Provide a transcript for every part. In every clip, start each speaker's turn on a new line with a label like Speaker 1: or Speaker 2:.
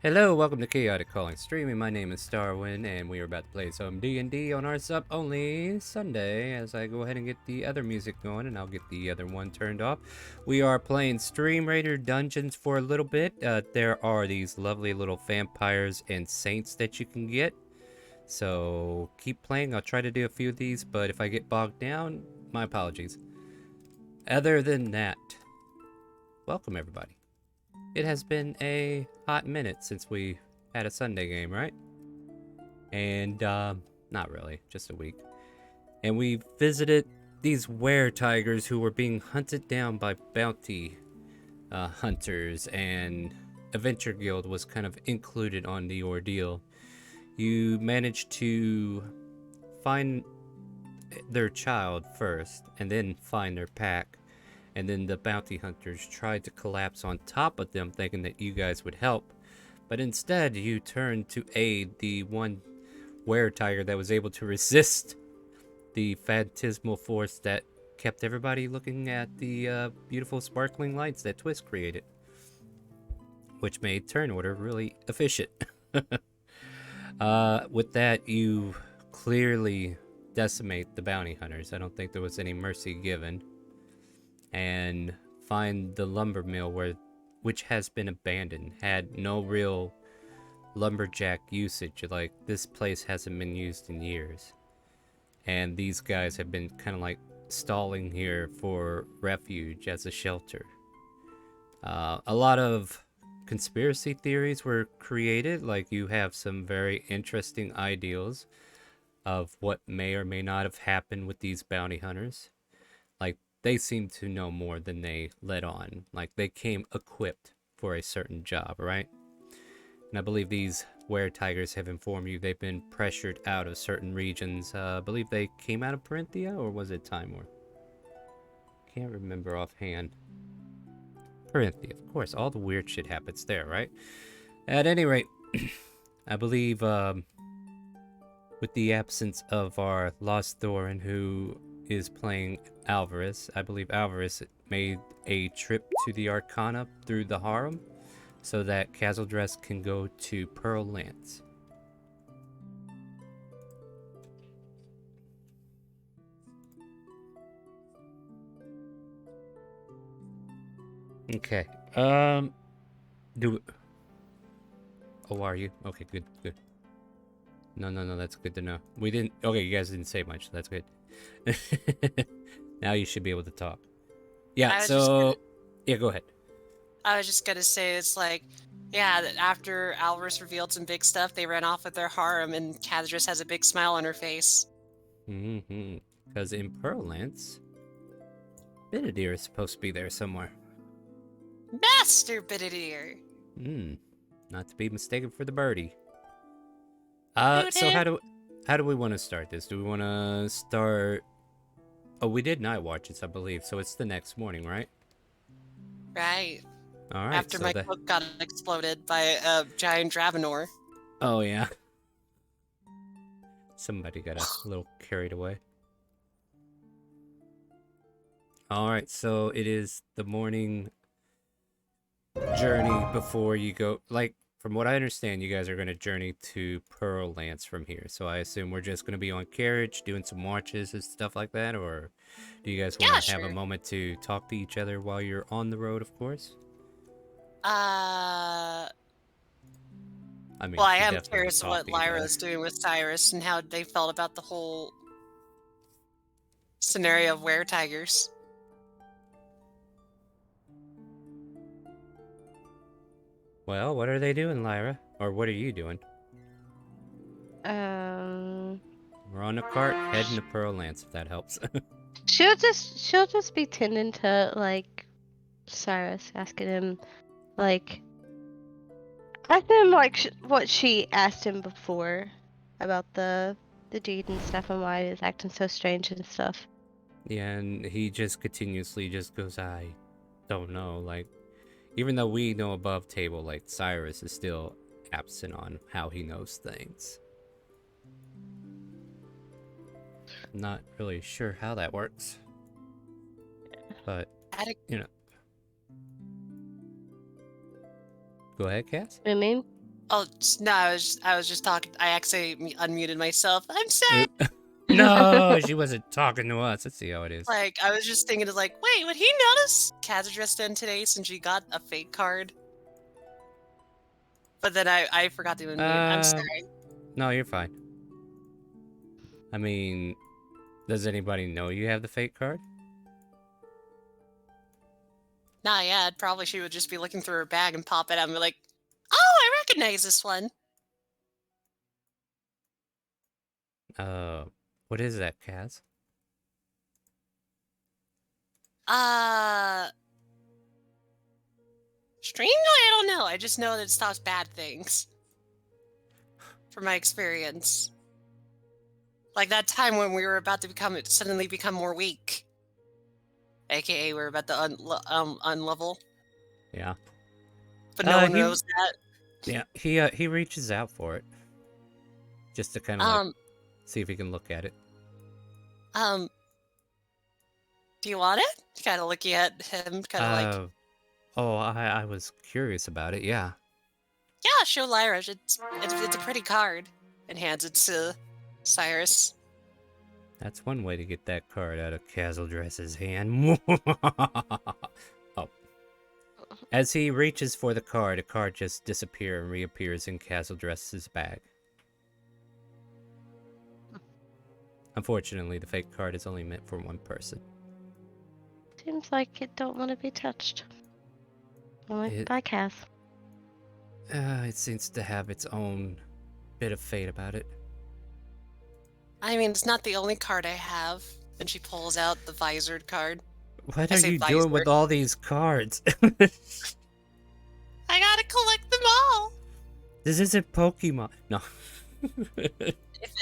Speaker 1: Hello, welcome to ChaoticCalling Streaming. My name is Starwind, and we are about to play some D&D on our sub-only Sunday. As I go ahead and get the other music going, and I'll get the other one turned off. We are playing StreamRaiders Dungeons for a little bit. There are these lovely little vampires and saints that you can get. So keep playing. I'll try to do a few of these, but if I get bogged down, my apologies. Other than that, welcome everybody. It has been a hot minute since we had a Sunday game, right? And, not really, just a week. And we visited these were-tigers who were being hunted down by bounty hunters, and Adventure Guild was kind of included on the ordeal. You managed to find their child first, and then find their pack. And then the bounty hunters tried to collapse on top of them, thinking that you guys would help. But instead, you turned to aid the one were-tiger that was able to resist the phantasmal force that kept everybody looking at the beautiful sparkling lights that Twist created, which made turn order really efficient. With that, you clearly decimate the bounty hunters. I don't think there was any mercy given. And find the lumber mill which has been abandoned, had no real lumberjack usage. Like, this place hasn't been used in years, and these guys have been kind of like stalling here for refuge as a shelter. A lot of conspiracy theories were created. Like, you have some very interesting ideals of what may or may not have happened with these bounty hunters. Like, they seem to know more than they let on. Like, they came equipped for a certain job, right? And I believe these were-tigers have informed you they've been pressured out of certain regions. I believe they came out of Parenthia, or was it Timor? Can't remember offhand. Parenthia, of course. All the weird shit happens there, right? At any rate, I believe with the absence of our Lost Thorin, who is playing Alvarez. I believe Alvarez made a trip to the Arcana through the Harem so that Kazildress can go to Pearl Lance. Okay. Do. Oh, are you? Okay, good, good. No, that's good to know. We didn't. Okay, you guys didn't say much. So that's good. Now you should be able to talk. Yeah. So. Yeah, go ahead.
Speaker 2: I was just gonna say, it's like, yeah, that after Alvarez revealed some big stuff, they ran off with their harem, and Kadris has a big smile on her face.
Speaker 1: Because in Pearl Lance, Benedir is supposed to be there somewhere.
Speaker 2: Master Benedir!
Speaker 1: Not to be mistaken for the birdie. So how do we want to start this? Do we want to start? Oh, we did night watches, I believe. So it's the next morning, right?
Speaker 2: Right.
Speaker 1: All right.
Speaker 2: After my cloak got exploded by a giant Dravenor.
Speaker 1: Oh yeah. Somebody got a little carried away. All right. So it is the morning journey before you go. Like, from what I understand, you guys are going to journey to Pearl Lance from here. So I assume we're just going to be on carriage, doing some watches and stuff like that, or do you guys want to have a moment to talk to each other while you're on the road, of course?
Speaker 2: I
Speaker 1: mean,
Speaker 2: well, I am curious what Lyra's doing with Cyrus and how they felt about the whole scenario of were-tigers.
Speaker 1: Well, what are they doing, Lyra? Or what are you doing? We're on a cart heading to Pearl Lance, if that helps.
Speaker 3: she'll just be tending to, like, Cyrus, asking him, like, what she asked him before about the deed and stuff and why he was acting so strange and stuff.
Speaker 1: Yeah, and he just continuously just goes, I don't know, like, even though we know above table, like, Cyrus is still absent on how he knows things. Not really sure how that works. But, you know. Go ahead, Cass.
Speaker 3: I mean,
Speaker 2: Oh no, I was just talking. I actually unmuted myself. I'm sorry.
Speaker 1: No, she wasn't talking to us. Let's see how it is.
Speaker 2: Like I was just thinking, like, wait, would he notice Kaz dressed in today since she got a fake card? But then I forgot to unmute. I'm sorry.
Speaker 1: No, you're fine. I mean, does anybody know you have the fake card?
Speaker 2: Nah, yeah, probably she would just be looking through her bag and pop it out and be like, "Oh, I recognize this one."
Speaker 1: What is that, Kaz?
Speaker 2: Strangely, I don't know. I just know that it stops bad things. From my experience. Like that time when we were about to suddenly become more weak. AKA we're about to unlevel.
Speaker 1: Yeah.
Speaker 2: But no one knows that.
Speaker 1: Yeah, he reaches out for it. Just to kind of like see if he can look at it.
Speaker 2: Do you want it? Kind of looking at him, kind of like.
Speaker 1: Oh, I was curious about it. Yeah.
Speaker 2: Yeah, show Lyra. It's a pretty card, and hands it to Cyrus.
Speaker 1: That's one way to get that card out of Kazildress's hand. Oh. As he reaches for the card just disappears and reappears in Kazildress's bag. Unfortunately, the fake card is only meant for one person.
Speaker 3: Seems like it don't want to be touched. Only by Kaz.
Speaker 1: It seems to have its own bit of fate about it.
Speaker 2: I mean, it's not the only card I have. And she pulls out the visored card.
Speaker 1: What are you doing with all these cards?
Speaker 2: I gotta collect them all.
Speaker 1: This isn't Pokemon. No.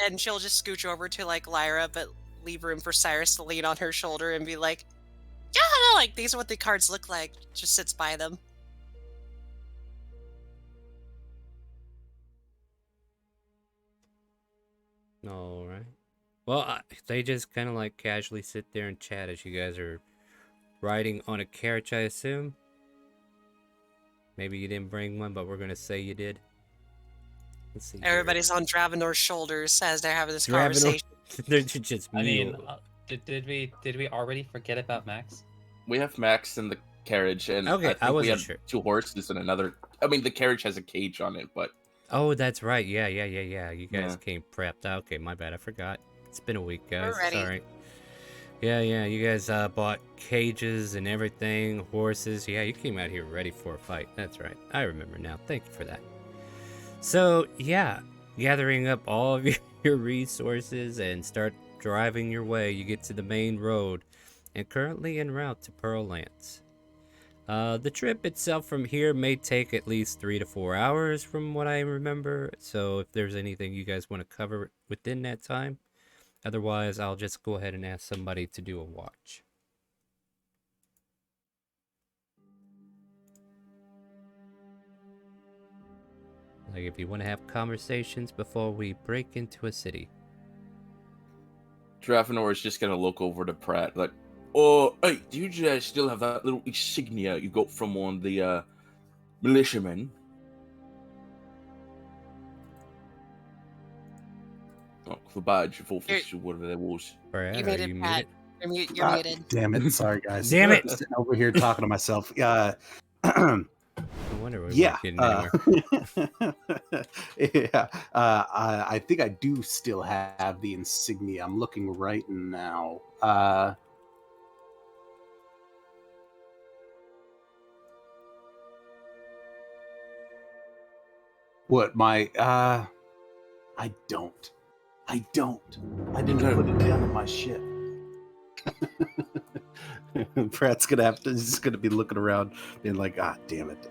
Speaker 2: And she'll just scooch over to like Lyra, but leave room for Cyrus to lean on her shoulder and be like, "Yeah, no, like these are what the cards look like." Just sits by them.
Speaker 1: All right. Well, they just kind of like casually sit there and chat as you guys are riding on a carriage, I assume. Maybe you didn't bring one, but we're gonna say you did. Let's see.
Speaker 2: Everybody's on Dravenor's shoulders as they're having this conversation.
Speaker 1: They're just.
Speaker 4: I mean, did we already forget about Max?
Speaker 5: We have Max in the carriage, and
Speaker 1: okay,
Speaker 5: I think we have
Speaker 1: sure.
Speaker 5: 2 horses and another. I mean, the carriage has a cage on it, but.
Speaker 1: Oh, that's right. Yeah. You guys came prepped. Okay, my bad. I forgot. It's been a week, guys. Sorry. Yeah. You guys bought cages and everything, horses. Yeah, you came out here ready for a fight. That's right. I remember now. Thank you for that. So, yeah, gathering up all of your resources and start driving your way. You get to the main road and currently en route to Pearl Lance. The trip itself from here may take at least 3 to 4 hours from what I remember. So if there's anything you guys want to cover within that time, otherwise I'll just go ahead and ask somebody to do a watch. Like if you want to have conversations before we break into a city.
Speaker 5: Dravenor is just gonna look over to Pratt like, "Oh, hey, do you guys still have that little insignia you got from one of the militiamen?" Oh, the badge of office or whatever that was.
Speaker 1: Brad,
Speaker 2: you muted, Pat. You're muted.
Speaker 6: Damn it! Sorry, guys.
Speaker 1: Damn it!
Speaker 6: Sitting over here talking to myself.
Speaker 1: No wonder we weren't getting anywhere.
Speaker 6: Yeah, I think I do still have the insignia. I'm looking right now. What my I don't. I didn't put it down on my ship. Pratt's he's gonna be looking around being like, "Ah, damn it."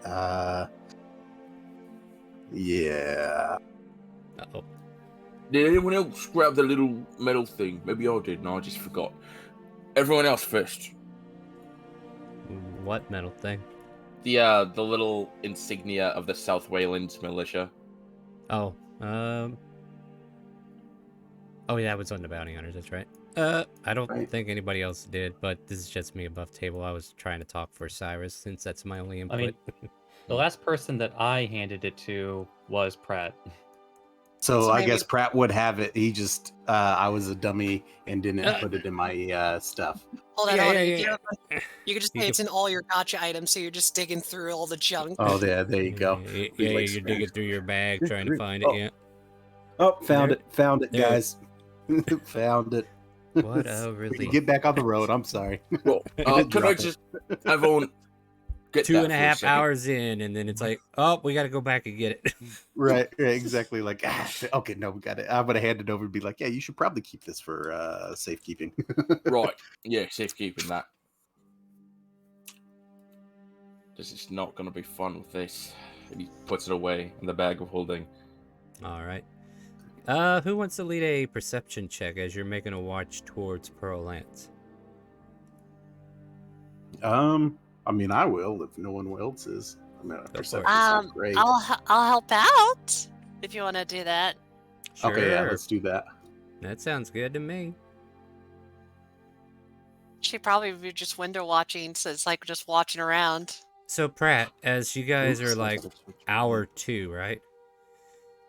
Speaker 6: Yeah.
Speaker 1: Uh-oh.
Speaker 5: Did anyone else grab the little metal thing? Maybe I did, and I just forgot. Everyone else first.
Speaker 1: What metal thing?
Speaker 5: The little insignia of the South Wayland militia.
Speaker 1: Oh, oh yeah, it was on the bounty hunters. That's right. I don't
Speaker 6: Right.
Speaker 1: think anybody else did, but this is just me above table. I was trying to talk for Cyrus since that's my only input.
Speaker 4: I mean, the last person that I handed it to was Pratt.
Speaker 6: So
Speaker 2: So
Speaker 6: I
Speaker 2: maybe-
Speaker 6: guess Pratt would have it. He just, I was a dummy and didn't
Speaker 1: Uh,
Speaker 6: put it in my stuff.
Speaker 2: Hold on,
Speaker 1: Yeah,
Speaker 2: hold on.
Speaker 1: yeah, yeah.
Speaker 2: You could just
Speaker 1: You
Speaker 2: say
Speaker 1: could-
Speaker 2: it's in all your gotcha items, so you're just digging through all the junk.
Speaker 6: Oh, there you go.
Speaker 1: Yeah,
Speaker 6: Be like,
Speaker 1: you're digging through your bag trying to find it.
Speaker 6: Oh.
Speaker 1: Yeah.
Speaker 6: Oh, found
Speaker 1: There-
Speaker 6: it,
Speaker 1: there-
Speaker 6: guys. Found it.
Speaker 1: What a
Speaker 6: We can
Speaker 1: relief.
Speaker 6: get back on the road. I'm sorry.
Speaker 5: Well, can I
Speaker 6: Drop it.
Speaker 5: just everyone get
Speaker 1: Two
Speaker 5: that
Speaker 1: and a
Speaker 5: for
Speaker 1: half
Speaker 5: second?
Speaker 1: hours in, and then it's like, oh, we got to go back and get it.
Speaker 6: Right, exactly. Like, okay, no, we got it. I'm gonna hand it over and be like, yeah, you should probably keep this for safekeeping.
Speaker 5: Right. Yeah, safekeeping that. This is not going to be fun with this. And he puts it away in the bag of holding.
Speaker 1: All right. Who wants to lead a perception check as you're making a watch towards Pearl Lance?
Speaker 6: I mean, I will if no one else is. I mean,
Speaker 1: for it.
Speaker 6: perception's not great.
Speaker 2: I'll help out if you want to do that.
Speaker 6: Okay, yeah,
Speaker 1: Sure.
Speaker 6: let's do that.
Speaker 1: That sounds good to me.
Speaker 2: She probably be just window watching, so it's like just watching around.
Speaker 1: So Pratt, as you guys
Speaker 6: Oops,
Speaker 1: are
Speaker 6: I
Speaker 1: like
Speaker 6: gotta switch.
Speaker 1: hour 2, right?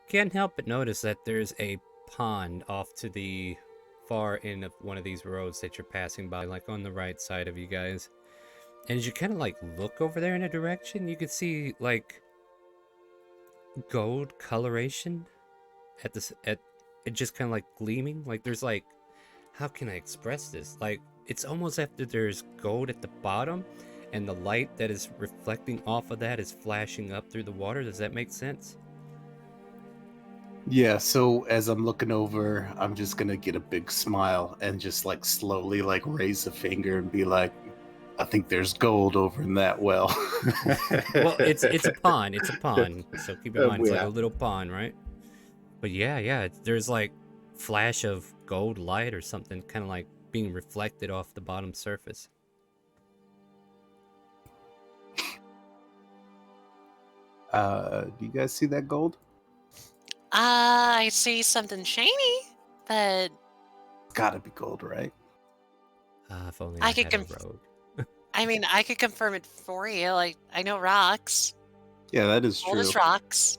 Speaker 1: Can't help but notice that there's a pond off to the far end of one of these roads that you're passing by, like on the right side of you guys. And as you kind of like look over there in a direction, you can see like gold coloration at it just kind of like gleaming. Like there's like, how can I express this? Like it's almost after there's gold at the bottom and the light that is reflecting off of that is flashing up through the water. Does that make sense?
Speaker 6: Yeah, so as I'm looking over, I'm just gonna get a big smile and just like slowly like raise a finger and be like, I think there's gold over in that well.
Speaker 1: Well, it's a pond. It's a pond. So keep in mind, it's like
Speaker 6: Yeah.
Speaker 1: a little pond, right? But yeah, there's like flash of gold light or something, kind of like being reflected off the bottom surface.
Speaker 6: Do you guys see that gold?
Speaker 2: I see something shiny, but
Speaker 6: Gotta be gold, right?
Speaker 1: If only
Speaker 2: I
Speaker 1: I
Speaker 2: could
Speaker 1: had a
Speaker 2: conf-
Speaker 1: rogue.
Speaker 2: I mean, I could confirm it for you. Like, I know rocks.
Speaker 6: Yeah, that is
Speaker 2: Gold
Speaker 6: true.
Speaker 2: is rocks.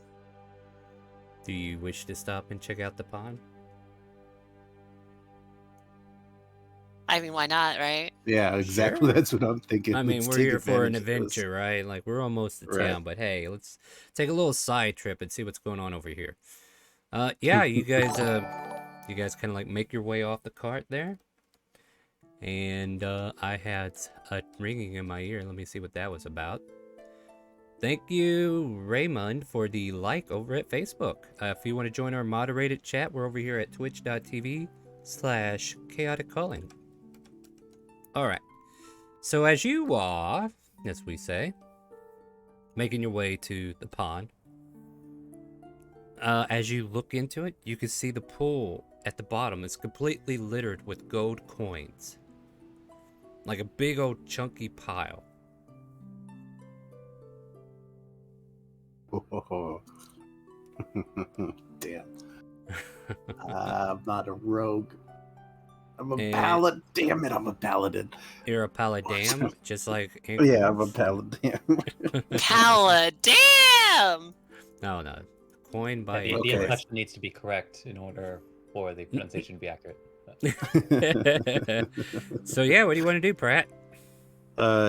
Speaker 1: Do you wish to stop and check out the pond?
Speaker 2: I mean, why not, right?
Speaker 6: Yeah, exactly.
Speaker 1: Sure.
Speaker 6: That's what I'm thinking.
Speaker 1: I mean,
Speaker 6: Let's
Speaker 1: we're
Speaker 6: take
Speaker 1: here for an
Speaker 6: advantage of this.
Speaker 1: adventure, right? Like we're almost to
Speaker 6: Right.
Speaker 1: town, but hey, let's take a little side trip and see what's going on over here. Yeah, you guys kind of like make your way off the cart there, and I had a ringing in my ear. Let me see what that was about. Thank you, Raymond, for the like over at Facebook. If you want to join our moderated chat, we're over here at twitch.tv/ChaoticCalling. All right. So as you are, as we say, making your way to the pond, as you look into it, you can see the pool at the bottom is completely littered with gold coins. Like a big old chunky pile.
Speaker 6: Damn. I'm not a rogue. I'm a
Speaker 1: And-
Speaker 6: paladin. Damn it, I'm a paladin.
Speaker 1: You're a paladin, just like
Speaker 6: Yeah, I'm a paladin.
Speaker 2: Paladam!
Speaker 1: No. Coin by
Speaker 4: The
Speaker 6: Okay.
Speaker 4: inflection needs to be correct in order for the pronunciation to be accurate.
Speaker 1: So yeah, what do you want to do, Pratt?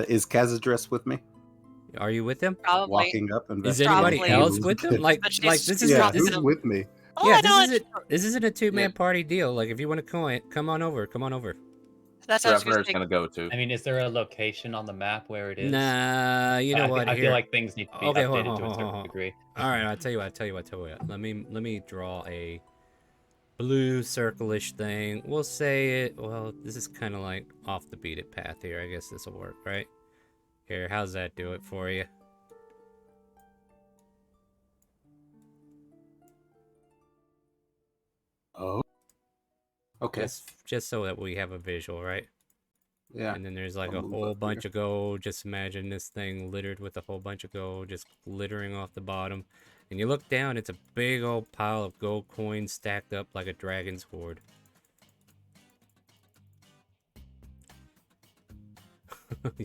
Speaker 6: Is Kazadress with me?
Speaker 1: Are you with him?
Speaker 2: Probably.
Speaker 6: Walking up and
Speaker 1: Is
Speaker 2: Probably.
Speaker 1: anybody else with him? Like
Speaker 2: But she's-
Speaker 1: this is
Speaker 6: Yeah,
Speaker 1: this
Speaker 6: who's
Speaker 1: is
Speaker 2: is-
Speaker 6: with me?
Speaker 2: Oh,
Speaker 1: yeah,
Speaker 2: I know.
Speaker 1: this isn't a two-man
Speaker 5: Yeah.
Speaker 1: party deal. Like if you want to coin, come on over. Come on over.
Speaker 2: That's what I was
Speaker 5: Traveler's
Speaker 2: going to
Speaker 5: going to go to.
Speaker 4: I mean, is there a location on the map where it is?
Speaker 1: Nah, you know what?
Speaker 4: I
Speaker 1: Here.
Speaker 4: feel like things need to be
Speaker 1: Okay, hold
Speaker 4: updated
Speaker 1: on,
Speaker 4: to a
Speaker 1: hold
Speaker 4: certain
Speaker 1: on.
Speaker 4: degree.
Speaker 1: All right, I'll tell you what. Let me draw a blue circle-ish thing. We'll say it. Well, this is kind of like off the beaten path here. I guess this will work, right? Here, how's that do it for you?
Speaker 6: Oh. Okay.
Speaker 1: Just so that we have a visual, right?
Speaker 6: Yeah.
Speaker 1: And then there's like
Speaker 6: I'll
Speaker 1: a
Speaker 6: move
Speaker 1: whole
Speaker 6: up
Speaker 1: bunch
Speaker 6: here.
Speaker 1: of gold. Just imagine this thing littered with a whole bunch of gold, just glittering off the bottom. And you look down, it's a big old pile of gold coins stacked up like a dragon's hoard.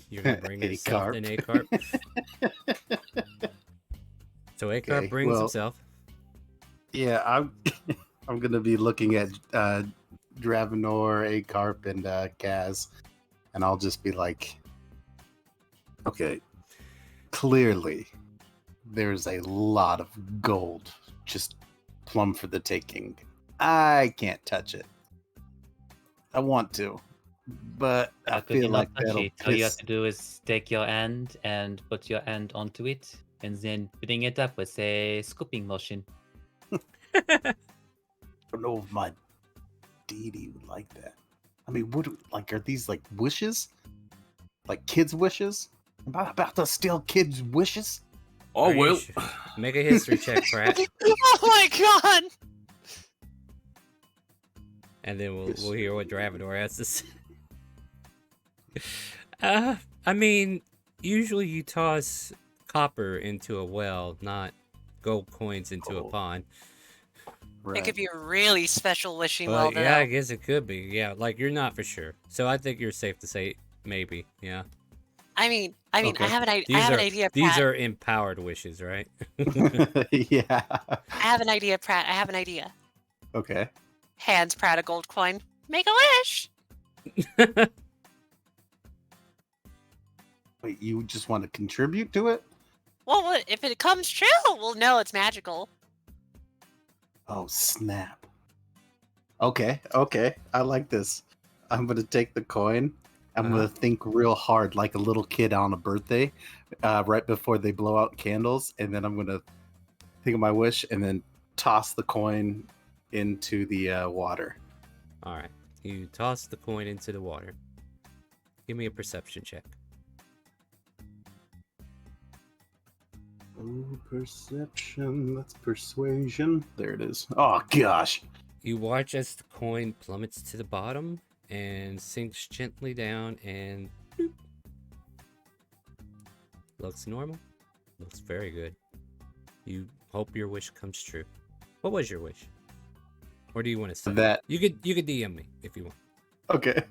Speaker 1: You're gonna bring yourself
Speaker 6: A-carp.
Speaker 1: an A-carp. So A-carp
Speaker 6: Okay,
Speaker 1: brings
Speaker 6: well-
Speaker 1: himself.
Speaker 6: Yeah, I'm gonna be looking at Dravenor, A-carp, and Kaz, and I'll just be like, okay, clearly there's a lot of gold just plumb for the taking. I can't touch it. I want to, but I
Speaker 4: How could you
Speaker 6: feel
Speaker 4: not
Speaker 6: like
Speaker 4: touch
Speaker 6: that'll
Speaker 4: it? All you have
Speaker 6: piss.
Speaker 4: to do is take your hand and put your hand onto it, and then bring it up with a scooping motion.
Speaker 6: I don't know if my deity would like that. I mean, are these like wishes? Like kids' wishes? Am I about to steal kids' wishes?
Speaker 5: Oh
Speaker 1: Are you
Speaker 5: well.
Speaker 1: sure? Make a history check, Pratt,
Speaker 2: Oh my god!
Speaker 1: and then we'll
Speaker 6: History.
Speaker 1: hear what Dravenor has to say. I mean, usually you toss copper into a well, not gold coins into a
Speaker 6: Oh.
Speaker 1: pond.
Speaker 2: It could be a really special wishing well,
Speaker 1: But yeah, I
Speaker 2: though.
Speaker 1: guess it could be. Yeah, like you're not for sure. So I think you're safe to say maybe. Yeah.
Speaker 2: I mean, I
Speaker 6: Okay.
Speaker 2: have an
Speaker 1: These
Speaker 2: I have
Speaker 1: are
Speaker 2: an idea,
Speaker 1: these
Speaker 2: Pratt.
Speaker 1: are empowered wishes, right?
Speaker 6: Yeah.
Speaker 2: I have an idea, Pratt. I have an idea.
Speaker 6: Okay.
Speaker 2: Hands Pratt a gold coin. Make a wish.
Speaker 6: Wait, you just want to contribute to it?
Speaker 2: Well, what, if it comes true, we'll know it's magical.
Speaker 6: Oh, snap. Okay, I like this. I'm gonna take the coin. I'm
Speaker 1: Uh-huh.
Speaker 6: gonna think real hard, like a little kid on a birthday, right before they blow out candles, and then I'm gonna think of my wish and then toss the coin into the water.
Speaker 1: All right. You toss the coin into the water. Give me a perception check.
Speaker 6: Oh, perception. That's persuasion. There it is. Oh gosh.
Speaker 1: You watch as the coin plummets to the bottom and sinks gently down and bloop. Looks normal. Looks very good. You hope your wish comes true. What was your wish? Or do you want to say
Speaker 6: That.
Speaker 1: You could DM me if you want.
Speaker 6: Okay.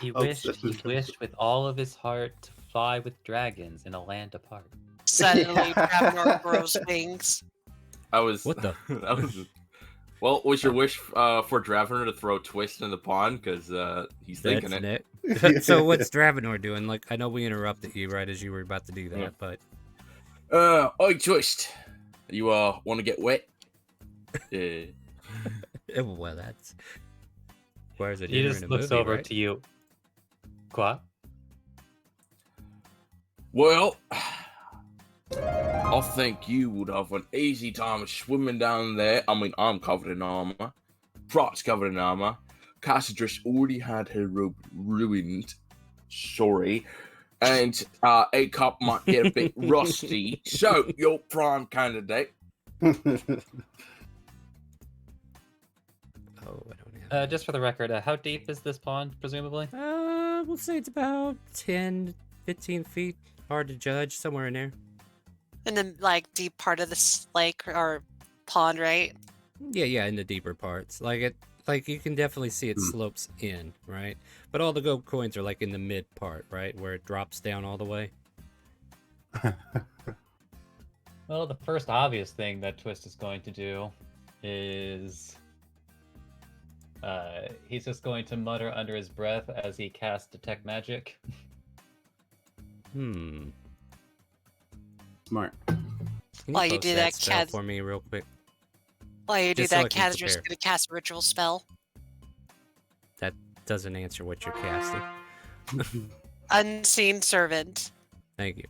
Speaker 4: He
Speaker 6: I'll
Speaker 4: wished,
Speaker 6: send
Speaker 4: he
Speaker 6: it.
Speaker 4: wished with all of his heart to fly with dragons in a land apart.
Speaker 2: Suddenly, Dravenor grows wings.
Speaker 5: I was.
Speaker 1: What the?
Speaker 5: I was. Well, was your wish for Dravenor to throw Twist in the pond? Because he's thinking
Speaker 1: That's
Speaker 5: it.
Speaker 1: it. So what's Dravenor doing? Like I know we interrupted you right as you were about to do that,
Speaker 5: Yeah.
Speaker 1: but
Speaker 5: Oi, Twist. You want to get wet? Yeah.
Speaker 1: well, that's requires a
Speaker 4: He
Speaker 1: dinner
Speaker 4: just
Speaker 1: and a
Speaker 4: looks
Speaker 1: movie,
Speaker 4: over
Speaker 1: right?
Speaker 4: to you. Qua?
Speaker 5: Well, I think you would have an easy time swimming down there. I mean, I'm covered in armor. Pratt's covered in armor. Cassidris already had her robe ruined. Sorry. And A Cup might get a bit rusty. So, you're prime candidate.
Speaker 1: Oh, I don't have.
Speaker 4: Just for the record, how deep is this pond, presumably?
Speaker 1: We'll say it's about 10, 15 feet. Hard to judge, somewhere in there.
Speaker 2: In the like deep part of this lake or pond, right?
Speaker 1: Yeah, in the deeper parts. Like you can definitely see it slopes in, right? But all the gold coins are like in the mid part, right? Where it drops down all the way.
Speaker 4: Well, the first obvious thing that Twist is going to do is he's just going to mutter under his breath as he casts Detect Magic.
Speaker 1: Hmm.
Speaker 6: Smart.
Speaker 1: Can
Speaker 2: While you
Speaker 1: post
Speaker 2: do that,
Speaker 1: spell
Speaker 2: Cat-
Speaker 1: for me real quick?
Speaker 2: While you do
Speaker 1: Just so I
Speaker 2: that,
Speaker 1: can
Speaker 2: Cat is just
Speaker 1: prepare.
Speaker 2: going to cast a ritual spell.
Speaker 1: That doesn't answer what you're casting.
Speaker 2: Unseen Servant.
Speaker 1: Thank you.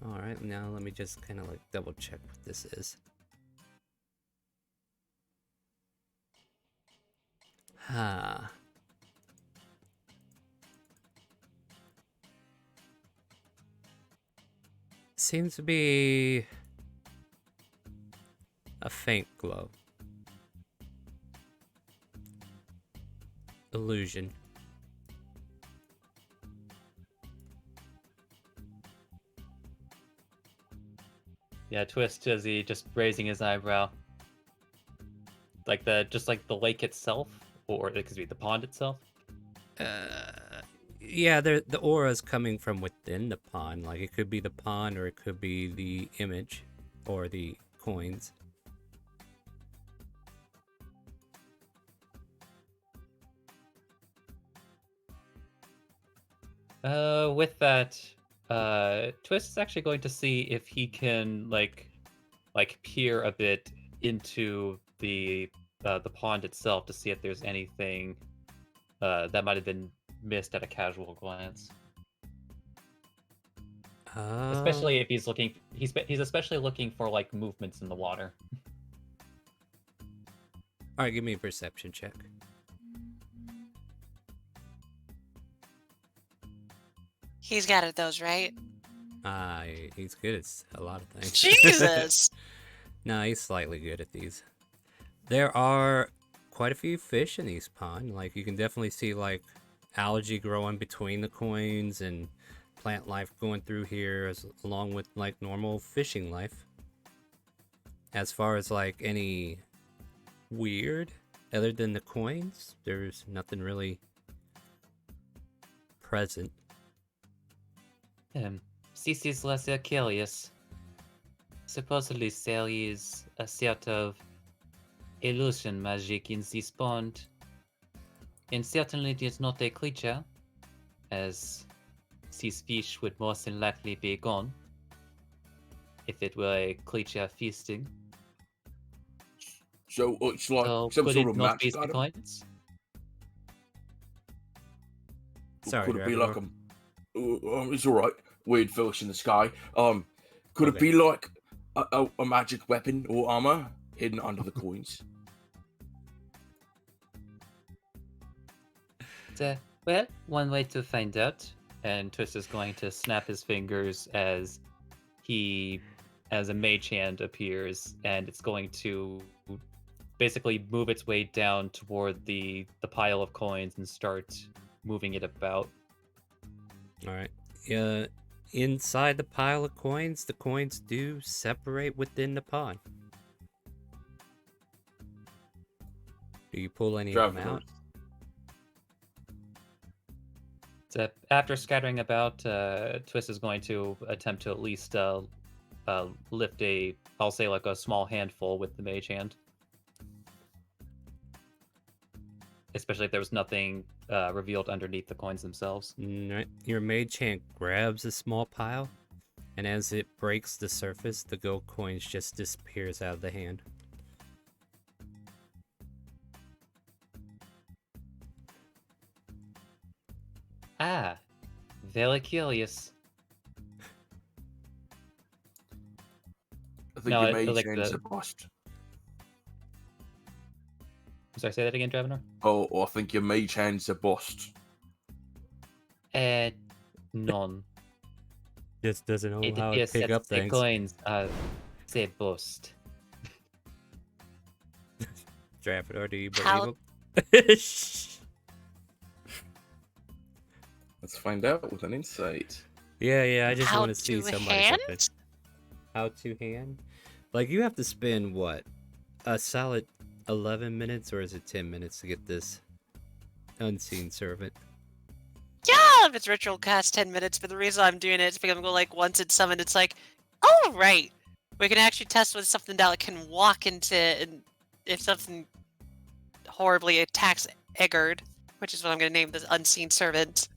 Speaker 1: All right, now let me just kind of like double check what this is. Ah. Seems to be a faint glow. Illusion.
Speaker 4: Yeah, Twist is he just raising his eyebrow. Like the lake itself, or it could be the pond itself.
Speaker 1: Yeah, the aura is coming from within the pond. Like it could be the pond, or it could be the image, or the coins.
Speaker 4: With that, Twist is actually going to see if he can like peer a bit into the pond itself to see if there's anything that might have been missed at a casual glance. Especially if he's looking, he's especially looking for like movements in the water.
Speaker 1: All right, give me a perception check.
Speaker 2: He's got it, those, right?
Speaker 1: He's good at a lot of things.
Speaker 2: Jesus!
Speaker 1: No, he's slightly good at these. There are quite a few fish in these ponds. Like you can definitely see like algae growing between the coins and plant life going through here, along with like normal fishing life. As far as like any weird, other than the coins, there's nothing really present.
Speaker 4: This is less curious. Supposedly there is a sort of illusion magic in this pond. And certainly it is not a creature, as these fish would most than likely be gone if it were a creature feasting.
Speaker 5: So it's like
Speaker 4: So
Speaker 5: some
Speaker 4: could
Speaker 5: sort
Speaker 4: it
Speaker 5: of
Speaker 4: not
Speaker 5: magic
Speaker 4: be the
Speaker 5: item?
Speaker 4: coins?
Speaker 1: Sorry,
Speaker 5: Could it be
Speaker 1: Dragonor.
Speaker 5: like it's all right. Weird fish in the sky. Could it
Speaker 1: Okay.
Speaker 5: be like a magic weapon or armor hidden under the coins?
Speaker 4: Well, one way to find out, and Twist is going to snap his fingers as a mage hand appears, and it's going to basically move its way down toward the pile of coins and start moving it about.
Speaker 1: All right. Inside the pile of coins, the coins do separate within the pond. Do you pull any of them out?
Speaker 4: So after scattering about, Twist is going to attempt to at least lift I'll say like a small handful with the mage hand. Especially if there was nothing revealed underneath the coins themselves.
Speaker 1: Right. Your mage hand grabs a small pile, and as it breaks the surface, the gold coins just disappears out of the hand.
Speaker 4: Ah, very curious.
Speaker 5: I think
Speaker 4: No,
Speaker 5: your
Speaker 4: I
Speaker 5: mage
Speaker 4: like
Speaker 5: hand's
Speaker 4: the-
Speaker 5: a bust.
Speaker 4: Sorry, say that again, Dravenor?
Speaker 5: Oh, I think your mage hand's a bust.
Speaker 4: None.
Speaker 1: Just doesn't know
Speaker 4: It
Speaker 1: how to
Speaker 4: appears
Speaker 1: pick
Speaker 4: that
Speaker 1: up
Speaker 4: the
Speaker 1: things.
Speaker 4: coins are they bust.
Speaker 1: Dravenor, do you believe
Speaker 2: How-
Speaker 1: him?
Speaker 5: Let's find out with an insight.
Speaker 1: Yeah, I just
Speaker 2: How
Speaker 1: want to see
Speaker 2: to
Speaker 1: somebody
Speaker 2: hand?
Speaker 1: something. How to hand? Like, you have to spend, what, a solid 11 minutes, or is it 10 minutes to get this unseen servant?
Speaker 2: Yeah, if it's ritual cast 10 minutes, but the reason I'm doing it is because I'm going like once it's summoned, it's like, oh right, we can actually test with something that can walk into, and if something horribly attacks Eggard, which is what I'm going to name this unseen servant,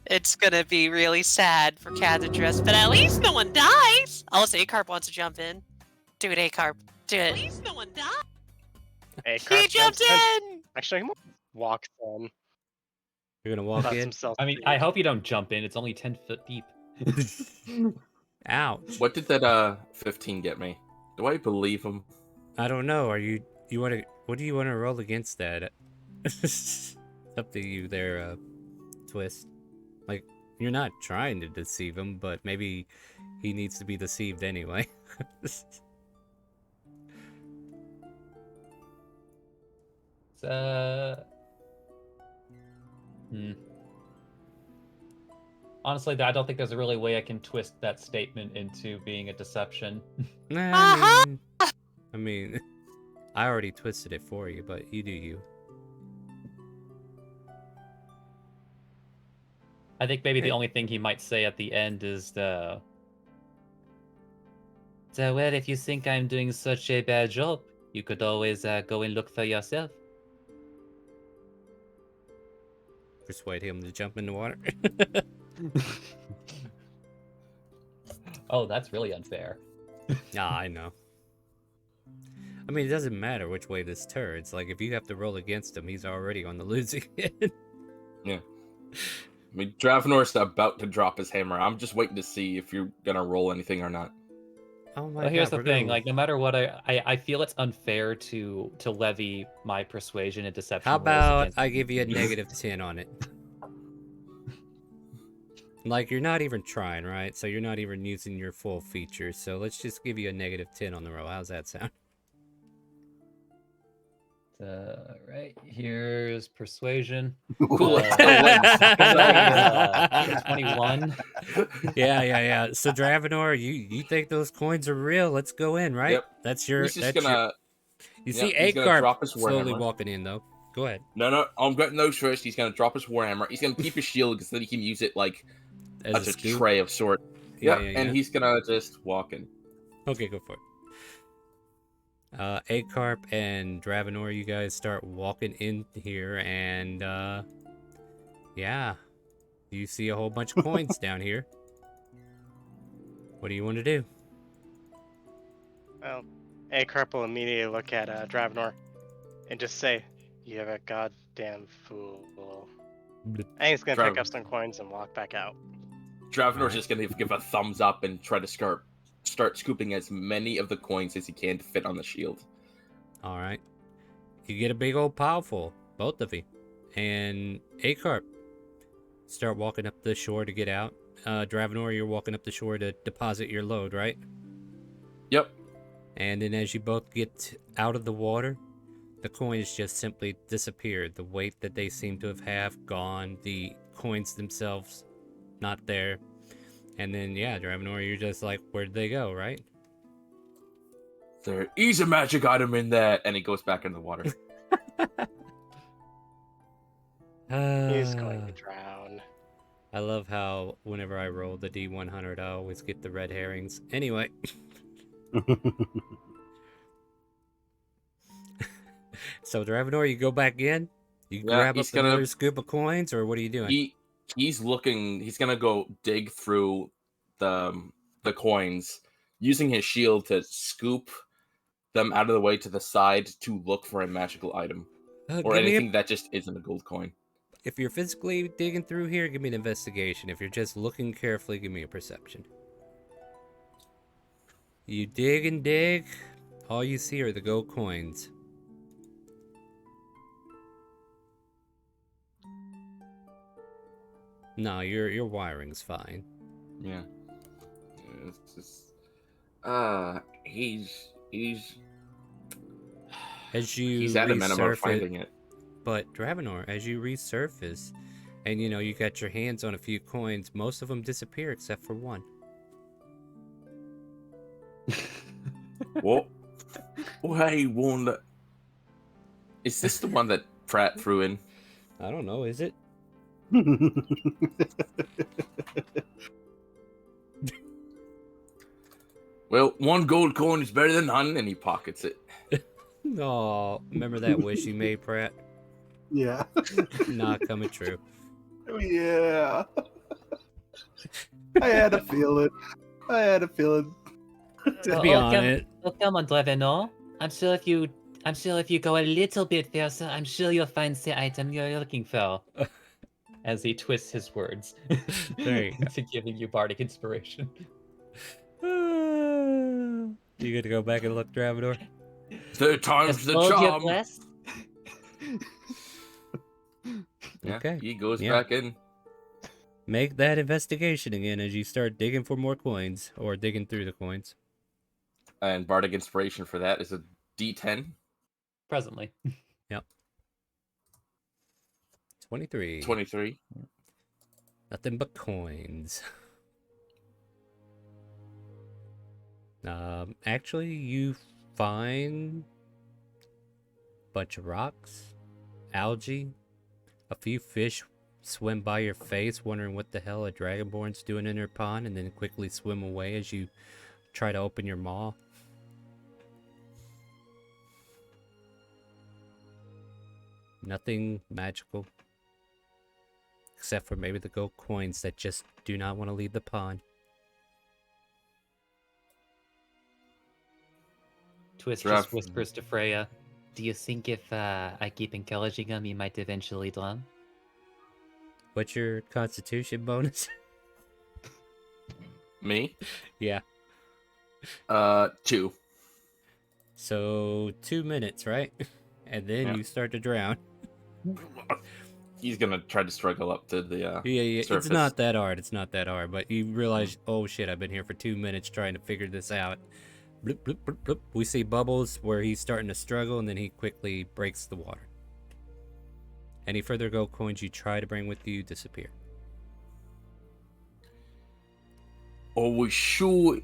Speaker 2: it's going to be really sad for Cathedrus, but at least no one dies! Unless Acarp wants to jump in. Do it, Acarp. Do it. At least no one dies! He jumped in!
Speaker 7: Actually, he walks in.
Speaker 1: You're gonna walk
Speaker 7: Lets
Speaker 1: in?
Speaker 7: himself.
Speaker 4: I mean, I hope you don't jump in. It's only 10 foot deep.
Speaker 1: Ouch.
Speaker 5: What did that 15 get me? Do I believe him?
Speaker 1: I don't know. What do you want to roll against that? It's up to you there, Twist. Like, you're not trying to deceive him, but maybe he needs to be deceived anyway.
Speaker 4: Honestly, I don't think there's a really way I can twist that statement into being a deception.
Speaker 1: Nah, I mean, I already twisted it for you, but you do you.
Speaker 4: I think maybe
Speaker 1: Hey.
Speaker 4: the only thing he might say at the end is well, if you think I'm doing such a bad job, you could always go and look for yourself.
Speaker 1: Persuade him to jump in the water.
Speaker 4: Oh, that's really unfair.
Speaker 1: Nah, I know. I mean, it doesn't matter which way this turns. Like, if you have to roll against him, he's already on the losing end.
Speaker 5: Yeah. I mean, Dravenor's about to drop his hammer. I'm just waiting to see if you're gonna roll anything or not.
Speaker 1: Oh my
Speaker 4: Well, here's
Speaker 1: god,
Speaker 4: the
Speaker 1: we're
Speaker 4: thing:
Speaker 1: gonna...
Speaker 4: like, no matter what, I feel it's unfair to levy my persuasion and deception
Speaker 1: How
Speaker 4: rolls
Speaker 1: about
Speaker 4: against
Speaker 1: I give you a
Speaker 4: you.
Speaker 1: -10 on it? Like, you're not even trying, right? So you're not even using your full features. So let's just give you a -10 on the roll. How's that sound?
Speaker 4: Right, here's persuasion.
Speaker 5: Ooh,
Speaker 4: Uh,
Speaker 5: that wins.
Speaker 4: 21.
Speaker 1: Yeah. So Dravenor, you think those coins are real? Let's go in, right?
Speaker 5: Yep.
Speaker 1: That's your...
Speaker 5: He's just gonna.
Speaker 1: You
Speaker 5: Yep,
Speaker 1: see
Speaker 5: he's gonna
Speaker 1: Agarp
Speaker 5: drop his
Speaker 1: slowly
Speaker 5: warhammer.
Speaker 1: walking in, though. Go ahead.
Speaker 5: No, I'm getting those first. He's gonna drop his warhammer. He's gonna keep his shield because then he can use it like
Speaker 1: As
Speaker 5: a
Speaker 1: a scoop?
Speaker 5: tray of sorts.
Speaker 1: Yeah,
Speaker 5: Yep, and he's gonna just walk in.
Speaker 1: Okay, go for it. Agarp and Dravenor, you guys start walking in here, and yeah, you see a whole bunch of coins down here. What do you want to do?
Speaker 7: Well, Acarp will immediately look at Dravenor and just say, "You have a goddamn fool." And he's gonna pick up some coins and walk back out.
Speaker 5: Dravenor's just gonna give a thumbs up and try to start scooping as many of the coins as he can to fit on the shield.
Speaker 1: All right, you get a big old pile full, both of you, and Acarp start walking up the shore to get out. Dravenor, you're walking up the shore to deposit your load, right?
Speaker 5: Yep.
Speaker 1: And then as you both get out of the water, the coins just simply disappeared. The weight that they seem to have gone. The coins themselves, not there. And then, yeah, Dravenor, you're just like, where'd they go, right?
Speaker 5: There is a magic item in there, and he goes back in the water.
Speaker 7: He's going to drown.
Speaker 1: I love how whenever I roll the D100, I always get the red herrings. Anyway. So, Dravenor, you go back in? You grab up another scoop of coins, or what are you doing?
Speaker 5: He's looking. He's gonna go dig through the coins, using his shield to scoop them out of the way to the side to look for a magical item or anything that just isn't a gold coin.
Speaker 1: If you're physically digging through here, give me an investigation. If you're just looking carefully, give me a perception. You dig and dig. All you see are the gold coins. No, your wiring's fine.
Speaker 5: Yeah. It's just, he's
Speaker 1: as you
Speaker 5: he's adamant about finding it.
Speaker 1: But Dravenor, as you resurface, and you got your hands on a few coins, most of them disappear except for one.
Speaker 5: What? Hey, one that... Is this the one that Pratt threw in?
Speaker 1: I don't know, is it?
Speaker 5: Well, one gold coin is better than none, and he pockets it.
Speaker 1: Oh, remember that wish you made, Pratt?
Speaker 6: Yeah.
Speaker 1: Not coming true.
Speaker 6: Yeah. I had a feeling.
Speaker 1: To be honest.
Speaker 4: Come on, Dravenor. I'm sure if you go a little bit faster, I'm sure you'll find the item you're looking for. As he twists his words.
Speaker 1: There you go.
Speaker 4: To giving you bardic inspiration.
Speaker 1: You gonna go back and look, Dravenor?
Speaker 5: Third time's the charm. Yeah,
Speaker 1: Okay.
Speaker 5: he goes back in.
Speaker 1: Make that investigation again as you start digging for more coins, or digging through the coins.
Speaker 5: And bardic inspiration for that is a D10.
Speaker 4: Presently.
Speaker 1: Yep. 23.
Speaker 5: 23.
Speaker 1: Nothing but coins. Actually, you find a bunch of rocks, algae, a few fish swim by your face, wondering what the hell a dragonborn's doing in her pond, and then quickly swim away as you try to open your maw. Nothing magical. Except for maybe the gold coins that just do not want to leave the pond.
Speaker 4: Twist
Speaker 5: Raph.
Speaker 4: just whispers to Freya, "Do you think if I keep encouraging him, he might eventually drown?"
Speaker 1: What's your constitution bonus?
Speaker 5: Me?
Speaker 1: Yeah.
Speaker 5: 2.
Speaker 1: So 2 minutes, right? And then
Speaker 5: Yeah.
Speaker 1: you start to drown.
Speaker 5: He's gonna try to struggle up to the
Speaker 1: Yeah,
Speaker 5: surface.
Speaker 1: it's not that hard. It's not that hard. But you realize, oh shit, I've been here for 2 minutes trying to figure this out. Bloop, bloop, bloop, bloop. We see bubbles where he's starting to struggle, and then he quickly breaks the water. Any further gold coins you try to bring with you disappear.
Speaker 5: Are we sure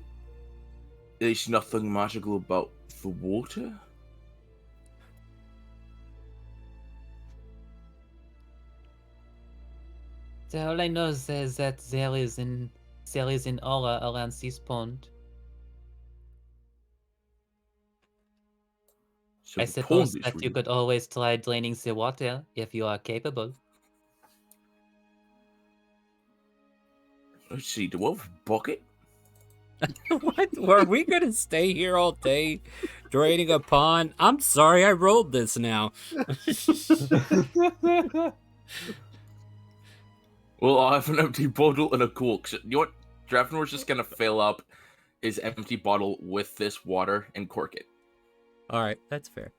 Speaker 5: there's nothing magical about the water?
Speaker 4: So all I know is that there is an aura around this pond.
Speaker 5: So
Speaker 4: I
Speaker 5: the
Speaker 4: suppose
Speaker 5: pond is
Speaker 4: that you
Speaker 5: really-
Speaker 4: could always try draining the water if you are capable.
Speaker 5: Let's see, do I have a bucket?
Speaker 1: What? Were we gonna stay here all day draining a pond? I'm sorry, I rolled this now.
Speaker 5: Well, I have an empty bottle and a cork. So, you know what? Dravenor's just gonna fill up his empty bottle with this water and cork it.
Speaker 1: Alright, that's fair.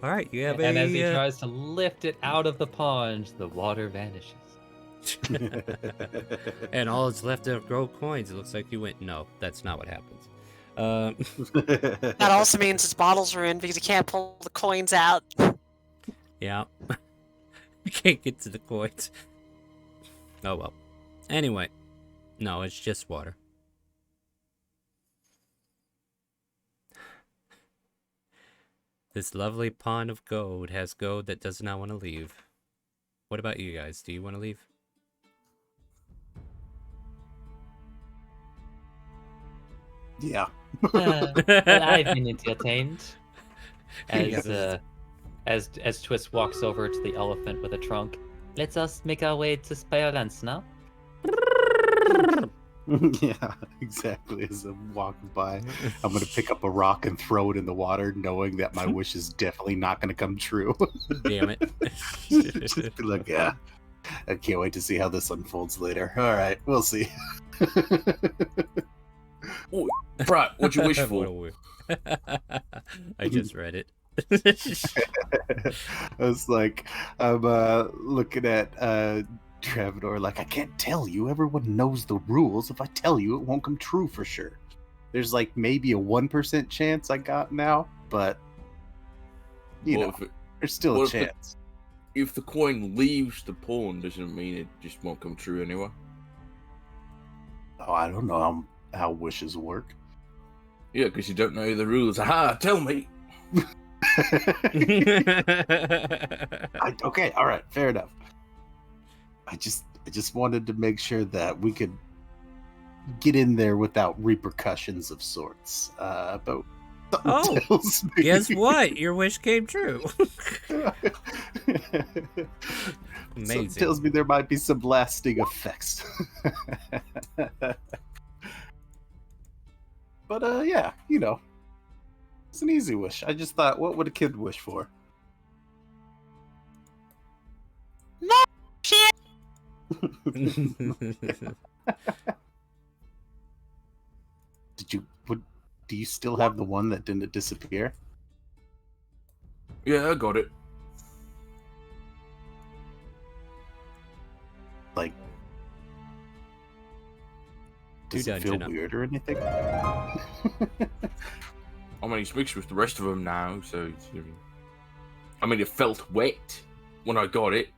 Speaker 1: Alright, you have
Speaker 4: And as he
Speaker 1: a...
Speaker 4: tries to lift it out of the pond, the water vanishes.
Speaker 1: and all that's left are gold coins. It looks like you went, no, that's not what happens.
Speaker 2: That also means his bottles are in because he can't pull the coins out.
Speaker 1: Yeah. You can't get to the coins. Oh well. Anyway. No, it's just water. This lovely pond of gold has gold that does not want to leave. What about you guys? Do you want to leave?
Speaker 6: Yeah.
Speaker 4: But I've been entertained. As
Speaker 1: Yeah.
Speaker 4: as Twist walks over to the elephant with a trunk. Let us make our way to Spirelands now.
Speaker 6: Yeah, exactly. As I'm walking by, I'm gonna pick up a rock and throw it in the water, knowing that my wish is definitely not gonna come true.
Speaker 1: Damn it.
Speaker 6: Just be like, yeah, I can't wait to see how this unfolds later. All right, we'll see.
Speaker 5: Oh, Brat, what'd you wish
Speaker 1: What a
Speaker 5: for?
Speaker 1: weird- I just read it.
Speaker 6: I was like, I'm looking at Travanor like, I can't tell you. Everyone knows the rules. If I tell you, it won't come true for sure. There's like maybe a 1% chance I got now, but you
Speaker 5: Well,
Speaker 6: know, there's still a
Speaker 5: well, if it-
Speaker 6: chance.
Speaker 5: If the coin leaves the pond, doesn't mean it just won't come true anyway.
Speaker 6: Oh, I don't know how wishes work.
Speaker 5: Yeah, because you don't know the rules. Aha, tell me.
Speaker 6: Okay, all right, fair enough. I just wanted to make sure that we could get in there without repercussions of sorts. But something
Speaker 1: Oh,
Speaker 6: tells me...
Speaker 1: Guess what? Your wish came true.
Speaker 6: Something
Speaker 1: Amazing.
Speaker 6: tells me there might be some lasting effects. But yeah, you know, it's an easy wish. I just thought, what would a kid wish for?
Speaker 2: Shit!
Speaker 6: Do you still have the one that didn't disappear?
Speaker 5: Yeah, I got it.
Speaker 6: Like, does
Speaker 1: You're
Speaker 6: it
Speaker 1: done,
Speaker 6: feel
Speaker 1: Jenna.
Speaker 6: weird or anything?
Speaker 5: I mean, it's mixed with the rest of them now, so it's, I mean, it felt wet. when I got it.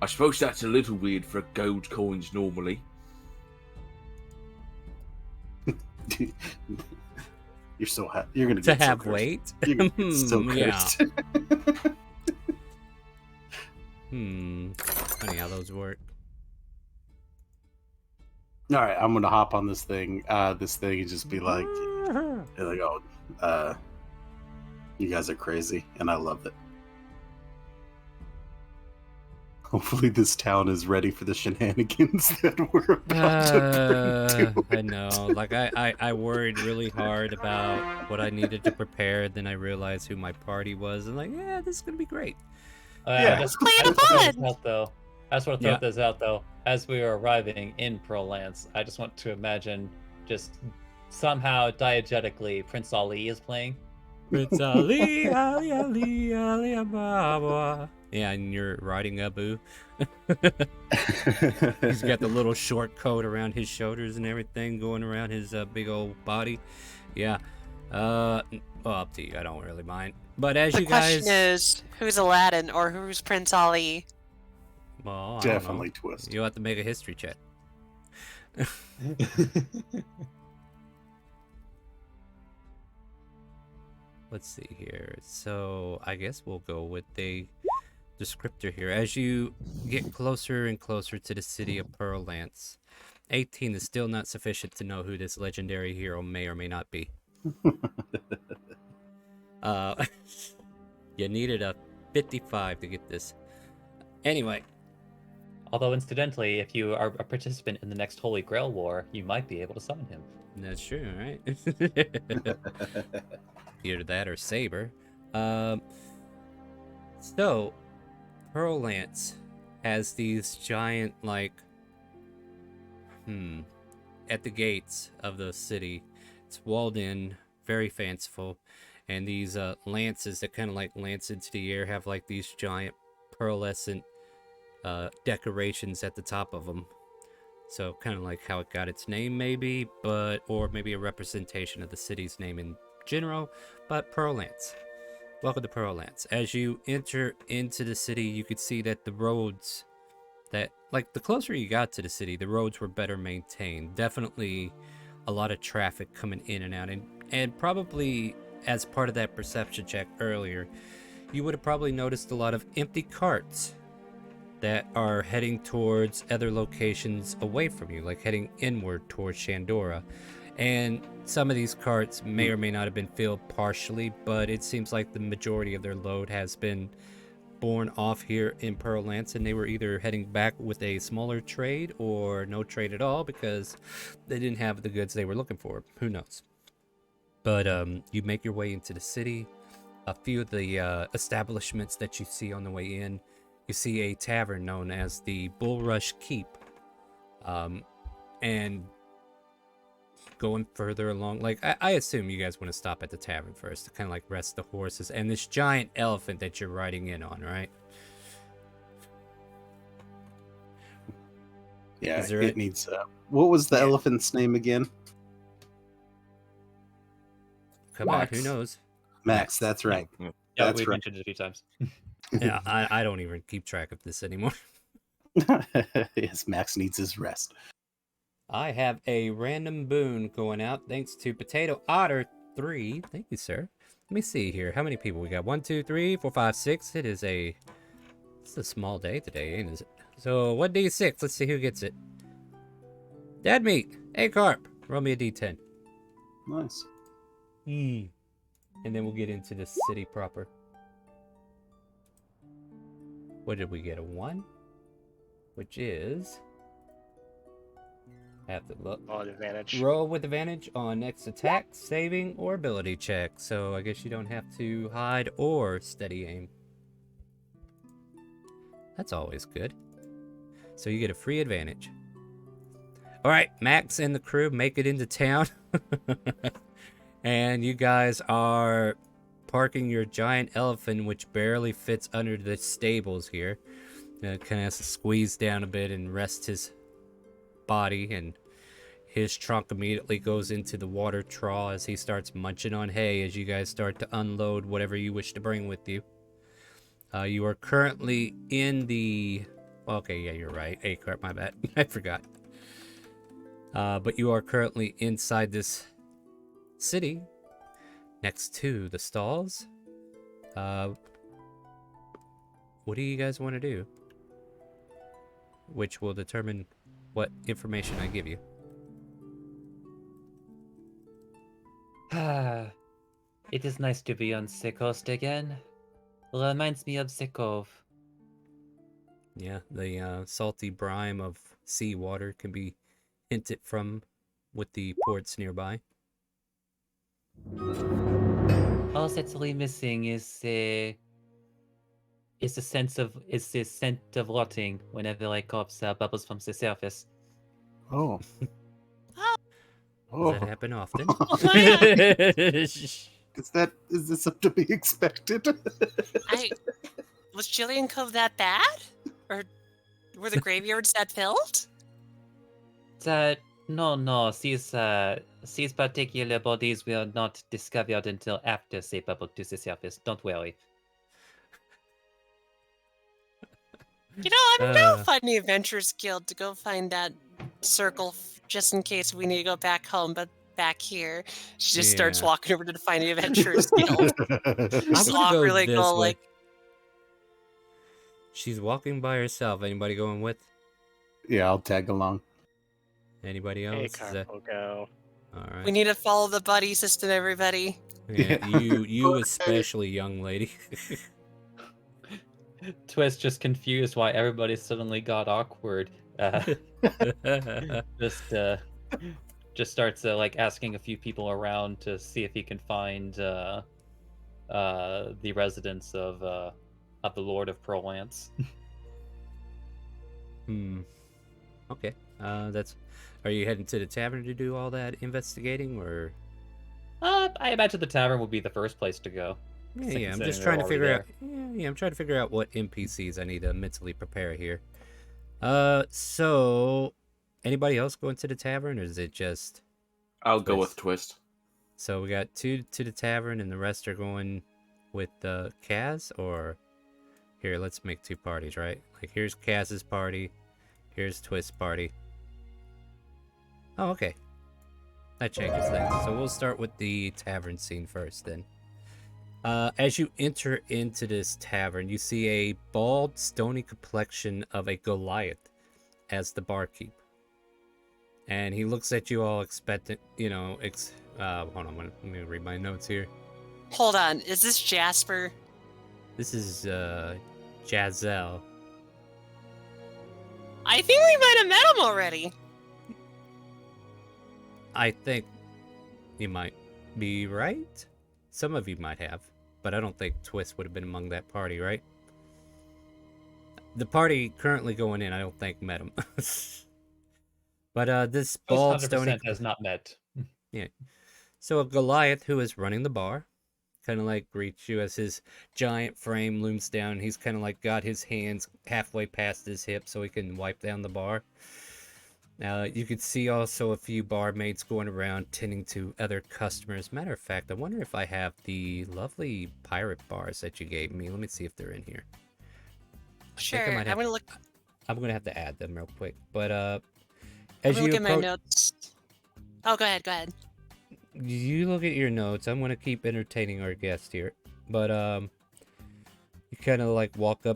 Speaker 5: I suppose that's a little weird for gold coins normally.
Speaker 6: You're so you're gonna
Speaker 1: To
Speaker 6: get so
Speaker 1: have
Speaker 6: cursed.
Speaker 1: weight?
Speaker 6: You're gonna get so
Speaker 1: Yeah.
Speaker 6: cursed.
Speaker 1: Funny how those work.
Speaker 6: All right, I'm gonna hop on this thing, and just be like, oh, you guys are crazy, and I love it. Hopefully, this town is ready for the shenanigans that we're about to bring to
Speaker 1: I
Speaker 6: it.
Speaker 1: know. Like, I worried really hard about what I needed to prepare. Then I realized who my party was. And like, yeah, this is going to be great.
Speaker 6: Yeah.
Speaker 4: I just
Speaker 2: Play
Speaker 4: I
Speaker 2: the
Speaker 4: just want to throw
Speaker 2: fun!
Speaker 4: this out, though. I just want to throw this out, though. As we are arriving in Pearl-Lance, I just want to imagine just somehow diegetically Prince Ali is playing.
Speaker 1: Prince Ali, Ali, Ali, Ali, Ababa. Yeah, and you're riding Abu. He's got the little short coat around his shoulders and everything going around his big old body. Yeah. Well, up to you. I don't really mind. But as
Speaker 2: The
Speaker 1: you guys...
Speaker 2: question is, who's Aladdin or who's Prince Ali?
Speaker 1: Well, I
Speaker 6: Definitely
Speaker 1: don't know.
Speaker 6: twist.
Speaker 1: You'll have to make a history check. Let's see here. So I guess we'll go with the descriptor here. As you get closer and closer to the city of Pearl-Lance, 18 is still not sufficient to know who this legendary hero may or may not be. You needed a 55 to get this. Anyway.
Speaker 4: Although, incidentally, if you are a participant in the next Holy Grail War, you might be able to summon him.
Speaker 1: That's true, right? Either that or Saber. So, Pearl-Lance has these giant, like, at the gates of the city. It's walled in, very fanciful, and these lances that kind of like lance into the air have like these giant pearlescent decorations at the top of them. So kind of like how it got its name, maybe, or maybe a representation of the city's name in general. But Pearl-Lance. Welcome to Pearl-Lance. As you enter into the city, you could see that the roads, the closer you got to the city, the roads were better maintained. Definitely a lot of traffic coming in and out, and probably as part of that perception check earlier, you would have probably noticed a lot of empty carts that are heading towards other locations away from you, like heading inward towards Shandora. And some of these carts may or may not have been filled partially, but it seems like the majority of their load has been borne off here in Pearl-Lance, and they were either heading back with a smaller trade or no trade at all because they didn't have the goods they were looking for. Who knows? But you make your way into the city. A few of the establishments that you see on the way in, you see a tavern known as the Bulrush Keep. And going further along, like I assume you guys want to stop at the tavern first to kind of like rest the horses and this giant elephant that you're riding in on, right?
Speaker 6: Yeah,
Speaker 1: Is there
Speaker 6: it needs. What was the elephant's name again?
Speaker 1: Come on,
Speaker 5: Max.
Speaker 1: who knows?
Speaker 6: Max. That's right.
Speaker 4: Yeah,
Speaker 6: That's
Speaker 4: we've
Speaker 6: right.
Speaker 4: mentioned it a few times.
Speaker 1: Yeah, I don't even keep track of this anymore.
Speaker 6: Yes, Max needs his rest.
Speaker 1: I have a random boon going out thanks to Potato Otter 3. Thank you, sir. Let me see here. How many people we got? 1, 2, 3, 4, 5, 6. It's a small day today, ain't it? So 1d6. Let's see who gets it. Dead meat. Hey, Carp. Roll me a d10.
Speaker 6: Nice.
Speaker 1: And then we'll get into the city proper. What did we get? A 1? Which is... have to look.
Speaker 7: Oh, advantage.
Speaker 1: Roll with advantage on next attack, saving, or ability check. So I guess you don't have to hide or steady aim. That's always good. So you get a free advantage. Alright, Max and the crew make it into town. And you guys are parking your giant elephant, which barely fits under the stables here. Kind of has to squeeze down a bit and rest his body, and his trunk immediately goes into the water trough as he starts munching on hay as you guys start to unload whatever you wish to bring with you. You are currently in the... Okay, yeah, you're right. A-Carp, my bad. I forgot. But you are currently inside this city, next to the stalls. What do you guys want to do? Which will determine what information I give you.
Speaker 4: It is nice to be on the coast again. Reminds me of the cove.
Speaker 1: Yeah, the salty brine of seawater can be hinted from with the ports nearby.
Speaker 4: All that's really missing is the scent of rotting whenever like corpse bubbles from the surface.
Speaker 6: Oh.
Speaker 1: Does that happen often?
Speaker 2: Oh my God.
Speaker 6: Is this up to be expected?
Speaker 2: Was Jillian Cove that bad? Or were the graveyards that filled?
Speaker 4: No, these particular bodies were not discovered until after they bubbled to the surface. Don't worry.
Speaker 2: You know, I'm gonna find the Adventurers Guild to go find that circle just in case we need to go back home, but back here. She just starts
Speaker 1: Yeah.
Speaker 2: walking over to find the Adventurers Guild. Just
Speaker 1: gonna go
Speaker 2: awkwardly
Speaker 1: this
Speaker 2: go
Speaker 1: way.
Speaker 2: like,
Speaker 1: She's walking by herself. Anybody going with?
Speaker 6: Yeah, I'll tag along.
Speaker 1: Anybody else? Is
Speaker 7: A-Carp
Speaker 1: that...
Speaker 7: will go.
Speaker 1: All right.
Speaker 2: we need to follow the buddy system, everybody.
Speaker 1: Yeah,
Speaker 6: Yeah.
Speaker 1: you especially, young lady.
Speaker 4: Twist just confused why everybody suddenly got awkward. Just starts like asking a few people around to see if he can find the residence of the Lord of Prolance.
Speaker 1: Okay. That's... Are you heading to the tavern to do all that investigating, or?
Speaker 4: I imagine the tavern would be the first place to go.
Speaker 1: Yeah, I'm
Speaker 4: considering
Speaker 1: just
Speaker 4: they're
Speaker 1: trying to
Speaker 4: already
Speaker 1: figure
Speaker 4: there.
Speaker 1: out. Yeah, I'm trying to figure out what NPCs I need to mentally prepare here. So anybody else going to the tavern, or is it just?
Speaker 5: I'll go with Twist.
Speaker 1: So we got 2 to the tavern, and the rest are going with Kaz, or here. Let's make 2 parties, right? Like here's Kaz's party, here's Twist's party. Oh, okay. That changes things. So we'll start with the tavern scene first, then. As you enter into this tavern, you see a bald, stony complexion of a Goliath as the barkeep. And he looks at you all expectant, hold on, let me read my notes here.
Speaker 2: Hold on, is this Jasper?
Speaker 1: This is, Jazelle.
Speaker 2: I think we might have met him already.
Speaker 1: I think you might be right. Some of you might have, but I don't think Twist would have been among that party, right? The party currently going in, I don't think met him. But this bald, stony...
Speaker 4: 100% has not met.
Speaker 1: Yeah. So a Goliath who is running the bar kind of like greets you as his giant frame looms down. He's kind of like got his hands halfway past his hip so he can wipe down the bar. Now, you could see also a few barmaids going around tending to other customers. Matter of fact, I wonder if I have the lovely pirate bars that you gave me. Let me see if they're in here.
Speaker 2: Sure, I'm gonna look.
Speaker 1: I'm gonna have to add them real quick. But
Speaker 2: I'm
Speaker 1: as
Speaker 2: gonna
Speaker 1: you
Speaker 2: look at my
Speaker 1: approach,
Speaker 2: notes. Oh, go ahead.
Speaker 1: you look at your notes. I'm gonna keep entertaining our guest here. But you kind of like walk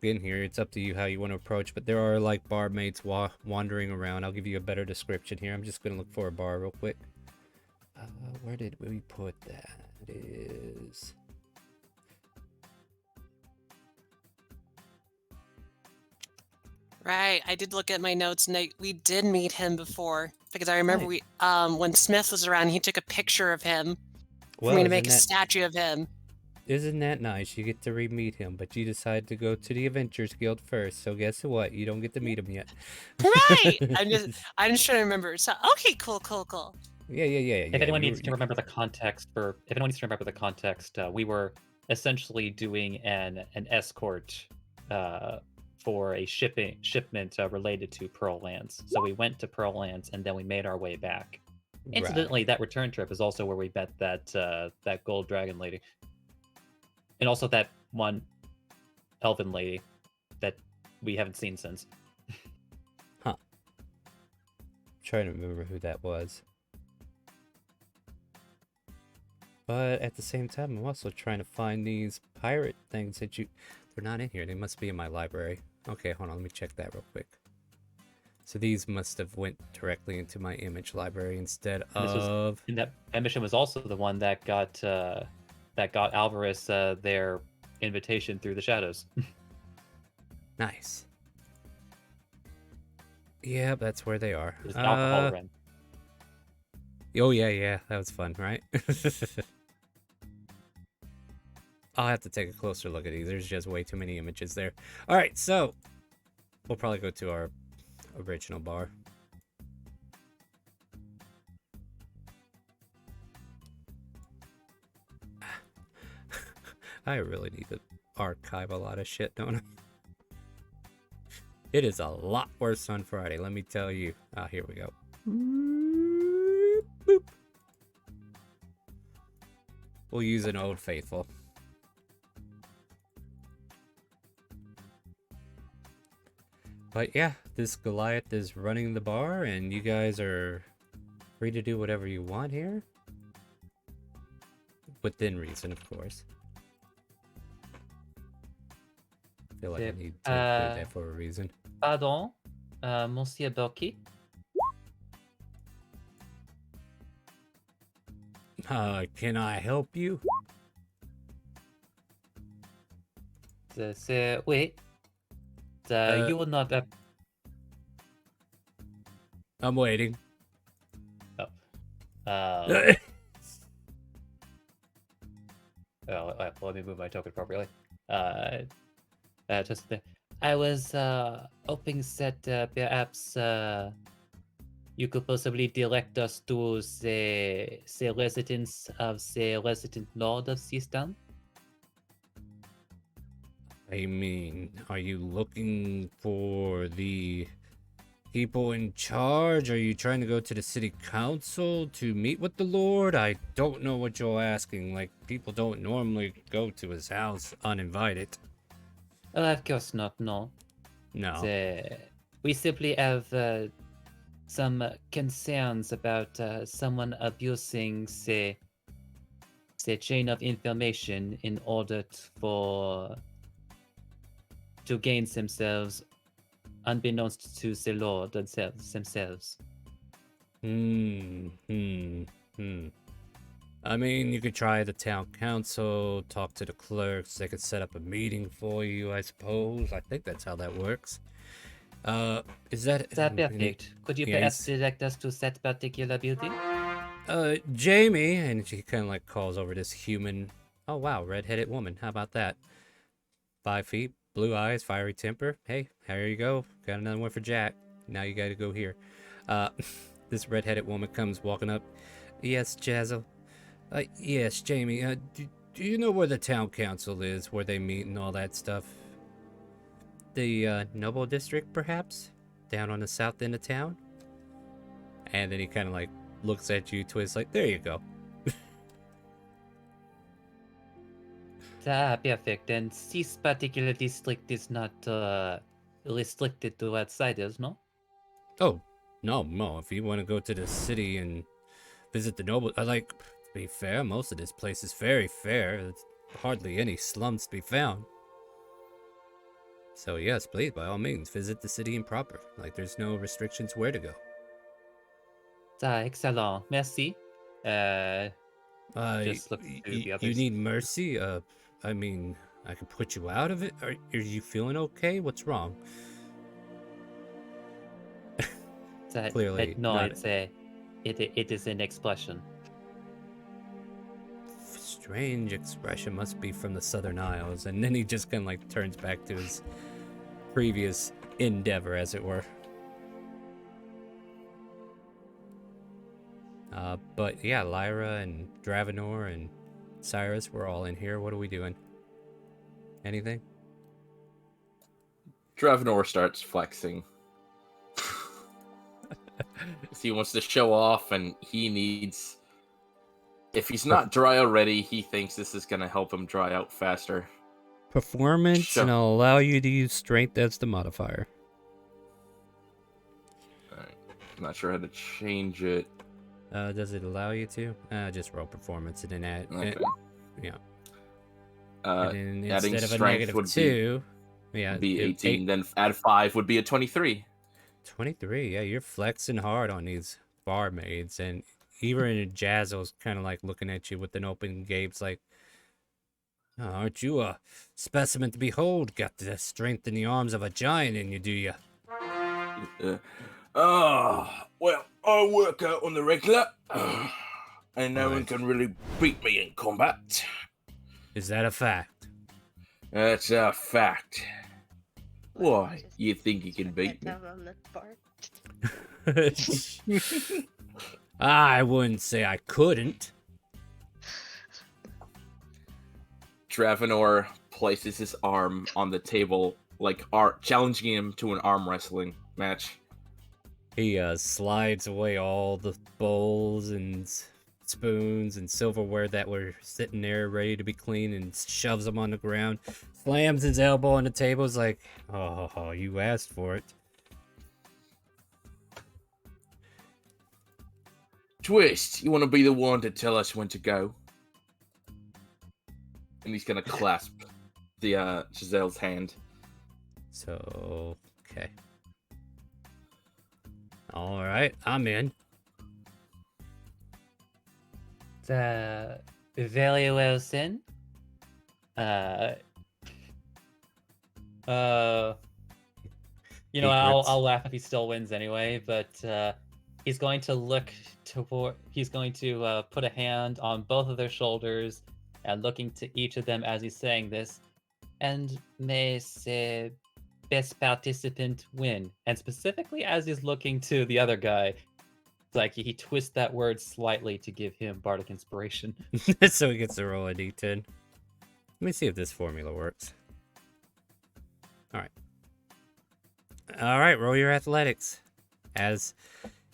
Speaker 1: in here. It's up to you how you want to approach, but there are like barmaids wandering around. I'll give you a better description here. I'm just gonna look for a bar real quick. Where did we put that? It is...
Speaker 2: Right, I did look at my notes, and we did meet him before because I remember when Smith was around, he took a picture of him for me to make a statue of him.
Speaker 1: Isn't that nice? You get to re-meet him, but you decide to go to the Adventurers Guild first. So guess what? You don't get to meet him yet.
Speaker 2: Right. I'm just trying to remember. So okay, cool.
Speaker 1: Yeah.
Speaker 4: If anyone needs to remember the context, we were essentially doing an escort for a shipment related to Pearl Lands. So we went to Pearl Lands and then we made our way back. Incidentally, that return trip is also where we met that gold dragon lady, and also that one elven lady that we haven't seen since.
Speaker 1: Trying to remember who that was. But at the same time, I'm also trying to find these pirate things that you... They're not in here. They must be in my library. Okay, hold on. Let me check that real quick. So these must have went directly into my image library instead of...
Speaker 4: And that mission was also the one that got Alvarez their invitation through the shadows.
Speaker 1: Nice. Yeah, that's where they are.
Speaker 4: It was an alcohol run.
Speaker 1: Oh, yeah. That was fun, right? I'll have to take a closer look at these. There's just way too many images there. All right, so we'll probably go to our original bar. I really need to archive a lot of shit, don't I? It is a lot worse on Friday, let me tell you. Ah, here we go. Boop. We'll use an Old Faithful. But yeah, this Goliath is running the bar, and you guys are free to do whatever you want here. Within reason, of course. I feel like I need to include that for a reason.
Speaker 4: Pardon, Monsieur Berkey.
Speaker 1: Can I help you?
Speaker 4: Wait. You will not...
Speaker 1: I'm waiting.
Speaker 4: Oh. Let me move my token properly. I was hoping that perhaps you could possibly direct us to the residence of the resident lord of Seastown.
Speaker 1: I mean, are you looking for the people in charge? Are you trying to go to the city council to meet with the Lord? I don't know what you're asking. Like, people don't normally go to his house uninvited.
Speaker 4: Of course not, no.
Speaker 1: No.
Speaker 4: We simply have some concerns about someone abusing the chain of information in order to gain themselves unbeknownst to the Lord themselves.
Speaker 1: I mean, you could try the town council, talk to the clerks. They could set up a meeting for you, I suppose. I think that's how that works. Is that
Speaker 4: perfect? Could you perhaps direct us to that particular building?
Speaker 1: Jamie, and she kind of like calls over this human. Oh wow, red-headed woman. How about that? 5 feet, blue eyes, fiery temper. Hey, here you go. Got another one for Jack. Now you got to go here. This red-headed woman comes walking up. Yes, Jazzle. Yes, Jamie. Do you know where the town council is, where they meet and all that stuff? The Noble District, perhaps? Down on the south end of town? And then he kind of like looks at you, twists like, there you go.
Speaker 4: Perfect. And this particular district is not restricted to outsiders, no?
Speaker 1: Oh, no. If you want to go to the city and visit the noble, to be fair, most of this place is very fair. There's hardly any slums to be found. So yes, please, by all means, visit the city in proper. Like, there's no restrictions where to go.
Speaker 4: Excellent. Merci. Just look through the others.
Speaker 1: You need mercy? I mean, I can put you out of it? Are you feeling okay? What's wrong? Clearly
Speaker 4: no,
Speaker 1: not.
Speaker 4: It is an expression.
Speaker 1: Strange expression, must be from the Southern Isles. And then he just kind of like turns back to his previous endeavor, as it were. But yeah, Lyra and Dravenor and Cyrus, we're all in here. What are we doing? Anything?
Speaker 5: Dravenor starts flexing. He wants to show off, and he needs... If he's not dry already, he thinks this is going to help him dry out faster.
Speaker 1: performance,
Speaker 5: Sure.
Speaker 1: and I'll allow you to use strength as the modifier.
Speaker 5: Alright. I'm not sure how to change it.
Speaker 1: Does it allow you to? Just roll performance and then add.
Speaker 5: Okay.
Speaker 1: Yeah.
Speaker 5: Uh,
Speaker 1: And then
Speaker 5: adding
Speaker 1: instead of a
Speaker 5: strength
Speaker 1: negative
Speaker 5: would
Speaker 1: 2, yeah,
Speaker 5: be
Speaker 1: it-
Speaker 5: 18. Then add 5 would be a 23.
Speaker 1: 23. Yeah, you're flexing hard on these barmaids, and even Jazzo's kind of like looking at you with an open gaze, like, "Oh, aren't you a specimen to behold? Got the strength in the arms of a giant in you, do you?"
Speaker 5: Well, I work out on the regular, and no one
Speaker 1: Right.
Speaker 5: can really beat me in combat.
Speaker 1: Is that a fact?
Speaker 5: That's a fact. Why?
Speaker 3: Just
Speaker 5: You think you can
Speaker 3: write
Speaker 5: beat
Speaker 3: that
Speaker 5: me?
Speaker 3: down on the bar.
Speaker 1: I wouldn't say I couldn't.
Speaker 5: Dravenor places his arm on the table, like challenging him to an arm wrestling match.
Speaker 1: He slides away all the bowls and spoons and silverware that were sitting there ready to be cleaned and shoves them on the ground, slams his elbow on the table. Is like, "Oh, you asked for it."
Speaker 5: Twist, you want to be the one to tell us when to go? And he's gonna clasp the Giselle's hand.
Speaker 1: So, okay. All right, I'm in.
Speaker 4: Very well, Sin. You know,
Speaker 1: Secrets.
Speaker 4: I'll laugh if he still wins anyway, but he's going to look toward. He's going to put a hand on both of their shoulders and looking to each of them as he's saying this, and may say, "Best participant win." And specifically as he's looking to the other guy, it's like he twists that word slightly to give him bardic inspiration.
Speaker 1: So he gets to roll a d10. Let me see if this formula works. All right, roll your athletics. As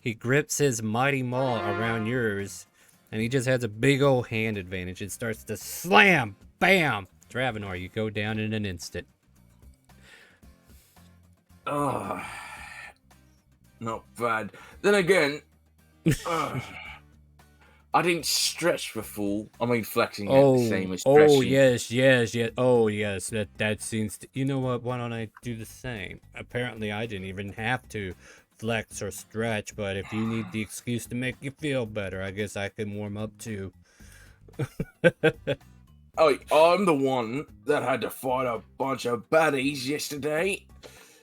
Speaker 1: he grips his mighty maw around yours, and he just has a big old hand advantage. It starts to slam, bam. Dravenor, you go down in an instant.
Speaker 5: Ugh. Not bad. Then again, I didn't stretch for full. I mean, flexing ain't the same as stretching.
Speaker 1: Oh, yes. Oh, yes. That seems to... You know what? Why don't I do the same? Apparently, I didn't even have to flex or stretch, but if you need the excuse to make you feel better, I guess I can warm up too.
Speaker 5: Oh, I'm the one that had to fight a bunch of baddies yesterday.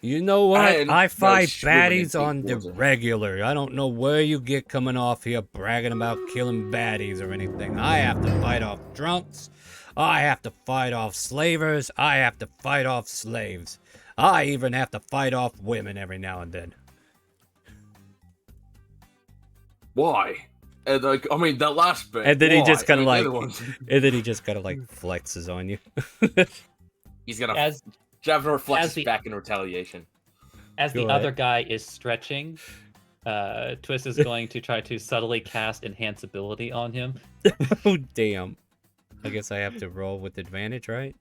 Speaker 1: You know what?
Speaker 5: And
Speaker 1: I fight
Speaker 5: swimming in
Speaker 1: baddies
Speaker 5: deep
Speaker 1: on the
Speaker 5: water.
Speaker 1: regular. I don't know where you get coming off here bragging about killing baddies or anything. I have to fight off drunks. I have to fight off slavers. I have to fight off slaves. I even have to fight off women every now and then.
Speaker 5: Why? And like, I mean, that last bit.
Speaker 1: And then he
Speaker 5: why?
Speaker 1: just kind
Speaker 5: I
Speaker 1: of
Speaker 5: mean, the
Speaker 1: like,
Speaker 5: other ones-
Speaker 1: and then he just kind of like flexes on you.
Speaker 5: he's gonna
Speaker 4: As
Speaker 5: Dravenor flexes
Speaker 4: as the-
Speaker 5: back in retaliation.
Speaker 4: As
Speaker 1: Go
Speaker 4: the
Speaker 1: ahead.
Speaker 4: other guy is stretching, Twist is going to try to subtly cast Enhance Ability on him.
Speaker 1: Oh damn! I guess I have to roll with advantage, right?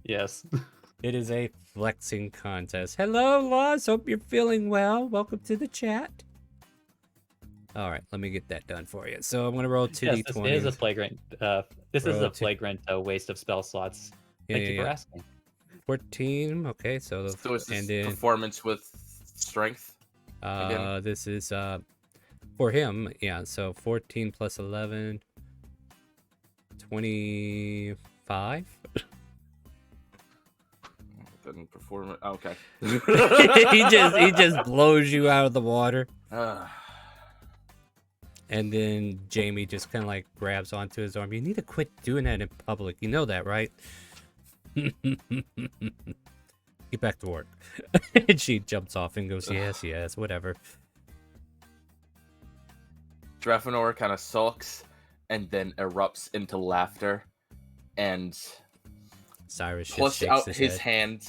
Speaker 4: Yes.
Speaker 1: It is a flexing contest. Hello, Loz. Hope you're feeling well. Welcome to the chat. All right, let me get that done for you. So I'm gonna roll two
Speaker 4: Yes, this is a
Speaker 1: d20s.
Speaker 4: flagrant. This is
Speaker 1: Roll
Speaker 4: a
Speaker 1: two-
Speaker 4: flagrant waste of spell slots. Thank you for asking.
Speaker 1: 14. Okay, so
Speaker 5: So it's
Speaker 1: and
Speaker 5: this
Speaker 1: then
Speaker 5: performance with strength. again?
Speaker 1: this is for him. Yeah, so 14 plus 11, 25.
Speaker 5: Then performance. Okay.
Speaker 1: he just blows you out of the water. And then Jamie just kind of like grabs onto his arm. You need to quit doing that in public. You know that, right? Get back to work. And she jumps off and goes, yes, whatever.
Speaker 5: Dravenor kind of sulks and then erupts into laughter and
Speaker 1: Cyrus just
Speaker 5: plucks
Speaker 1: shakes
Speaker 5: out
Speaker 1: his
Speaker 5: his
Speaker 1: head.
Speaker 5: hand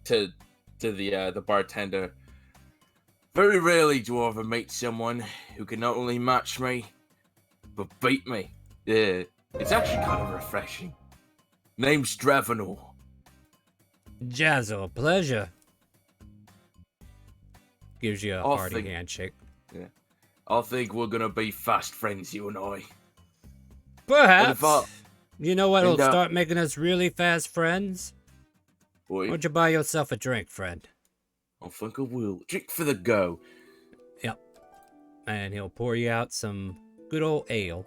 Speaker 5: to the bartender. Very rarely do I ever meet someone who can not only match me, but beat me. Yeah, it's actually kind of refreshing. Name's Dravenor.
Speaker 1: Jazzo, pleasure. Gives you a
Speaker 5: I
Speaker 1: hearty
Speaker 5: think-
Speaker 1: handshake.
Speaker 5: I think we're gonna be fast friends, you and I.
Speaker 1: Perhaps.
Speaker 5: if I-
Speaker 1: You know what'll
Speaker 5: and,
Speaker 1: start making us really fast friends? Why
Speaker 5: Boy,
Speaker 1: don't you buy yourself a drink, friend?
Speaker 5: I think I will. Drink for the go.
Speaker 1: And he'll pour you out some good old ale.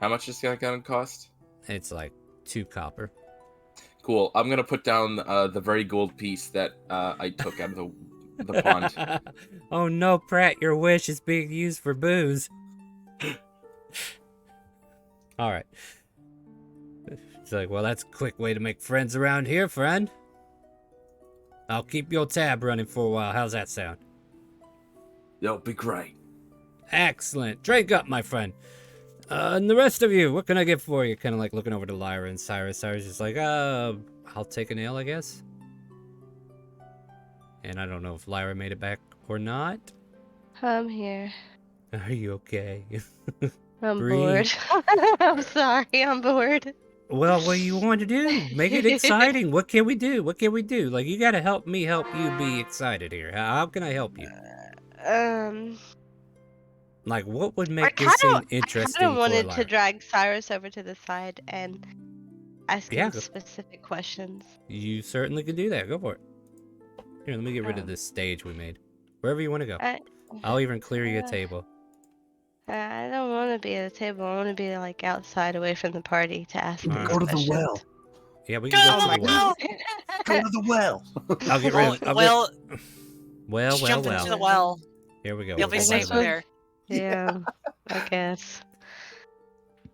Speaker 5: How much is that gonna cost?
Speaker 1: It's like 2 copper.
Speaker 5: Cool. I'm gonna put down the very gold piece that I took out of the pond.
Speaker 1: Oh no, Pratt, your wish is being used for booze. Alright. It's like, well, that's a quick way to make friends around here, friend. I'll keep your tab running for a while. How's that sound?
Speaker 5: That'll be great.
Speaker 1: Excellent. Drink up, my friend. And the rest of you, what can I get for you? Kind of like looking over to Lyra and Cyrus. Cyrus is like, I'll take an ale, I guess. And I don't know if Lyra made it back or not.
Speaker 3: I'm here.
Speaker 1: Are you okay?
Speaker 3: I'm
Speaker 1: Breathe.
Speaker 3: bored. I'm sorry, I'm bored.
Speaker 1: Well, what do you want to do? Make it exciting. What can we do? What can we do? Like, you gotta help me help you be excited here. How can I help you? Like, what would make this scene interesting
Speaker 3: I kind of
Speaker 1: for
Speaker 3: wanted
Speaker 1: Lyra?
Speaker 3: to drag Cyrus over to the side and ask
Speaker 1: Yeah,
Speaker 3: him
Speaker 1: go-
Speaker 3: specific questions.
Speaker 1: You certainly can do that. Go for it. Here, let me get rid of this stage we made. Wherever you want to go. I'll even clear you a table.
Speaker 3: I don't want to be at the table. I want to be like outside, away from the party, to ask him
Speaker 1: Alright.
Speaker 6: Go to the
Speaker 3: questions.
Speaker 6: well.
Speaker 1: Yeah, we can go
Speaker 3: Oh
Speaker 1: to
Speaker 3: my
Speaker 1: the well.
Speaker 3: god!
Speaker 6: Go to the well.
Speaker 1: I'll get rid of it.
Speaker 2: Well,
Speaker 1: Well,
Speaker 2: jump into the
Speaker 1: well.
Speaker 2: well.
Speaker 1: Here we go.
Speaker 2: You'll
Speaker 1: We're
Speaker 2: be
Speaker 1: going to
Speaker 2: safe
Speaker 1: the well.
Speaker 2: there.
Speaker 3: Yeah, I guess.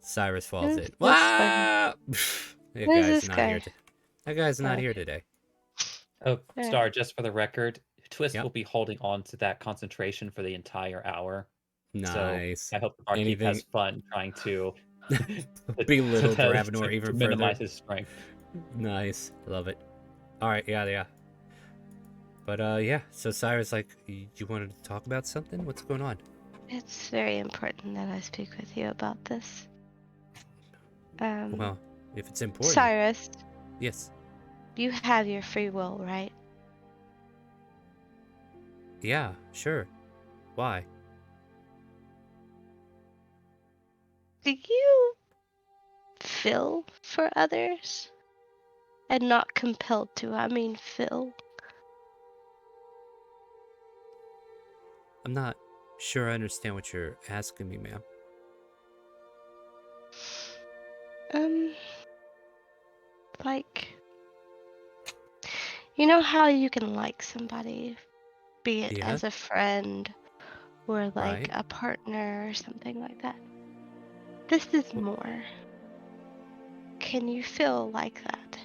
Speaker 1: Cyrus falls
Speaker 3: This-
Speaker 1: in.
Speaker 3: this
Speaker 1: Wow! That
Speaker 3: Who's
Speaker 1: guy's
Speaker 3: this
Speaker 1: not
Speaker 3: guy?
Speaker 1: here. That guy's not
Speaker 3: Oh.
Speaker 1: here today.
Speaker 4: Oh,
Speaker 3: Yeah.
Speaker 4: Star, just for the record, Twist
Speaker 1: Yep.
Speaker 4: will be holding on to that concentration for the entire hour.
Speaker 1: Nice.
Speaker 4: I hope the barkeep has
Speaker 1: Anything-
Speaker 4: fun trying to
Speaker 1: Belittle
Speaker 4: to
Speaker 1: Dravenor even further.
Speaker 4: minimize his strength.
Speaker 1: Nice. Love it. Alright, yeah. But, yeah. So Cyrus, like, you wanted to talk about something? What's going on?
Speaker 3: It's very important that I speak with you about this.
Speaker 1: Well, if it's important.
Speaker 3: Cyrus,
Speaker 1: Yes.
Speaker 3: you have your free will, right?
Speaker 1: Yeah, sure. Why?
Speaker 3: Do you feel for others? And not compelled to, I mean feel.
Speaker 1: I'm not sure I understand what you're asking me, ma'am.
Speaker 3: Like, you know how you can like somebody, be it
Speaker 1: Yeah.
Speaker 3: as a friend or like
Speaker 1: Right.
Speaker 3: a partner or something like that. This is more. Can you feel like that?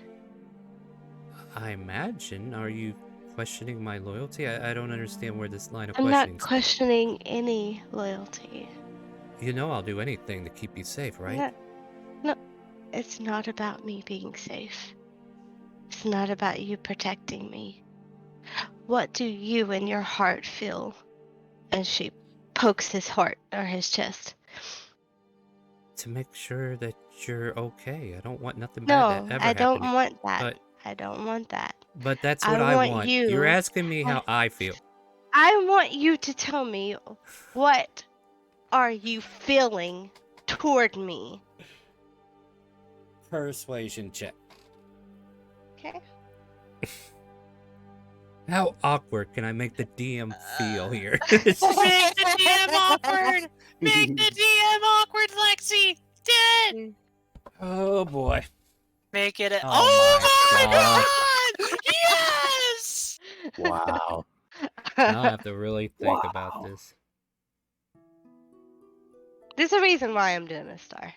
Speaker 1: I imagine. Are you questioning my loyalty? I don't understand where this line of
Speaker 3: I'm
Speaker 1: questioning.
Speaker 3: not questioning any loyalty.
Speaker 1: You know I'll do anything to keep you safe, right?
Speaker 3: No, it's not about me being safe. It's not about you protecting me. What do you in your heart feel? And she pokes his heart or his chest.
Speaker 1: To make sure that you're okay. I don't want nothing
Speaker 3: No,
Speaker 1: bad to ever
Speaker 3: I don't
Speaker 1: happen to you.
Speaker 3: want that.
Speaker 1: But
Speaker 3: I don't want that.
Speaker 1: but that's
Speaker 3: I
Speaker 1: what I
Speaker 3: want
Speaker 1: want.
Speaker 3: you-
Speaker 1: You're asking me how I feel.
Speaker 3: I want you to tell me, what are you feeling toward me?
Speaker 1: Persuasion check.
Speaker 3: Okay.
Speaker 1: How awkward can I make the DM feel here?
Speaker 2: Make the DM awkward! Make the DM awkward, Lexi! Dead!
Speaker 1: Oh boy.
Speaker 2: Make it a.
Speaker 1: Oh
Speaker 2: Oh
Speaker 1: my
Speaker 2: my god! Yes!
Speaker 6: Wow.
Speaker 1: Now I have to really think
Speaker 6: Wow.
Speaker 1: about this.
Speaker 3: There's a reason why I'm doing this, Star.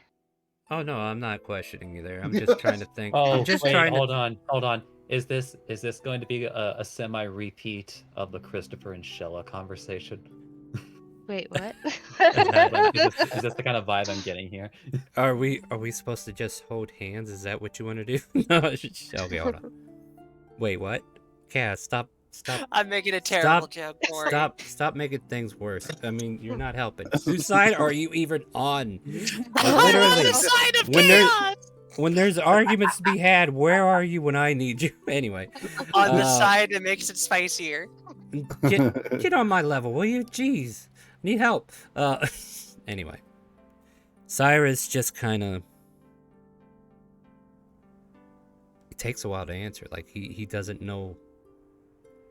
Speaker 1: Oh no, I'm not questioning you there. I'm just trying to think.
Speaker 4: Oh,
Speaker 1: I'm just
Speaker 4: wait,
Speaker 1: trying
Speaker 4: hold
Speaker 1: to.
Speaker 4: on. Is this going to be a semi-repeat of the Christopher and Shella conversation?
Speaker 3: Wait, what?
Speaker 4: Is this the kind of vibe I'm getting here?
Speaker 1: Are we supposed to just hold hands? Is that what you want to do? No. Okay, hold on. Wait, what? Cass, stop.
Speaker 2: I'm making a terrible joke for you.
Speaker 1: Stop making things worse. I mean, you're not helping. Whose side are you even on? Like,
Speaker 2: I'm on
Speaker 1: literally,
Speaker 2: the side of
Speaker 1: when there's-
Speaker 2: chaos!
Speaker 1: When there's arguments to be had, where are you when I need you? Anyway,
Speaker 2: On the side, it makes it spicier.
Speaker 1: get on my level, will you? Jeez, need help. Anyway, Cyrus just kind of. It takes a while to answer. Like he doesn't know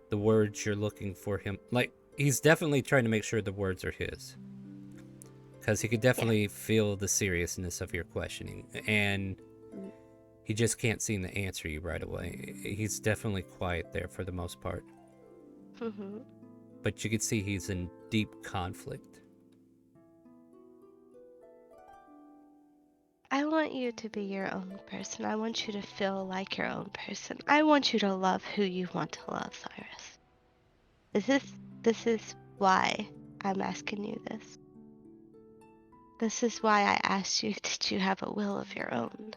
Speaker 1: the words you're looking for him. Like he's definitely trying to make sure the words are his. Because he could definitely feel the seriousness of your questioning. And he just can't seem to answer you right away. He's definitely quiet there for the most part.
Speaker 3: Mm-hmm.
Speaker 1: But you can see he's in deep conflict.
Speaker 3: I want you to be your own person. I want you to feel like your own person. I want you to love who you want to love, Cyrus. This is why I'm asking you this. This is why I asked you, did you have a will of your own?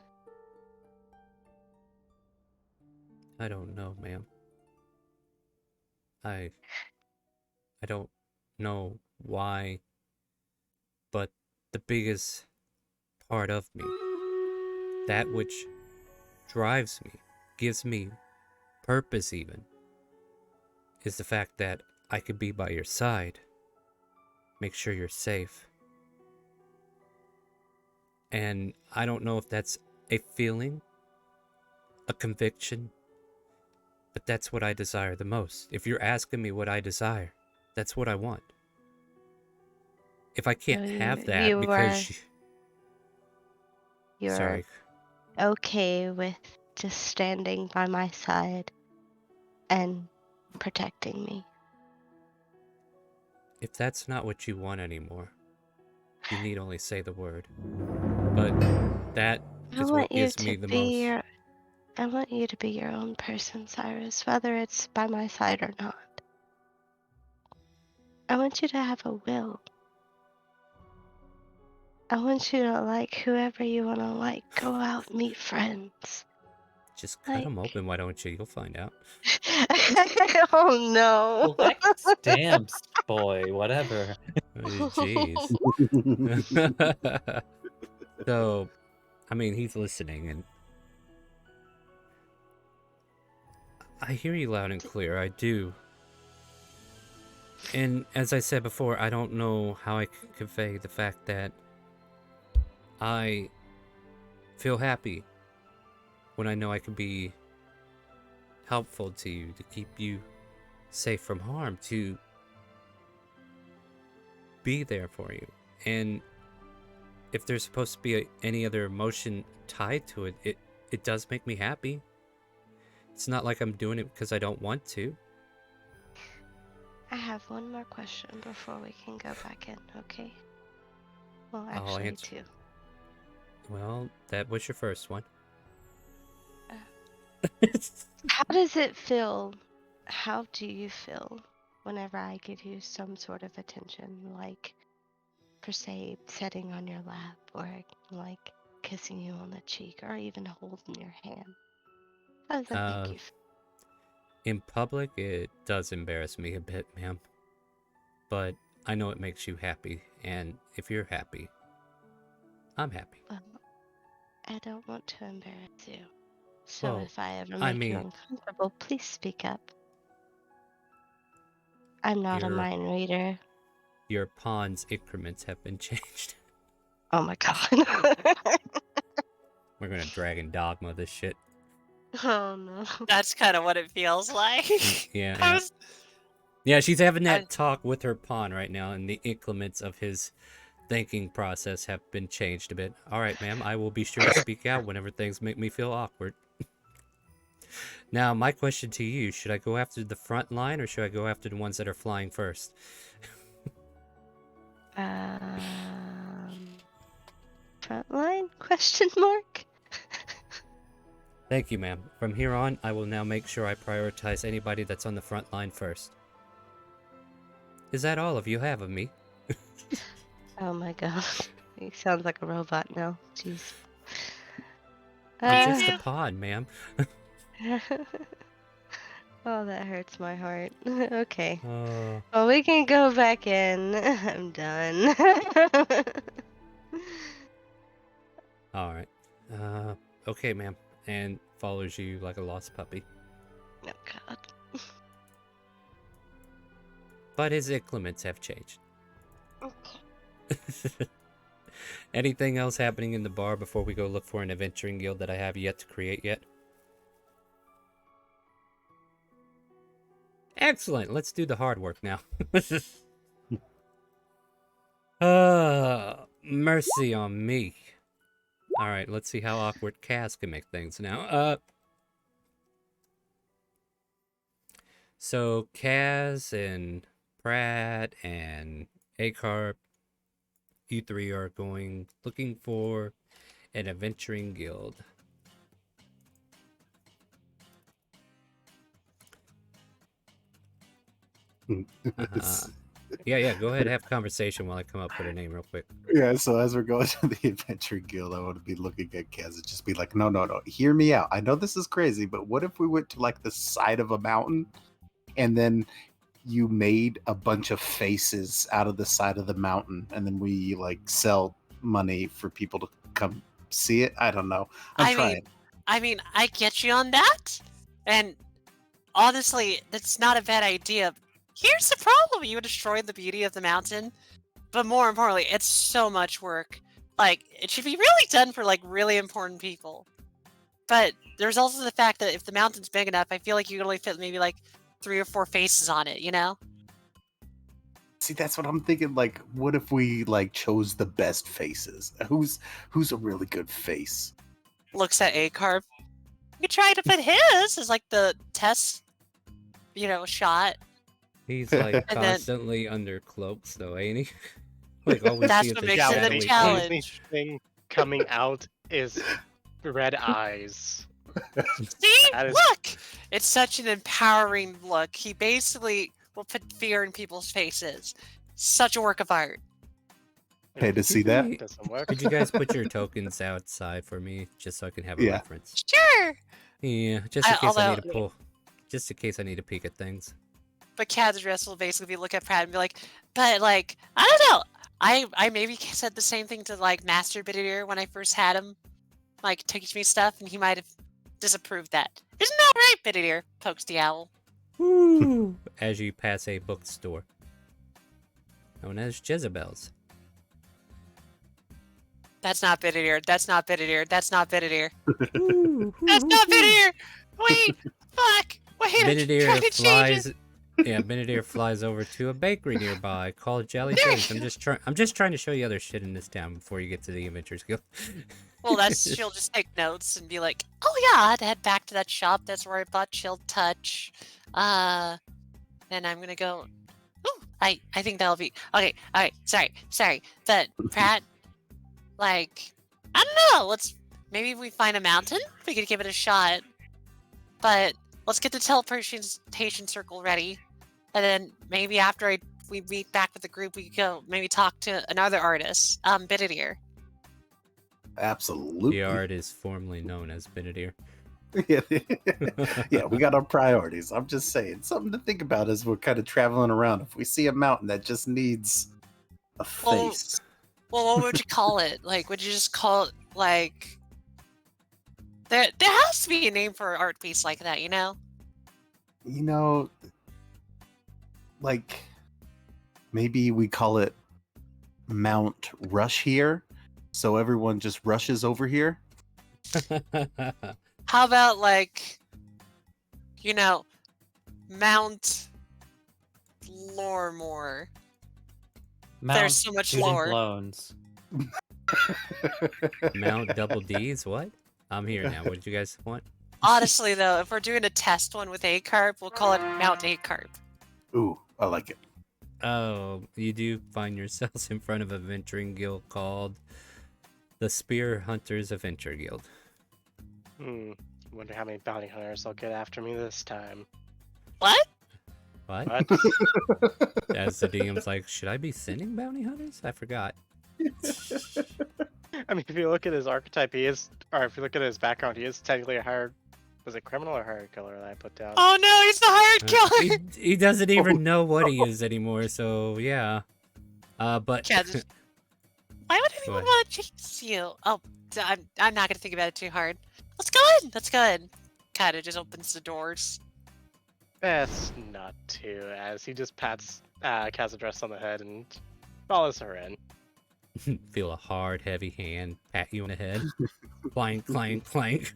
Speaker 1: I don't know, ma'am. I don't know why, but the biggest part of me, that which drives me, gives me purpose even, is the fact that I could be by your side, make sure you're safe. And I don't know if that's a feeling, a conviction, but that's what I desire the most. If you're asking me what I desire, that's what I want. If I can't have that because
Speaker 3: you're
Speaker 1: sorry.
Speaker 3: Okay with just standing by my side and protecting me.
Speaker 1: If that's not what you want anymore, you need only say the word. But that is what gives me the most.
Speaker 3: I want you to be your own person, Cyrus, whether it's by my side or not. I want you to have a will. I want you to like whoever you want to like. Go out, meet friends.
Speaker 1: Just cut them open, why don't you? You'll find out.
Speaker 3: Oh no.
Speaker 4: Collect stamps, boy, whatever.
Speaker 1: Jeez. So, I mean, he's listening, and I hear you loud and clear. I do. And as I said before, I don't know how I can convey the fact that I feel happy when I know I can be helpful to you, to keep you safe from harm, to be there for you. And if there's supposed to be any other emotion tied to it, it does make me happy. It's not like I'm doing it because I don't want to.
Speaker 3: I have one more question before we can go back in, okay? Well,
Speaker 1: I'll
Speaker 3: actually,
Speaker 1: answer.
Speaker 3: two.
Speaker 1: Well, that was your first one.
Speaker 3: How does it feel? How do you feel whenever I give you some sort of attention, like, per se, sitting on your lap, or like kissing you on the cheek, or even holding your hand? How does that make you feel?
Speaker 1: In public, it does embarrass me a bit, ma'am. But I know it makes you happy, and if you're happy, I'm happy.
Speaker 3: Well, I don't want to embarrass you. So
Speaker 1: Well,
Speaker 3: if I ever
Speaker 1: I
Speaker 3: make you
Speaker 1: mean-
Speaker 3: uncomfortable, please speak up. I'm not a mind reader.
Speaker 1: Your pawn's increments have been changed.
Speaker 3: Oh my god.
Speaker 1: We're gonna dragon dogma this shit.
Speaker 3: Oh no.
Speaker 2: That's kind of what it feels like.
Speaker 1: Yeah. Yeah, she's having that talk with her pawn right now, and the increments of his thinking process have been changed a bit. All right, ma'am, I will be sure to speak out whenever things make me feel awkward. Now, my question to you, should I go after the front line, or should I go after the ones that are flying first?
Speaker 3: Frontline? Question mark?
Speaker 1: Thank you, ma'am. From here on, I will now make sure I prioritize anybody that's on the front line first. Is that all of you have of me?
Speaker 3: Oh my god. He sounds like a robot now. Jeez.
Speaker 1: I'm just a pawn, ma'am.
Speaker 3: Oh, that hurts my heart. Okay.
Speaker 1: Oh.
Speaker 3: Well, we can go back in. I'm done.
Speaker 1: Alright. Okay, ma'am. And follows you like a lost puppy.
Speaker 3: Oh God.
Speaker 1: But his inclements have changed.
Speaker 3: Okay.
Speaker 1: Anything else happening in the bar before we go look for an adventuring guild that I have yet to create yet? Excellent. Let's do the hard work now. Mercy on me. All right, let's see how awkward Cass can make things now. So Kaz and Pratt and Acarp, you three are going looking for an adventuring guild. Yeah, go ahead, have conversation while I come up with a name real quick.
Speaker 6: Yeah, so as we're going to the Adventure Guild, I want to be looking at Kaz and just be like, no, hear me out. I know this is crazy, but what if we went to like the side of a mountain and then you made a bunch of faces out of the side of the mountain and then we like sell money for people to come see it? I don't know. I'm trying.
Speaker 2: I mean, I get you on that. And honestly, that's not a bad idea. Here's the problem. You would destroy the beauty of the mountain. But more importantly, it's so much work. Like, it should be really done for, like, really important people. But there's also the fact that if the mountain's big enough, I feel like you can only fit maybe, like, 3 or 4 faces on it, you know?
Speaker 6: See, that's what I'm thinking. Like, what if we like chose the best faces? Who's a really good face?
Speaker 2: Looks at Acarb. You could try to put his as, like, the test, shot.
Speaker 1: He's like
Speaker 2: And then-
Speaker 1: constantly under cloaks, though, ain't he? Like always
Speaker 2: That's
Speaker 1: see
Speaker 2: what
Speaker 1: the
Speaker 2: makes it a
Speaker 1: shadowy
Speaker 2: challenge.
Speaker 7: The only thing coming out is red eyes.
Speaker 2: See?
Speaker 7: That is-
Speaker 2: Look! It's such an empowering look. He basically will put fear in people's faces. Such a work of art.
Speaker 6: Pay to see that.
Speaker 1: Hey,
Speaker 7: Doesn't work.
Speaker 1: Could you guys put your tokens outside for me, just so I can have a
Speaker 6: Yeah.
Speaker 1: reference?
Speaker 2: Sure!
Speaker 1: Yeah, just in case I need to
Speaker 2: although-
Speaker 1: pull. Just in case I need to peek at things.
Speaker 2: But Cad's dress will basically be look at Pratt and be like, but like, I don't know. I maybe said the same thing to like Master Bididir when I first had him, like teach me stuff, and he might have disapproved that. Isn't that right, Bididir? Pokes the owl.
Speaker 1: Woo! As you pass a bookstore, known as Jezebel's.
Speaker 2: That's not Bididir. That's not Bididir. That's not Bididir.
Speaker 1: Ooh,
Speaker 2: That's not Bididir. Wait, fuck. Wait, I'm trying to
Speaker 1: Benedict
Speaker 2: change
Speaker 1: flies.
Speaker 2: it.
Speaker 1: Yeah, Benedict flies over to a bakery nearby called Jelly Face. I'm just trying to show you other shit in this town before you get to the Adventures Guild.
Speaker 2: Well, she'll just take notes and be like, oh yeah, I had to head back to that shop. That's where I bought Chilled Touch. Then I'm gonna go. Ooh, I think that'll be okay. All right, sorry. But Pratt, like, I don't know. Maybe we find a mountain. We could give it a shot. But let's get the teleportation circle ready, and then maybe after we meet back with the group, we could go maybe talk to another artist, Bididir.
Speaker 6: Absolutely.
Speaker 1: The art is formerly known as Benedict.
Speaker 6: Yeah, we got our priorities. I'm just saying, something to think about as we're kind of traveling around. If we see a mountain that just needs a
Speaker 2: Well,
Speaker 6: face,
Speaker 2: Well, what would you call it? Like, would you just call it like? There has to be a name for an art piece like that, you know?
Speaker 6: you know, like maybe we call it Mount Rush here, so everyone just rushes over here.
Speaker 2: How about like, Mount Loremore? There's so much
Speaker 4: Shooting
Speaker 2: lore.
Speaker 4: Clones.
Speaker 1: Mount Double D's? What? I'm here now. What did you guys want?
Speaker 2: Honestly, though, if we're doing a test one with Acarp, we'll call it Mount Acarp.
Speaker 6: Ooh, I like it.
Speaker 1: Oh, you do find yourselves in front of a venturing guild called the Spear Hunters Adventure Guild.
Speaker 7: Wonder how many bounty hunters will get after me this time.
Speaker 2: What?
Speaker 1: What?
Speaker 7: What?
Speaker 1: As the DM's like, should I be sending bounty hunters? I forgot.
Speaker 7: I mean, if you look at his archetype, if you look at his background, he is technically a hired. Was it criminal or hired killer that I put down?
Speaker 2: Oh no, he's the hired killer.
Speaker 1: He doesn't even know what he is anymore, so yeah. But
Speaker 2: Yeah, why would anyone
Speaker 1: ahead.
Speaker 2: want to chase you? Oh, I'm not gonna think about it too hard. That's good. That's good. Kind of just opens the doors.
Speaker 7: Best not to, as he just pats Casadress on the head and follows her in.
Speaker 1: Feel a hard, heavy hand pat you on the head. Clank, clank, clank.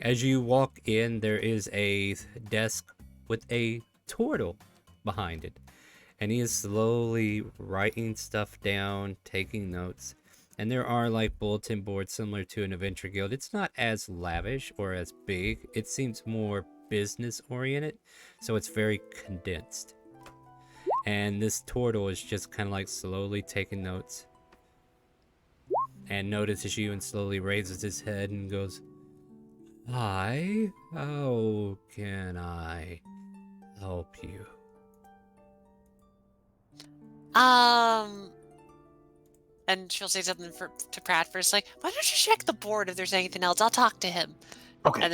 Speaker 1: As you walk in, there is a desk with a turtle behind it. And he is slowly writing stuff down, taking notes. And there are like bulletin boards similar to an adventure guild. It's not as lavish or as big. It seems more business oriented. So it's very condensed. And this turtle is just kind of like slowly taking notes. And notices you and slowly raises his head and goes, "Hi, how can I help you?"
Speaker 2: And she'll say something to Pratt first, like, "Why don't you check the board if there's anything else? I'll talk to him."
Speaker 6: Okay.
Speaker 2: And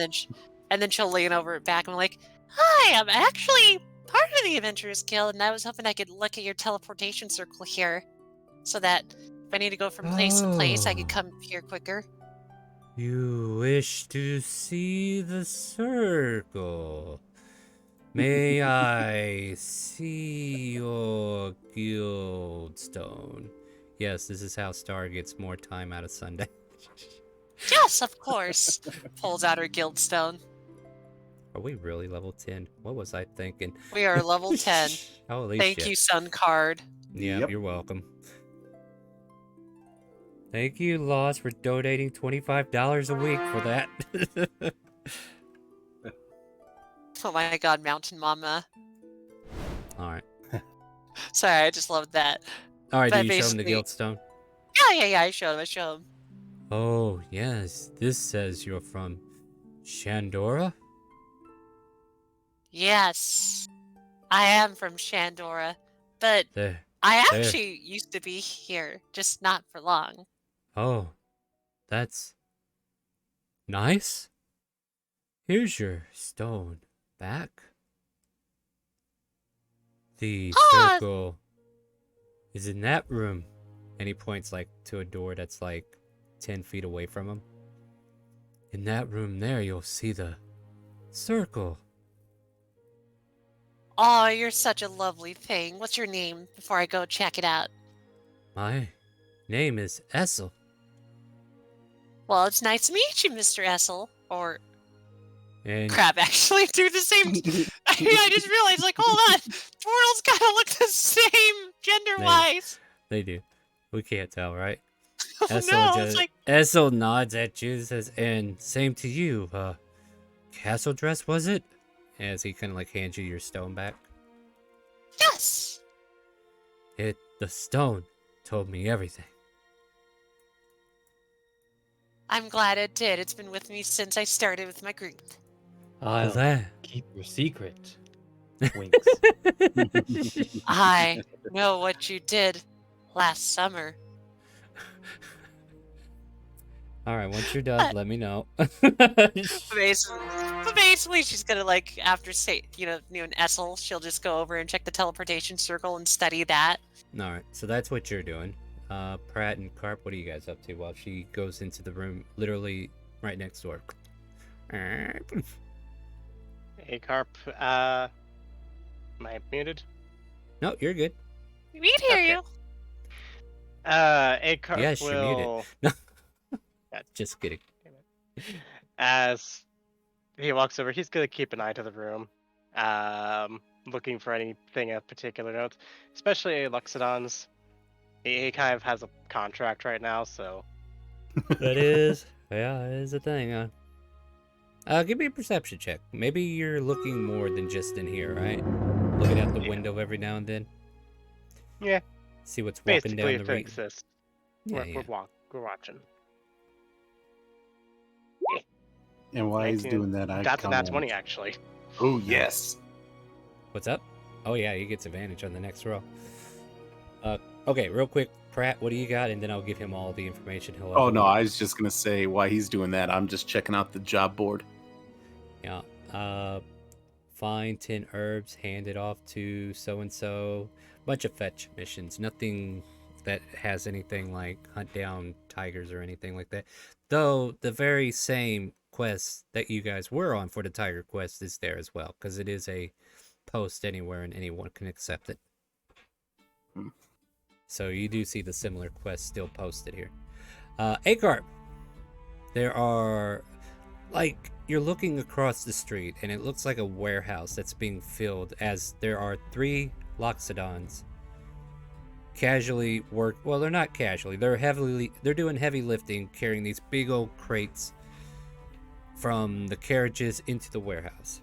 Speaker 2: then she'll lean over it back and be like, "Hi, I'm actually part of the Adventurers Guild, and I was hoping I could look at your teleportation circle here, so that if I need to go from place to place, I could come here quicker."
Speaker 1: You wish to see the circle? May I see your guild stone? Yes, this is how Star gets more time out of Sunday.
Speaker 2: Yes, of course. Pulls out her guild stone.
Speaker 1: Are we really level 10? What was I thinking?
Speaker 2: We are level 10.
Speaker 1: Holy
Speaker 2: Thank
Speaker 1: shit.
Speaker 2: you, Sun Card.
Speaker 1: Yeah,
Speaker 6: Yep.
Speaker 1: you're welcome. Thank you, Lost, for donating $25 a week for that.
Speaker 2: Oh my god, Mountain Mama.
Speaker 1: Alright.
Speaker 2: Sorry, I just loved that.
Speaker 1: Alright,
Speaker 2: But
Speaker 1: do you show him the
Speaker 2: basically-
Speaker 1: guild stone?
Speaker 2: Yeah, I showed him.
Speaker 1: Oh, yes. This says you're from Shandora?
Speaker 2: Yes, I am from Shandora, but
Speaker 1: There.
Speaker 2: I
Speaker 1: There.
Speaker 2: actually used to be here, just not for long.
Speaker 1: Oh, that's nice. Here's your stone back. The
Speaker 2: Ah!
Speaker 1: circle is in that room. And he points like to a door that's like 10 feet away from him. In that room there, you'll see the circle.
Speaker 2: Oh, you're such a lovely thing. What's your name before I go check it out?
Speaker 1: My name is Essel.
Speaker 2: Well, it's nice to meet you, Mr. Essel. Or
Speaker 1: And
Speaker 2: crap, actually do the same. I just realized, like, hold on, turtles kind of look the same gender-wise.
Speaker 1: they do. We can't tell, right?
Speaker 2: Oh no, it's like,
Speaker 1: Essel nods at you and says, "And same to you. Castle dress, was it?" As he kind of like hands you your stone back.
Speaker 2: yes.
Speaker 1: The stone told me everything.
Speaker 2: I'm glad it did. It's been with me since I started with my group.
Speaker 4: I'll
Speaker 1: That.
Speaker 4: keep your secret. Winks.
Speaker 2: I know what you did last summer.
Speaker 1: All right, once you're done, let me know.
Speaker 2: Basically, she's gonna like after say an Essel, she'll just go over and check the teleportation circle and study that.
Speaker 1: All right, so that's what you're doing. Pratt and Carp, what are you guys up to while she goes into the room, literally right next door?
Speaker 7: Hey, Carp, am I muted?
Speaker 1: No, you're good.
Speaker 2: We can hear
Speaker 7: Okay.
Speaker 2: you.
Speaker 7: A Carp
Speaker 1: Yes, you're muted.
Speaker 7: will,
Speaker 1: Just kidding.
Speaker 7: as he walks over, he's gonna keep an eye to the room, looking for anything of particular note, especially Luxodon's. He kind of has a contract right now, so
Speaker 1: That is a thing. Give me a perception check. Maybe you're looking more than just in here, right? Looking out the
Speaker 7: Yeah.
Speaker 1: window every now and then.
Speaker 7: Yeah.
Speaker 1: See what's walking
Speaker 7: basically
Speaker 1: down
Speaker 7: if
Speaker 1: the
Speaker 7: it
Speaker 1: re-
Speaker 7: exists,
Speaker 1: Yeah,
Speaker 7: we're watching.
Speaker 6: And while he's
Speaker 7: 19.
Speaker 6: doing that, I
Speaker 7: That's a nat
Speaker 6: come
Speaker 7: 20
Speaker 6: on.
Speaker 7: actually.
Speaker 6: Oh yes.
Speaker 1: What's up? Oh yeah, he gets advantage on the next roll. Okay, real quick, Pratt, what do you got? And then I'll give him all the information he'll
Speaker 6: Oh
Speaker 1: ever
Speaker 6: no,
Speaker 1: want.
Speaker 6: I was just gonna say while he's doing that, I'm just checking out the job board.
Speaker 1: Yeah. Find 10 herbs, hand it off to so and so. Bunch of fetch missions. Nothing that has anything like hunt down tigers or anything like that. Though the very same quest that you guys were on for the tiger quest is there as well, because it is a post anywhere and anyone can accept it.
Speaker 6: Hmm.
Speaker 1: So you do see the similar quests still posted here. Acarp, there are, like, you're looking across the street and it looks like a warehouse that's being filled, as there are 3 Loxodons casually well, they're not casually, they're doing heavy lifting, carrying these big old crates from the carriages into the warehouse.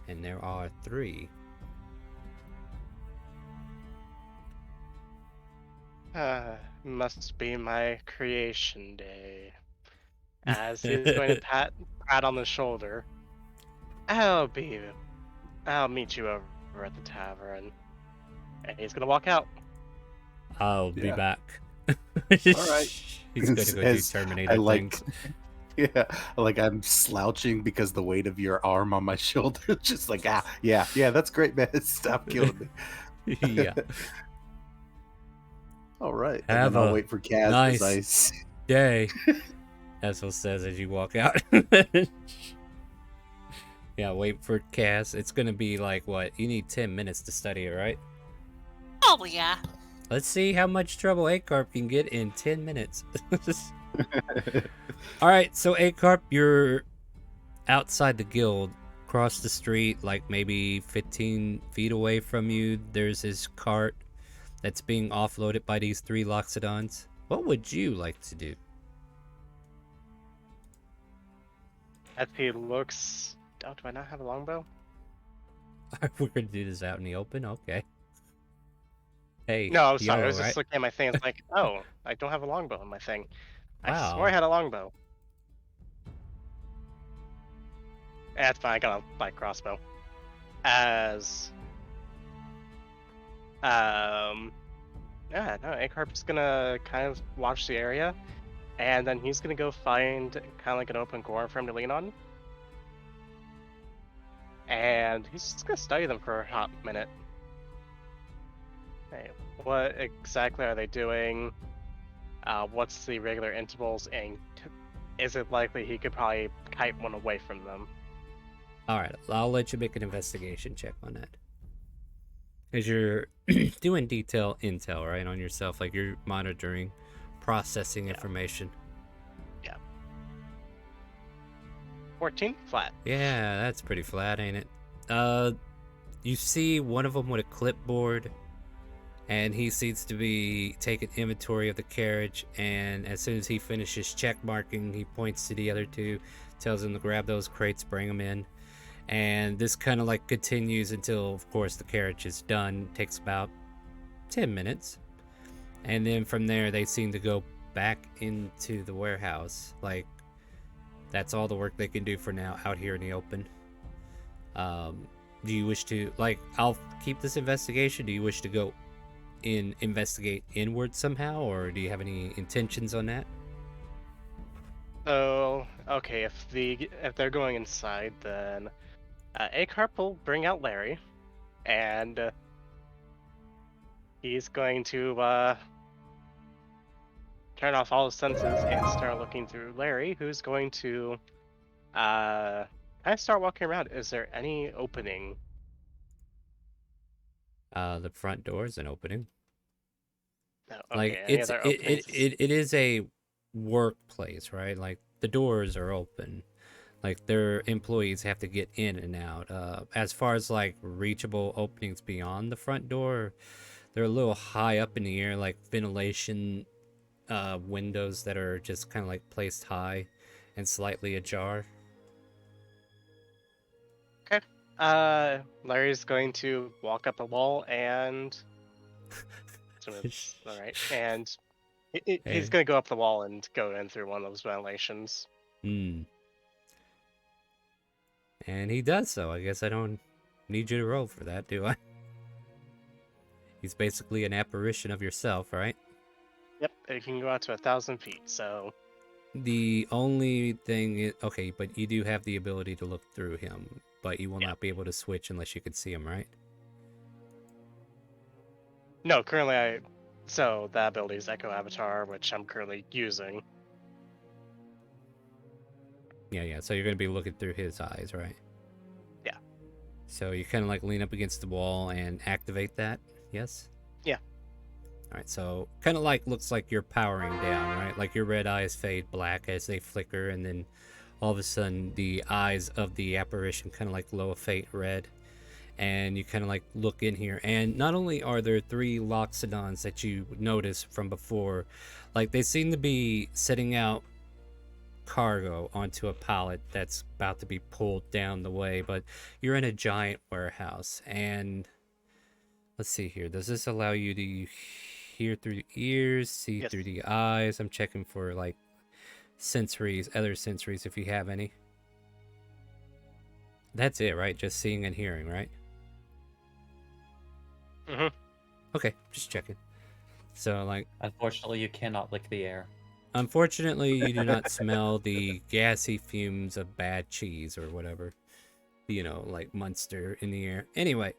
Speaker 1: And there are 3.
Speaker 7: Must be my creation day. As he's going to pat on the shoulder. I'll meet you over at the tavern. And he's gonna walk out.
Speaker 1: I'll be
Speaker 6: Yeah.
Speaker 1: back.
Speaker 6: All right.
Speaker 1: He's gonna go do
Speaker 6: As
Speaker 1: Terminator
Speaker 6: I like,
Speaker 1: things.
Speaker 6: yeah, like I'm slouching because the weight of your arm on my shoulder. Just like, yeah, that's great, man. Stop killing me.
Speaker 1: Yeah.
Speaker 6: All right.
Speaker 1: Have
Speaker 6: and then I'll
Speaker 1: a
Speaker 6: wait for Kaz
Speaker 1: nice
Speaker 6: as I see.
Speaker 1: Day. That's what says as you walk out. Yeah, wait for Cass. It's gonna be like, what? You need 10 minutes to study it, right?
Speaker 2: Oh, yeah.
Speaker 1: Let's see how much trouble Acarp can get in 10 minutes. Alright, so Acarp, you're outside the guild. Across the street, like maybe 15 feet away from you, there's his cart that's being offloaded by these 3 Loxodons. What would you like to do?
Speaker 7: As he looks. Oh, do I not have a longbow?
Speaker 1: We're gonna do this out in the open? Okay. Hey,
Speaker 7: No, I'm sorry. I
Speaker 1: YOLO,
Speaker 7: was just
Speaker 1: right?
Speaker 7: looking at my thing. It's like, oh, I don't have a longbow in my thing. I swore
Speaker 1: Wow.
Speaker 7: I had a longbow. That's fine. I got a light crossbow. As yeah, no, Acarp's gonna kind of watch the area, and then he's gonna go find kind of like an open corner for him to lean on, and he's just gonna study them for a hot minute. Hey, what exactly are they doing? What's the regular intervals, and is it likely he could probably kite one away from them?
Speaker 1: Alright, I'll let you make an investigation check on that. Because you're doing detail intel, right, on yourself. Like, you're monitoring, processing information.
Speaker 7: 14 flat.
Speaker 1: Yeah, that's pretty flat, ain't it? You see one of them with a clipboard, and he seems to be taking inventory of the carriage, and as soon as he finishes check marking, he points to the other 2, tells them to grab those crates, bring them in. And this kind of like continues until, of course, the carriage is done. Takes about 10 minutes. And then from there, they seem to go back into the warehouse. Like, that's all the work they can do for now out here in the open. Do you wish to, like, I'll keep this investigation. Do you wish to go investigate inward somehow, or do you have any intentions on that?
Speaker 7: So, okay, if they're going inside, then Acarp will bring out Larry, and he's going to turn off all his senses and start looking through Larry, who's going to kind of start walking around. Is there any opening?
Speaker 1: The front door is an opening.
Speaker 7: No,
Speaker 1: Like,
Speaker 7: okay, any other openings?
Speaker 1: it is a workplace, right? Like, the doors are open. Like, their employees have to get in and out. As far as like reachable openings beyond the front door, they're a little high up in the air, like ventilation windows that are just kind of like placed high and slightly ajar.
Speaker 7: Okay. Larry's going to walk up the wall and. All right, and he's going to go up the wall and go in through one of those ventilations.
Speaker 1: Hmm. And he does so. I guess I don't need you to roll for that, do I? He's basically an apparition of yourself, right?
Speaker 7: Yep, it can go out to 1,000 feet, so...
Speaker 1: The only thing is... Okay, but you do have the ability to look through him, but you will not be able to switch unless you can see him, right?
Speaker 7: No, currently so that ability is Echo Avatar, which I'm currently using.
Speaker 1: Yeah. So you're gonna be looking through his eyes, right?
Speaker 7: Yeah.
Speaker 1: So you kind of like lean up against the wall and activate that. Yes.
Speaker 7: Yeah.
Speaker 1: All right. So kind of like looks like you're powering down, right? Like your red eyes fade black as they flicker, and then all of a sudden the eyes of the apparition kind of like glow a faint red. And you kind of like look in here, and not only are there 3 Loxodons that you noticed from before, like they seem to be setting out cargo onto a pallet that's about to be pulled down the way, but you're in a giant warehouse. And let's see here, does this allow you to hear through the ears, see
Speaker 7: Yes.
Speaker 1: through the eyes? I'm checking for like sensories, other sensories if you have any. That's it, right? Just seeing and hearing, right?
Speaker 7: Mm-hmm.
Speaker 1: Okay, just checking. So like,
Speaker 4: Unfortunately, you cannot lick the air.
Speaker 1: unfortunately, you do not smell the gassy fumes of bad cheese or whatever, you know, like Munster in the air. Anyway,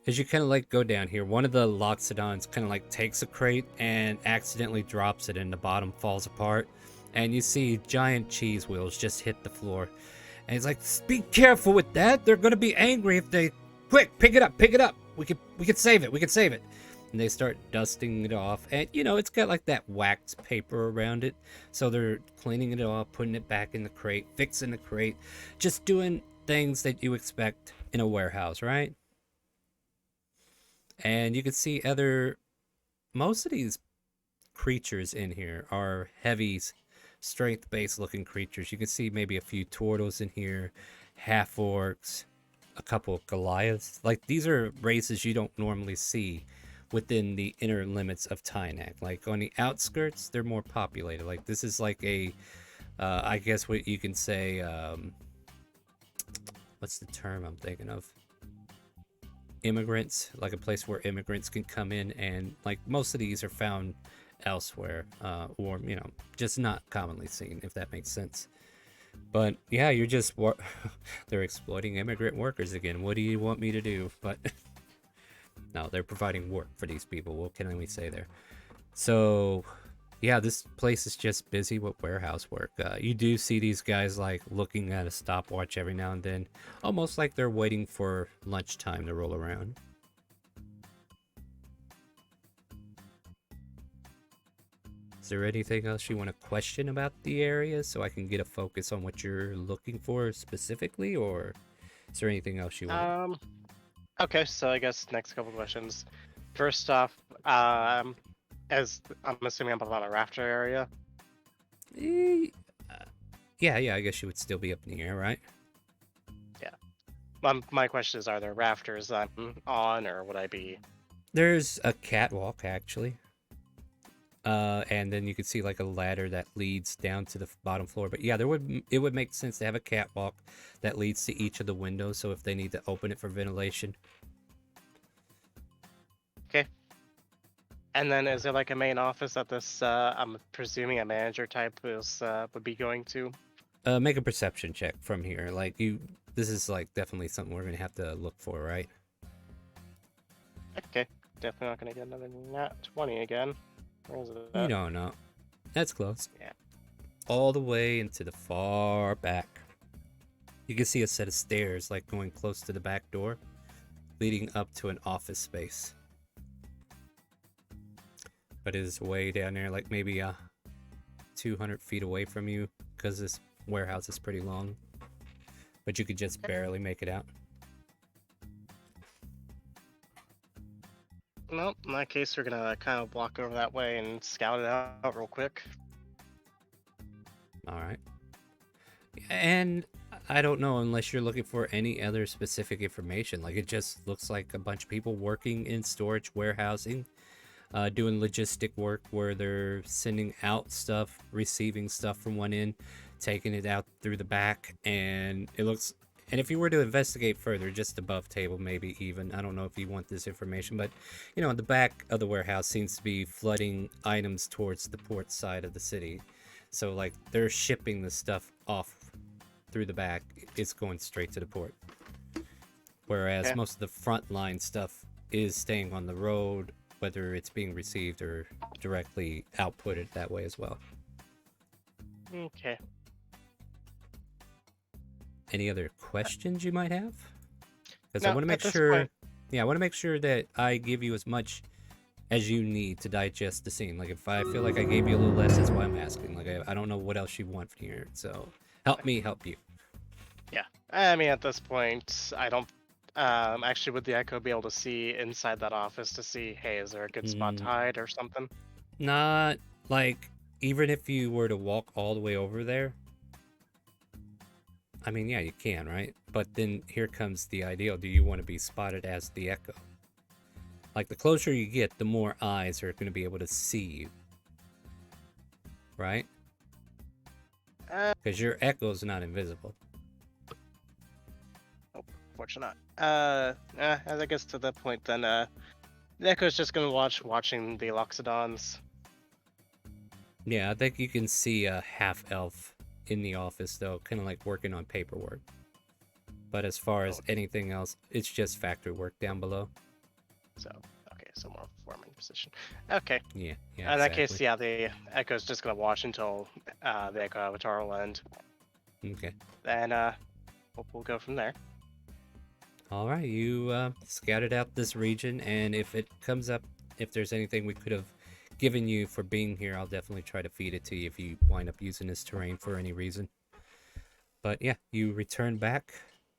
Speaker 1: as you kind of like go down here, one of the Loxodons kind of like takes a crate and accidentally drops it, and the bottom falls apart. And you see giant cheese wheels just hit the floor. And he's like, "Be careful with that. They're gonna be angry if they. Quick, pick it up, pick it up. We could save it. We could save it." And they start dusting it off, and you know it's got like that wax paper around it, so they're cleaning it off, putting it back in the crate, fixing the crate, just doing things that you expect in a warehouse, right? And you can see most of these creatures in here are heavy, strength-based looking creatures. You can see maybe a few turtles in here, half orcs, a couple of Goliaths. Like these are races you don't normally see within the inner limits of Tynak. Like on the outskirts, they're more populated. Like this is like a, I guess what you can say, what's the term I'm thinking of? Immigrants, like a place where immigrants can come in, and like most of these are found elsewhere, or you know, just not commonly seen, if that makes sense. But yeah, you're just they're exploiting immigrant workers again. What do you want me to do? But no, they're providing work for these people. What can we say there? So yeah, this place is just busy with warehouse work. You do see these guys like looking at a stopwatch every now and then, almost like they're waiting for lunchtime to roll around. Is there anything else you want to question about the area so I can get a focus on what you're looking for specifically, or is there anything else you want?
Speaker 7: Okay, so I guess next couple questions. First off, as I'm assuming I'm on a rafter area.
Speaker 1: Yeah, I guess you would still be up in the air, right?
Speaker 7: Yeah. My question is, are there rafters I'm on, or would I be?
Speaker 1: There's a catwalk, actually. And then you can see like a ladder that leads down to the bottom floor. But yeah, it would make sense to have a catwalk that leads to each of the windows, so if they need to open it for ventilation.
Speaker 7: Okay. And then is there like a main office that this, I'm presuming a manager type is, would be going to?
Speaker 1: Make a perception check from here. Like this is like definitely something we're gonna have to look for, right?
Speaker 7: Okay. Definitely not gonna get another nat 20 again. Where is it at?
Speaker 1: You don't know. That's close.
Speaker 7: Yeah.
Speaker 1: All the way into the far back. You can see a set of stairs like going close to the back door, leading up to an office space. But it is way down there, like maybe 200 feet away from you, because this warehouse is pretty long. But you could just barely make it out.
Speaker 7: Well, in that case, we're gonna kind of walk over that way and scout it out real quick.
Speaker 1: All right. And I don't know, unless you're looking for any other specific information. Like it just looks like a bunch of people working in storage warehousing, doing logistic work where they're sending out stuff, receiving stuff from one end, taking it out through the back, and it looks. And if you were to investigate further, just above table, maybe even, I don't know if you want this information, but, you know, the back of the warehouse seems to be flooding items towards the port side of the city. So, like, they're shipping the stuff off through the back. It's going straight to the port. Whereas most of the frontline stuff is staying on the road whether it's being received or directly outputted that way as well.
Speaker 7: Okay.
Speaker 1: Any other questions you might have? Because I
Speaker 7: No,
Speaker 1: want to make
Speaker 7: at this
Speaker 1: sure.
Speaker 7: point-
Speaker 1: Yeah, I want to make sure that I give you as much as you need to digest the scene. Like, if I feel like I gave you a little less, that's why I'm asking. Like, I don't know what else you want from here. So, help me help you.
Speaker 7: Yeah. I mean, at this point, I don't. Actually, would the Echo be able to see inside that office to see, hey, is there a good spot to hide or something?
Speaker 1: Not like, even if you were to walk all the way over there. I mean, yeah, you can, right? But then here comes the ideal. Do you want to be spotted as the Echo? Like, the closer you get, the more eyes are going to be able to see you. Right? Because your Echo's not invisible.
Speaker 7: Fortunately not. As I guess to that point, then the Echo's just gonna watching the Loxodons.
Speaker 1: Yeah, I think you can see a half-elf in the office, though, kind of like working on paperwork. But as far as anything else, it's just factory work down below.
Speaker 7: So okay, so more forming position. Okay.
Speaker 1: Yeah,
Speaker 7: In that case,
Speaker 1: exactly.
Speaker 7: yeah, the Echo's just gonna watch until the Echo Avatar will end.
Speaker 1: Okay.
Speaker 7: Then we'll go from there.
Speaker 1: All right, you scouted out this region, and if it comes up, if there's anything we could have given you for being here, I'll definitely try to feed it to you if you wind up using this terrain for any reason. But yeah, you return back,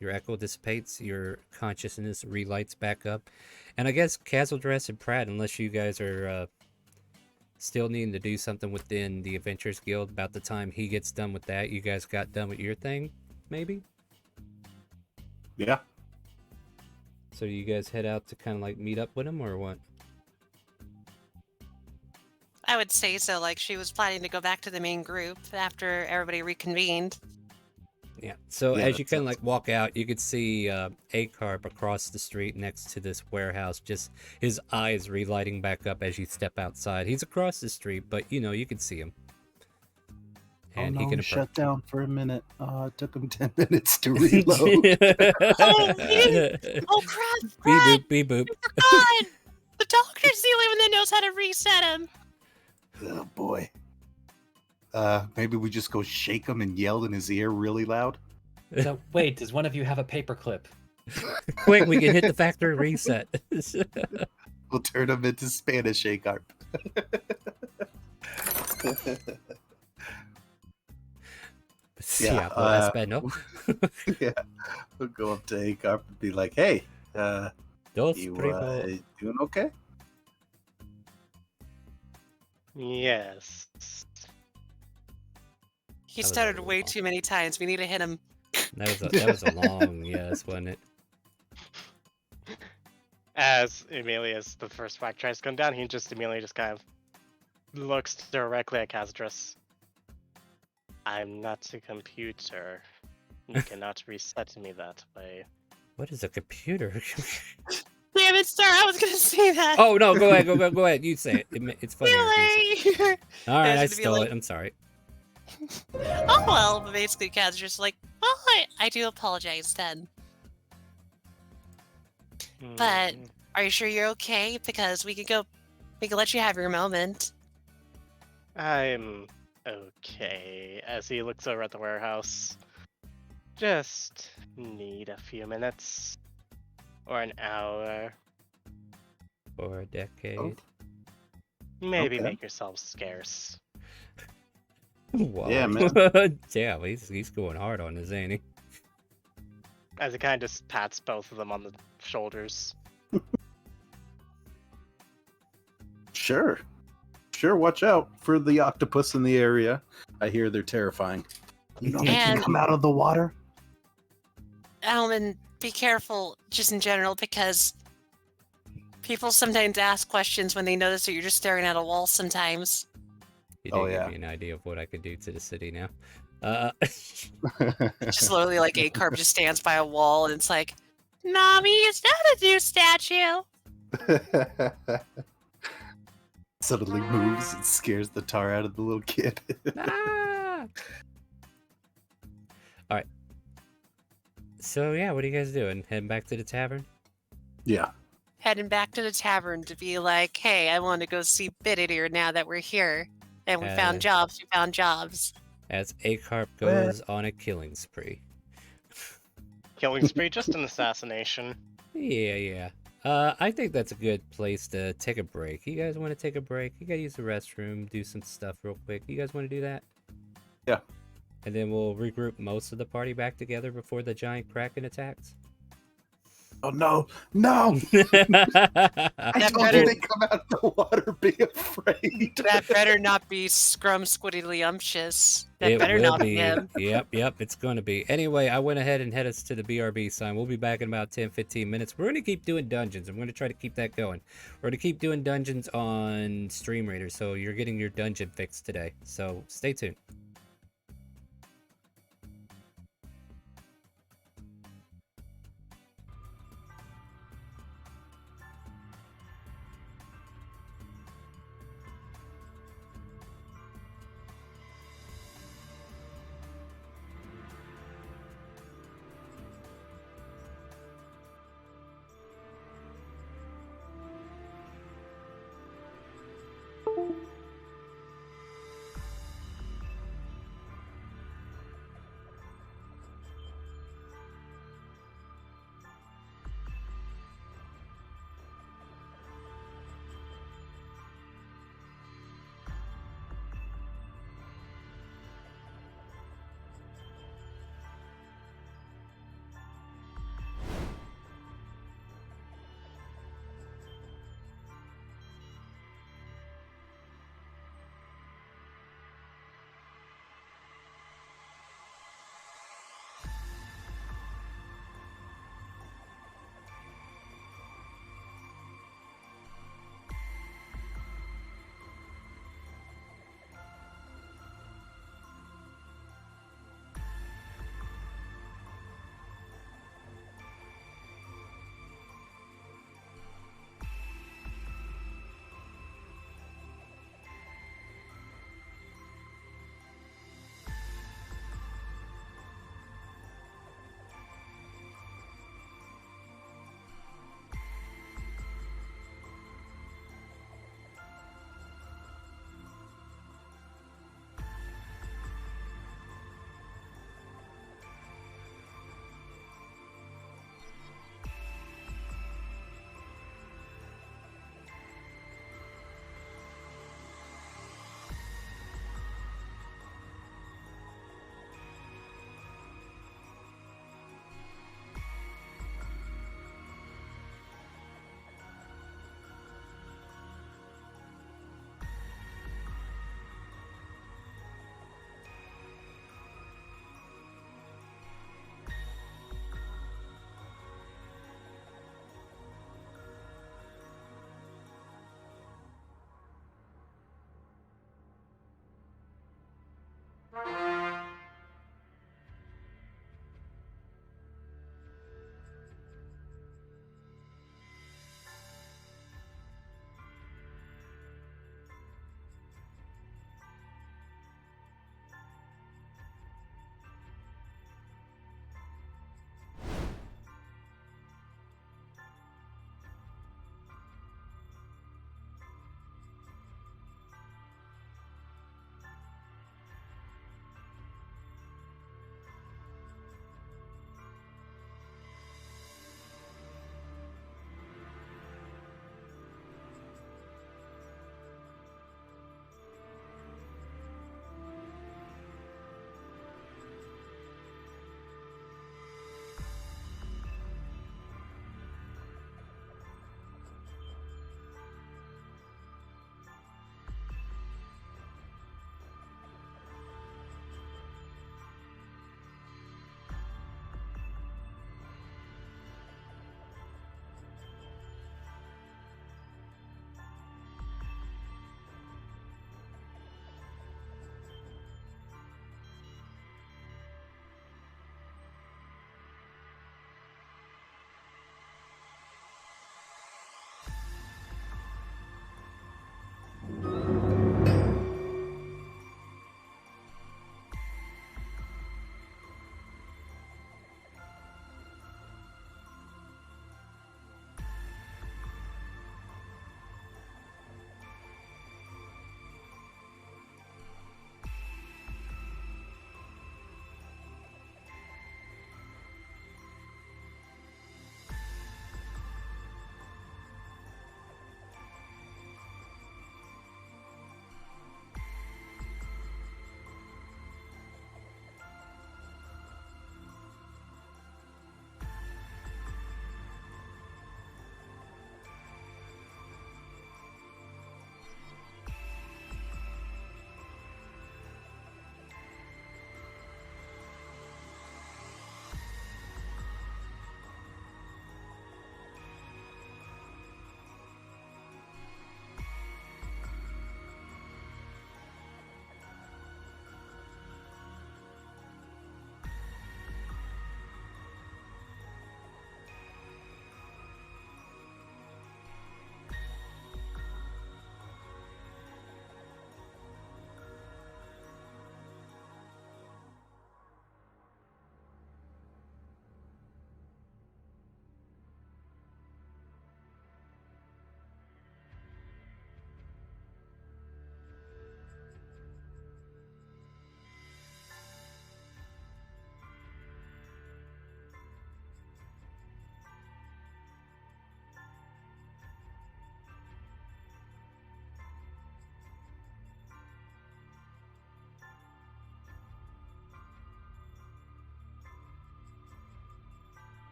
Speaker 1: your echo dissipates, your consciousness relights back up, and I guess Castledress and Pratt, unless you guys are still needing to do something within the Adventurers Guild, about the time he gets done with that, you guys got done with your thing, maybe?
Speaker 6: Yeah.
Speaker 1: So you guys head out to kind of like meet up with him, or what?
Speaker 2: I would say so. Like, she was planning to go back to the main group after everybody reconvened.
Speaker 1: Yeah. So
Speaker 6: Yeah,
Speaker 1: as you
Speaker 6: that
Speaker 1: kind of
Speaker 6: sounds-
Speaker 1: like walk out, you could see Acarp across the street next to this warehouse. Just his eyes relighting back up as you step outside. He's across the street, but you know you can see him. And
Speaker 6: oh
Speaker 1: he
Speaker 6: no,
Speaker 1: can
Speaker 6: he shut down for a minute. It took him 10 minutes to reload.
Speaker 2: Oh, really? Oh, crap!
Speaker 1: Beep
Speaker 2: Brad,
Speaker 1: boop, beep boop.
Speaker 2: I forgot! The doctor's the only one that knows how to reset him.
Speaker 6: Oh boy. Maybe we just go shake him and yell in his ear really loud.
Speaker 4: So wait, does one of you have a paperclip?
Speaker 1: Quick, we can hit the factory reset.
Speaker 6: We'll turn him into Spanish Acarp.
Speaker 1: Yeah, well, Espanol.
Speaker 6: Yeah, we'll go up to Acarp and be like, "Hey,
Speaker 1: Dos
Speaker 6: you
Speaker 1: primo.
Speaker 6: doing okay?"
Speaker 7: Yes.
Speaker 2: He
Speaker 1: That was
Speaker 2: stuttered
Speaker 1: a
Speaker 2: way
Speaker 1: little-
Speaker 2: too many times. We need to hit him.
Speaker 1: That was a long yes, wasn't it?
Speaker 7: As the first fact tries to come down, he just immediately just kind of looks directly at Castledress. I'm not a computer. You cannot reset me that way.
Speaker 1: What is a computer?
Speaker 2: Damn it, Star! I was gonna say that.
Speaker 1: Oh no, go ahead, go ahead. You say it. It's funny.
Speaker 2: Really?
Speaker 1: All right,
Speaker 2: was
Speaker 1: I
Speaker 2: gonna be
Speaker 1: stole
Speaker 2: like-
Speaker 1: it. I'm sorry.
Speaker 2: Oh well, but basically, Cat's just like, well, I do apologize then. But-
Speaker 7: Hmm.
Speaker 2: Are you sure you're okay? Because we can let you have your moment.
Speaker 7: I'm okay. As he looks over at the warehouse, just need a few minutes or an hour.
Speaker 1: For a decade.
Speaker 6: Oh.
Speaker 7: Maybe
Speaker 6: Okay.
Speaker 7: make yourselves scarce.
Speaker 1: Wow.
Speaker 6: Yeah, man.
Speaker 1: Damn, he's going hard on this, ain't he?
Speaker 7: As he kind of just pats both of them on the shoulders.
Speaker 6: Sure. Watch out for the octopus in the area. I hear they're terrifying. You know they can
Speaker 2: And-
Speaker 6: come out of the water.
Speaker 2: And be careful, just in general, because people sometimes ask questions when they notice that you're just staring at a wall. Sometimes.
Speaker 1: You
Speaker 6: Oh,
Speaker 1: did
Speaker 6: yeah.
Speaker 1: give me an idea of what I could do to the city now.
Speaker 2: Just literally, like Acarp just stands by a wall, and it's like, "Mommy, is that a new statue?"
Speaker 6: Suddenly moves and scares the tar out of the little kid.
Speaker 1: Ah! All right. So yeah, what are you guys doing? Heading back to the tavern?
Speaker 6: Yeah.
Speaker 2: heading back to the tavern to be like, hey, I want to go see Bididir now that we're here. And we found jobs. We found jobs.
Speaker 1: As Acarp goes on a killing spree.
Speaker 7: Killing spree, just an assassination.
Speaker 1: Yeah. I think that's a good place to take a break. You guys want to take a break? You gotta use the restroom, do some stuff real quick. You guys want to do that?
Speaker 6: Yeah.
Speaker 1: And then we'll regroup most of the party back together before the giant kraken attacks.
Speaker 6: Oh no! No! I told you they come out of the water. Be afraid.
Speaker 2: That better not be Scrum Squiddly-umptious. That
Speaker 1: It
Speaker 2: better
Speaker 1: will
Speaker 2: not be him.
Speaker 1: Yep, it's going to be. Anyway, I went ahead and headed us to the BRB sign. We'll be back in about 10-15 minutes. We're going to keep doing dungeons. I'm going to try to keep that going. We're going to keep doing dungeons on StreamRaiders, so you're getting your dungeon fix today. So stay tuned.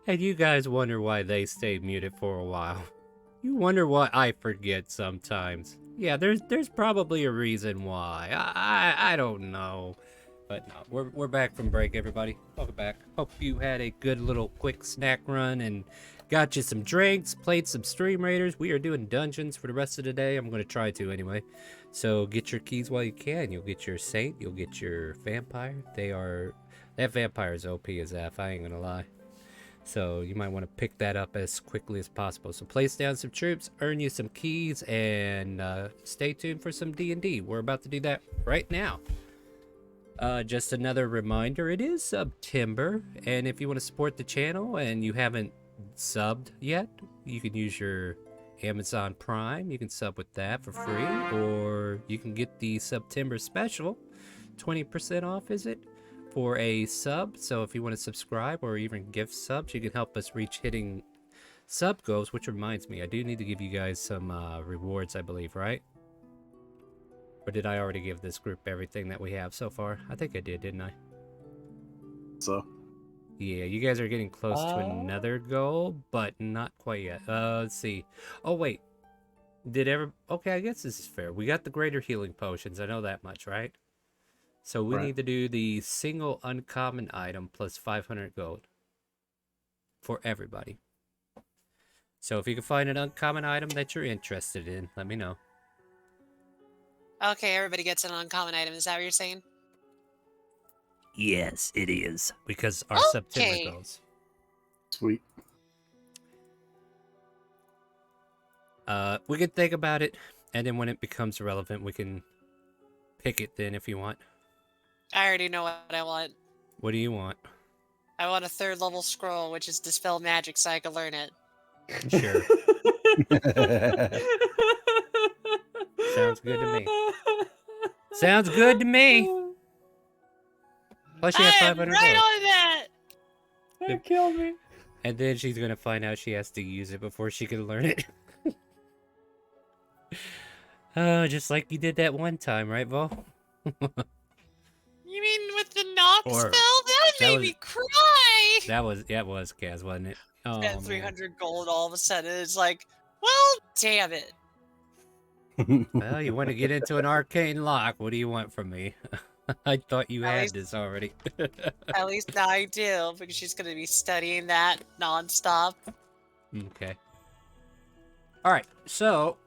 Speaker 1: And you guys wonder why they stay muted for a while. You wonder why I forget sometimes. Yeah, there's probably a reason why. I don't know. But no, we're back from break, everybody. Welcome back. Hope you had a good little quick snack run and got you some drinks, played some StreamRaiders. We are doing dungeons for the rest of the day. I'm going to try to anyway. So get your keys while you can. You'll get your saint. You'll get your vampire. That vampire is OP as F. I ain't going to lie. So you might want to pick that up as quickly as possible. So place down some troops, earn you some keys, and stay tuned for some D&D. We're about to do that right now. Just another reminder, it is September, and if you want to support the channel and you haven't subbed yet, you can use your Amazon Prime. You can sub with that for free, or you can get the September special, 20% off, is it? For a sub. So if you want to subscribe or even gift subs, you can help us reach hitting sub goals. Which reminds me, I do need to give you guys some rewards, I believe, right? Or did I already give this group everything that we have so far? I think I did, didn't I?
Speaker 6: So
Speaker 1: Yeah, you guys are getting close to another goal, but not quite yet. Let's see. Oh wait, okay, I guess this is fair. We got the greater healing potions, I know that much, right? So we need to do the single uncommon item plus 500 gold for everybody. So if you can find an uncommon item that you're interested in, let me know.
Speaker 2: Okay, everybody gets an uncommon item. Is that what you're saying?
Speaker 1: Yes, it is. Because our September
Speaker 2: Okay.
Speaker 1: goals.
Speaker 6: sweet.
Speaker 1: We can think about it, and then when it becomes relevant, we can pick it then if you want.
Speaker 2: I already know what I want.
Speaker 1: What do you want?
Speaker 2: I want a 3rd level scroll, which is Dispel Magic, so I can learn it.
Speaker 1: Sure. Sounds good to me. Sounds good to me. Plus you have
Speaker 2: I am
Speaker 1: 500
Speaker 2: right
Speaker 1: gold.
Speaker 2: on that!
Speaker 4: That killed me.
Speaker 1: And then she's gonna find out she has to use it before she can learn it. Oh, just like you did that one time, right, Vo?
Speaker 2: You mean with the knock
Speaker 1: Or-
Speaker 2: spell? That
Speaker 1: that
Speaker 2: made
Speaker 1: was-
Speaker 2: me cry!
Speaker 1: That was Kaz, wasn't it? Oh,
Speaker 2: At
Speaker 1: man.
Speaker 2: 300 gold, all of a sudden, it's like, well, damn it.
Speaker 1: Well, you want to get into an arcane lock. What do you want from me? I thought you
Speaker 2: At
Speaker 1: had
Speaker 2: least-
Speaker 1: this already.
Speaker 2: At least now I do, because she's going to be studying that nonstop.
Speaker 1: Okay. Alright, so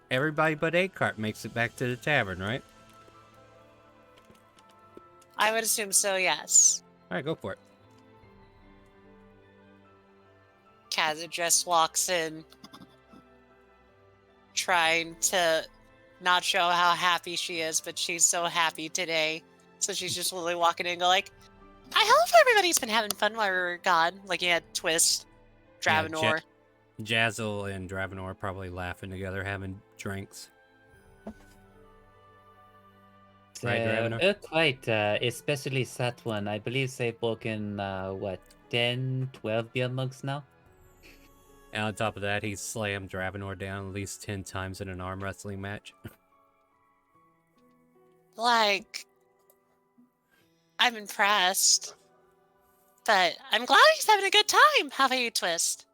Speaker 1: everybody but A-Cart makes it back to the tavern, right?
Speaker 2: I would assume so, yes.
Speaker 1: Alright, go for it.
Speaker 2: Kazza just walks in, trying to not show how happy she is, but she's so happy today. So she's just literally walking in and go like, I hope everybody's been having fun while we were gone. Looking at Twist,
Speaker 1: Yeah,
Speaker 2: Dravenor.
Speaker 1: Jazzle and Dravenor are probably laughing together, having drinks. Right, Dravenor?
Speaker 4: Quite, especially Satwan. I believe they've broken, 10, 12 beer mugs now?
Speaker 1: And on top of that, he slammed Dravenor down at least 10 times in an arm wrestling match.
Speaker 2: Like, I'm impressed. But I'm glad he's having a good time. How about you, Twist?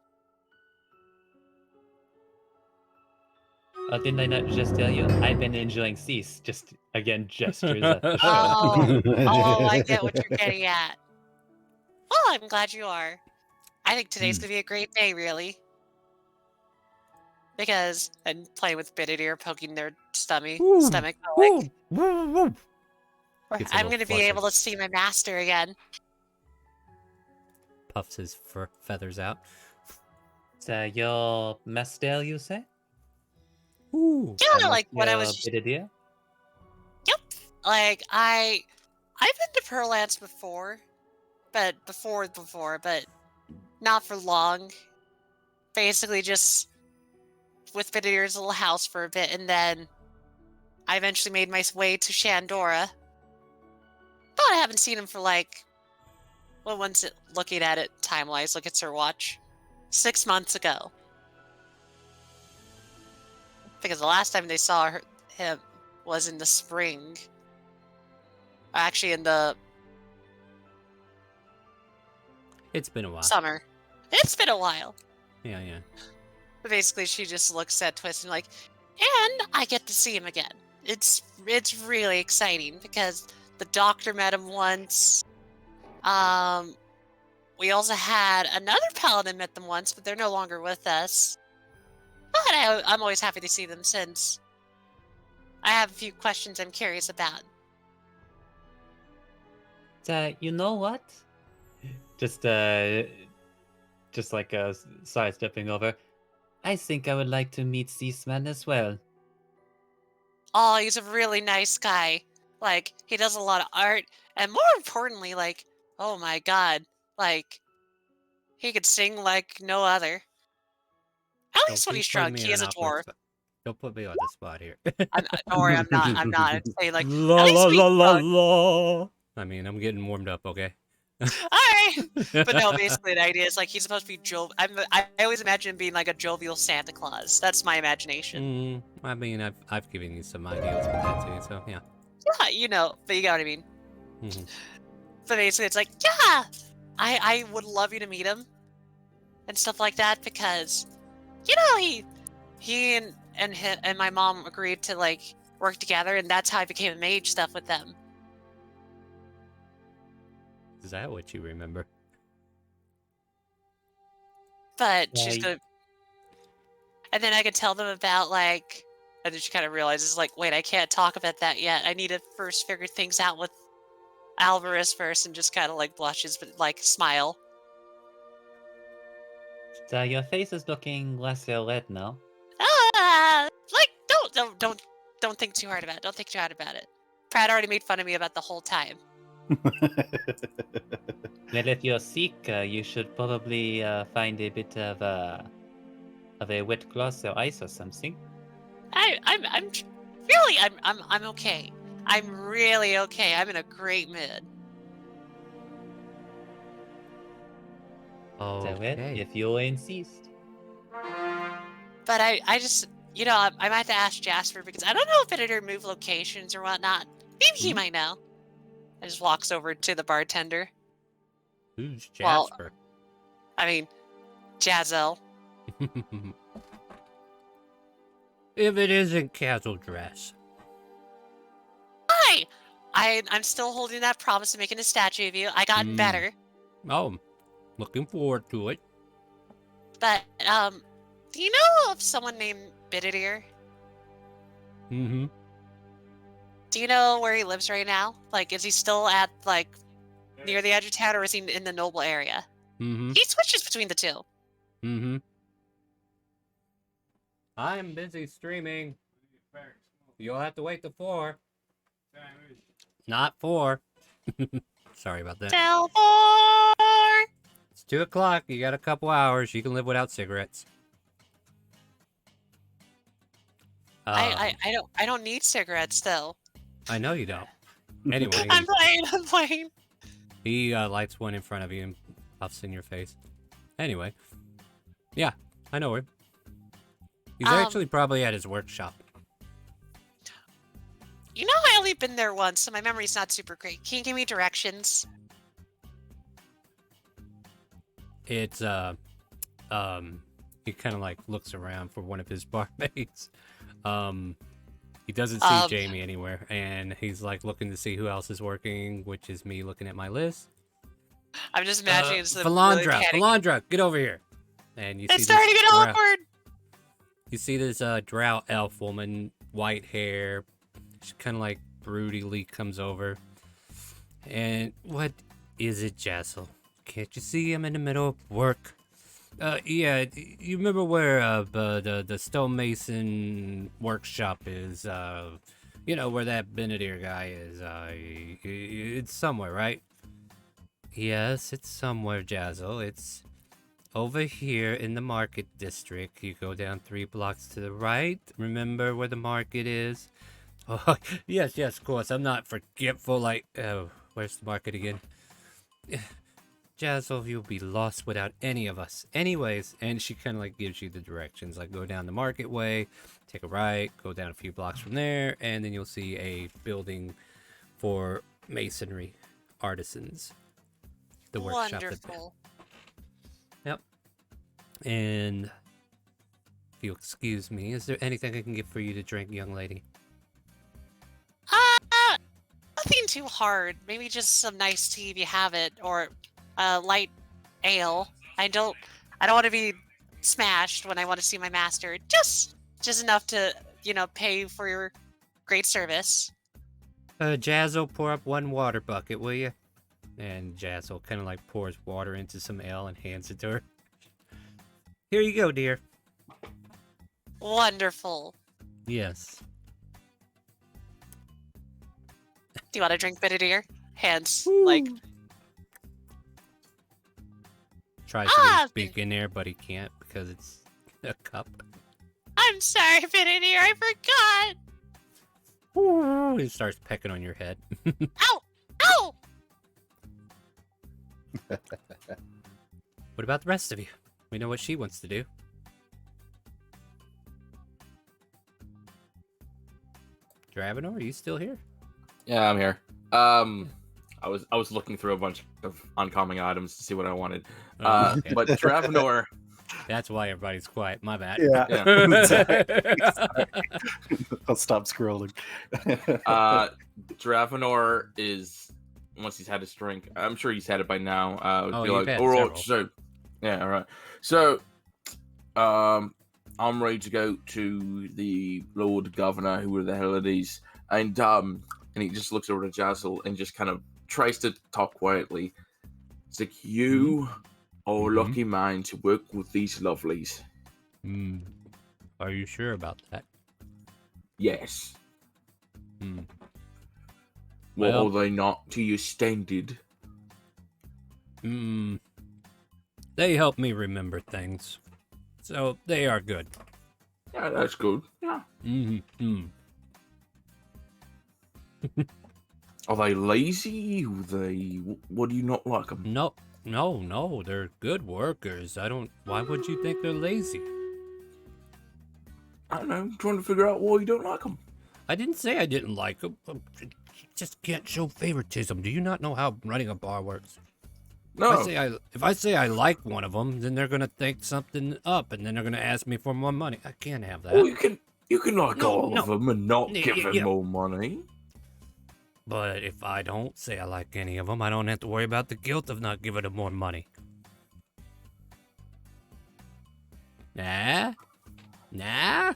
Speaker 4: Oh, didn't I not just tell you? I've been enjoying Cease. Just, again, gestures at the show.
Speaker 2: Oh, I get what you're getting at. Well, I'm glad you are. I think today's going to be a great day, really. Because I'm playing with Bididir, poking their stomach. Like,
Speaker 1: Gets a
Speaker 2: I'm
Speaker 1: little
Speaker 2: going to be
Speaker 1: flustered.
Speaker 2: able to see my master again.
Speaker 1: Puffs his feathers out.
Speaker 4: So, your Mastel, you say?
Speaker 1: Ooh.
Speaker 2: Yeah, like when I was
Speaker 4: Idea?
Speaker 2: like I've been to Pearlance before, but but not for long. Basically, just with Bididir's little house for a bit, and then I eventually made my way to Shandora. But I haven't seen him for like, well, once looking at it time-wise, look at her watch, 6 months ago. Because the last time they saw him was in the spring. Actually, in the
Speaker 1: It's been a while.
Speaker 2: summer. It's been a while.
Speaker 1: Yeah, yeah.
Speaker 2: But basically, she just looks at Twist and like, and I get to see him again. It's really exciting because the doctor met him once. We also had another paladin met them once, but they're no longer with us. But I'm always happy to see them since. I have a few questions I'm curious about.
Speaker 4: You know what? Just like sidestepping over. I think I would like to meet Ceaseman as well.
Speaker 2: Oh, he's a really nice guy. Like, he does a lot of art, and more importantly, like, oh my god, like, he could sing like no other. At least when he's drunk, he is a dwarf.
Speaker 1: Don't put me on the spot here.
Speaker 2: Don't worry, I'm not. I'm saying, like,
Speaker 1: la
Speaker 2: at least
Speaker 1: la
Speaker 2: when
Speaker 1: la
Speaker 2: he's
Speaker 1: la
Speaker 2: drunk.
Speaker 1: la. I mean, I'm getting warmed up, okay?
Speaker 2: Alright! But no, basically the idea is, like, he's supposed to be I always imagine him being like a jovial Santa Claus. That's my imagination.
Speaker 1: I mean, I've given you some ideas with that too, so yeah.
Speaker 2: Yeah, you know, but you get what I mean.
Speaker 1: Mhm.
Speaker 2: But basically, it's like, yeah, I would love you to meet him and stuff like that because, you know, he and my mom agreed to like work together, and that's how I became a mage stuff with them.
Speaker 1: Is that what you remember?
Speaker 2: But
Speaker 4: Yeah,
Speaker 2: she's gonna, and then I could tell them about like, and then she kind of realizes like, wait, I can't talk about that yet. I need to first figure things out with Alvarez first, and just kind of like blushes, but like smile.
Speaker 4: So your face is looking less red now.
Speaker 2: Like don't think too hard about it. Don't think too hard about it. Pratt already made fun of me about the whole time.
Speaker 4: Well, if you're sick, you should probably find a bit of a wet cloth or ice or something.
Speaker 2: I'm okay. I'm really okay. I'm in a great mood.
Speaker 4: So well,
Speaker 1: Okay.
Speaker 4: if you insist.
Speaker 2: But I just, you know, I might have to ask Jasper because I don't know if editor move locations or whatnot. Maybe he might know. I just walks over to the bartender.
Speaker 1: Who's
Speaker 2: Well,
Speaker 1: Jasper?
Speaker 2: I mean, Jazzel.
Speaker 1: If it isn't Castle Dress.
Speaker 2: Hey, I'm still holding that promise of making a statue of you. I got better.
Speaker 1: Oh, looking forward to it.
Speaker 2: But, do you know of someone named Bididir?
Speaker 1: Mm-hmm.
Speaker 2: Do you know where he lives right now? Like, is he still at, like, near the edge of town, or is he in the Noble area?
Speaker 1: Mm-hmm.
Speaker 2: He switches between the two.
Speaker 1: Mm-hmm. I'm busy streaming. You'll have to wait till 4. Not 4. Sorry about that.
Speaker 2: Tell 4!
Speaker 1: It's 2 o'clock. You got a couple hours. You can live without cigarettes.
Speaker 2: I don't need cigarettes, though.
Speaker 1: I know you don't. Anyway,
Speaker 2: I'm playing.
Speaker 1: he lights one in front of you and puffs in your face. Anyway, yeah, I know him. He's actually probably at his workshop.
Speaker 2: You know, I only been there once, so my memory's not super great. Can you give me directions?
Speaker 1: It's he kind of like looks around for one of his barmaids. He doesn't see Jamie anywhere, and he's like looking to see who else is working, which is me looking at my list.
Speaker 2: I'm just imagining it's
Speaker 1: Philandra, get over here. And you see
Speaker 2: it's starting to get awkward.
Speaker 1: You see this drow elf woman, white hair. She kind of like broodily comes over. And what is it, Jassel? Can't you see I'm in the middle of work? Yeah, you remember where the stonemason workshop is? You know, where that Benedict guy is. It's somewhere, right? Yes, it's somewhere, Jazzle. It's over here in the market district. You go down 3 blocks to the right. Remember where the market is? Oh, yes, of course. I'm not forgetful like... Oh, where's the market again? Jazzle, you'll be lost without any of us. Anyways, and she kind of like gives you the directions. Like, go down the market way, take a right, go down a few blocks from there, and then you'll see a building for masonry artisans. The workshop.
Speaker 2: Wonderful.
Speaker 1: Yep. And if you'll excuse me, is there anything I can get for you to drink, young lady?
Speaker 2: Nothing too hard. Maybe just some nice tea if you have it, or light ale. I don't want to be smashed when I want to see my master. Just enough to, pay for your great service.
Speaker 1: Jazzo, pour up 1 water bucket, will you? And Jazzo kind of like pours water into some ale and hands it to her. Here you go, dear.
Speaker 2: Wonderful.
Speaker 1: Yes.
Speaker 2: Do you want to drink Benedict? Hands,
Speaker 1: Tries to speak in there, but he can't because it's a cup.
Speaker 2: I'm sorry, Benedict, I forgot.
Speaker 1: He starts pecking on your head.
Speaker 2: Ow! Ow!
Speaker 1: What about the rest of you? We know what she wants to do. Dravenor, are you still here?
Speaker 5: Yeah, I'm here. I was looking through a bunch of uncommon items to see what I wanted.
Speaker 1: Okay.
Speaker 5: But Dravenor.
Speaker 1: That's why everybody's quiet. My bad.
Speaker 6: Yeah. I'll stop scrolling.
Speaker 5: Dravenor is, once he's had his drink, I'm sure he's had it by now.
Speaker 1: You've had several.
Speaker 5: So, yeah, all right. So, I'm ready to go to the Lord Governor, who the hell it is, and he just looks over to Jazzle and just kind of tries to talk quietly. It's like, you are a lucky man to work with these lovelies.
Speaker 1: Are you sure about that?
Speaker 5: Yes. What
Speaker 1: Well,
Speaker 5: are they not to your standard?
Speaker 1: They help me remember things. So they are good.
Speaker 5: Yeah, that's good. Yeah. Are they lazy? What do you not like them?
Speaker 1: No, they're good workers. Why would you think they're lazy?
Speaker 5: I don't know. I'm trying to figure out why you don't like them.
Speaker 1: I didn't say I didn't like them. You just can't show favoritism. Do you not know how running a bar works?
Speaker 5: No.
Speaker 1: If I say I like one of them, then they're gonna think something up, and then they're gonna ask me for more money. I can't have that.
Speaker 5: Well, you can like all of them and not
Speaker 1: Yeah,
Speaker 5: give them
Speaker 1: yeah.
Speaker 5: more money.
Speaker 1: But if I don't say I like any of them, I don't have to worry about the guilt of not giving them more money. Nah? Nah?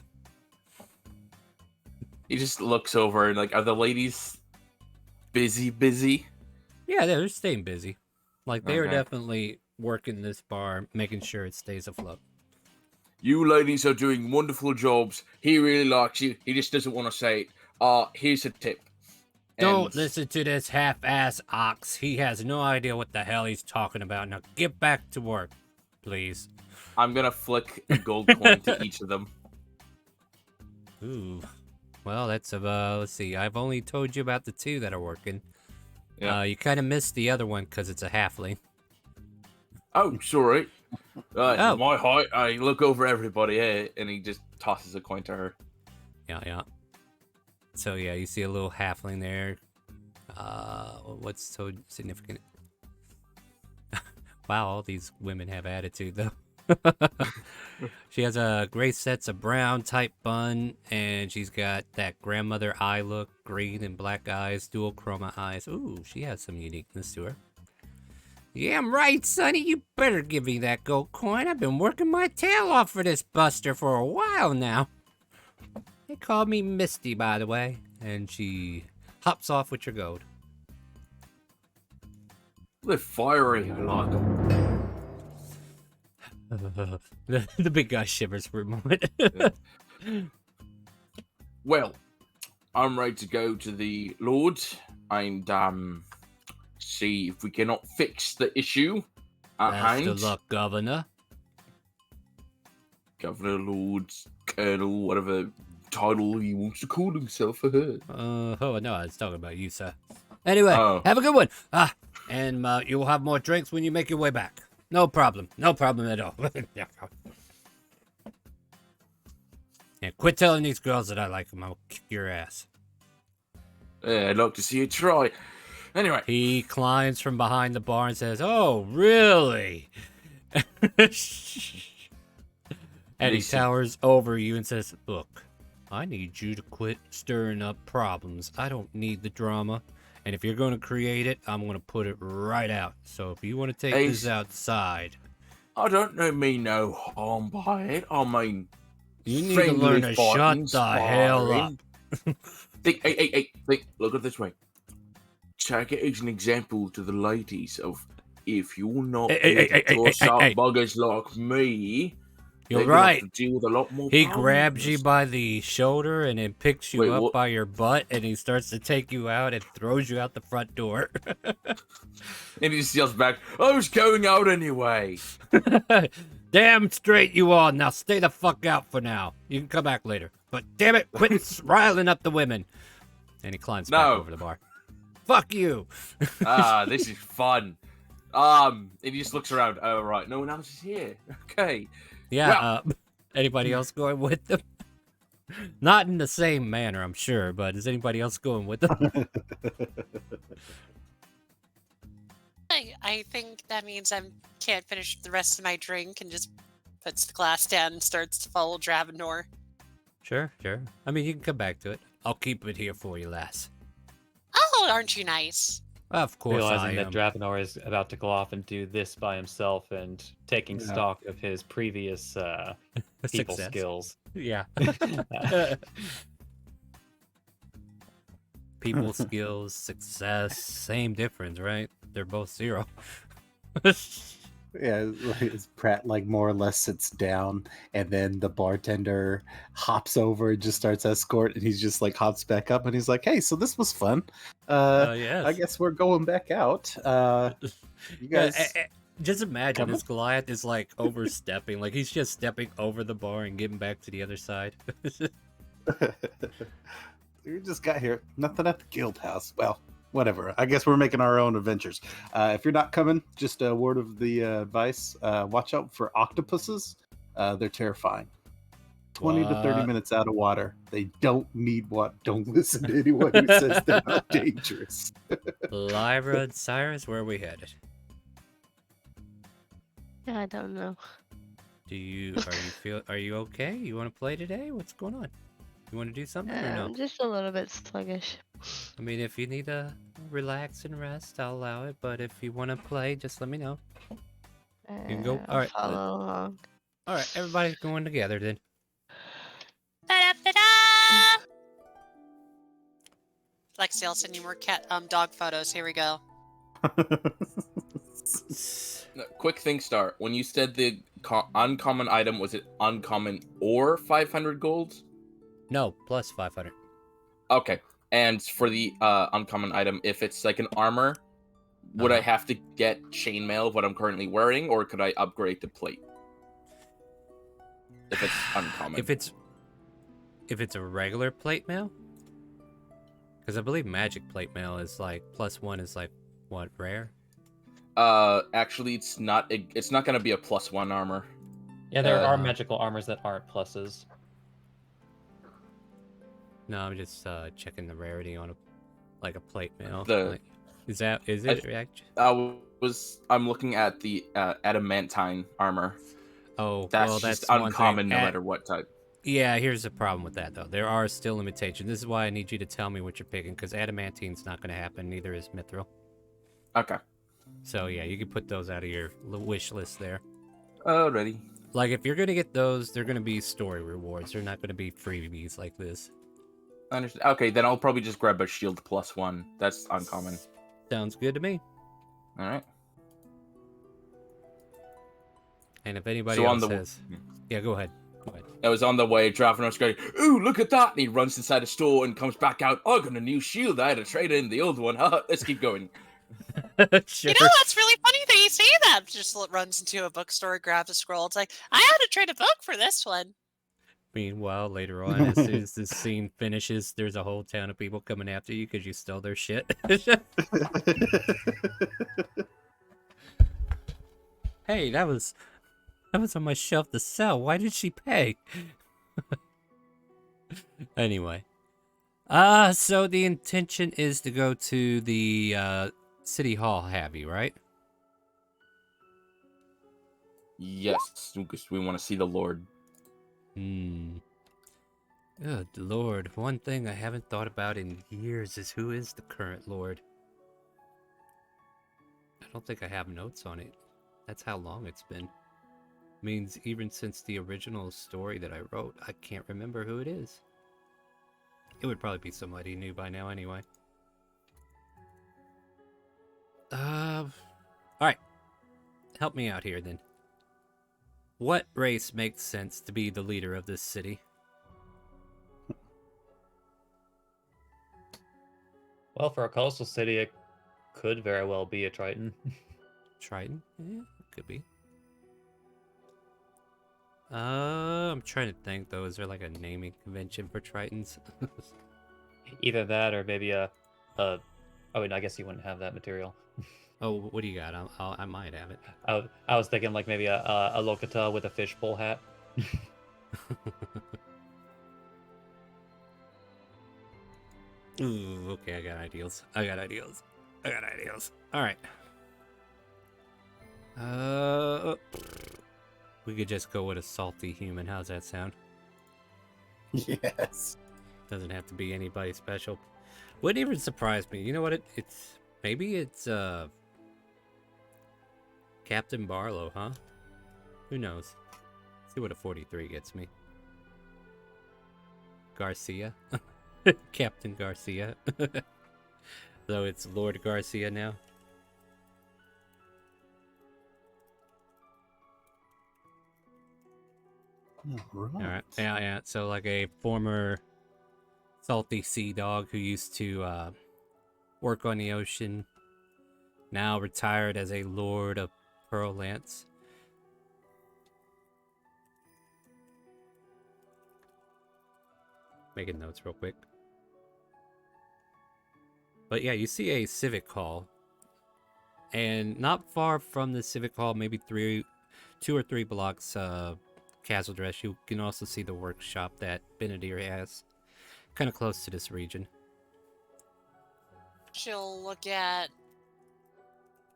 Speaker 5: He just looks over and like, are the ladies busy?
Speaker 1: Yeah, they're staying busy. Like, they are
Speaker 5: Okay.
Speaker 1: definitely working this bar, making sure it stays afloat.
Speaker 5: You ladies are doing wonderful jobs. He really likes you. He just doesn't want to say it. Here's a tip.
Speaker 1: Don't
Speaker 5: And
Speaker 1: listen to this half-ass ox. He has no idea what the hell he's talking about. Now get back to work, please.
Speaker 5: I'm gonna flick a gold coin to each of them.
Speaker 1: Ooh. Well, that's let's see. I've only told you about the two that are working.
Speaker 5: Yeah.
Speaker 1: You kind of missed the other one because it's a halfling.
Speaker 5: Oh, sorry.
Speaker 1: Oh.
Speaker 5: My height, I look over everybody here, and he just tosses a coin to her.
Speaker 1: Yeah. So yeah, you see a little halfling there. What's so significant? Wow, all these women have attitude though. She has a gray sets of brown type bun, and she's got that grandmother eye look, green and black eyes, dual chroma eyes. Ooh, she has some uniqueness to her. Yeah, I'm right, Sonny. You better give me that gold coin. I've been working my tail off for this buster for a while now. They call me Misty, by the way. And she hops off with your gold.
Speaker 5: They're fiery like them.
Speaker 1: The big guy shivers for a moment.
Speaker 5: Well, I'm ready to go to the Lord and see if we cannot fix the issue at
Speaker 1: Best
Speaker 5: hand.
Speaker 1: of luck, Governor.
Speaker 5: Governor, Lord, Colonel, whatever title he wants to call himself for her.
Speaker 1: Oh, no, I was talking about you, sir. Anyway,
Speaker 5: Oh.
Speaker 1: have a good one. And you will have more drinks when you make your way back. No problem. No problem at all. Yeah, quit telling these girls that I like them. I'll kick your ass.
Speaker 5: Yeah, I'd like to see you try. Anyway,
Speaker 1: He climbs from behind the bar and says, "Oh, really?" And he
Speaker 5: Listen.
Speaker 1: towers over you and says, "Look, I need you to quit stirring up problems. I don't need the drama. And if you're going to create it, I'm going to put it right out. So if you want to take this
Speaker 5: Ace.
Speaker 1: outside,
Speaker 5: I don't know me no harm by it. I mean,
Speaker 1: you need to learn to shut
Speaker 5: friendly
Speaker 1: the hell up."
Speaker 5: fighting. Think, look at it this way. Take it as an example to the ladies of if you're not
Speaker 1: Hey,
Speaker 5: sharp buggers like me,
Speaker 1: You're
Speaker 5: they're gonna
Speaker 1: right.
Speaker 5: have to deal with a lot more
Speaker 1: He
Speaker 5: problems.
Speaker 1: grabs you by the shoulder and then picks you
Speaker 5: Wait,
Speaker 1: up
Speaker 5: what?
Speaker 1: by your butt, and he starts to take you out and throws you out the front door.
Speaker 5: And he just yells back, I was going out anyway.
Speaker 1: Damn straight you are. Now stay the fuck out for now. You can come back later. But damn it, quit riling up the women. And he climbs back
Speaker 5: No.
Speaker 1: over the bar. Fuck you.
Speaker 5: This is fun. And he just looks around. Oh, right, no one else is here. Okay.
Speaker 1: Yeah, anybody else going with them? Not in the same manner, I'm sure, but is anybody else going with them?
Speaker 2: I think that means I can't finish the rest of my drink and just puts the glass down and starts to follow Dravenor.
Speaker 1: Sure. I mean, you can come back to it. I'll keep it here for you, lass.
Speaker 2: Oh, aren't you nice?
Speaker 1: Of course
Speaker 4: Realizing
Speaker 1: I
Speaker 4: that
Speaker 1: am.
Speaker 4: Dravenor is about to go off and do this by himself and taking
Speaker 6: Yeah.
Speaker 4: stock of his previous people
Speaker 1: Success.
Speaker 4: skills.
Speaker 1: Yeah. People skills, success, same difference, right? They're both 0.
Speaker 6: Yeah, it's Pratt like more or less sits down, and then the bartender hops over and just starts escort, and he's just like hops back up, and he's like, "Hey, so this was fun.
Speaker 1: Yes.
Speaker 6: I guess we're going back out. You guys."
Speaker 1: Just imagine
Speaker 6: coming?
Speaker 1: this Goliath is like overstepping, like he's just stepping over the bar and getting back to the other side.
Speaker 6: We just got here. Nothing at the guild house. Well, whatever. I guess we're making our own adventures. If you're not coming, just a word of the advice: watch out for octopuses. They're terrifying. 20 to 30
Speaker 1: What?
Speaker 6: minutes out of water. They don't need what. Don't listen to anyone who says they're not dangerous.
Speaker 1: Lyra and Cyrus, where are we headed?
Speaker 3: I don't know.
Speaker 1: Are you okay? You want to play today? What's going on? You want to do something or no?
Speaker 3: I'm just a little bit sluggish.
Speaker 1: I mean, if you need to relax and rest, I'll allow it. But if you want to play, just let me know. You can go.
Speaker 3: I'll follow along.
Speaker 1: All right, everybody's going together then.
Speaker 2: Da-da-da-da! Lexi, I'll send you more dog photos. Here we go.
Speaker 5: No, quick thing, Star. When you said the uncommon item, was it uncommon or 500 gold?
Speaker 1: No, plus 500.
Speaker 5: Okay. And for the uncommon item, if it's like an armor, would I have to get chainmail of what I'm currently wearing, or could I upgrade the plate? If it's uncommon.
Speaker 1: If it's a regular plate mail, because I believe magic plate mail is like +1 is like what, rare?
Speaker 5: Actually, it's not going to be a +1 armor.
Speaker 4: Yeah, there are magical armors that aren't pluses.
Speaker 1: No, I'm just checking the rarity on a plate mail.
Speaker 5: The
Speaker 1: is it actually?
Speaker 5: I'm looking at the adamantine armor.
Speaker 1: Oh,
Speaker 5: that's
Speaker 1: well,
Speaker 5: just
Speaker 1: that's one
Speaker 5: uncommon
Speaker 1: thing.
Speaker 5: no matter what type.
Speaker 1: Yeah, here's the problem with that though. There are still limitations. This is why I need you to tell me what you're picking, because adamantine's not going to happen. Neither is mithril.
Speaker 5: Okay.
Speaker 1: So yeah, you can put those out of your wish list there.
Speaker 5: Alrighty.
Speaker 1: Like if you're going to get those, they're going to be story rewards. They're not going to be freebies like this.
Speaker 5: Understand. Okay, then I'll probably just grab a shield +1. That's uncommon.
Speaker 1: Sounds good to me.
Speaker 5: All right.
Speaker 1: And if anybody else says, yeah, go ahead.
Speaker 5: I was on the way, driving. I was going, "Ooh, look at that!" And he runs inside the store and comes back out. "Oh, I got a new shield. I had to trade in the old one." Let's keep going.
Speaker 1: Sure.
Speaker 2: You know, that's really funny that you say that. Just runs into a bookstore, grabs a scroll. It's like, I had to trade a book for this one.
Speaker 1: Meanwhile, later on, as soon as this scene finishes, there's a whole town of people coming after you because you stole their shit. Hey, that was on my shelf to sell. Why did she pay? Anyway. So the intention is to go to the City Hall, have you, right?
Speaker 5: Yes, because we want to see the Lord.
Speaker 1: Good Lord. One thing I haven't thought about in years is who is the current Lord. I don't think I have notes on it. That's how long it's been. Means even since the original story that I wrote, I can't remember who it is. It would probably be somebody you knew by now anyway. Alright. Help me out here then. What race makes sense to be the leader of this city?
Speaker 4: Well, for a coastal city, it could very well be a Triton.
Speaker 1: Triton? Yeah, could be. I'm trying to think though. Is there like a naming convention for Tritons?
Speaker 4: Either that or maybe a. Oh, wait, I guess you wouldn't have that material.
Speaker 1: Oh, what do you got? I might have it.
Speaker 4: I was thinking like maybe a Lokata with a fishbowl hat.
Speaker 1: Ooh, okay, I got ideals. All right. We could just go with a salty human. How's that sound?
Speaker 6: Yes.
Speaker 1: Doesn't have to be anybody special. Wouldn't even surprise me. You know what? Maybe it's Captain Barlow, huh? Who knows? See what a 43 gets me. Garcia. Captain Garcia. Though it's Lord Garcia now.
Speaker 6: All right.
Speaker 1: Alright. Yeah. So like a former salty sea dog who used to work on the ocean, now retired as a Lord of Pearl Lance. Making notes real quick. But yeah, you see a civic hall. And not far from the civic hall, maybe 2 or 3 blocks Castle Dress, you can also see the workshop that Benedict has. Kind of close to this region.
Speaker 2: She'll look at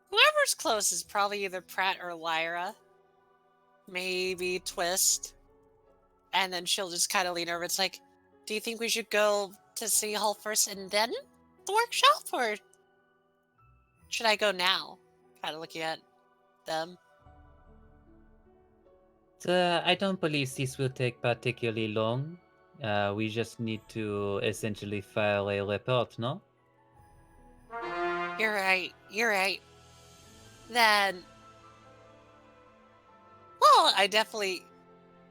Speaker 2: whoever's closest, probably either Pratt or Lyra. Maybe Twist. And then she'll just kind of lean over. It's like, do you think we should go to City Hall first and then the workshop, or should I go now? Kind of looking at them.
Speaker 4: I don't believe this will take particularly long. We just need to essentially file a report, no?
Speaker 2: You're right. You're right. Then, well, I definitely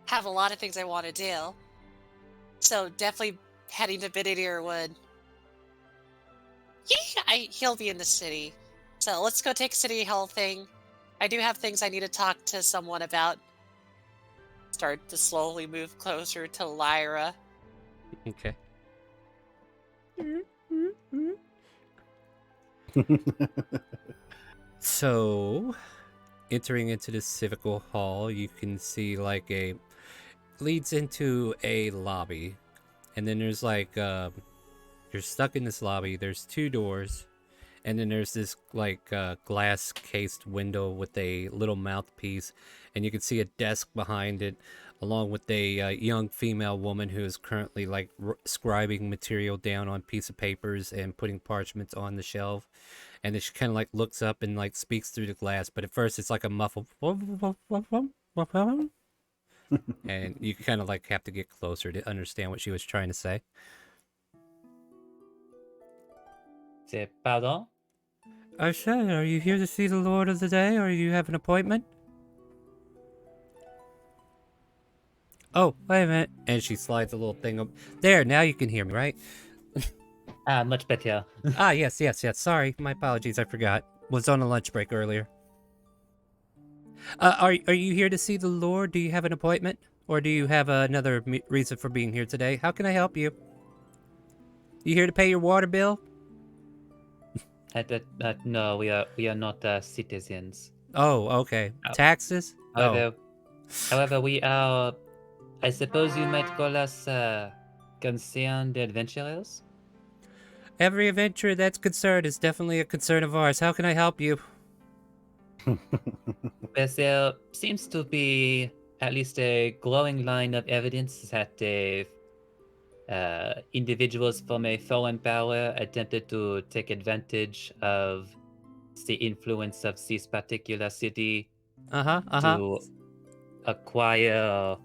Speaker 2: have a lot of things I want to do. So definitely heading to Bididir would. Yeah, he'll be in the city. So let's go take City Hall thing. I do have things I need to talk to someone about. Start to slowly move closer to Lyra.
Speaker 1: Okay. So, entering into the Civical Hall, you can see like leads into a lobby, and then there's like you're stuck in this lobby. There's 2 doors, and then there's this like glass cased window with a little mouthpiece, and you can see a desk behind it, along with a young female woman who is currently like scribing material down on piece of papers and putting parchments on the shelf. And then she kind of like looks up and like speaks through the glass, but at first it's like a muffled and you kind of like have to get closer to understand what she was trying to say.
Speaker 4: Say, pardon?
Speaker 1: I said, are you here to see the Lord of the Day, or do you have an appointment? Oh, wait a minute. And she slides a little thing up. There, now you can hear me, right?
Speaker 4: Much better.
Speaker 1: Yes. Sorry, my apologies, I forgot. Was on a lunch break earlier. Are you here to see the Lord? Do you have an appointment? Or do you have another reason for being here today? How can I help you? You here to pay your water bill?
Speaker 4: No, we are not citizens.
Speaker 1: Oh, okay. Taxes?
Speaker 4: However, we are. I suppose you might call us concerned adventurers.
Speaker 1: Every adventurer that's concerned is definitely a concern of ours. How can I help you?
Speaker 4: Well, there seems to be at least a glowing line of evidence that individuals from a foreign power attempted to take advantage of the influence of this particular city to acquire.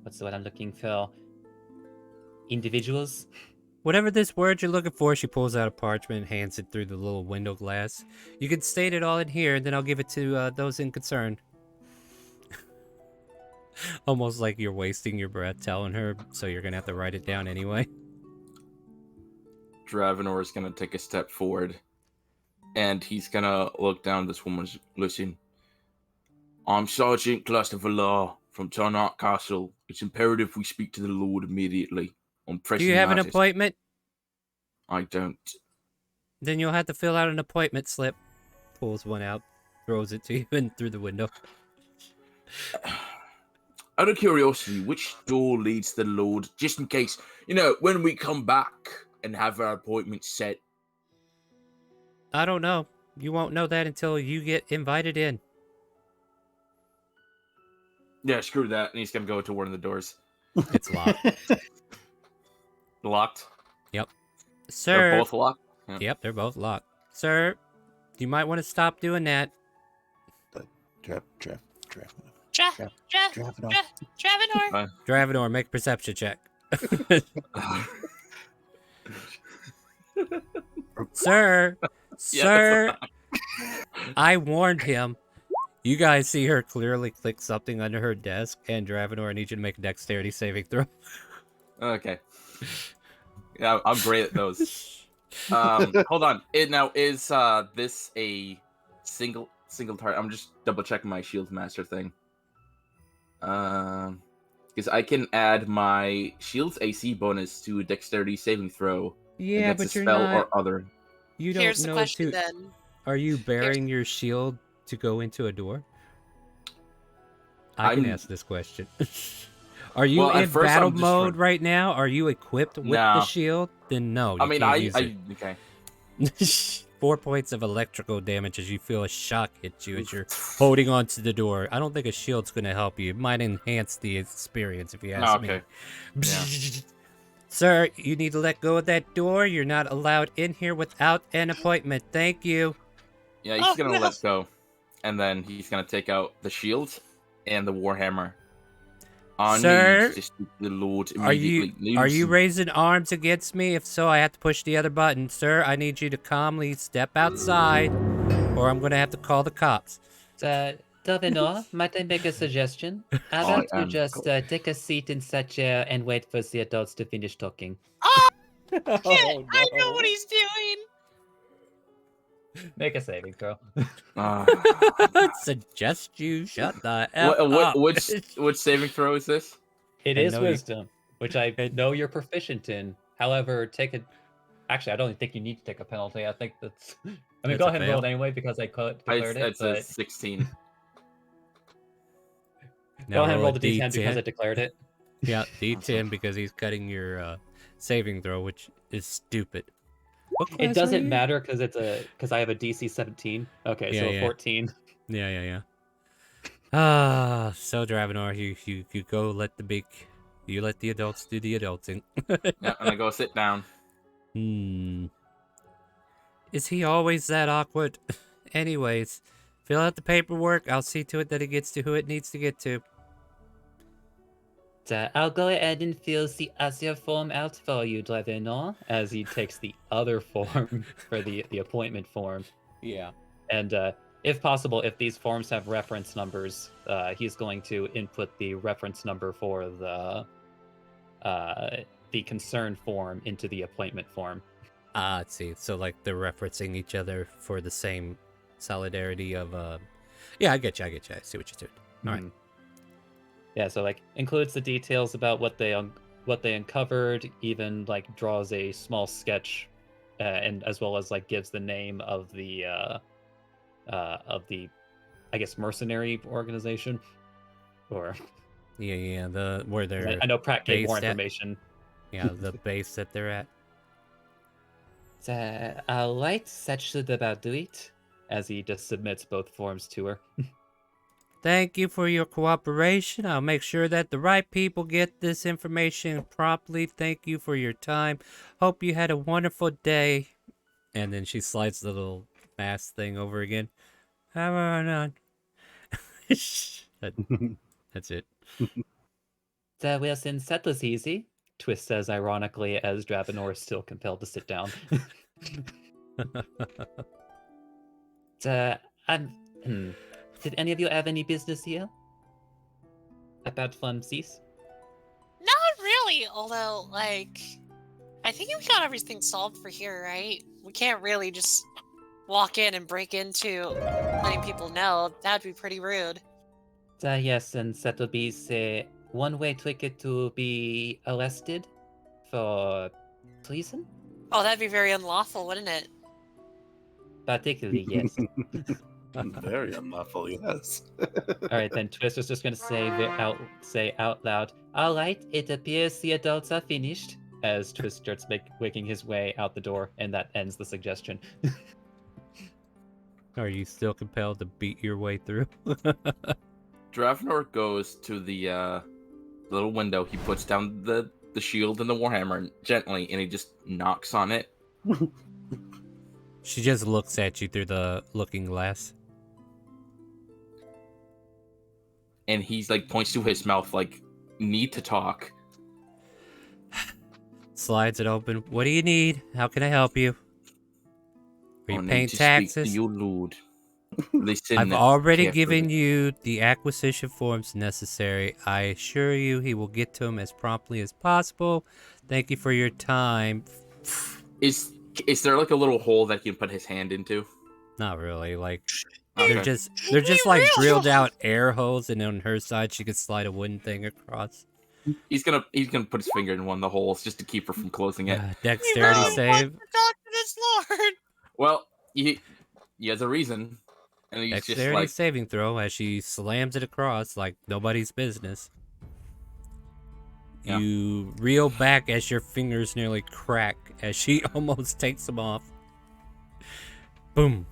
Speaker 4: What's the word I'm looking for? Individuals.
Speaker 1: Whatever this word you're looking for, she pulls out a parchment and hands it through the little window glass. You can state it all in here, and then I'll give it to those in concern. Almost like you're wasting your breath telling her, so you're gonna have to write it down anyway.
Speaker 5: Dravenor is gonna take a step forward, and he's gonna look down at this woman. Listen, I'm Sergeant Christopher Law from Tarnart Castle. It's imperative we speak to the Lord immediately.
Speaker 1: Do you have an appointment?
Speaker 5: I don't.
Speaker 1: Then you'll have to fill out an appointment slip. Pulls one out, throws it to you, and through the window.
Speaker 5: Out of curiosity, which door leads to the Lord? Just in case, when we come back and have our appointment set.
Speaker 1: I don't know. You won't know that until you get invited in.
Speaker 5: Yeah, screw that. And he's gonna go to one of the doors.
Speaker 1: It's locked.
Speaker 5: Locked?
Speaker 1: Yep. Sir.
Speaker 5: They're both locked? Yeah.
Speaker 1: Yep, they're both locked. Sir, you might want to stop doing that. Dravenor, make a perception check. Sir, I warned him. You guys see her clearly click something under her desk, and Dravenor, I need you to make a dexterity saving throw.
Speaker 5: Okay. Yeah, I'm great at those. Hold on. Now, is this a single target? I'm just double checking my Shield Master thing. Because I can add my Shield's AC bonus to a dexterity saving throw.
Speaker 1: Yeah, but you're
Speaker 5: spell
Speaker 1: not.
Speaker 5: Or other.
Speaker 1: You don't
Speaker 2: Here's
Speaker 1: know
Speaker 2: the question
Speaker 1: to.
Speaker 2: then.
Speaker 1: Are you bearing your shield to go into a door? I can ask this question. Are you in battle mode right now? Are you equipped with the shield? Then no. You can't use it.
Speaker 5: Okay.
Speaker 1: 4 points of electrical damage as you feel a shock hit you as you're holding onto the door. I don't think a shield's going to help you. It might enhance the experience if you ask me.
Speaker 5: Yeah.
Speaker 1: Sir, you need to let go of that door. You're not allowed in here without an appointment. Thank you.
Speaker 5: Yeah, he's
Speaker 2: Oh,
Speaker 5: gonna
Speaker 2: no.
Speaker 5: let go, and then he's gonna take out the shield and the warhammer. I
Speaker 1: Sir,
Speaker 5: need to speak to the Lord
Speaker 1: Are you
Speaker 5: immediately.
Speaker 1: raising arms against me? If so, I have to push the other button. Sir, I need you to calmly step outside, or I'm gonna have to call the cops.
Speaker 4: Davino, might I make a suggestion? How
Speaker 5: I
Speaker 4: about you
Speaker 5: am
Speaker 4: just take a seat in that chair and wait for the adults to finish talking?
Speaker 2: Oh, shit!
Speaker 1: Oh,
Speaker 2: I know what he's doing.
Speaker 4: Make a saving throw.
Speaker 1: Suggest you shut the F up.
Speaker 5: Which saving throw is this?
Speaker 4: It
Speaker 1: I
Speaker 4: is
Speaker 1: know you-
Speaker 4: wisdom, which I know you're proficient in. However, take a. Actually, I don't think you need to take a penalty. I think that's. I mean,
Speaker 1: That's
Speaker 4: go
Speaker 1: a
Speaker 4: ahead and roll
Speaker 1: fail.
Speaker 4: it anyway because I declared it.
Speaker 5: It's a
Speaker 4: But
Speaker 5: 16.
Speaker 1: Now
Speaker 4: go ahead and roll
Speaker 1: a
Speaker 4: the d10 because I declared it.
Speaker 1: Yeah, D10 because he's cutting your saving throw, which is stupid. What class
Speaker 4: It
Speaker 1: are
Speaker 4: doesn't
Speaker 1: you?
Speaker 4: matter because I have a DC 17. Okay,
Speaker 1: Yeah,
Speaker 4: so
Speaker 1: yeah.
Speaker 4: 14.
Speaker 1: Yeah. So Dravenor, you go let you let the adults do the adulting.
Speaker 5: Yeah, and I go sit down.
Speaker 1: Is he always that awkward? Anyways, fill out the paperwork. I'll see to it that it gets to who it needs to get to.
Speaker 4: I'll go ahead and fill the other form out for you, Dravenor, as he takes the other form for the appointment form.
Speaker 1: Yeah.
Speaker 4: And if possible, if these forms have reference numbers, he's going to input the reference number for the concern form into the appointment form.
Speaker 1: Let's see. So like they're referencing each other for the same solidarity of Yeah, I get you. I see what you're doing. All right.
Speaker 4: Yeah, so like includes the details about what they uncovered, even like draws a small sketch, and as well as like gives the name of the I guess mercenary organization, or
Speaker 1: Yeah. The where they're
Speaker 4: I know Pratt gave more
Speaker 1: based at.
Speaker 4: information.
Speaker 1: Yeah, the base that they're at.
Speaker 4: Alright, that should about do it. As he just submits both forms to her.
Speaker 1: Thank you for your cooperation. I'll make sure that the right people get this information promptly. Thank you for your time. Hope you had a wonderful day. And then she slides the little mask thing over again. That's it.
Speaker 4: Well, since that was easy, Twist says ironically as Dravenor is still compelled to sit down. Did any of you have any business here? Apart from Cease?
Speaker 2: Not really. Although, like, I think we got everything solved for here, right? We can't really just walk in and break into letting people know. That'd be pretty rude.
Speaker 4: Yes, and that would be the one-way ticket to be arrested for treason?
Speaker 2: Oh, that'd be very unlawful, wouldn't it?
Speaker 4: Particularly, yes.
Speaker 6: Very unlawful, yes.
Speaker 4: All right, then Twist is just going to say out loud, all right, it appears the adults are finished, as Twist starts making his way out the door, and that ends the suggestion.
Speaker 1: Are you still compelled to beat your way through?
Speaker 5: Dravenor goes to the little window. He puts down the shield and the warhammer gently, and he just knocks on it.
Speaker 1: She just looks at you through the looking glass.
Speaker 5: And he's like points to his mouth like, need to talk.
Speaker 1: Slides it open. What do you need? How can I help you? Are you
Speaker 5: I
Speaker 1: paying
Speaker 5: need to speak
Speaker 1: taxes?
Speaker 5: to you, Lord. Listen
Speaker 1: I've already
Speaker 5: carefully.
Speaker 1: given you the acquisition forms necessary. I assure you he will get to them as promptly as possible. Thank you for your time.
Speaker 5: Is there like a little hole that he can put his hand into?
Speaker 1: Not really. Like
Speaker 5: Okay.
Speaker 1: they're just like drilled out air holes, and on her side she could slide a wooden thing across.
Speaker 5: He's gonna put his finger in one of the holes just to keep her from closing it.
Speaker 1: Dexterity save.
Speaker 2: Talk to this lord.
Speaker 5: Well, he has a reason, and he's just
Speaker 1: Dexterity
Speaker 5: like,
Speaker 1: saving throw as she slams it across like nobody's business.
Speaker 5: Yeah.
Speaker 1: You reel back as your fingers nearly crack as she almost takes them off. Boom.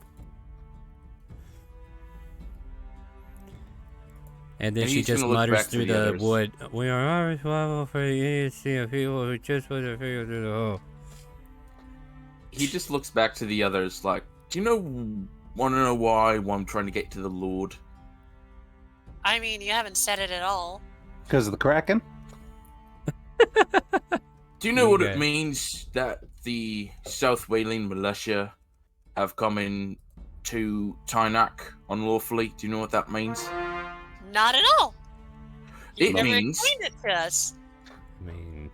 Speaker 1: And then
Speaker 5: And
Speaker 1: she
Speaker 5: he's
Speaker 1: just
Speaker 5: gonna look
Speaker 1: mutters
Speaker 5: back to
Speaker 1: through
Speaker 5: the
Speaker 1: the
Speaker 5: others.
Speaker 1: wood. We are all responsible for the idiocy of people who just put their finger through the hole.
Speaker 5: He just looks back to the others like, do you want to know why I'm trying to get to the Lord?
Speaker 2: I mean, you haven't said it at all.
Speaker 6: Because of the Kraken?
Speaker 5: Do you know what
Speaker 1: Okay.
Speaker 5: it means that the South Whaling militia have come in to Tynak unlawfully? Do you know what that means?
Speaker 2: Not at all. You
Speaker 5: It
Speaker 2: never
Speaker 5: means-
Speaker 2: explained it to us.
Speaker 1: I mean,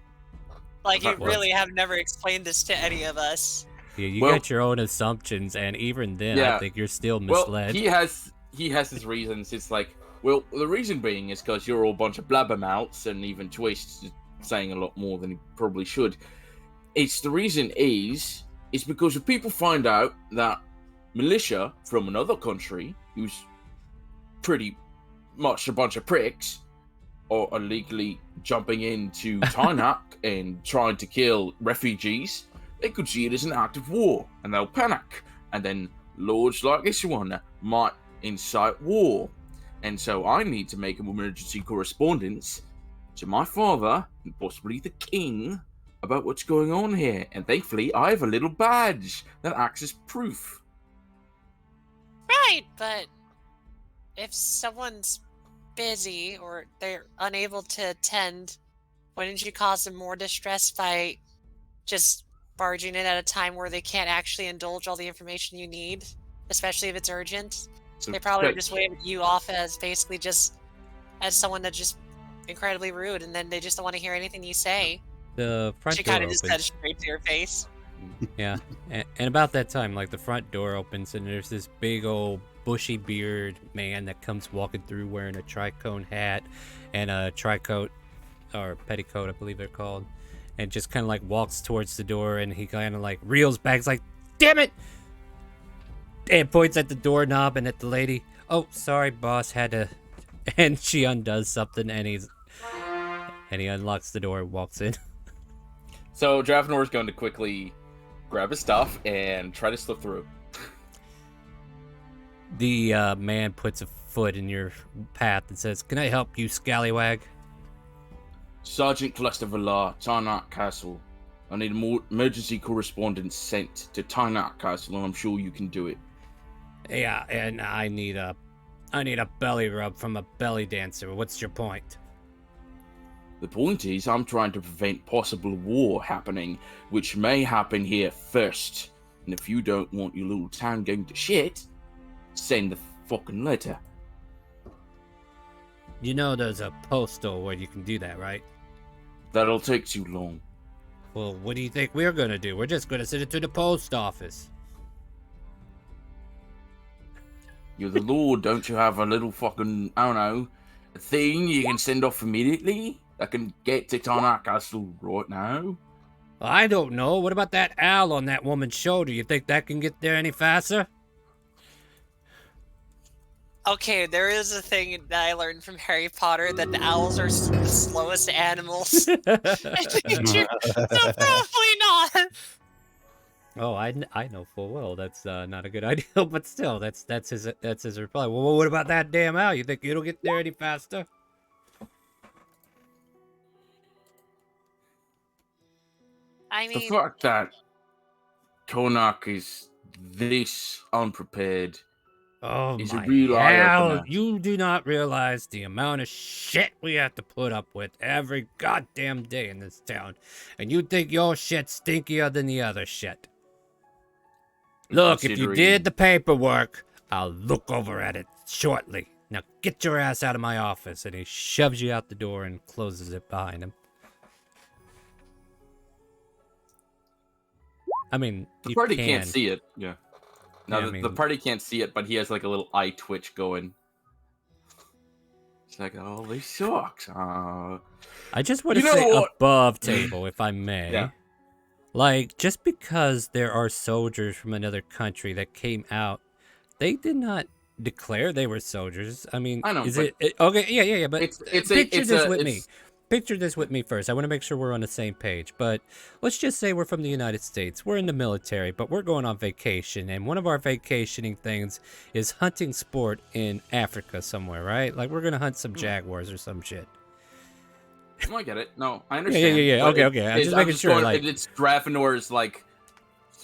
Speaker 2: Like, you
Speaker 5: That was-
Speaker 2: really have never explained this to any of us.
Speaker 1: yeah, you
Speaker 5: Well-
Speaker 1: got your own assumptions, and even then, I
Speaker 5: Yeah.
Speaker 1: think you're still
Speaker 5: Well,
Speaker 1: misled.
Speaker 5: he has his reasons. It's like, well, the reason being is because you're all a bunch of blabbermouths, and even Twist is saying a lot more than he probably should. It's the reason is because if people find out that militia from another country, who's pretty much a bunch of pricks, are illegally jumping into Tynak and trying to kill refugees, they could see it as an act of war, and they'll panic. And then lords like this one might incite war. And so I need to make an emergency correspondence to my father, and possibly the king, about what's going on here. And thankfully, I have a little badge that acts as proof.
Speaker 2: Right, but if someone's busy or they're unable to attend, wouldn't you cause them more distress by just barging in at a time where they can't actually indulge all the information you need, especially if it's urgent?
Speaker 5: So
Speaker 2: They probably
Speaker 5: great.
Speaker 2: just waved you off as basically just as someone that's just incredibly rude, and then they just don't want to hear anything you say.
Speaker 1: The front
Speaker 2: She
Speaker 1: door
Speaker 2: kind of just said
Speaker 1: opens.
Speaker 2: straight to your face.
Speaker 1: Yeah, and about that time, like the front door opens, and there's this big old bushy beard man that comes walking through wearing a tricone hat and a tricoat or petticoat, I believe they're called, and just kind of like walks towards the door, and he kind of like reels back, he's like, "Damn it!" and points at the doorknob and at the lady. "Oh, sorry, boss, had to," and she undoes something, and he unlocks the door and walks in.
Speaker 5: So Dravenor is going to quickly grab his stuff and try to slip through.
Speaker 1: The man puts a foot in your path and says, "Can I help you, scallywag?"
Speaker 5: Sergeant Clustervalar, Tynak Castle. I need emergency correspondence sent to Tynak Castle, and I'm sure you can do it.
Speaker 1: Yeah, and I need a belly rub from a belly dancer. What's your point?
Speaker 5: The point is, I'm trying to prevent possible war happening, which may happen here first. And if you don't want your little town going to shit, send the fucking letter.
Speaker 1: You know there's a postal where you can do that, right?
Speaker 5: That'll take too long.
Speaker 1: Well, what do you think we're gonna do? We're just gonna send it to the post office.
Speaker 5: You're the Lord, don't you have a little fucking, I don't know, a thing you can send off immediately? That can get to Tynak Castle right now?
Speaker 1: I don't know. What about that owl on that woman's shoulder? You think that can get there any faster?
Speaker 2: Okay, there is a thing that I learned from Harry Potter that the owls are the slowest animals. So probably not.
Speaker 1: Oh, I know full well that's not a good idea, but still, that's his reply. Well, what about that damn owl? You think it'll get there any faster?
Speaker 2: I
Speaker 5: The
Speaker 2: mean,
Speaker 5: fact that Konak is this unprepared.
Speaker 1: Oh
Speaker 5: It's a
Speaker 1: my
Speaker 5: real
Speaker 1: hell!
Speaker 5: eye-opener.
Speaker 1: You do not realize the amount of shit we have to put up with every goddamn day in this town, and you think your shit's stinkier than the other shit. Look, if you
Speaker 5: Considering-
Speaker 1: did the paperwork, I'll look over at it shortly. Now get your ass out of my office, and he shoves you out the door and closes it behind him. I mean,
Speaker 5: The
Speaker 1: you
Speaker 5: party
Speaker 1: can.
Speaker 5: can't see it. Yeah. No,
Speaker 1: Yeah, I
Speaker 5: the
Speaker 1: mean-
Speaker 5: party can't see it, but he has like a little eye twitch going. It's like, oh, this sucks.
Speaker 1: I just want to
Speaker 5: You know
Speaker 1: say
Speaker 5: what?
Speaker 1: above table, if I may.
Speaker 5: Yeah.
Speaker 1: Like, just because there are soldiers from another country that came out, they did not declare they were soldiers. I mean,
Speaker 5: I know,
Speaker 1: is
Speaker 5: but
Speaker 1: it okay? Yeah, but
Speaker 5: it's
Speaker 1: picture
Speaker 5: it's
Speaker 1: this
Speaker 5: a,
Speaker 1: with
Speaker 5: it's,
Speaker 1: me. picture this with me first. I want to make sure we're on the same page. But let's just say we're from the United States. We're in the military, but we're going on vacation. And one of our vacationing things is hunting sport in Africa somewhere, right? Like we're going to hunt some jaguars or some shit.
Speaker 5: No, I get it. No, I
Speaker 1: Yeah,
Speaker 5: understand.
Speaker 1: yeah.
Speaker 5: but
Speaker 1: Okay. I'm just making sure.
Speaker 5: Going,
Speaker 1: Like,
Speaker 5: it's Dravenor's like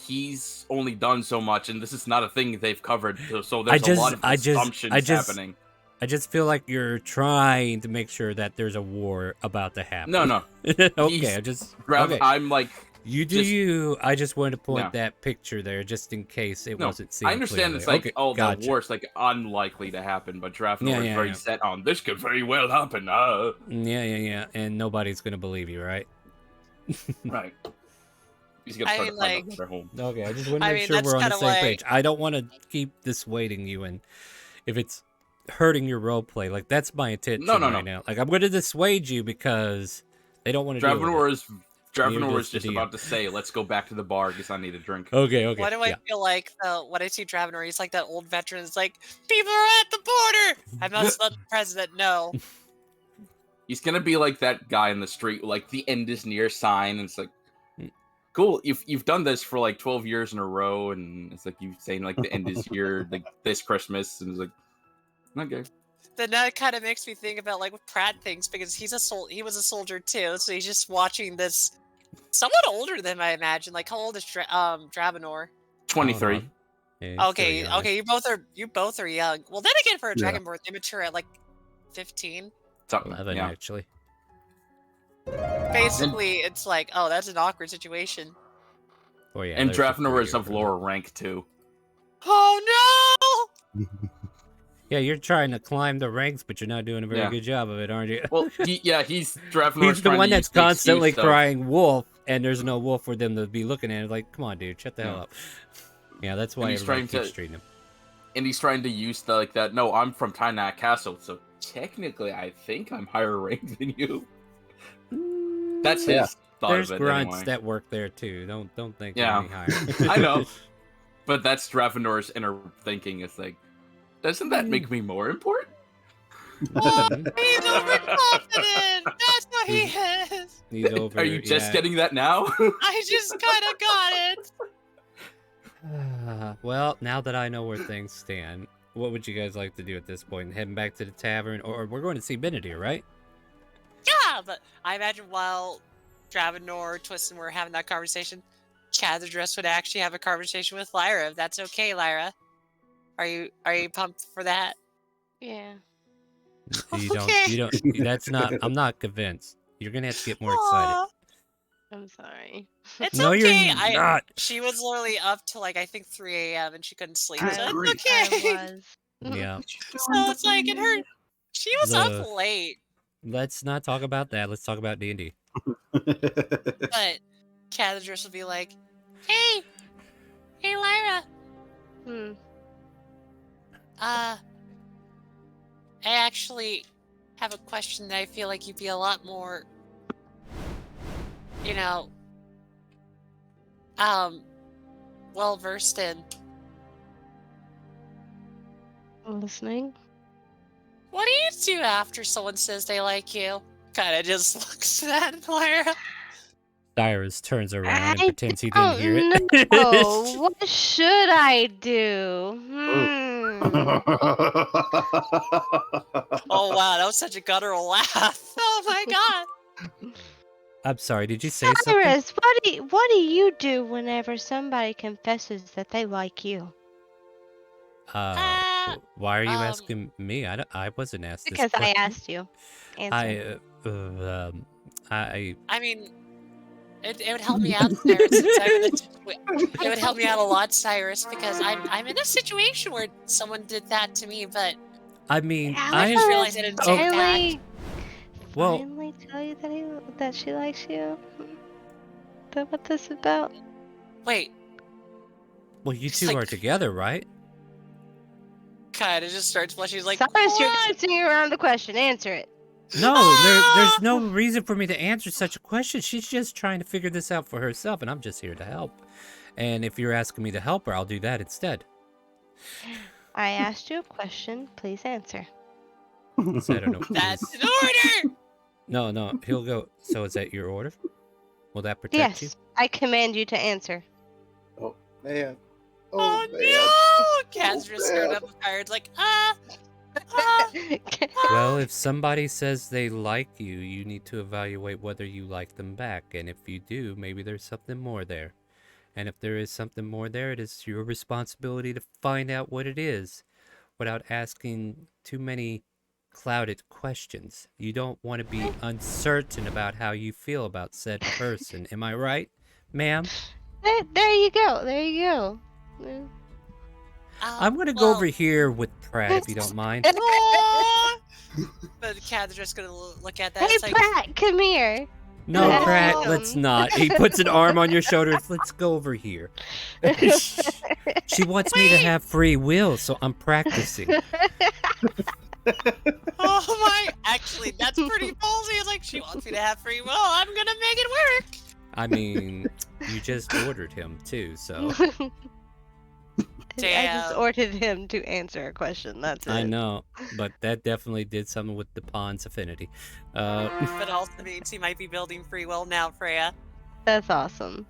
Speaker 5: he's only done so much, and this is not a thing they've covered. So there's a lot of assumptions happening.
Speaker 1: I just feel like you're trying to make sure that there's a war about to happen.
Speaker 5: No.
Speaker 1: Okay, okay.
Speaker 5: I'm like,
Speaker 1: you do you. I just wanted to point that picture there just in case it wasn't seen.
Speaker 5: I understand
Speaker 1: clearly.
Speaker 5: it's like,
Speaker 1: okay, gotcha.
Speaker 5: the war's like unlikely to happen, but Dravenor is very set on this could very well happen.
Speaker 1: Yeah, and nobody's gonna believe you, right?
Speaker 5: Right. He's gonna try to find a better home.
Speaker 1: Okay, I just want to make sure we're on the same page. I don't want to keep dissuading you, and if it's hurting your role play, like that's my intention right now. Like I'm going to dissuade you because they don't want to.
Speaker 5: Dravenor is just about to say, "Let's go back to the bar because I need a drink."
Speaker 1: Okay.
Speaker 2: Why do I feel like when I see Dravenor, he's like that old veteran? It's like people are at the border. I must let the president know.
Speaker 5: He's gonna be like that guy in the street, like the end is near sign, and it's like, cool. You've done this for like 12 years in a row, and it's like you saying like the end is here, like this Christmas, and it's like, okay.
Speaker 2: Then that kind of makes me think about like what Pratt thinks because he was a soldier too, so he's just watching this. Somewhat older than I imagine. Like how old is Dravenor?
Speaker 5: 23.
Speaker 1: Yeah,
Speaker 2: okay. You both are young. Well, then again, for a Dragonborn, they mature at like 15.
Speaker 1: 11 actually.
Speaker 2: Basically, it's like, oh, that's an awkward situation.
Speaker 1: Oh yeah.
Speaker 5: And Dravenor is of lower rank too.
Speaker 2: Oh no!
Speaker 1: Yeah, you're trying to climb the ranks, but you're not doing a very good job of it, aren't you?
Speaker 5: Well, he's Dravenor.
Speaker 1: He's the one that's constantly crying wolf, and there's no wolf for them to be looking at. Like, come on, dude, shut the hell up. Yeah, that's why everybody keeps treating him.
Speaker 5: And he's trying to use like that. No, I'm from Tynak Castle, so technically, I think I'm higher ranked than you. That's his thought
Speaker 1: There's
Speaker 5: of it.
Speaker 1: grunts
Speaker 5: anyway.
Speaker 1: that work there too. Don't think
Speaker 5: Yeah.
Speaker 1: any higher.
Speaker 5: I know, but that's Dravenor's inner thinking. It's like, doesn't that make me more important?
Speaker 2: Oh, he's overconfident. That's what he is.
Speaker 1: He's over.
Speaker 5: Are you just getting that now?
Speaker 2: I just kind of got it.
Speaker 1: Well, now that I know where things stand, what would you guys like to do at this point? Heading back to the tavern, or we're going to see Benedict, right?
Speaker 2: Yeah, but I imagine while Dravenor, Twistin were having that conversation, Cathedress would actually have a conversation with Lyra. If that's okay, Lyra. Are you pumped for that?
Speaker 3: Yeah.
Speaker 1: You don't. That's not. I'm not convinced. You're gonna have to get more excited.
Speaker 3: I'm sorry.
Speaker 2: It's
Speaker 1: No,
Speaker 2: okay.
Speaker 1: you're not.
Speaker 2: She was literally up till like I think 3 a.m. and she couldn't sleep.
Speaker 3: I
Speaker 2: So it's okay.
Speaker 3: was.
Speaker 1: Yeah.
Speaker 2: So it's like she was up late.
Speaker 1: Let's not talk about that. Let's talk about D&D.
Speaker 2: But Cathedress will be like, hey Lyra. I actually have a question that I feel like you'd be a lot more, well versed in.
Speaker 3: Listening.
Speaker 2: What do you do after someone says they like you? Kinda just looks at Lyra.
Speaker 1: Cyrus turns around and pretends he didn't hear it.
Speaker 3: Oh, what should I do?
Speaker 2: Oh wow, that was such a guttural laugh. Oh my god.
Speaker 1: I'm sorry, did you say something?
Speaker 3: Cyrus, what do you do whenever somebody confesses that they like you?
Speaker 1: Why are you asking me? I wasn't asked this
Speaker 3: Because I
Speaker 1: question.
Speaker 3: asked you. Answer.
Speaker 2: I mean, it would help me out, Cyrus. It would help me out a lot, Cyrus, because I'm in a situation where someone did that to me, but
Speaker 1: I mean,
Speaker 2: I just realized I didn't take that.
Speaker 1: Well,
Speaker 3: Finally tell you that she likes you? Is that what this is about?
Speaker 2: Wait.
Speaker 1: Well, you
Speaker 2: It's
Speaker 1: two
Speaker 2: like-
Speaker 1: are together, right?
Speaker 2: Kind of just starts blushing. He's like,
Speaker 3: Cyrus, you're
Speaker 2: "What?"
Speaker 3: dancing around the question. Answer it.
Speaker 1: No, there's no reason for me to answer such a question. She's just trying to figure this out for herself, and I'm just here to help. And if you're asking me to help her, I'll do that instead.
Speaker 3: I asked you a question. Please answer.
Speaker 1: So I don't know.
Speaker 2: That's an order.
Speaker 1: No, he'll go. So is that your order? Will that protect you?
Speaker 3: Yes, I command you to answer.
Speaker 6: Oh man.
Speaker 2: Oh, no! Kaz just stared up the fire. It's like,
Speaker 1: Well, if somebody says they like you, you need to evaluate whether you like them back. And if you do, maybe there's something more there. And if there is something more there, it is your responsibility to find out what it is without asking too many clouded questions. You don't want to be uncertain about how you feel about said person. Am I right, ma'am?
Speaker 3: There you go. There you go.
Speaker 1: I'm going to go over here with Pratt, if you don't mind.
Speaker 2: But Kaz just gonna look at that.
Speaker 3: Hey,
Speaker 2: It's like,
Speaker 3: Pratt, come here.
Speaker 1: No,
Speaker 3: Let us
Speaker 1: Pratt,
Speaker 3: see
Speaker 1: let's
Speaker 3: them.
Speaker 1: not. He puts an arm on your shoulder. Let's go over here. She wants me to have free will, so I'm practicing.
Speaker 2: oh my! Actually, that's pretty ballsy. It's like she wants me to have free will. I'm gonna make it work.
Speaker 1: I mean, you just ordered him too, so
Speaker 3: I just
Speaker 2: Damn.
Speaker 3: ordered him to answer a question. That's it.
Speaker 1: I know. But that definitely did something with the pawn's affinity.
Speaker 2: But also means he might be building free will now, Freya.
Speaker 3: That's awesome.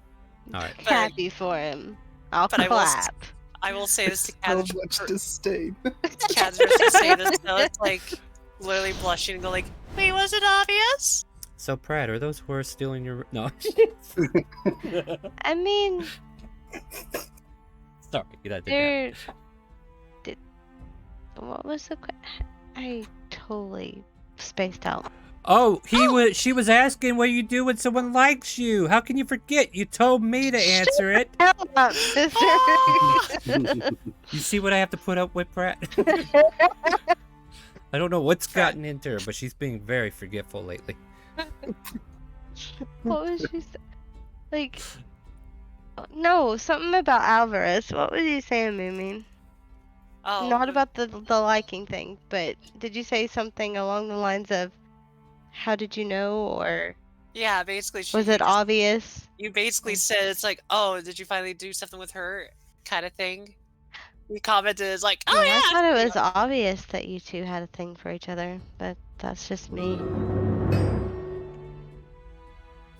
Speaker 1: All right.
Speaker 3: Happy for him. I'll
Speaker 2: But I will
Speaker 3: clap.
Speaker 2: I will say this to
Speaker 6: So
Speaker 2: Kaz.
Speaker 6: much disdain.
Speaker 2: Kaz to say this though. It's like literally blushing and go like, "Wait, was it obvious?"
Speaker 1: So, Pratt, are those horse stealing your... No.
Speaker 3: I mean,
Speaker 1: Sorry, that did that.
Speaker 3: they're. What was the question? I totally spaced out.
Speaker 1: Oh, she was asking what you do when someone likes you. How can you forget? You told me to answer it.
Speaker 3: Hell up, sister.
Speaker 1: You see what I have to put up with, Pratt? I don't know what's gotten into her, but she's being very forgetful lately.
Speaker 3: What was she saying? Like, no, something about Alvarez. What was you saying, Moomin?
Speaker 2: Oh,
Speaker 3: Not about the liking thing, but did you say something along the lines of, how did you know, or
Speaker 2: yeah. Basically,
Speaker 3: was it obvious?
Speaker 2: You basically said it's like, "Oh, did you finally do something with her?" kind of thing. You commented it's like, "Oh yeah."
Speaker 3: I thought it was obvious that you two had a thing for each other, but that's just me.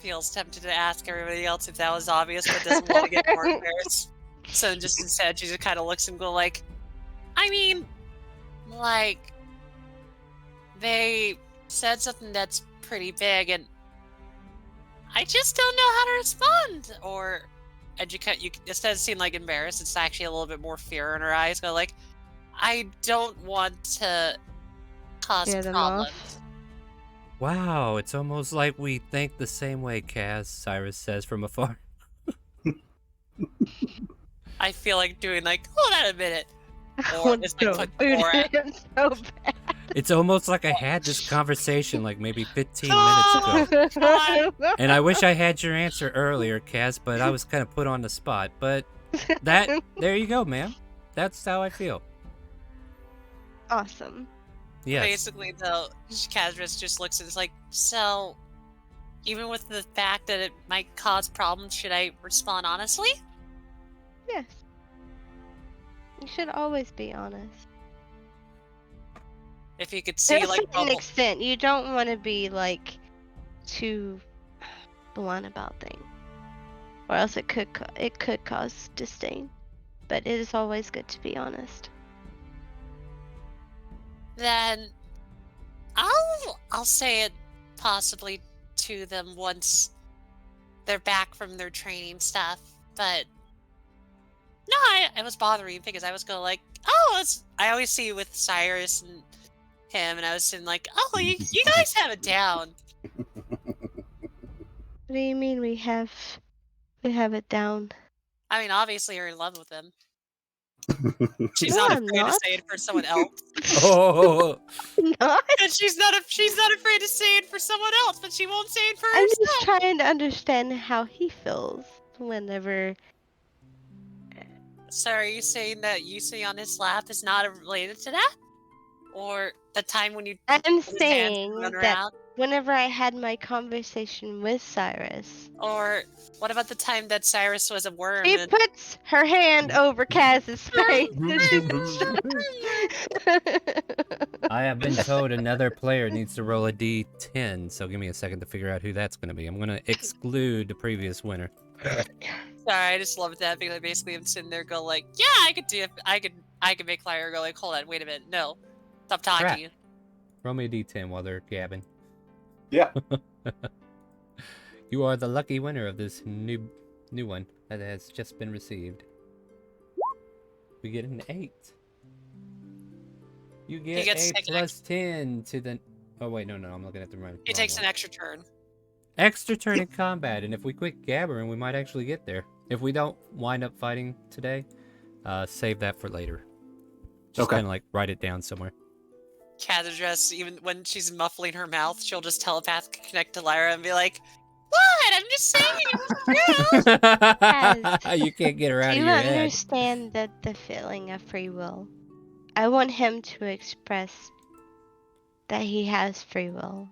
Speaker 2: Feels tempted to ask everybody else if that was obvious, but doesn't want to get more embarrassed. So just instead, she just kind of looks and go like, "I mean, like, they said something that's pretty big, and I just don't know how to respond." Or, and you instead of seem like embarrassed, it's actually a little bit more fear in her eyes. Go like, "I don't want to cause
Speaker 3: Scare them
Speaker 2: problems."
Speaker 3: off.
Speaker 1: Wow, it's almost like we think the same way, Kaz, Cyrus says from afar.
Speaker 2: I feel like doing like, "Hold on a minute," or
Speaker 3: Oh,
Speaker 2: just
Speaker 3: no,
Speaker 2: like put
Speaker 3: dude,
Speaker 2: more.
Speaker 3: I'm so bad.
Speaker 1: It's almost like I had this conversation like maybe 15 minutes ago. And I wish I had your answer earlier, Kaz, but I was kind of put on the spot. But there you go, ma'am. That's how I feel.
Speaker 3: Awesome.
Speaker 1: Yes.
Speaker 2: Basically, though, Kazris just looks at it like, "So, even with the fact that it might cause problems, should I respond honestly?"
Speaker 3: Yes. You should always be honest.
Speaker 2: If you could
Speaker 3: To
Speaker 2: see,
Speaker 3: a
Speaker 2: like,
Speaker 3: certain extent, you don't want to be like too blunt about things, or else it could cause disdain. But it is always good to be honest.
Speaker 2: then I'll say it possibly to them once they're back from their training stuff. But no, I was bothering you because I was going like, "Oh, I always see you with Cyrus and him," and I was saying like, "Oh, you guys have it down."
Speaker 3: What do you mean we have it down?
Speaker 2: I mean, obviously you're in love with him. She's
Speaker 3: No,
Speaker 2: not
Speaker 3: I'm
Speaker 2: afraid to
Speaker 3: not.
Speaker 2: say it for someone else.
Speaker 1: Oh,
Speaker 3: Not.
Speaker 2: And she's not afraid to say it for someone else, but she won't say it for
Speaker 3: I'm
Speaker 2: herself.
Speaker 3: just trying to understand how he feels whenever.
Speaker 2: So are you saying that you see on his lap is not related to that? Or the time when you
Speaker 3: I'm
Speaker 2: put his hands
Speaker 3: saying
Speaker 2: and run
Speaker 3: that
Speaker 2: around?
Speaker 3: whenever I had my conversation with Cyrus,
Speaker 2: Or what about the time that Cyrus was a worm?
Speaker 3: she
Speaker 2: And...
Speaker 3: puts her hand over Kaz's face.
Speaker 1: I have been told another player needs to roll a d10, so give me a second to figure out who that's going to be. I'm going to exclude the previous winner.
Speaker 2: Sorry, I just love that because I basically am sitting there go like, yeah, I could do it. I could make Lyra go like, hold on, wait a minute, no, stop talking.
Speaker 1: Crap. Roll me a d10 while they're gabbing.
Speaker 6: Yeah.
Speaker 1: You are the lucky winner of this new one that has just been received. We get an 8. You get
Speaker 2: gets
Speaker 1: 8
Speaker 2: to take an
Speaker 1: plus 10 to the... Oh, wait, no, I'm looking at the wrong
Speaker 2: He takes
Speaker 1: one.
Speaker 2: an extra turn.
Speaker 1: Extra turn in combat, and if we quit gabbering, we might actually get there. If we don't wind up fighting today, save that for later. Just
Speaker 6: Okay.
Speaker 1: kind of like write it down somewhere.
Speaker 2: Khadra, even when she's muffling her mouth, she'll just telepathically connect to Lyra and be like, what? I'm just saying.
Speaker 1: You can't get her out
Speaker 3: Do
Speaker 1: of
Speaker 3: you
Speaker 1: your head.
Speaker 3: understand the feeling of free will? I want him to express that he has free will.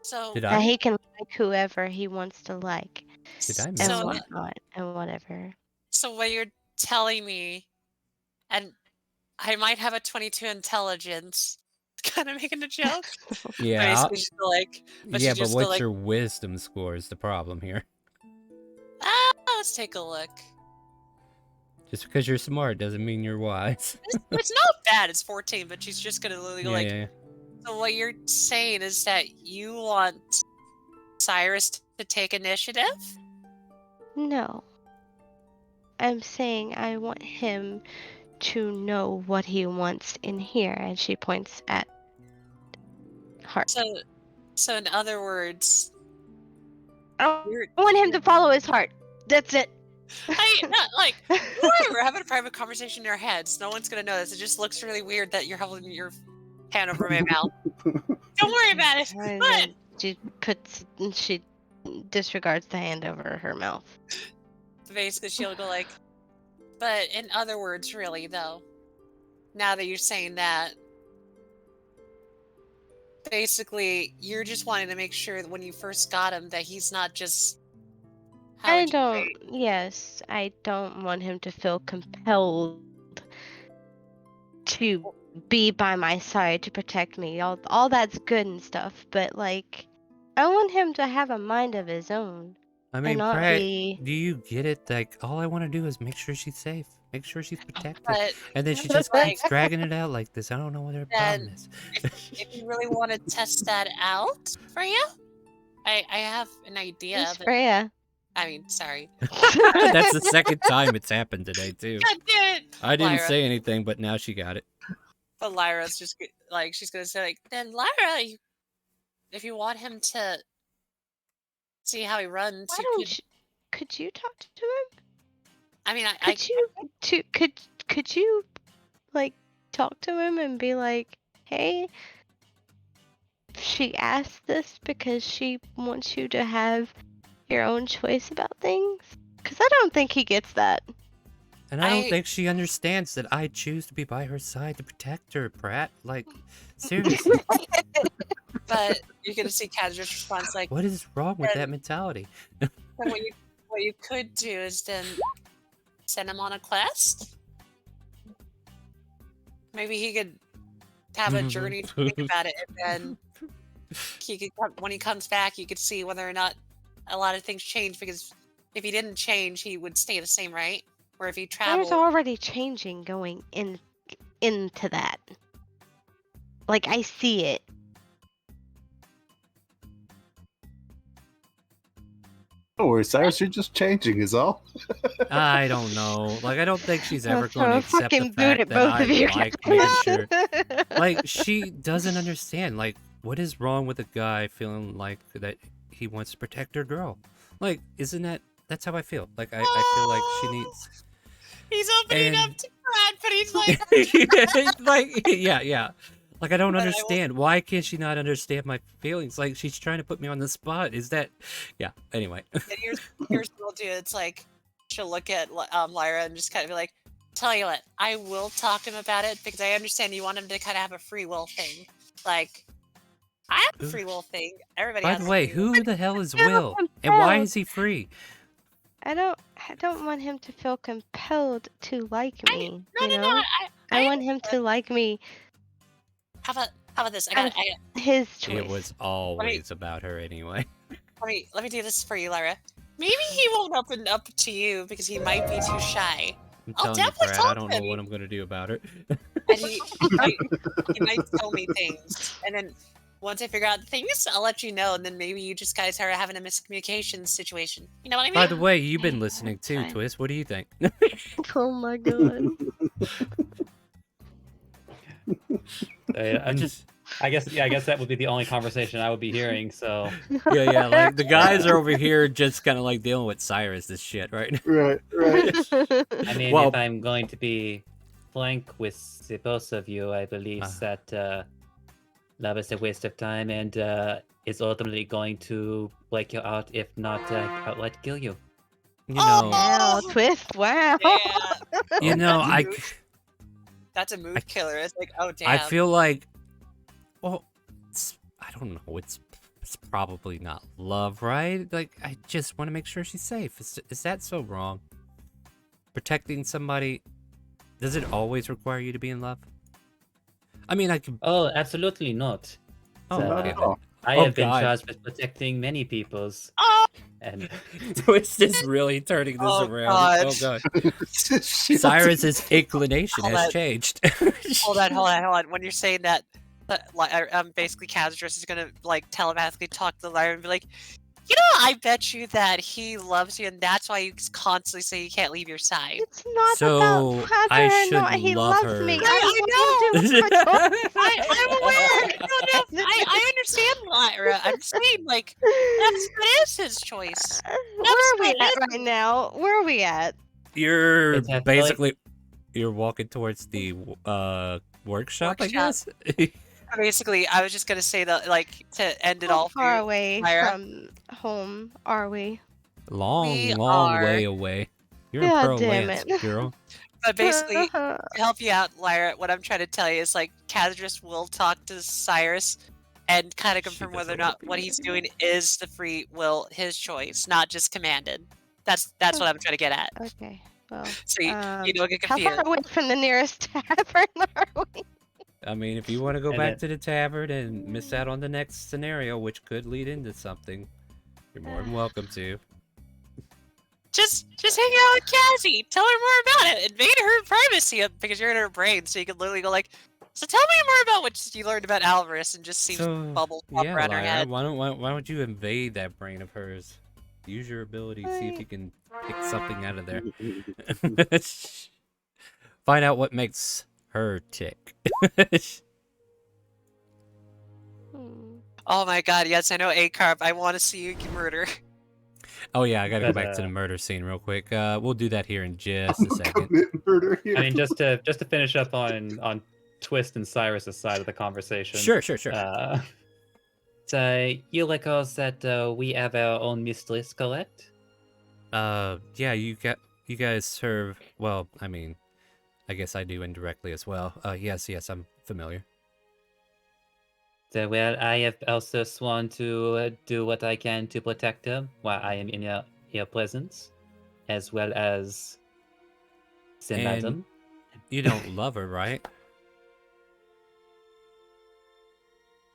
Speaker 2: So,
Speaker 1: Did
Speaker 3: That
Speaker 1: I?
Speaker 3: he can like whoever he wants to like.
Speaker 1: Did I
Speaker 3: And
Speaker 1: miss
Speaker 2: so,
Speaker 1: one?
Speaker 3: whatnot and whatever.
Speaker 2: so what you're telling me, and I might have a 22 intelligence, kind of making a joke.
Speaker 1: Yeah,
Speaker 2: Basically, she's like, but
Speaker 1: yeah,
Speaker 2: she
Speaker 1: but
Speaker 2: just
Speaker 1: what's
Speaker 2: like,
Speaker 1: your wisdom score is the problem here.
Speaker 2: let's take a look.
Speaker 1: Just because you're smart doesn't mean you're wise.
Speaker 2: It's not bad. It's 14, but she's just gonna literally go
Speaker 1: Yeah,
Speaker 2: like.
Speaker 1: yeah.
Speaker 2: So what you're saying is that you want Cyrus to take initiative?
Speaker 3: No. I'm saying I want him to know what he wants in here, and she points at Heart.
Speaker 2: So in other words,
Speaker 3: I
Speaker 2: you're,
Speaker 3: want him to follow his heart. That's it.
Speaker 2: not like we're having a private conversation in our heads. No one's gonna notice. It just looks really weird that you're holding your hand over my mouth. Don't worry about it.
Speaker 3: And
Speaker 2: But
Speaker 3: then she disregards the hand over her mouth.
Speaker 2: basically, she'll go like, but in other words, really though, now that you're saying that, basically, you're just wanting to make sure that when you first got him, that he's not just.
Speaker 3: I don't want him to feel compelled to be by my side to protect me. All that's good and stuff, but like, I want him to have a mind of his own.
Speaker 1: I mean,
Speaker 3: not
Speaker 1: Pratt,
Speaker 3: be-
Speaker 1: do you get it? Like, all I want to do is make sure she's safe, make sure she's protected,
Speaker 2: But
Speaker 1: and then she
Speaker 2: but,
Speaker 1: just
Speaker 2: like,
Speaker 1: keeps dragging it out like this. I don't know what her problem is.
Speaker 2: if you really want to test that out, Freya, I have an idea.
Speaker 3: Who's
Speaker 2: But,
Speaker 3: Freya?
Speaker 2: I mean, sorry.
Speaker 1: That's the second time it's happened today too.
Speaker 2: God damn it!
Speaker 1: I didn't
Speaker 2: Lyra.
Speaker 1: say anything, but now she got it.
Speaker 2: But Lyra's just like, she's gonna say like, then Lyra, if you want him to see how he runs,
Speaker 3: Why
Speaker 2: you
Speaker 3: don't
Speaker 2: could.
Speaker 3: you? Could you talk to him?
Speaker 2: I mean,
Speaker 3: Could you like talk to him and be like, hey, she asked this because she wants you to have your own choice about things? Because I don't think he gets that.
Speaker 1: And I don't
Speaker 2: I-
Speaker 1: think she understands that I choose to be by her side to protect her, Pratt. Like, seriously,
Speaker 2: But you're gonna see Kadra's response like,
Speaker 1: what is wrong with
Speaker 2: And-
Speaker 1: that mentality?
Speaker 2: then what you could do is then send him on a quest. Maybe he could have a journey to think about it, and then he could when he comes back, you could see whether or not a lot of things change. Because if he didn't change, he would stay the same, right? Or if he
Speaker 3: There's
Speaker 2: traveled,
Speaker 3: already changing going into that. Like, I see it.
Speaker 6: Don't worry, Cyrus, you're just changing is all.
Speaker 1: I don't know. Like, I don't think she's
Speaker 3: I'll
Speaker 1: ever
Speaker 3: throw
Speaker 1: going to
Speaker 3: a
Speaker 1: accept
Speaker 3: fucking
Speaker 1: the
Speaker 3: boot
Speaker 1: fact
Speaker 3: at
Speaker 1: that
Speaker 3: both
Speaker 1: I
Speaker 3: of you.
Speaker 1: like making sure. Like, she doesn't understand. Like, what is wrong with a guy feeling like that he wants to protect her girl? Like, isn't that's how I feel. Like, I feel like she needs.
Speaker 2: he's opening
Speaker 1: And-
Speaker 2: up to Brad, but he's like,
Speaker 1: Like, yeah. Like, I don't
Speaker 2: But I will-
Speaker 1: understand. Why can't she not understand my feelings? Like, she's trying to put me on the spot. Is that. Yeah, anyway.
Speaker 2: and here's what we'll do. It's like she'll look at Lyra and just kind of be like, "Tell you what, I will talk to him about it because I understand you want him to kind of have a free will thing. Like, I have a free will thing. Everybody
Speaker 1: By
Speaker 2: has
Speaker 1: the
Speaker 2: a
Speaker 1: way,
Speaker 2: free will.
Speaker 1: who the hell is
Speaker 3: feel
Speaker 1: Will? And why
Speaker 3: compelled.
Speaker 1: is he free?
Speaker 3: I don't want him to feel compelled to like me.
Speaker 2: No,
Speaker 3: you
Speaker 2: no,
Speaker 3: know?
Speaker 2: no.
Speaker 3: I want him to like me
Speaker 2: How about this? I got
Speaker 3: His choice.
Speaker 1: It was always about her anyway.
Speaker 2: let me do this for you, Lyra. Maybe he won't open up to you because he might be too shy.
Speaker 1: I'm
Speaker 2: I'll
Speaker 1: telling you,
Speaker 2: definitely
Speaker 1: Brad,
Speaker 2: talk
Speaker 1: I don't
Speaker 2: to
Speaker 1: know
Speaker 2: him.
Speaker 1: what I'm gonna do about her.
Speaker 2: And he might tell me things, and then once I figure out the things, I'll let you know, and then maybe you just guys are having a miscommunication situation. You know what I mean?
Speaker 1: By the way, you've been
Speaker 3: Okay,
Speaker 1: listening
Speaker 3: that's
Speaker 1: too,
Speaker 3: fine.
Speaker 1: Twist. What do you think?
Speaker 3: Oh my god.
Speaker 4: I guess that would be the only conversation I would be hearing. So
Speaker 1: yeah, like the guys are over here just kind of like dealing with Cyrus this shit right now.
Speaker 6: Right.
Speaker 4: I mean,
Speaker 1: Well-
Speaker 4: if I'm going to be frank with the both of you, I believe that love is a waste of time and is ultimately going to break you out, if not outright kill you.
Speaker 1: You know,
Speaker 3: Wow, Twist, wow.
Speaker 2: Yeah,
Speaker 1: you know, I
Speaker 2: that's a mood killer. It's like, oh damn.
Speaker 1: I feel like, well, I don't know. It's probably not love, right? Like, I just want to make sure she's safe. Is that so wrong? Protecting somebody, does it always require you to be in love? I mean, I could.
Speaker 4: Oh, absolutely not.
Speaker 1: Oh,
Speaker 6: not
Speaker 1: okay.
Speaker 6: at all.
Speaker 4: I
Speaker 1: Oh,
Speaker 4: have been
Speaker 1: God.
Speaker 4: charged with protecting many people's.
Speaker 2: Oh,
Speaker 4: And
Speaker 1: Twist is really turning this
Speaker 2: Oh,
Speaker 1: around.
Speaker 2: God.
Speaker 1: Oh god.
Speaker 6: Shit.
Speaker 1: Cyrus's inclination
Speaker 2: Hold
Speaker 1: has
Speaker 2: on.
Speaker 1: changed.
Speaker 2: hold on. When you're saying that, basically Kazadris is gonna like telepathically talk to Lyra and be like, you know, I bet you that he loves you, and that's why you constantly say you can't leave your side.
Speaker 3: It's not
Speaker 1: So,
Speaker 3: about whether
Speaker 1: I
Speaker 3: or
Speaker 1: should
Speaker 3: not he
Speaker 1: love
Speaker 3: loves
Speaker 1: her.
Speaker 3: me.
Speaker 2: I
Speaker 3: I want him to
Speaker 2: I'm aware. No, I understand, Lyra. I'm saying like that is his choice.
Speaker 3: Where are we at right now? Where are we at?
Speaker 1: You're
Speaker 4: It's like-
Speaker 1: basically you're walking towards the workshop, I
Speaker 2: Workshop.
Speaker 1: guess.
Speaker 2: Basically, I was just gonna say that, like, to end it
Speaker 3: How
Speaker 2: all for
Speaker 3: far
Speaker 2: you,
Speaker 3: away
Speaker 2: Lyra.
Speaker 3: from home are we?
Speaker 1: long
Speaker 2: We
Speaker 1: way
Speaker 2: are-
Speaker 1: away. You're in
Speaker 3: God
Speaker 1: Pearl
Speaker 3: damn
Speaker 1: Lance,
Speaker 3: it.
Speaker 1: girl.
Speaker 2: But basically, to help you out, Lyra, what I'm trying to tell you is like Kazadris will talk to Cyrus and kind of
Speaker 1: She
Speaker 2: confirm whether or
Speaker 1: doesn't
Speaker 2: not what he's doing is the free will, his choice, not just commanded. That's what I'm trying to get at.
Speaker 3: Okay, well.
Speaker 2: So you don't get
Speaker 3: How
Speaker 2: confused.
Speaker 3: far away from the nearest tavern are we?
Speaker 1: I mean, if you want to go
Speaker 4: And
Speaker 1: back
Speaker 4: it-
Speaker 1: to the tavern and miss out on the next scenario, which could lead into something, you're more than welcome to.
Speaker 2: Just hang out with Cassie. Tell her more about it. Invade her privacy because you're in her brain, so you can literally go like, so tell me more about what you learned about Alvarez, and just see bubbles pop
Speaker 1: yeah,
Speaker 2: around her
Speaker 1: Lyra,
Speaker 2: head.
Speaker 1: why don't you invade that brain of hers? Use your ability, see if you can pick something out of there. Find out what makes her tick.
Speaker 3: Hmm.
Speaker 2: Oh my god, yes, I know A-Carb. I want to see you murder.
Speaker 1: Oh yeah, I gotta go
Speaker 4: But,
Speaker 1: back to the murder scene real quick. We'll do that here in just a second.
Speaker 6: Commit murder here.
Speaker 4: I mean, just to finish up on Twist and Cyrus's side of the conversation.
Speaker 1: Sure.
Speaker 4: So you recall that we have our own mistress, correct?
Speaker 1: Yeah, you guys serve. Well, I mean, I guess I do indirectly as well. Yes, I'm familiar.
Speaker 4: So, well, I have also sworn to do what I can to protect her while I am in your presence, as well as the
Speaker 1: And-
Speaker 4: madam.
Speaker 1: You don't love her, right?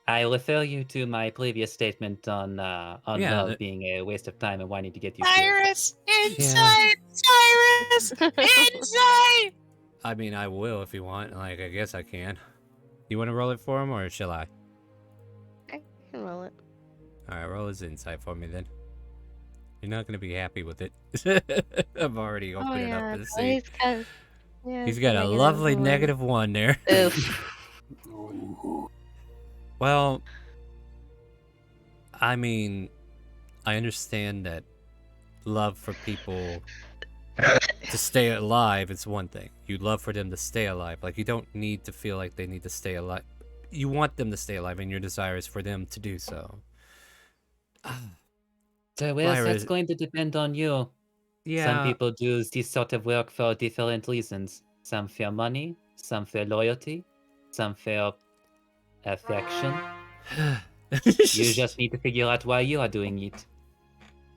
Speaker 4: I refer you to my previous statement on
Speaker 1: Yeah,
Speaker 4: love
Speaker 1: that-
Speaker 4: being a waste of time and wanting to get you killed.
Speaker 2: Cyrus! Inside! Cyrus! Inside!
Speaker 1: I mean, I will if you want. Like, I guess I can. You want to roll it for him, or shall I?
Speaker 3: I can roll it.
Speaker 1: All right, roll his insight for me then. You're not gonna be happy with it. I've already opened it up to see. He's got a lovely -1 there.
Speaker 3: Oof.
Speaker 1: Well, I mean, I understand that love for people to stay alive is one thing. You love for them to stay alive. Like, you don't need to feel like they need to stay alive. You want them to stay alive, and your desire is for them to do so.
Speaker 4: So, well,
Speaker 1: Lyra,
Speaker 4: that's going to depend on you.
Speaker 1: Yeah.
Speaker 4: Some people do this sort of work for different reasons. Some for money, some for loyalty, some for affection. You just need to figure out why you are doing it.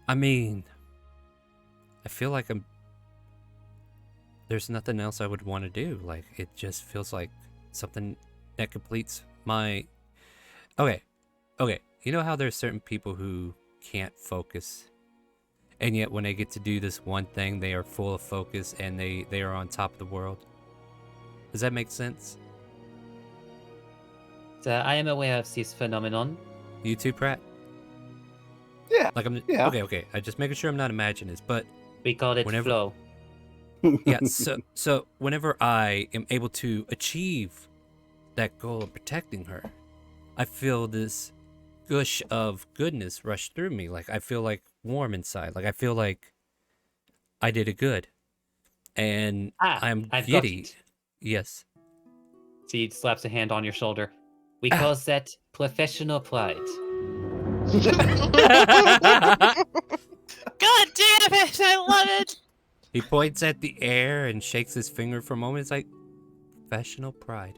Speaker 1: I mean, I feel like there's nothing else I would want to do. Like, it just feels like something that completes my okay. You know how there's certain people who can't focus, and yet when they get to do this one thing, they are full of focus and they are on top of the world. Does that make sense?
Speaker 4: So I am aware of this phenomenon.
Speaker 1: You too, Pratt?
Speaker 6: Yeah.
Speaker 1: Like I'm
Speaker 6: Yeah.
Speaker 1: okay. I just making sure I'm not imagining this, but
Speaker 4: We call it
Speaker 1: Whenever-
Speaker 4: flow.
Speaker 1: yeah. So whenever I am able to achieve that goal of protecting her, I feel this gush of goodness rush through me. Like I feel like warm inside. Like I feel like I did it good, and I'm
Speaker 4: I've got
Speaker 1: giddy.
Speaker 4: it.
Speaker 1: Yes.
Speaker 4: She slaps a hand on your shoulder. We call that professional pride.
Speaker 2: God damn it! I love it.
Speaker 1: He points at the air and shakes his finger for a moment. It's like professional pride.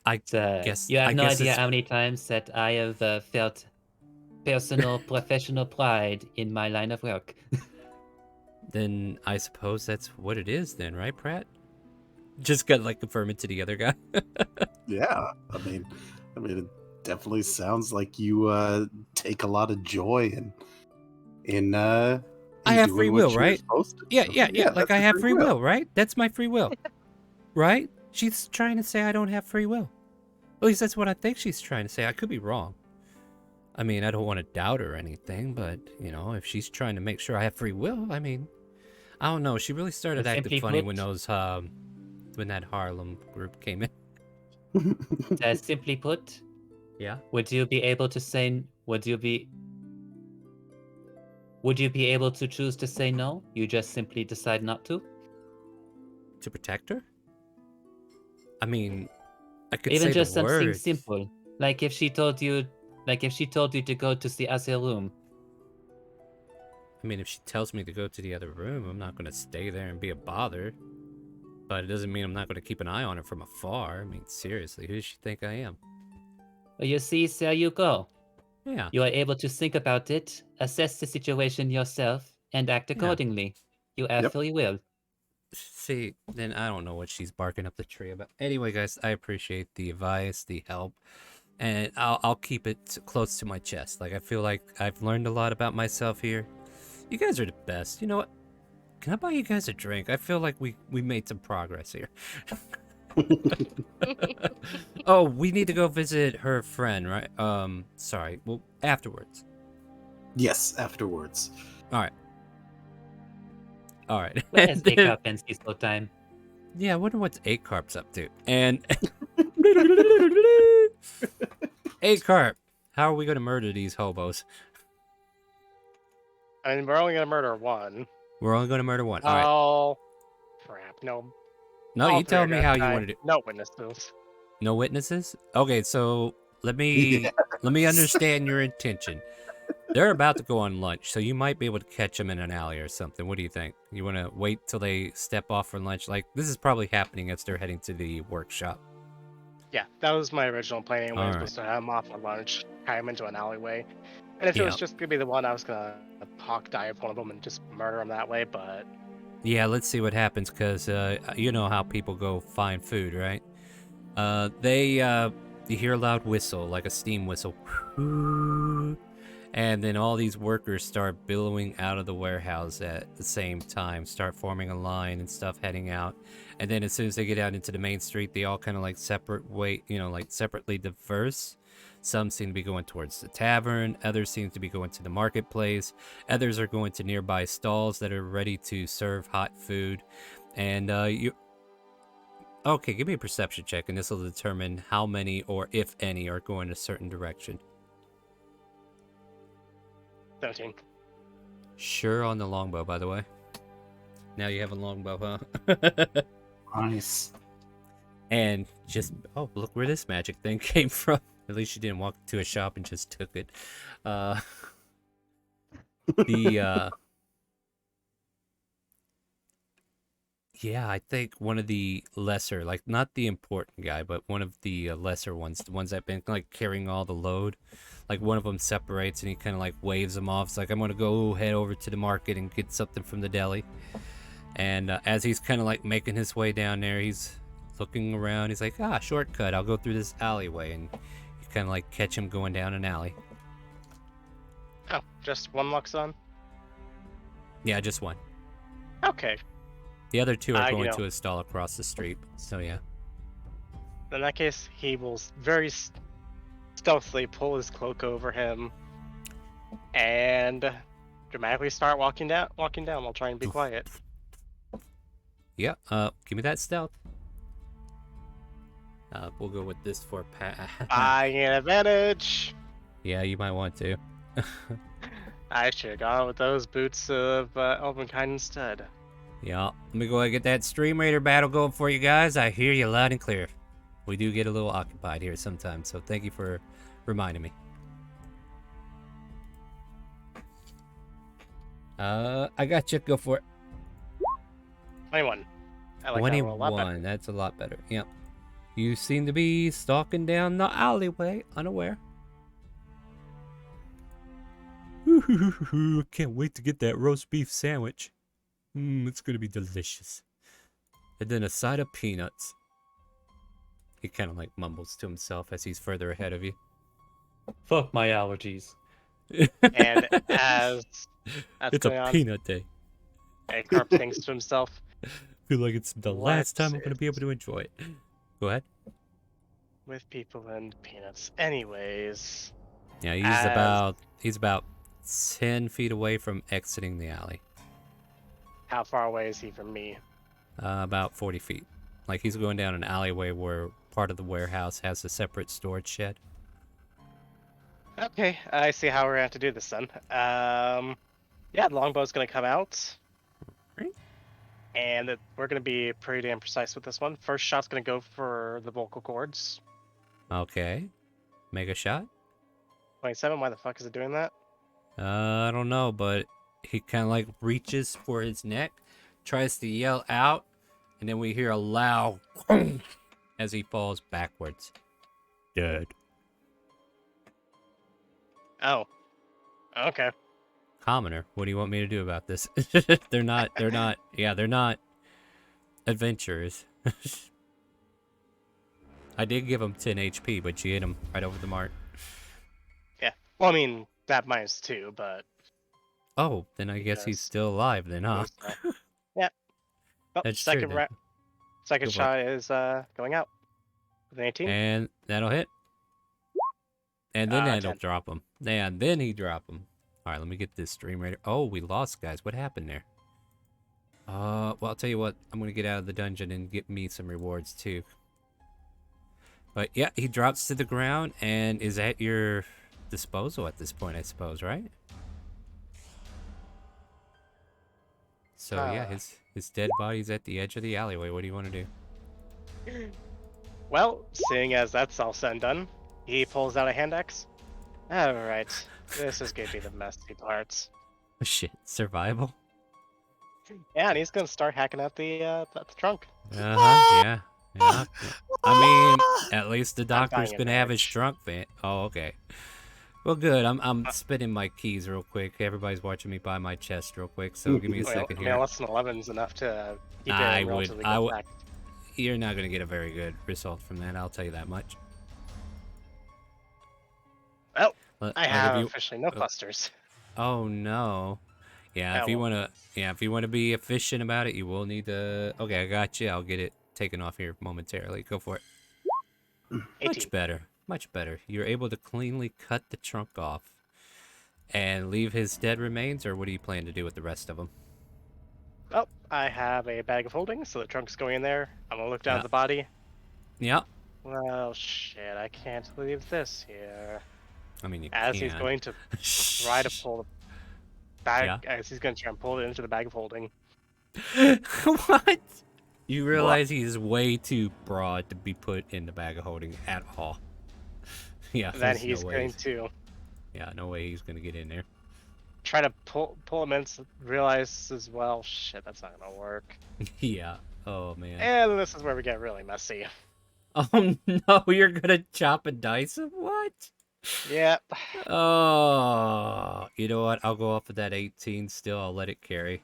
Speaker 1: I guess
Speaker 4: You have
Speaker 1: I
Speaker 4: no
Speaker 1: guess
Speaker 4: idea
Speaker 1: it's-
Speaker 4: how many times that I have felt personal professional pride in my line of work.
Speaker 1: Then I suppose that's what it is then, right, Pratt? Just gotta like confirm it to the other guy.
Speaker 6: Yeah. I mean, it definitely sounds like you take a lot of joy in
Speaker 1: I have
Speaker 6: doing
Speaker 1: free
Speaker 6: what
Speaker 1: will,
Speaker 6: you're
Speaker 1: right?
Speaker 6: supposed to.
Speaker 1: Yeah,
Speaker 6: So,
Speaker 1: like
Speaker 6: that's
Speaker 1: I
Speaker 6: your
Speaker 1: have free will, right? That's my free will. Right? She's trying to say I don't have free will. At least that's what I think she's trying to say. I could be wrong. I mean, I don't want to doubt her or anything, but, you know, if she's trying to make sure I have free will, I mean, I don't know. She really started acting
Speaker 4: Simply
Speaker 1: funny
Speaker 4: put-
Speaker 1: when when that Harlem group came in.
Speaker 4: Simply put,
Speaker 1: Yeah?
Speaker 4: would you be able to choose to say no? You just simply decide not to?
Speaker 1: To protect her? I mean, I could
Speaker 4: Even
Speaker 1: say
Speaker 4: just
Speaker 1: the
Speaker 4: something
Speaker 1: words.
Speaker 4: simple. Like if she told you to go to the other room.
Speaker 1: I mean, if she tells me to go to the other room, I'm not going to stay there and be a bother. But it doesn't mean I'm not going to keep an eye on her from afar. I mean, seriously, who does she think I am?
Speaker 4: Well, you see, there you go.
Speaker 1: Yeah.
Speaker 4: You are able to think about it, assess the situation yourself, and act
Speaker 1: Yeah.
Speaker 4: accordingly. You have
Speaker 6: Yep.
Speaker 4: free will.
Speaker 1: See, then I don't know what she's barking up the tree about. Anyway, guys, I appreciate the advice, the help, and I'll keep it close to my chest. Like I feel like I've learned a lot about myself here. You guys are the best. You know what? Can I buy you guys a drink? I feel like we made some progress here. Oh, we need to go visit her friend, right? Sorry. Well, afterwards.
Speaker 6: Yes, afterwards.
Speaker 1: All right.
Speaker 4: Where is
Speaker 1: And then-
Speaker 4: Akop and Cisco time?
Speaker 1: Yeah, I wonder what's A-Carp's up to. And A-Carp, how are we going to murder these hobos?
Speaker 7: I mean, we're only gonna murder one.
Speaker 1: We're only going to murder one. All right.
Speaker 7: Oh, crap! No.
Speaker 1: No,
Speaker 7: all
Speaker 1: you
Speaker 7: three
Speaker 1: tell
Speaker 7: are
Speaker 1: me
Speaker 7: gonna
Speaker 1: how you
Speaker 7: die.
Speaker 1: want to do.
Speaker 7: No witnesses.
Speaker 1: No witnesses? Okay, so let me understand your intention. They're about to go on lunch, so you might be able to catch them in an alley or something. What do you think? You want to wait till they step off for lunch? Like, this is probably happening as they're heading to the workshop.
Speaker 7: Yeah, that was my original plan. Anyway, I was
Speaker 1: Alright.
Speaker 7: supposed to have him off for lunch, tie him into an alleyway. And if it was
Speaker 1: Yeah.
Speaker 7: just gonna be the one, I was gonna hawk dive one of them and just murder him that way. But
Speaker 1: Yeah, let's see what happens, because you know how people go find food, right? You hear a loud whistle, like a steam whistle. And then all these workers start billowing out of the warehouse at the same time, start forming a line and stuff heading out. And then as soon as they get out into the main street, they all kind of like separately diverse. Some seem to be going towards the tavern, others seem to be going to the marketplace, others are going to nearby stalls that are ready to serve hot food. And okay, give me a perception check, and this will determine how many or if any are going a certain direction.
Speaker 7: 17.
Speaker 1: Sure on the longbow, by the way. Now you have a longbow, huh?
Speaker 6: Nice.
Speaker 1: And just, oh, look where this magic thing came from. At least you didn't walk to a shop and just took it. Yeah, I think one of the lesser, like not the important guy, but one of the lesser ones, the ones that been like carrying all the load, like one of them separates and he kind of like waves them off. It's like, I'm gonna go head over to the market and get something from the deli. And as he's kind of like making his way down there, he's looking around. He's like, shortcut. I'll go through this alleyway. And you kind of like catch him going down an alley.
Speaker 7: Oh, just one Luxon?
Speaker 1: Yeah, just one.
Speaker 7: Okay.
Speaker 1: The other two are going
Speaker 7: you know,
Speaker 1: to a stall across the street. So yeah.
Speaker 7: In that case, he will very stealthily pull his cloak over him and dramatically start walking down while trying to be quiet.
Speaker 1: Yeah, give me that stealth. We'll go with this for
Speaker 7: Buying an advantage.
Speaker 1: Yeah, you might want to.
Speaker 7: I should have gone with those boots of Elvenkind instead.
Speaker 1: Yeah, let me go ahead and get that Stream Raider battle going for you guys. I hear you loud and clear. We do get a little occupied here sometimes, so thank you for reminding me. I got you. Go for it.
Speaker 7: 21. I like that roll a lot better.
Speaker 1: 21. That's a lot better. Yep. You seem to be stalking down the alleyway, unaware. I can't wait to get that roast beef sandwich. It's gonna be delicious. And then a side of peanuts. He kind of like mumbles to himself as he's further ahead of you.
Speaker 4: Fuck my allergies.
Speaker 7: And as that's
Speaker 1: It's a
Speaker 7: going on,
Speaker 1: peanut day.
Speaker 7: Carp thinks to himself,
Speaker 1: I feel like it's the last time I'm gonna be able to enjoy it. Go ahead.
Speaker 7: with people and peanuts. Anyways,
Speaker 1: Yeah, he's about 10 feet away from exiting the alley.
Speaker 7: how far away is he from me?
Speaker 1: About 40 feet. Like he's going down an alleyway where part of the warehouse has a separate storage shed.
Speaker 7: Okay, I see how we're gonna have to do this then. Yeah, the longbow's gonna come out.
Speaker 1: Right.
Speaker 7: And we're gonna be pretty damn precise with this one. First shot's gonna go for the vocal cords.
Speaker 1: Okay. Make a shot?
Speaker 7: 27, why the fuck is it doing that?
Speaker 1: I don't know, but he kind of like reaches for his neck, tries to yell out, and then we hear a loud as he falls backwards. Dead.
Speaker 7: Oh. Okay.
Speaker 1: Commoner, what do you want me to do about this? they're not adventurers. I did give him 10 HP, but you hit him right over the mark.
Speaker 7: Yeah. Well, I mean, that minus 2, but...
Speaker 1: Oh, then I guess he's still alive then, huh?
Speaker 7: Yeah. Well,
Speaker 1: That's true,
Speaker 7: second
Speaker 1: then.
Speaker 7: second
Speaker 1: Go for
Speaker 7: shot is going out. With an 18.
Speaker 1: And that'll hit. And then that'll
Speaker 7: 10.
Speaker 1: drop him. And then he drop him. Alright, let me get this Stream Raider. Oh, we lost, guys. What happened there? Well, I'll tell you what. I'm going to get out of the dungeon and get me some rewards, too. But, yeah, he drops to the ground and is at your disposal at this point, I suppose, right? So, yeah, his dead body's at the edge of the alleyway. What do you want to do?
Speaker 7: Well, seeing as that's all said and done, he pulls out a hand axe. Alright, this is gonna be the messy parts.
Speaker 1: Oh, shit. Survival?
Speaker 7: Yeah, and he's gonna start hacking at the trunk.
Speaker 1: Yeah. Yeah. I mean, at least the doctor's
Speaker 7: buying
Speaker 1: gonna have his
Speaker 7: advantage.
Speaker 1: trunk fit. Oh, okay. Well, good. I'm spinning my keys real quick. Everybody's watching me buy my chest real quick, so give me a second
Speaker 7: I
Speaker 1: here.
Speaker 7: mean, less than 11's enough to keep
Speaker 1: I
Speaker 7: it
Speaker 1: would-
Speaker 7: relatively
Speaker 1: I
Speaker 7: good
Speaker 1: would-
Speaker 7: back.
Speaker 1: You're not gonna get a very good result from that. I'll tell you that much.
Speaker 7: Well,
Speaker 1: Let-
Speaker 7: I
Speaker 1: I'll give
Speaker 7: have
Speaker 1: you-
Speaker 7: officially no clusters.
Speaker 1: Oh no. Yeah, if
Speaker 7: Oh,
Speaker 1: you
Speaker 7: well.
Speaker 1: wanna be efficient about it, you will need to. Okay, I got you. I'll get it taken off here momentarily. Go for it.
Speaker 7: 18.
Speaker 1: Much better. Much better. You're able to cleanly cut the trunk off and leave his dead remains, or what do you plan to do with the rest of them?
Speaker 7: Oh, I have a bag of holding, so the trunk's going in there. I'm gonna look down
Speaker 1: Yeah.
Speaker 7: at the body.
Speaker 1: Yep.
Speaker 7: Well, shit, I can't leave this here.
Speaker 1: I mean, you
Speaker 7: As
Speaker 1: can.
Speaker 7: he's going to try to pull the bag,
Speaker 1: Yeah.
Speaker 7: as he's going to try and pull it into the bag of holding.
Speaker 1: What? You realize he's way too broad to be put in the bag of holding at all. Yeah.
Speaker 7: Then
Speaker 1: there's
Speaker 7: he's
Speaker 1: no way
Speaker 7: going to
Speaker 1: Yeah, no way he's gonna get in there.
Speaker 7: try to pull him in, realize as well, shit, that's not gonna work.
Speaker 1: Yeah. Oh man.
Speaker 7: And this is where we get really messy.
Speaker 1: Oh no, you're gonna chop and dice him? What?
Speaker 7: Yep.
Speaker 1: Oh, you know what? I'll go off of that 18 still. I'll let it carry.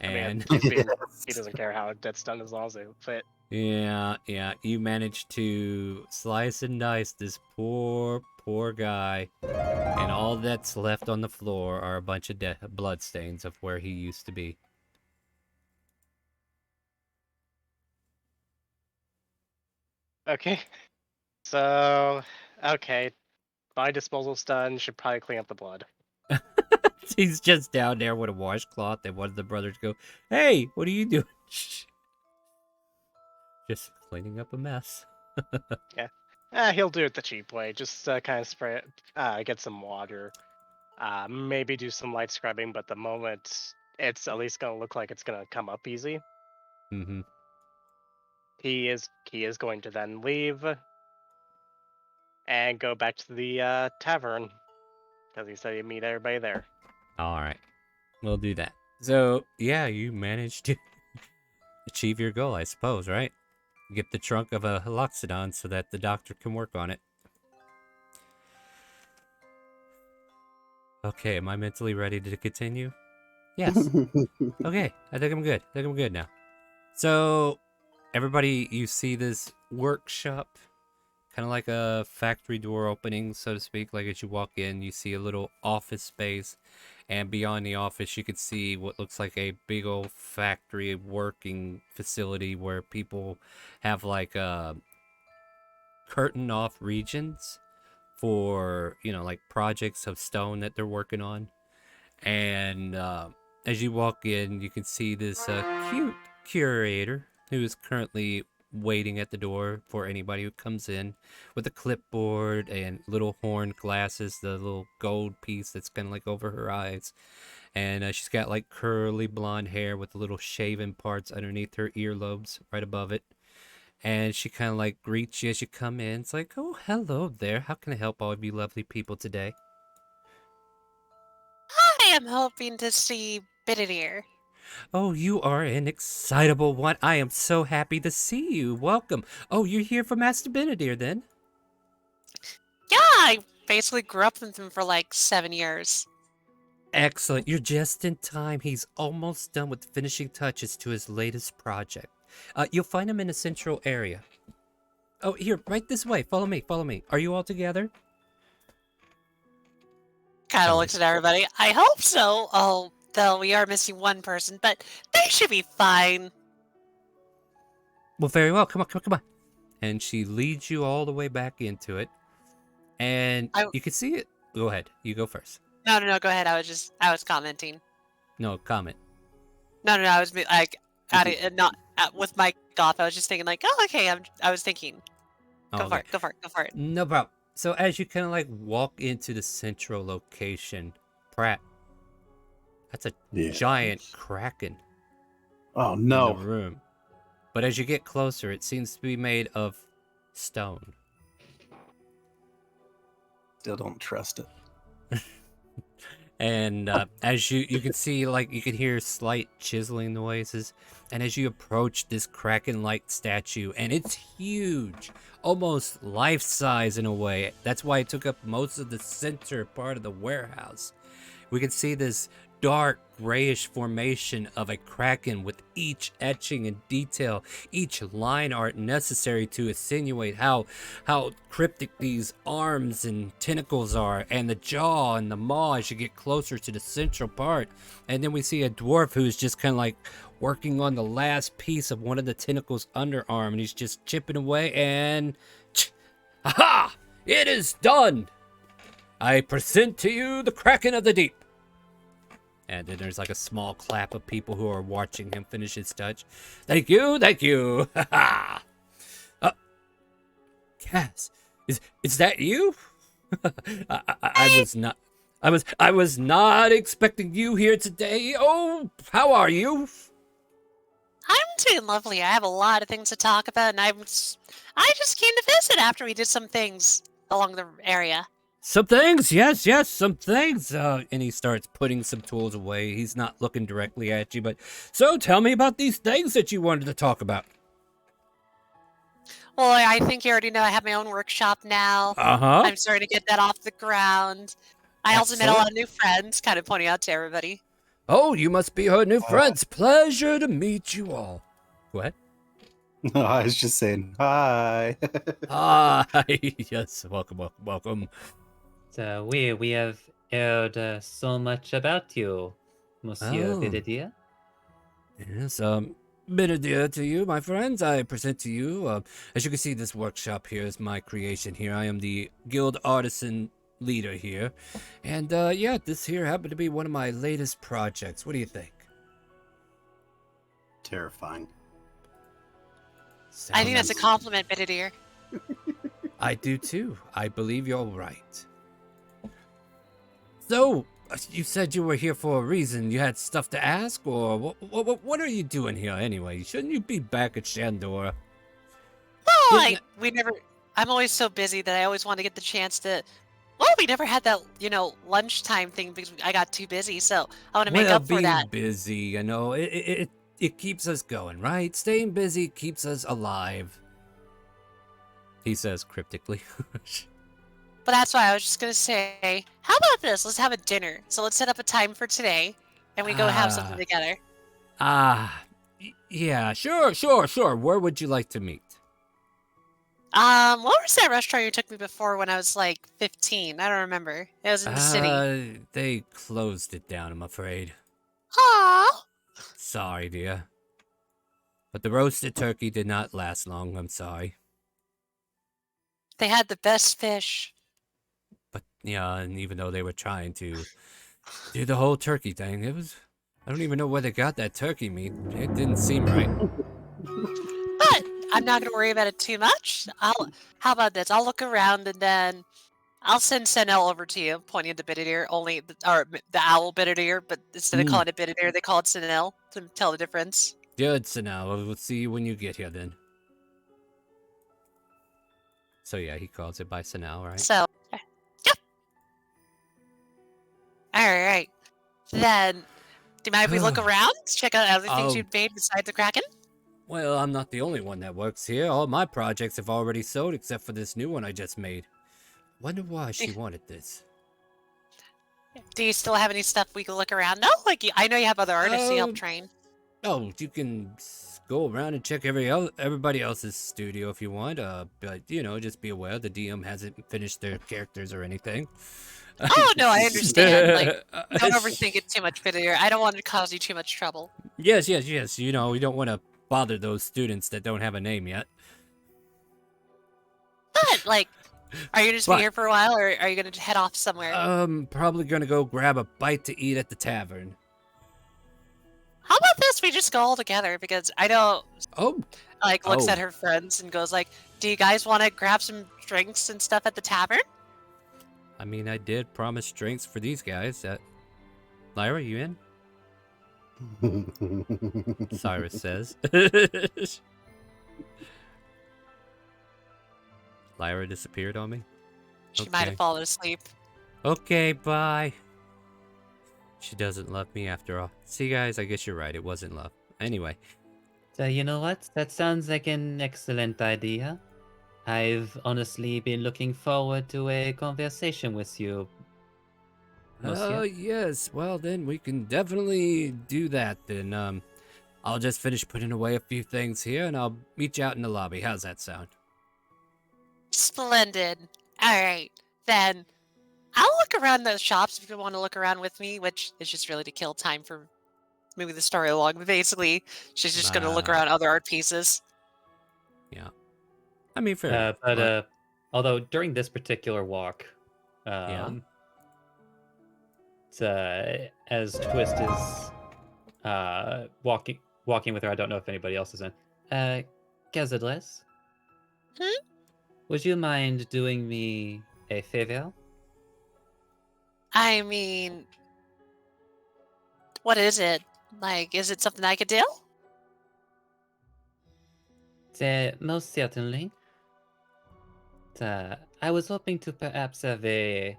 Speaker 1: And
Speaker 7: he doesn't care how it's done as long as they fit.
Speaker 1: yeah, you managed to slice and dice this poor guy, and all that's left on the floor are a bunch of blood stains of where he used to be.
Speaker 7: Okay. So, okay. My disposal's done. Should probably clean up the blood.
Speaker 1: He's just down there with a washcloth, and one of the brothers go, "Hey, what are you doing?" Just cleaning up a mess.
Speaker 7: He'll do it the cheap way. Just kind of spray it, get some water, maybe do some light scrubbing. But the moment it's at least gonna look like it's gonna come up easy.
Speaker 1: Mm-hmm.
Speaker 7: He is going to then leave and go back to the tavern because he said he'd meet everybody there.
Speaker 1: All right, we'll do that. So yeah, you managed to achieve your goal, I suppose, right? Get the trunk of a Loxodon so that the doctor can work on it. Okay, am I mentally ready to continue? Yes. Okay, I think I'm good. Now. So, everybody, you see this workshop, kind of like a factory door opening, so to speak. Like as you walk in, you see a little office space, and beyond the office, you could see what looks like a big old factory working facility where people have like curtain off regions for, like projects of stone that they're working on. And as you walk in, you can see this cute curator who is currently waiting at the door for anybody who comes in with a clipboard and little horn glasses, the little gold piece that's kind of like over her eyes. And she's got like curly blonde hair with the little shaven parts underneath her earlobes right above it. And she kind of like greets you as you come in. It's like, "Oh, hello there. How can I help all of you lovely people today?"
Speaker 2: I am hoping to see Benedier.
Speaker 1: "Oh, you are an excitable one. I am so happy to see you. Welcome. Oh, you're here for Master Benedier then?"
Speaker 2: Yeah, I basically grew up with him for like 7 years.
Speaker 1: "Excellent. You're just in time. He's almost done with the finishing touches to his latest project. You'll find him in the central area. Oh, here, right this way. Follow me. Are you all together?"
Speaker 2: Kind of
Speaker 1: Oh.
Speaker 2: looks at everybody. I hope so. Oh, though we are missing one person, but they should be fine.
Speaker 1: "Well, very well. Come on. And she leads you all the way back into it. And you can see it. Go ahead. You go first.
Speaker 2: No, go ahead. I was commenting.
Speaker 1: No, comment.
Speaker 2: No, I was like, not with my off. I was just thinking like, oh, okay. I was thinking. Go for it.
Speaker 1: No problem. So as you kind of like walk into the central location, Pratt, that's a giant kraken.
Speaker 6: Oh no.
Speaker 1: In the room. But as you get closer, it seems to be made of stone.
Speaker 6: Still don't trust it.
Speaker 1: And as you can see, like you can hear slight chiseling noises. And as you approach this kraken-like statue, and it's huge, almost life-size in a way. That's why it took up most of the center part of the warehouse. We can see this dark grayish formation of a kraken with each etching and detail, each line art necessary to insinuate how cryptic these arms and tentacles are, and the jaw and the maw as you get closer to the central part. And then we see a dwarf who's just kind of like working on the last piece of one of the tentacles underarm, and he's just chipping away, and aha! It is done! I present to you the Kraken of the Deep. And then there's like a small clap of people who are watching him finish his touch. Thank you. Cass, is that you? I was not expecting you here today. Oh, how are you?
Speaker 2: I'm doing lovely. I have a lot of things to talk about, and I just came to visit after we did some things along the area.
Speaker 1: Some things, yes, some things. And he starts putting some tools away. He's not looking directly at you, but so tell me about these things that you wanted to talk about.
Speaker 2: Well, I think you already know I have my own workshop now.
Speaker 1: Uh-huh.
Speaker 2: I'm starting to get that off the ground. I also met a lot of new friends, kind of pointing out to everybody.
Speaker 1: Oh, you must be her new friends. Pleasure to meet you all. Go ahead.
Speaker 6: No, I was just saying hi.
Speaker 1: Hi. Yes, welcome.
Speaker 4: So we have heard so much about you, Monsieur
Speaker 1: Oh.
Speaker 4: Bididia.
Speaker 1: Yes, been adieu to you, my friends. I present to you, as you can see, this workshop here is my creation here. I am the guild artisan leader here. And, yeah, this here happened to be one of my latest projects. What do you think?
Speaker 6: Terrifying.
Speaker 2: I think that's a
Speaker 1: Sounds-
Speaker 2: compliment, Benedict.
Speaker 1: I do too. I believe you're right. So, you said you were here for a reason. You had stuff to ask, or what are you doing here anyway? Shouldn't you be back at Shandora?
Speaker 2: Well,
Speaker 1: Getting-
Speaker 2: we never. I'm always so busy that I always want to get the chance to. Well, we never had that, lunchtime thing because I got too busy. So I want to make up for
Speaker 1: being
Speaker 2: that.
Speaker 1: busy, it keeps us going, right? Staying busy keeps us alive. He says cryptically.
Speaker 2: But that's why I was just gonna say, how about this? Let's have a dinner. So let's set up a time for today, and we go have something together.
Speaker 1: Yeah, sure. Where would you like to meet?
Speaker 2: What was that restaurant you took me before when I was like 15? I don't remember. It was in the city.
Speaker 1: They closed it down, I'm afraid.
Speaker 2: Aww.
Speaker 1: Sorry, dear. But the roasted turkey did not last long, I'm sorry.
Speaker 2: They had the best fish.
Speaker 1: But, yeah, and even though they were trying to do the whole turkey thing, I don't even know where they got that turkey meat. It didn't seem right.
Speaker 2: But I'm not gonna worry about it too much. How about this? I'll look around and then I'll send Senel over to you, pointing at the Bididir, the owl Bididir, but instead of calling it Bididir, they call it Senel to tell the difference.
Speaker 1: Good, so now we'll see you when you get here then. So yeah, he calls it by Sanal, right?
Speaker 2: So, yep. Alright. Then, do you mind if we look around? Check out other things
Speaker 1: Oh.
Speaker 2: you've made besides the Kraken?
Speaker 1: Well, I'm not the only one that works here. All my projects have already sold except for this new one I just made. Wonder why she wanted this.
Speaker 2: Do you still have any stuff we can look around? No? I know you have other artists you help train.
Speaker 1: Oh, you can go around and check everybody else's studio if you want. But just be aware the DM hasn't finished their characters or anything.
Speaker 2: Oh, no, I understand. Don't overthink it too much, Bididir. I don't want to cause you too much trouble.
Speaker 1: Yes. We don't want to bother those students that don't have a name yet.
Speaker 2: But, are you going to just be here for a while, or are you going to head off somewhere?
Speaker 1: Probably gonna go grab a bite to eat at the tavern.
Speaker 2: How about this? We just go all together, because I know,
Speaker 1: Oh,
Speaker 2: looks
Speaker 1: Oh.
Speaker 2: at her friends and goes do you guys want to grab some drinks and stuff at the tavern?
Speaker 1: I mean, I did promise drinks for these guys. Lyra, you in? Cyrus says. Lyra disappeared on me?
Speaker 2: She might
Speaker 1: Okay.
Speaker 2: have fallen asleep.
Speaker 1: Okay, bye. She doesn't love me after all. See, guys, I guess you're right. It wasn't love. Anyway.
Speaker 4: So you know what? That sounds like an excellent idea. I've honestly been looking forward to a conversation with you. Monsieur.
Speaker 1: Yes. Well, then we can definitely do that then. I'll just finish putting away a few things here and I'll meet you out in the lobby. How's that sound?
Speaker 2: Splendid. Alright, then I'll look around the shops if you want to look around with me, which is just really to kill time for moving the story along. But basically, she's just going to look
Speaker 1: Ah.
Speaker 2: around other art pieces.
Speaker 1: Yeah. I mean, fair enough.
Speaker 4: Although during this particular walk,
Speaker 1: Yeah.
Speaker 4: as Twist is walking with her, I don't know if anybody else is in. Gazadres, would you mind doing me a favor?
Speaker 2: I mean, what is it? Is it something I could do?
Speaker 4: Most certainly. I was hoping to perhaps have at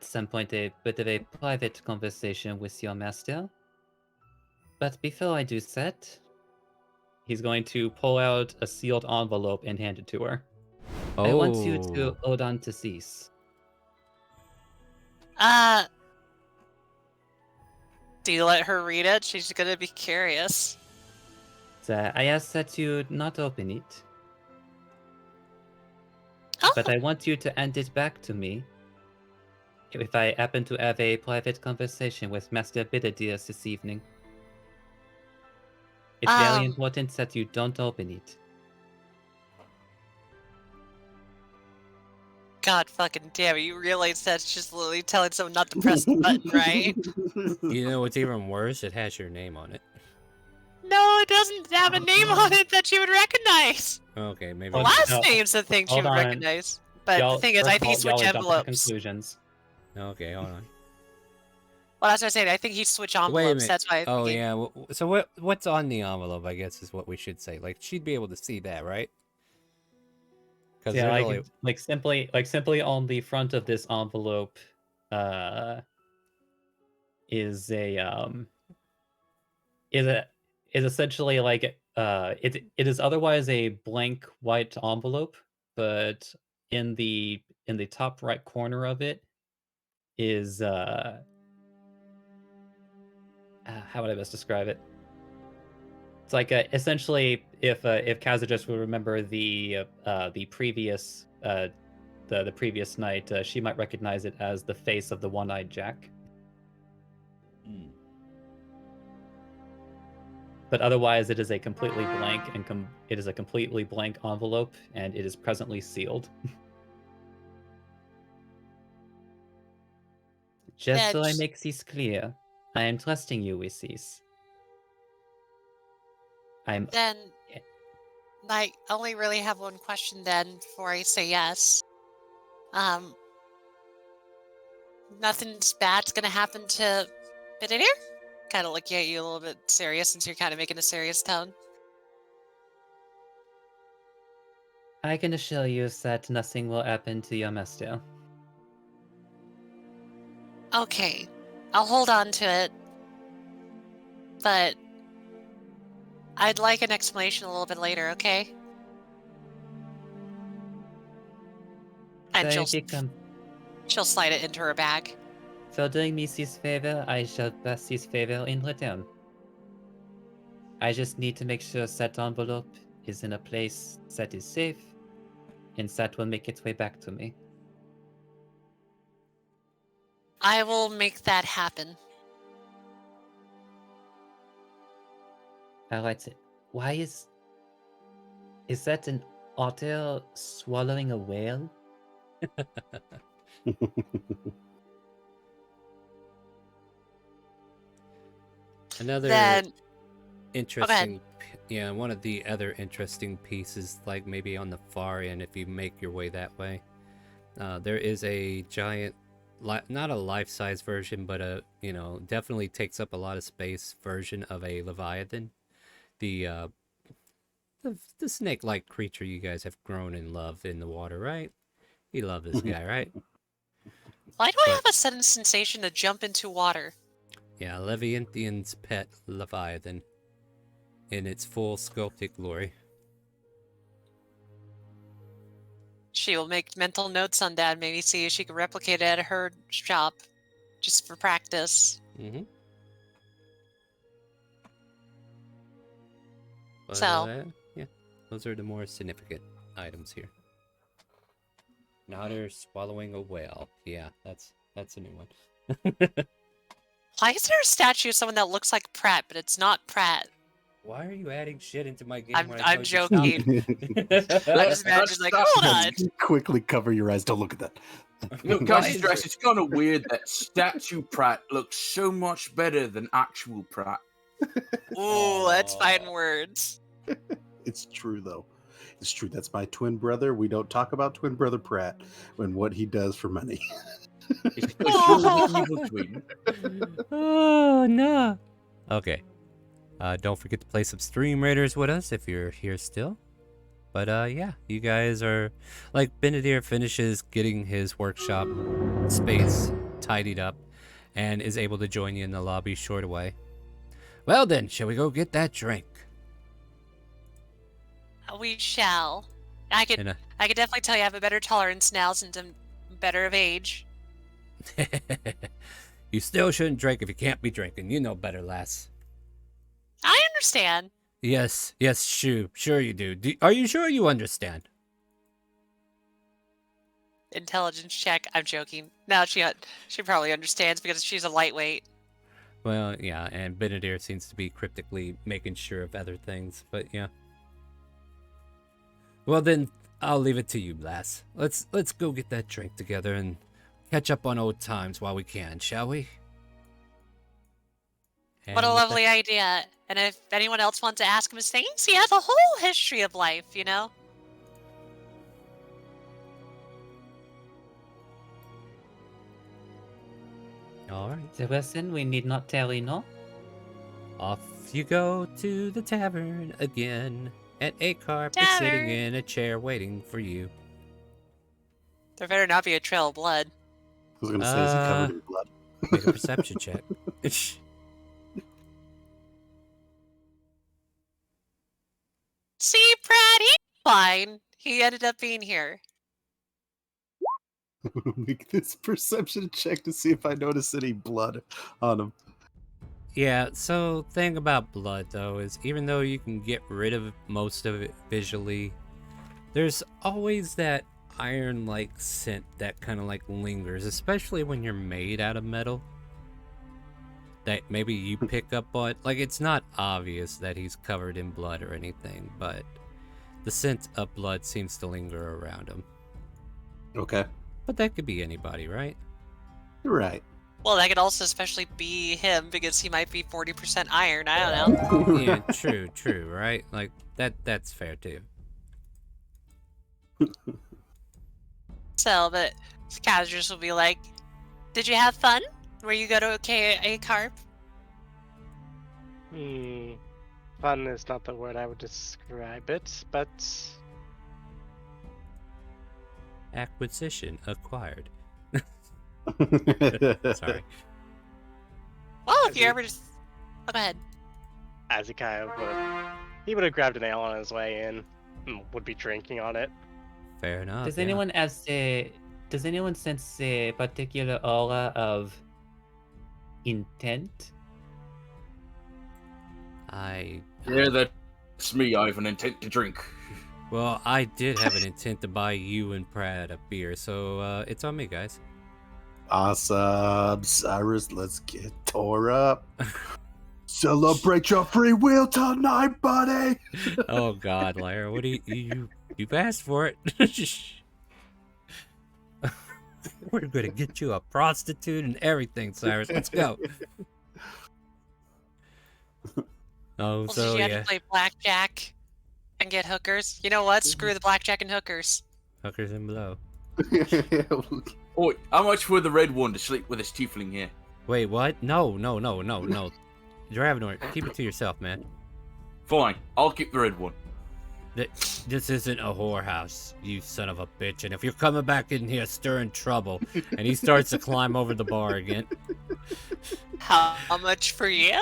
Speaker 4: some point a bit of a private conversation with your master. But before I do that, he's going to pull out a sealed envelope and hand it to her. I want you to hold on to these.
Speaker 2: Do you let her read it? She's gonna be curious.
Speaker 4: I ask that you not open it,
Speaker 2: Oh,
Speaker 4: but I want you to hand it back to me if I happen to have a private conversation with Master Bidadias this evening. It's very important that you don't open it.
Speaker 2: God fucking damn it, you realize that's just literally telling someone not to press the button, right?
Speaker 1: You know what's even worse? It has your name on it.
Speaker 2: No, it doesn't have a name on it that you would recognize.
Speaker 1: Okay, maybe.
Speaker 2: The
Speaker 4: Oh,
Speaker 2: last
Speaker 4: no.
Speaker 2: name's the thing she
Speaker 4: Hold
Speaker 2: would
Speaker 4: on.
Speaker 2: recognize. But the thing is, I
Speaker 4: first of
Speaker 2: think he
Speaker 4: all, y'all
Speaker 2: switched
Speaker 4: are jumping to
Speaker 2: envelopes.
Speaker 4: conclusions.
Speaker 1: Okay, hold on.
Speaker 2: Well, that's what I said. I think he switched envelopes.
Speaker 1: Wait a minute.
Speaker 2: That's why I
Speaker 1: Oh
Speaker 2: think
Speaker 1: yeah. So what's on the envelope? I guess is what we should say. Like she'd be able to see that, right? Because
Speaker 4: Yeah,
Speaker 1: there's
Speaker 4: like,
Speaker 1: only
Speaker 4: simply on the front of this envelope, is essentially like it is otherwise a blank white envelope, but in the top right corner of it is how would I best describe it? It's like essentially if Kazajus would remember the previous the previous night, she might recognize it as the face of the one-eyed Jack. But otherwise, it is a completely blank and it is a completely blank envelope, and it is presently sealed. Just so I
Speaker 2: Edge.
Speaker 4: make this clear, I am trusting you with this. I'm
Speaker 2: then I only really have one question then before I say yes. Nothing's bad's gonna happen to Bidadier? Kind of looking at you a little bit serious since you're kind of making a serious tone.
Speaker 4: I can assure you that nothing will happen to your master.
Speaker 2: Okay, I'll hold on to it, but I'd like an explanation a little bit later, okay? And
Speaker 4: So
Speaker 2: she'll slide it into her bag.
Speaker 4: for doing me this favor, I shall pass this favor in return. I just need to make sure that envelope is in a place that is safe, and that will make its way back to me.
Speaker 2: I will make that happen.
Speaker 4: Alright, why is that an otter swallowing a whale?
Speaker 1: another
Speaker 2: Then
Speaker 1: interesting. Yeah, one of the other interesting pieces, like maybe on the far end, if you make your way that way, there is a giant, not a life-size version, but a definitely takes up a lot of space version of a leviathan, the snake-like creature you guys have grown in love in the water, right? You love this guy, right?
Speaker 2: why do I have a sudden sensation to jump into water?
Speaker 1: Yeah, Leviathan's pet leviathan in its full sculpted glory.
Speaker 2: She will make mental notes on that, maybe see if she can replicate it at her shop, just for practice.
Speaker 1: Mm-hmm. But,
Speaker 2: So-
Speaker 1: yeah, those are the more significant items here. An otter swallowing a whale. Yeah, that's a new one.
Speaker 2: Why is there a statue of someone that looks like Pratt, but it's not Pratt?
Speaker 1: Why are you adding shit into my game?
Speaker 2: I'm
Speaker 1: when I told you
Speaker 2: joking.
Speaker 1: stop?
Speaker 2: I just imagine like, hold on.
Speaker 6: Quickly cover your eyes. Don't look at that.
Speaker 5: Look,
Speaker 1: Why
Speaker 5: guys,
Speaker 1: is
Speaker 5: stress.
Speaker 1: it-
Speaker 5: It's kind of weird that statue Pratt looks so much better than actual Pratt.
Speaker 2: Ooh, that's fine words.
Speaker 6: It's true though. It's true. That's my twin brother. We don't talk about twin brother Pratt and what he does for money.
Speaker 5: It's because you're the evil twin.
Speaker 1: Oh no. Okay. Don't forget to play some StreamRaiders with us if you're here still. But yeah, you guys are like Benedict finishes getting his workshop space tidied up and is able to join you in the lobby short away. Well then, shall we go get that drink?
Speaker 2: We shall. I could definitely tell you I have a better tolerance now since I'm better of age.
Speaker 1: You still shouldn't drink if you can't be drinking. You know better, lass.
Speaker 2: I understand.
Speaker 1: Yes, sure you do. Are you sure you understand?
Speaker 2: Intelligence check. I'm joking. No, she probably understands because she's a lightweight.
Speaker 1: Well, yeah, and Benedict seems to be cryptically making sure of other things, but yeah. Well then, I'll leave it to you, lass. Let's go get that drink together and catch up on old times while we can, shall we?
Speaker 2: What a
Speaker 1: And with
Speaker 2: lovely idea. And if anyone else wants to ask him his things, he has a whole history of life, you know?
Speaker 1: All right.
Speaker 4: Sebastian, we need not tarry, no?
Speaker 1: Off you go to the tavern again, and a carp is sitting
Speaker 2: Tavern.
Speaker 1: in a chair waiting for you.
Speaker 2: There better not be a trail of blood.
Speaker 6: I was gonna say, is he covered in blood?
Speaker 1: Make a perception check.
Speaker 2: See, Brad, he's fine. He ended up being here.
Speaker 6: Make this perception check to see if I notice any blood on him.
Speaker 1: Yeah, so thing about blood though is even though you can get rid of most of it visually, there's always that iron-like scent that kind of like lingers, especially when you're made out of metal. That maybe you pick up on. Like, it's not obvious that he's covered in blood or anything, but the scent of blood seems to linger around him.
Speaker 6: Okay.
Speaker 1: But that could be anybody, right?
Speaker 6: You're right.
Speaker 2: Well, that could also especially be him because he might be 40% iron. I don't know.
Speaker 1: Yeah, true, right? Like, that's fair too.
Speaker 2: So, but Scavengers will be like, did you have fun? Where you go to a carp?
Speaker 7: Fun is not the word I would describe it, but
Speaker 1: Acquisition acquired. Sorry.
Speaker 2: Well, if you ever just... Oh, go ahead.
Speaker 7: Azekiah would have grabbed an ale on his way in and would be drinking on it.
Speaker 1: Fair enough.
Speaker 4: Does
Speaker 1: yeah.
Speaker 4: anyone sense a particular aura of intent?
Speaker 1: Yeah,
Speaker 5: that's me. I have an intent to drink.
Speaker 1: Well, I did have an intent to buy you and Pratt a beer, so it's on me, guys.
Speaker 6: Awesome, Cyrus. Let's get tore up. Celebrate your free will tonight, buddy.
Speaker 1: Oh God, Lyra, what do you've asked for it? We're gonna get you a prostitute and everything, Cyrus. Let's go. Oh,
Speaker 2: Well,
Speaker 1: so
Speaker 2: did you have
Speaker 1: yeah,
Speaker 2: to play blackjack and get hookers? You know what? Screw the blackjack and hookers.
Speaker 1: hookers and blow.
Speaker 5: Oh, how much for the red one to sleep with this tiefling here?
Speaker 1: Wait, what? No. Dravenor, keep it to yourself, man.
Speaker 5: Fine, I'll keep the red one.
Speaker 1: This isn't a whorehouse, you son of a bitch. And if you're coming back in here stirring trouble, and he starts to climb over the bar again.
Speaker 2: How much for you?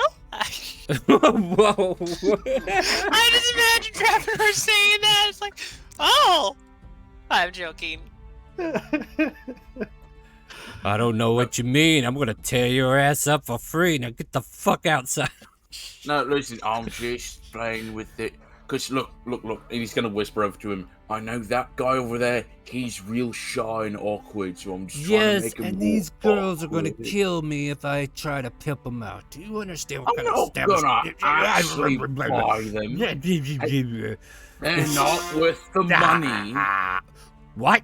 Speaker 1: Whoa.
Speaker 2: I just imagine Trevor saying that. It's like, oh, I'm joking.
Speaker 1: I don't know what you mean. I'm gonna tear your ass up for free. Now get the fuck outside.
Speaker 5: No, listen, I'm just playing with it. Because look, and he's going to whisper over to him, I know that guy over there, he's real shy and awkward, so I'm just trying to
Speaker 1: Yes,
Speaker 5: make him
Speaker 1: and
Speaker 5: more
Speaker 1: these girls are gonna
Speaker 5: awkward."
Speaker 1: kill me if I try to pimp them out. Do you understand what
Speaker 5: I'm
Speaker 1: kind of
Speaker 5: not
Speaker 1: establishment?
Speaker 5: gonna actually buy them. They're not worth the money.
Speaker 1: What?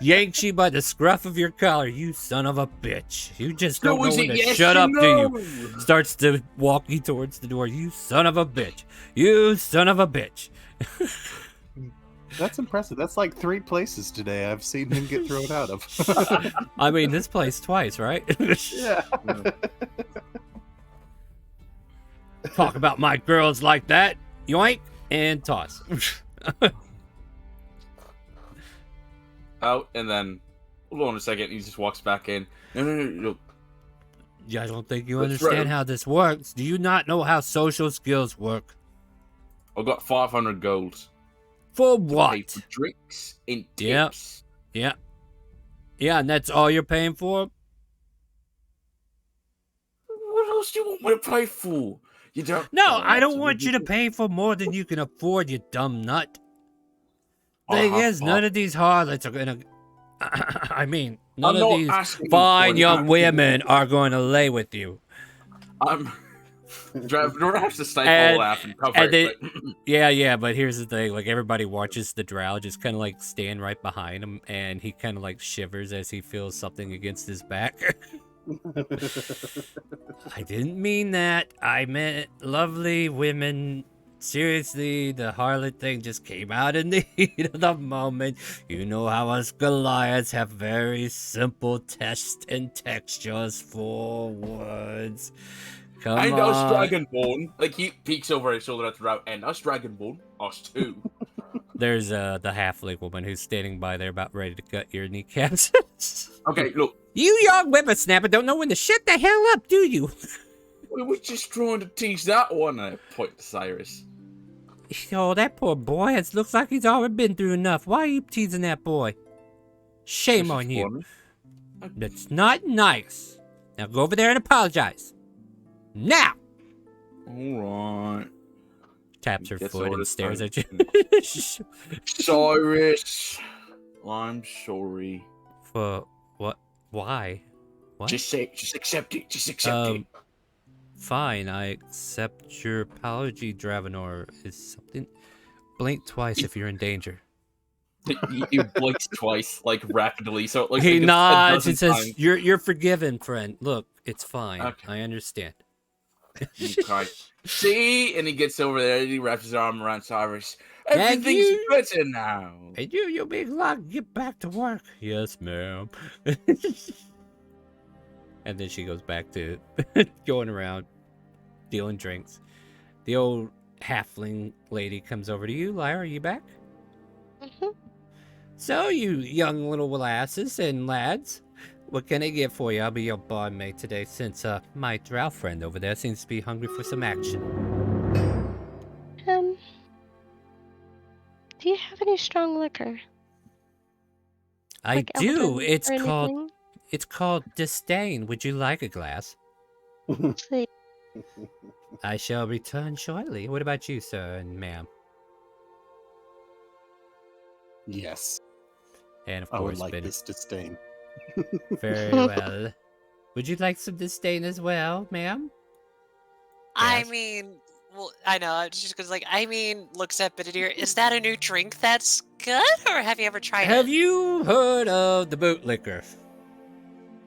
Speaker 1: Yanks you by the scruff of your collar, you son of a bitch. You just don't know
Speaker 5: is
Speaker 1: when
Speaker 5: it
Speaker 1: to
Speaker 5: yes
Speaker 1: shut
Speaker 5: or
Speaker 1: up, do you?
Speaker 5: no?
Speaker 1: Starts to walk you towards the door. You son of a bitch. You son of a bitch.
Speaker 6: That's impressive. That's like 3 places today I've seen him get thrown out of.
Speaker 1: I mean, this place twice, right?
Speaker 6: Yeah.
Speaker 1: Talk about my girls like that. Yoink and toss.
Speaker 5: Out, and then, hold on a second, he just walks back in. No, look.
Speaker 1: I don't think you
Speaker 5: That's
Speaker 1: understand
Speaker 5: right.
Speaker 1: how this works. Do you not know how social skills work?
Speaker 5: I've got 500 gold.
Speaker 1: For
Speaker 5: Pay
Speaker 1: what?
Speaker 5: for drinks and
Speaker 1: Yep.
Speaker 5: tips.
Speaker 1: Yeah. Yeah, and that's all you're paying for?
Speaker 5: What else do you want me to pay for? You don't.
Speaker 1: No,
Speaker 5: Oh,
Speaker 1: I don't
Speaker 5: absolutely.
Speaker 1: want you to pay for more than you can afford, you dumb nut.
Speaker 5: I
Speaker 1: Thing
Speaker 5: have
Speaker 1: is, none of these harlots are gonna. I mean, none
Speaker 5: I'm
Speaker 1: of
Speaker 5: not
Speaker 1: these
Speaker 5: asking
Speaker 1: fine
Speaker 5: for
Speaker 1: young
Speaker 5: that.
Speaker 1: women are going to lay with you.
Speaker 5: I'm. Dravenor has to stifle a
Speaker 1: And-
Speaker 5: laugh and cover
Speaker 1: and
Speaker 5: it.
Speaker 1: they- Yeah, but here's the thing. Like, everybody watches the drow just kind of like stand right behind him, and he kind of like shivers as he feels something against his back. I didn't mean that. I meant lovely women. Seriously, the harlot thing just came out in the heat of the moment. You know how us Goliaths have very simple text and textures for words. Come
Speaker 5: And
Speaker 1: on.
Speaker 5: us Dragonborn, like he peeks over his shoulder at the route, and us Dragonborn, us too.
Speaker 1: There's the halfling woman who's standing by there about ready to cut your kneecaps.
Speaker 5: Okay, look,
Speaker 1: You young whippersnapper don't know when to shut the hell up, do you?
Speaker 5: we were just trying to teach that one. I point to Cyrus.
Speaker 1: Oh, that poor boy. It looks like he's already been through enough. Why are you teasing that boy? Shame
Speaker 5: This is
Speaker 1: on you.
Speaker 5: funny.
Speaker 1: That's not nice. Now go over there and apologize. Now!
Speaker 5: Alright.
Speaker 1: Taps her
Speaker 5: Gets
Speaker 1: foot
Speaker 5: over
Speaker 1: and
Speaker 5: his
Speaker 1: stares
Speaker 5: phone.
Speaker 1: at you.
Speaker 5: Cyrus, I'm sorry.
Speaker 1: For what? Why? What?
Speaker 5: Just accept it. Just accept it.
Speaker 1: Fine, I accept your apology, Dravenor. Is something... Blink twice if you're in danger.
Speaker 5: He blinks twice, like rapidly. So like
Speaker 1: He
Speaker 5: it's a
Speaker 1: nods
Speaker 5: dozen
Speaker 1: and says,
Speaker 5: times.
Speaker 1: You're forgiven, friend. Look, it's fine.
Speaker 5: Okay.
Speaker 1: I understand.
Speaker 5: Okay. See, and he gets over there and he wraps his arm around Cyrus.
Speaker 1: Thank
Speaker 5: Everything's
Speaker 1: you.
Speaker 5: better now.
Speaker 1: And you big lug, get back to work. Yes, ma'am. And then she goes back to going around, dealing drinks. The old halfling lady comes over to you. Lyra, are you back?
Speaker 3: Mhm.
Speaker 1: So, you young little lasses and lads, what can I get for you? I'll be your barmaid today since my drow friend over there seems to be hungry for some action.
Speaker 3: Do you have any strong liquor?
Speaker 1: I
Speaker 3: Like
Speaker 1: do.
Speaker 3: Elden
Speaker 1: It's
Speaker 3: or
Speaker 1: called
Speaker 3: anything?
Speaker 1: disdain. Would you like a glass?
Speaker 3: Please.
Speaker 1: I shall return shortly. What about you, sir and ma'am?
Speaker 6: Yes,
Speaker 1: And of
Speaker 6: I would
Speaker 1: course,
Speaker 6: like
Speaker 1: Bennett.
Speaker 6: this disdain.
Speaker 1: Very well. Would you like some disdain as well, ma'am?
Speaker 2: I
Speaker 1: Yes.
Speaker 2: mean, well, I know. She's just like, I mean, looks at Benedict. Is that a new drink that's good, or have you ever tried
Speaker 1: Have
Speaker 2: it?
Speaker 1: you heard of the bootlicker?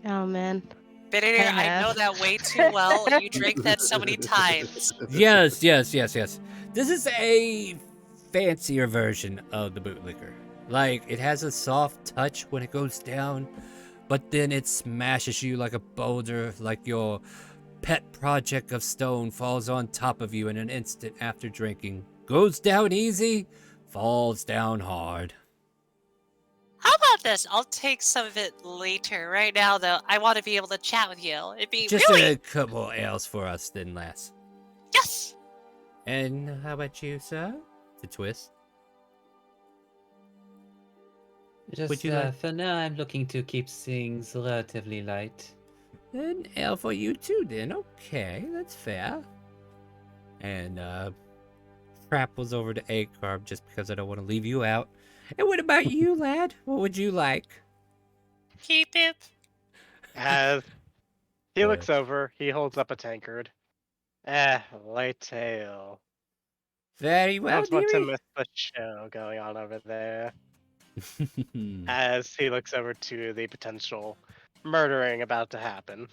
Speaker 3: Oh man.
Speaker 2: Benedict,
Speaker 3: I
Speaker 2: I know
Speaker 3: have.
Speaker 2: that way too well. You drink that so many times.
Speaker 1: Yes. This is a fancier version of the bootlicker. Like, it has a soft touch when it goes down, but then it smashes you like a boulder, like your pet project of stone falls on top of you in an instant after drinking. Goes down easy, falls down hard.
Speaker 2: How about this? I'll take some of it later. Right now, though, I want to be able to chat with you. It'd be
Speaker 1: Just
Speaker 2: really
Speaker 1: a couple ales for us, then, lass.
Speaker 2: yes.
Speaker 1: And how about you, sir? The twist.
Speaker 4: Just
Speaker 1: you like-
Speaker 4: for now, I'm looking to keep things relatively light.
Speaker 1: An ale for you too, then. Okay, that's fair. And trapples over to A-Carb just because I don't want to leave you out. And what about you, lad? What would you like?
Speaker 2: Keep it.
Speaker 7: As he
Speaker 1: What?
Speaker 7: looks over, he holds up a tankard. Light tail.
Speaker 1: Very well,
Speaker 7: Don't want to
Speaker 1: dearie.
Speaker 7: miss the show going on over there. As he looks over to the potential murdering about to happen.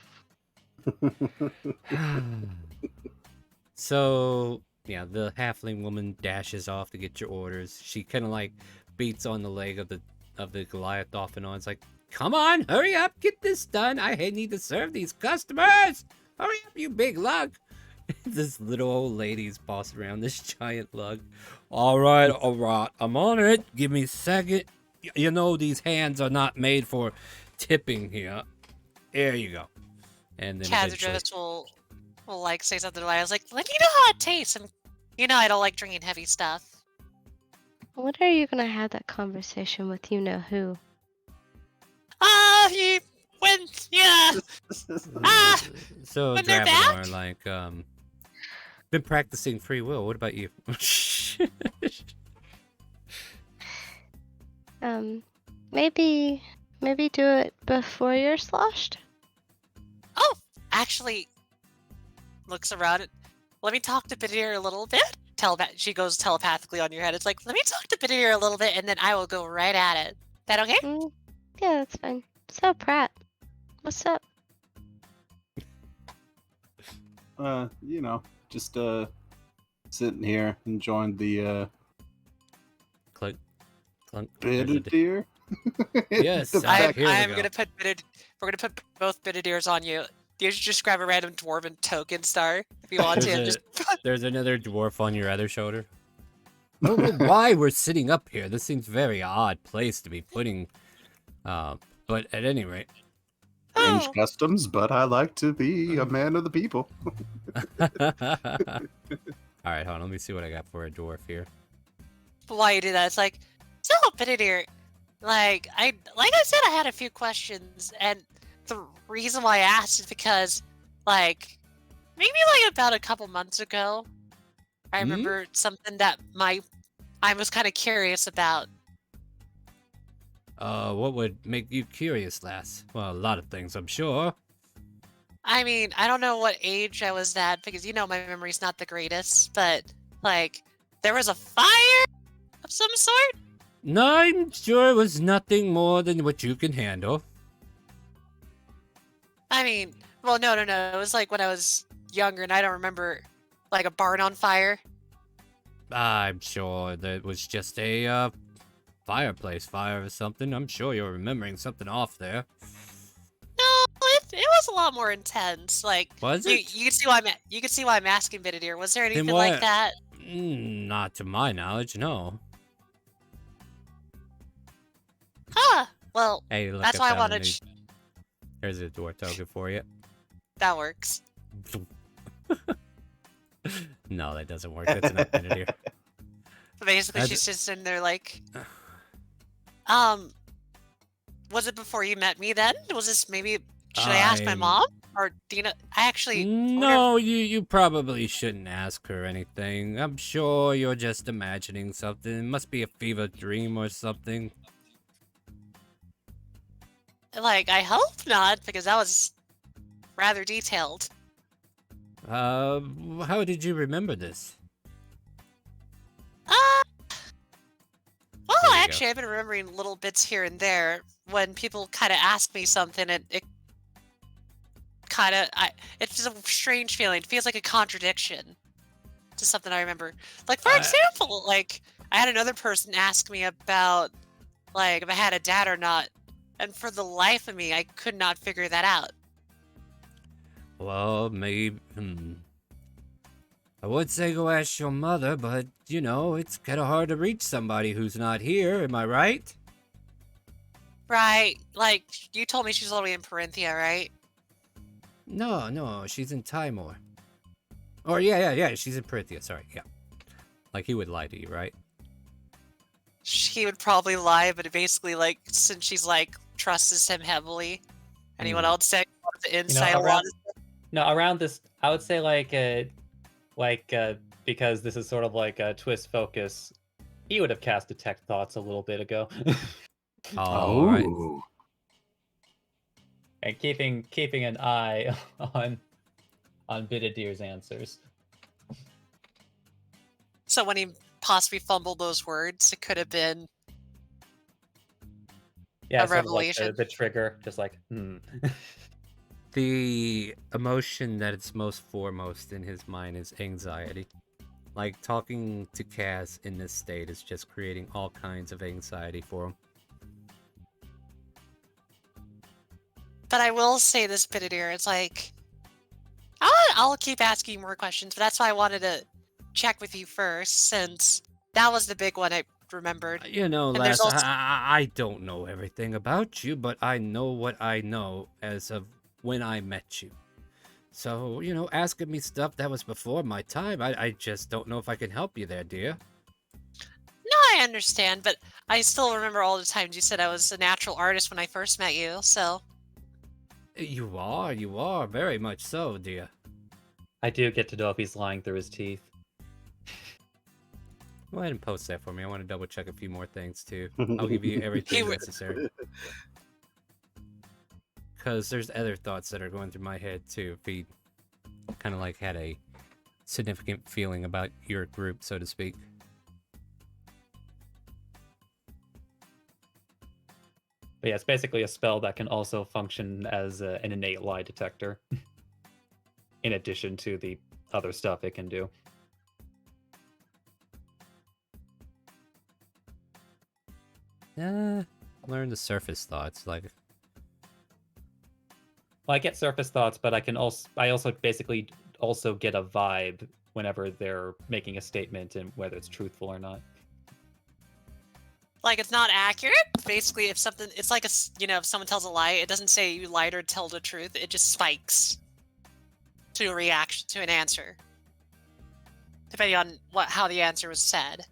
Speaker 1: So, yeah, the halfling woman dashes off to get your orders. She kind of like beats on the leg of the Goliath off and on. It's like, come on, hurry up, get this done. I need to serve these customers. Hurry up, you big lug. This little old lady's bossing around this giant lug. All right, I'm on it. Give me a second. You know, these hands are not made for tipping here. There you go. And then eventually...
Speaker 2: Chazardress will like say something to I was like, let me know how it tastes. And you know I don't like drinking heavy stuff.
Speaker 3: When are you gonna have that conversation with you know who?
Speaker 2: He went. Yeah. Ah,
Speaker 1: So
Speaker 2: when they're
Speaker 1: Dravenor,
Speaker 2: back?
Speaker 1: like, been practicing free will. What about you?
Speaker 3: Maybe do it before you're sloshed.
Speaker 2: Oh, actually, looks around. Let me talk to Bidir a little bit. She goes telepathically on your head. It's like, let me talk to Bidir a little bit, and then I will go right at it. That okay?
Speaker 3: Yeah, that's fine. So, Pratt, what's up?
Speaker 6: You know, just sitting here enjoying the
Speaker 1: Clunk, clunk.
Speaker 6: bit
Speaker 1: There's
Speaker 6: of deer.
Speaker 1: Yes,
Speaker 6: The fact-
Speaker 1: here we
Speaker 2: I'm
Speaker 1: go.
Speaker 2: gonna put We're gonna put both Bidirs on you. You should just grab a random dwarven token star if you want to.
Speaker 1: There's,
Speaker 2: Just
Speaker 1: there's another dwarf on your other shoulder. I don't know why we're sitting up here. This seems very odd place to be putting. But at any rate.
Speaker 6: Strange
Speaker 2: Oh.
Speaker 6: customs, but I like to be a man of the people.
Speaker 1: Alright, hold on. Let me see what I got for a dwarf here.
Speaker 2: Why you do that? It's like, so Bididir, like I said, I had a few questions, and the reason why I asked is because, like, maybe like about a couple months ago, I remember something that I was kind of curious about.
Speaker 1: What would make you curious, lass? Well, a lot of things, I'm sure.
Speaker 2: I mean, I don't know what age I was at because my memory's not the greatest, but like there was a fire of some sort.
Speaker 1: No, I'm sure it was nothing more than what you can handle.
Speaker 2: I mean, well, no. It was like when I was younger, and I don't remember like a barn on fire.
Speaker 1: I'm sure that was just a fireplace fire or something. I'm sure you're remembering something off there.
Speaker 2: No, it was a lot more intense. Like,
Speaker 1: Was
Speaker 2: you
Speaker 1: it?
Speaker 2: can see why you can see why I'm asking Bididir. Was there anything
Speaker 1: what?
Speaker 2: like that?
Speaker 1: Not to my knowledge, no.
Speaker 2: Huh. Well,
Speaker 1: Hey, look,
Speaker 2: that's why I
Speaker 1: found a
Speaker 2: wanted.
Speaker 1: new- Here's a dwarf token for you.
Speaker 2: That works.
Speaker 1: No, that doesn't work. That's enough minute here.
Speaker 2: But basically,
Speaker 1: That's-
Speaker 2: she's just in there like, was it before you met me then? Was this maybe, should I ask my
Speaker 1: I'm-
Speaker 2: mom? Or Dina? I actually,
Speaker 1: No, you probably shouldn't ask her anything. I'm sure you're just imagining something. It must be a fever dream or something.
Speaker 2: like, I hope not, because that was rather detailed.
Speaker 1: How did you remember this?
Speaker 2: Well,
Speaker 1: There you go.
Speaker 2: actually, I've been remembering little bits here and there when people kind of ask me something, and it kind of, it's just a strange feeling. It feels like a contradiction to something I remember. Like, for example, like, I had another person ask me about, like, if I had a dad or not, and for the life of me, I could not figure that out.
Speaker 1: Well, maybe. I would say go ask your mother, but it's kind of hard to reach somebody who's not here. Am I right?
Speaker 2: Right? Like, you told me she's all the way in Parinthia, right?
Speaker 1: No, she's in Timor. Or yeah, she's in Prithia. Sorry, yeah. Like he would lie to you, right?
Speaker 2: He would probably lie, but basically, like, since she's like trusts him heavily, anyone else say the insight a lot?
Speaker 4: Around this, I would say because this is sort of like a twist focus, he would have cast detect thoughts a little bit ago.
Speaker 1: All right.
Speaker 4: And keeping an eye on Bididir's answers.
Speaker 2: So when he possibly fumbled those words, it could have been
Speaker 4: Yeah,
Speaker 2: a
Speaker 4: sort of like
Speaker 2: revelation.
Speaker 4: the trigger, just like
Speaker 1: The emotion that it's most foremost in his mind is anxiety. Like talking to Cass in this state is just creating all kinds of anxiety for him.
Speaker 2: But I will say this, Bididir, it's like, I'll keep asking more questions, but that's why I wanted to check with you first, since that was the big one I remembered. And there's
Speaker 1: lass,
Speaker 2: also-
Speaker 1: I don't know everything about you, but I know what I know as of when I met you. So, asking me stuff that was before my time, I just don't know if I can help you there, dear.
Speaker 2: No, I understand, but I still remember all the times you said I was a natural artist when I first met you, so...
Speaker 1: You are, very much so, dear.
Speaker 4: I do get to know if he's lying through his teeth.
Speaker 1: Go ahead and post that for me. I want to double check a few more things, too. I'll give you everything necessary. Because there's other thoughts that are going through my head, too. If he kind of like had a significant feeling about your group, so to speak.
Speaker 4: But yeah, it's basically a spell that can also function as an innate lie detector. In addition to the other stuff it can do.
Speaker 1: Learn the surface thoughts, like...
Speaker 4: Well, I get surface thoughts, but I also basically also get a vibe whenever they're making a statement and whether it's truthful or not.
Speaker 2: Like, it's not accurate. Basically, if something... It's like, if someone tells a lie, it doesn't say you lied or tell the truth. It just spikes to a reaction, to an answer. Depending on how the answer was said,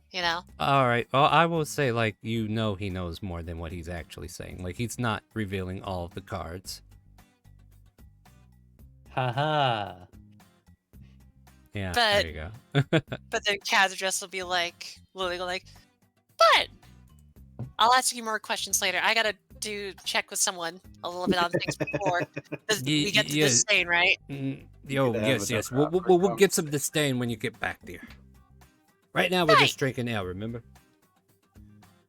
Speaker 1: Alright, well, I will say, like, he knows more than what he's actually saying. Like, he's not revealing all of the cards.
Speaker 4: Haha.
Speaker 1: Yeah,
Speaker 2: But-
Speaker 1: there you go.
Speaker 2: But then Kazadress will be like, but I'll ask you more questions later. I gotta check with someone a little bit on things before we get to this stain, right?
Speaker 1: Yo,
Speaker 6: Could have
Speaker 1: yes.
Speaker 6: another
Speaker 1: We'll get some disdain when you get back there. Right now, we're
Speaker 2: Right.
Speaker 1: just drinking ale, remember?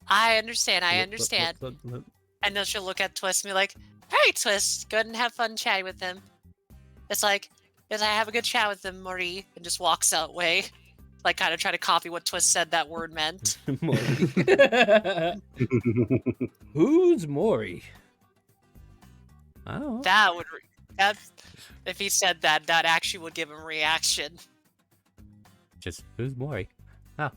Speaker 2: I understand.
Speaker 1: Look.
Speaker 2: And then she'll look at Twist and be like, "Hey, Twist, go ahead and have fun chatting with them." It's like, "Yes, I have a good chat with them, Marie," and just walks away, like kind of try to copy what Twist said that word meant.
Speaker 1: Maury. Who's Maury? Oh.
Speaker 2: If he said that, that actually would give him a reaction.
Speaker 1: Just, who's Maury?
Speaker 2: Well,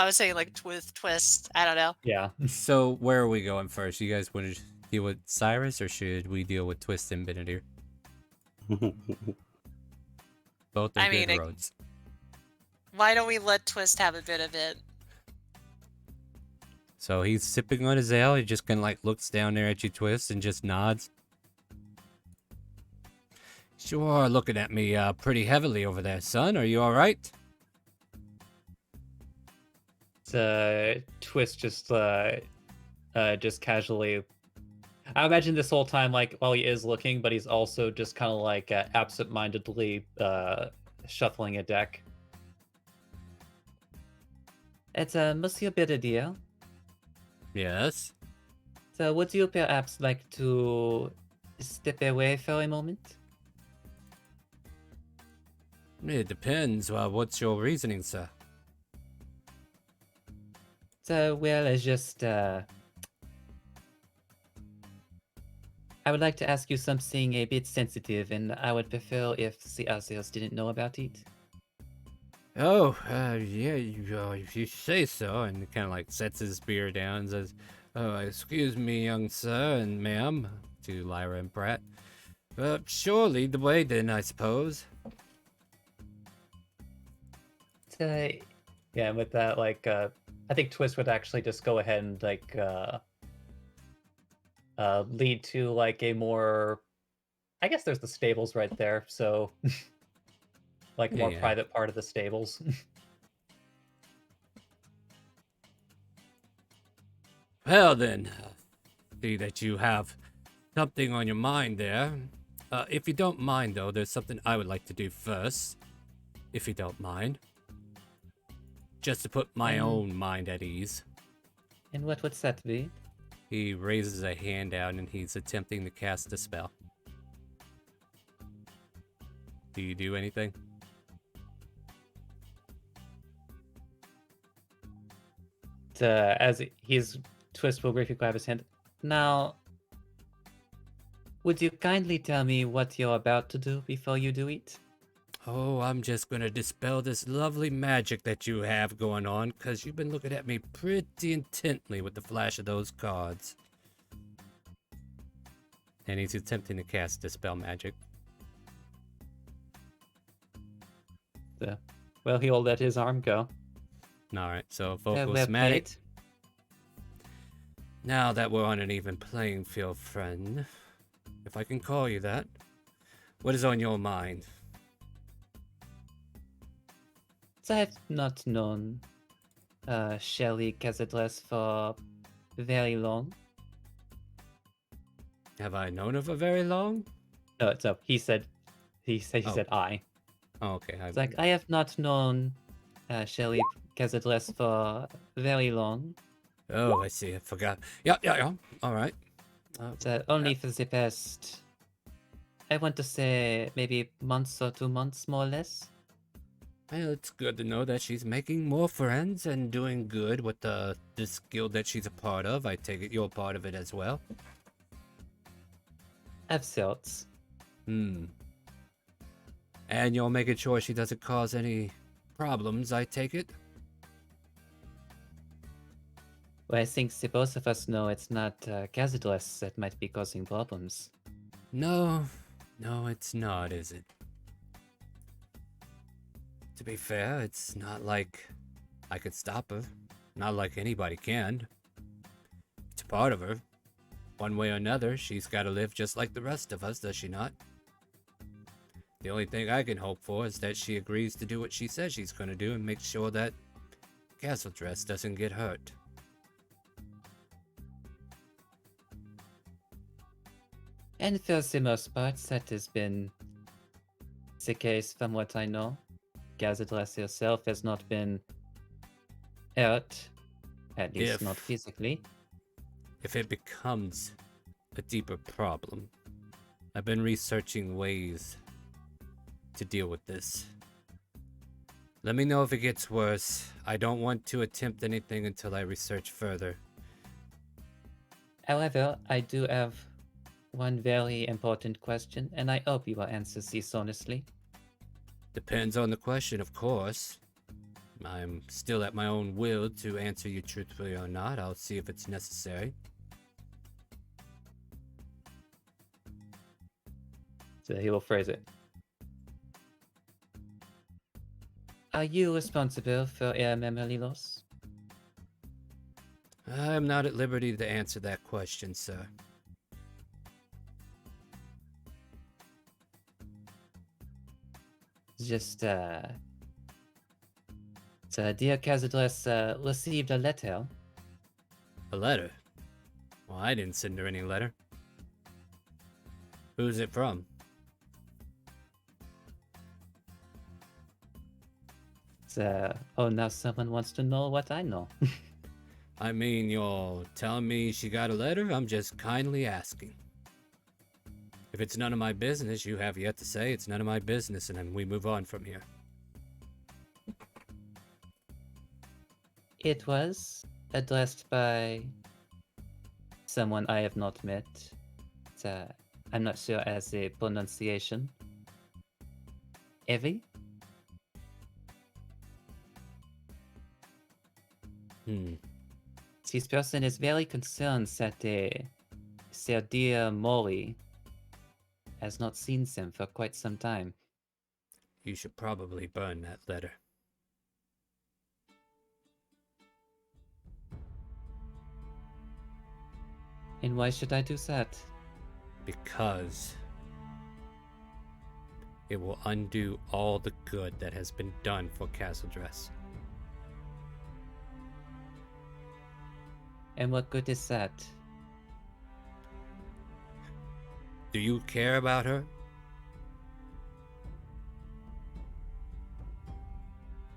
Speaker 2: I was saying like with Twist. I don't know.
Speaker 4: Yeah.
Speaker 1: So, where are we going first? You guys want to deal with Cyrus, or should we deal with Twist and Benedict? Both are
Speaker 2: I mean,
Speaker 1: good roads.
Speaker 2: Why don't we let Twist have a bit of it?
Speaker 1: So he's sipping on his ale. He just kind of like looks down there at you, Twist, and just nods. Sure, looking at me pretty heavily over there, son. Are you all right?
Speaker 4: Twist just casually. I imagine this whole time, like, while he is looking, but he's also just kind of like absent-mindedly shuffling a deck. It's Monsieur Benedict.
Speaker 1: Yes.
Speaker 4: So would you perhaps like to step away for a moment?
Speaker 1: It depends. What's your reasoning, sir?
Speaker 4: So, well, it's just, I would like to ask you something a bit sensitive, and I would prefer if the others didn't know about it.
Speaker 1: Oh, yeah, if you say so. And he kind of like sets his beer down and says, "Oh, excuse me, young sir and ma'am," to Lyra and Pratt. Sure, lead the way then, I suppose.
Speaker 4: So, yeah, with that, like, I think Twist would actually just go ahead and, like, lead to, like, a more... I guess there's the stables right there, so... like, more
Speaker 1: Yeah.
Speaker 4: private part of the stables.
Speaker 1: Well then, see that you have something on your mind there. If you don't mind, though, there's something I would like to do first. If you don't mind. Just to put my own mind at ease.
Speaker 4: And what would that be?
Speaker 1: He raises a hand out and he's attempting to cast a spell. Do you do anything?
Speaker 4: As he's... Twist will briefly grab his hand. Now, would you kindly tell me what you're about to do before you do it?
Speaker 1: Oh, I'm just gonna dispel this lovely magic that you have going on, because you've been looking at me pretty intently with the flash of those cards. And he's attempting to cast Dispel Magic.
Speaker 4: Well, he'll let his arm go.
Speaker 1: Alright, so
Speaker 4: Well
Speaker 1: Vocalsmatic.
Speaker 4: played.
Speaker 1: Now that we're on an even playing field, friend, if I can call you that, what is on your mind?
Speaker 4: So I've not known Shelly Cazadres for very long.
Speaker 1: Have I known her for very long?
Speaker 4: No, it's up. He said I.
Speaker 1: Oh, okay.
Speaker 4: It's like I have not known Shelly Cazadres for very long.
Speaker 1: Oh, I see. I forgot. Yeah. All right.
Speaker 4: So only for the past, I want to say maybe months or 2 months, more or less.
Speaker 1: Well, it's good to know that she's making more friends and doing good with this guild that she's a part of. I take it you're a part of it as well.
Speaker 4: Of sorts.
Speaker 1: And you're making sure she doesn't cause any problems, I take it?
Speaker 4: Well, I think the both of us know it's not Cazadres that might be causing problems.
Speaker 1: No, it's not, is it? To be fair, it's not like I could stop her. Not like anybody can. It's a part of her. One way or another, she's got to live just like the rest of us, does she not? The only thing I can hope for is that she agrees to do what she says she's going to do and make sure that Cazadres doesn't get hurt.
Speaker 4: And for the most part, that has been the case from what I know. Cazadres herself has not been hurt, at least not physically.
Speaker 1: If it becomes a deeper problem, I've been researching ways to deal with this. Let me know if it gets worse. I don't want to attempt anything until I research further.
Speaker 4: However, I do have one very important question, and I hope you will answer this honestly.
Speaker 1: Depends on the question, of course. I'm still at my own will to answer you truthfully or not. I'll see if it's necessary.
Speaker 4: So he will phrase it. Are you responsible for her memory loss?
Speaker 1: I'm not at liberty to answer that question, sir.
Speaker 4: Just, so dear Cazadres received a letter.
Speaker 1: A letter? Well, I didn't send her any letter. Who's it from?
Speaker 4: Oh, now someone wants to know what I know.
Speaker 1: I mean, you're telling me she got a letter? I'm just kindly asking. If it's none of my business, you have yet to say it's none of my business, and then we move on from here.
Speaker 4: It was addressed by someone I have not met. I'm not sure as a pronunciation. Evie? This person is very concerned that their dear Mori has not seen them for quite some time.
Speaker 1: You should probably burn that letter.
Speaker 4: And why should I do that?
Speaker 1: Because it will undo all the good that has been done for Cazadres.
Speaker 4: And what good is that?
Speaker 1: Do you care about her?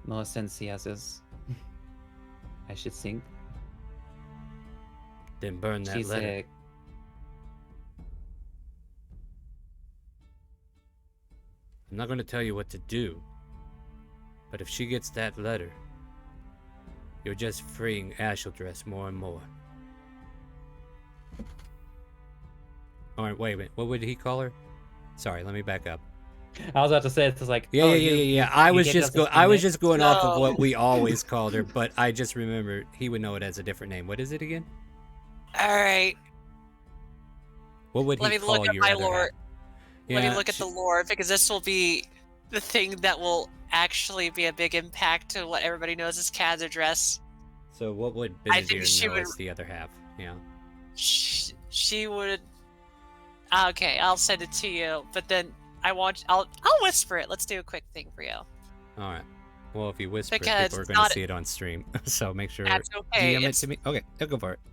Speaker 4: More sense he has us. I should think.
Speaker 1: Then burn that
Speaker 4: She's
Speaker 1: letter. I'm not going to tell you what to do, but if she gets that letter, you're just freeing Ashildress more and more. Alright, wait a minute. What would he call her? Sorry, let me back up.
Speaker 4: I was about to say it's like
Speaker 1: Yeah. I was just going off of
Speaker 2: No.
Speaker 1: what we always called her, but I just remembered he would know it as a different name. What is it again?
Speaker 2: All right.
Speaker 1: What would
Speaker 2: Let
Speaker 1: he
Speaker 2: me
Speaker 1: call
Speaker 2: look at
Speaker 1: your
Speaker 2: my
Speaker 1: other
Speaker 2: lore.
Speaker 1: half?
Speaker 2: Let me
Speaker 1: Yeah,
Speaker 2: look at the lore because this will be the thing that will actually be a big impact to what everybody knows as Cad's address.
Speaker 1: So what would
Speaker 2: I think
Speaker 1: Benazir
Speaker 2: she
Speaker 1: know
Speaker 2: would-
Speaker 1: as the other half? Yeah.
Speaker 2: She would. Okay, I'll send it to you. But then I'll whisper it. Let's do a quick thing for you.
Speaker 1: All right. Well, if you whisper it,
Speaker 2: Because
Speaker 1: people are
Speaker 2: it's
Speaker 1: going to
Speaker 2: not-
Speaker 1: see it on stream. So make sure
Speaker 2: That's okay.
Speaker 1: DM it
Speaker 2: It's
Speaker 1: to me. Okay, I'll go for it.
Speaker 2: I'm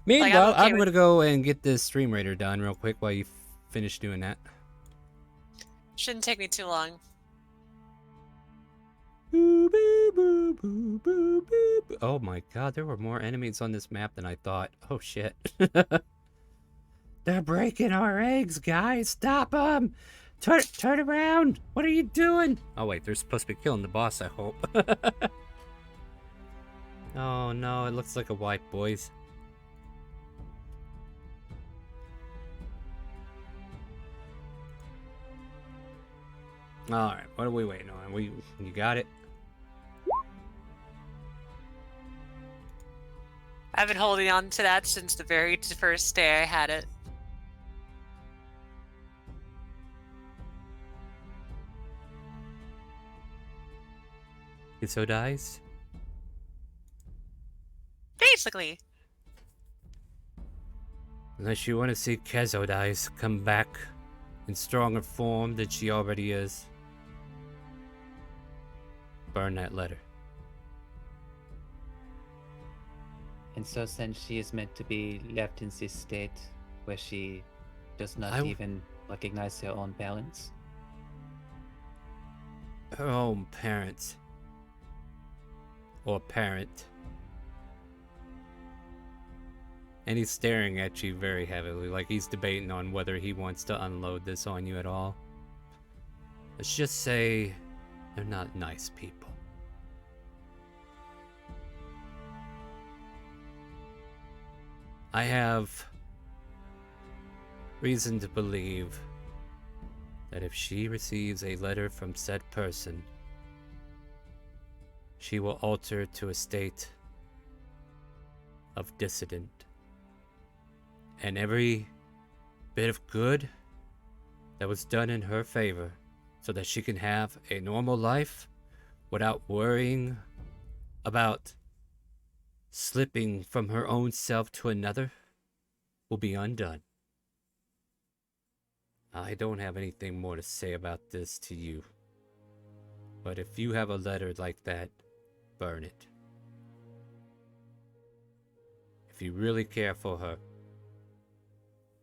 Speaker 1: Meanwhile,
Speaker 2: okay
Speaker 1: I'm
Speaker 2: with-
Speaker 1: going to go and get this Stream Raider done real quick while you finish doing that.
Speaker 2: shouldn't take me too long.
Speaker 1: Boo, boo, boo, boo, boo, boo, boo. Oh my god, there were more enemies on this map than I thought. Oh shit. They're breaking our eggs, guys. Stop them. Turn around. What are you doing? Oh wait, they're supposed to be killing the boss, I hope. Oh no, it looks like a wipe, boys. Alright, what are we waiting on? You got it?
Speaker 2: I've been holding on to that since the very first day I had it.
Speaker 1: So dies?
Speaker 2: Basically.
Speaker 1: Unless you want to see Kezo dies come back in stronger form than she already is. Burn that letter.
Speaker 4: And so since she is meant to be left in this state where she does not
Speaker 1: I-
Speaker 4: even recognize her own balance.
Speaker 1: Her own parents. Or parent. And he's staring at you very heavily, like he's debating on whether he wants to unload this on you at all. Let's just say they're not nice people. I have reason to believe that if she receives a letter from said person, she will alter to a state of dissident. And every bit of good that was done in her favor, so that she can have a normal life without worrying about slipping from her own self to another, will be undone. I don't have anything more to say about this to you. But if you have a letter like that, burn it. If you really care for her.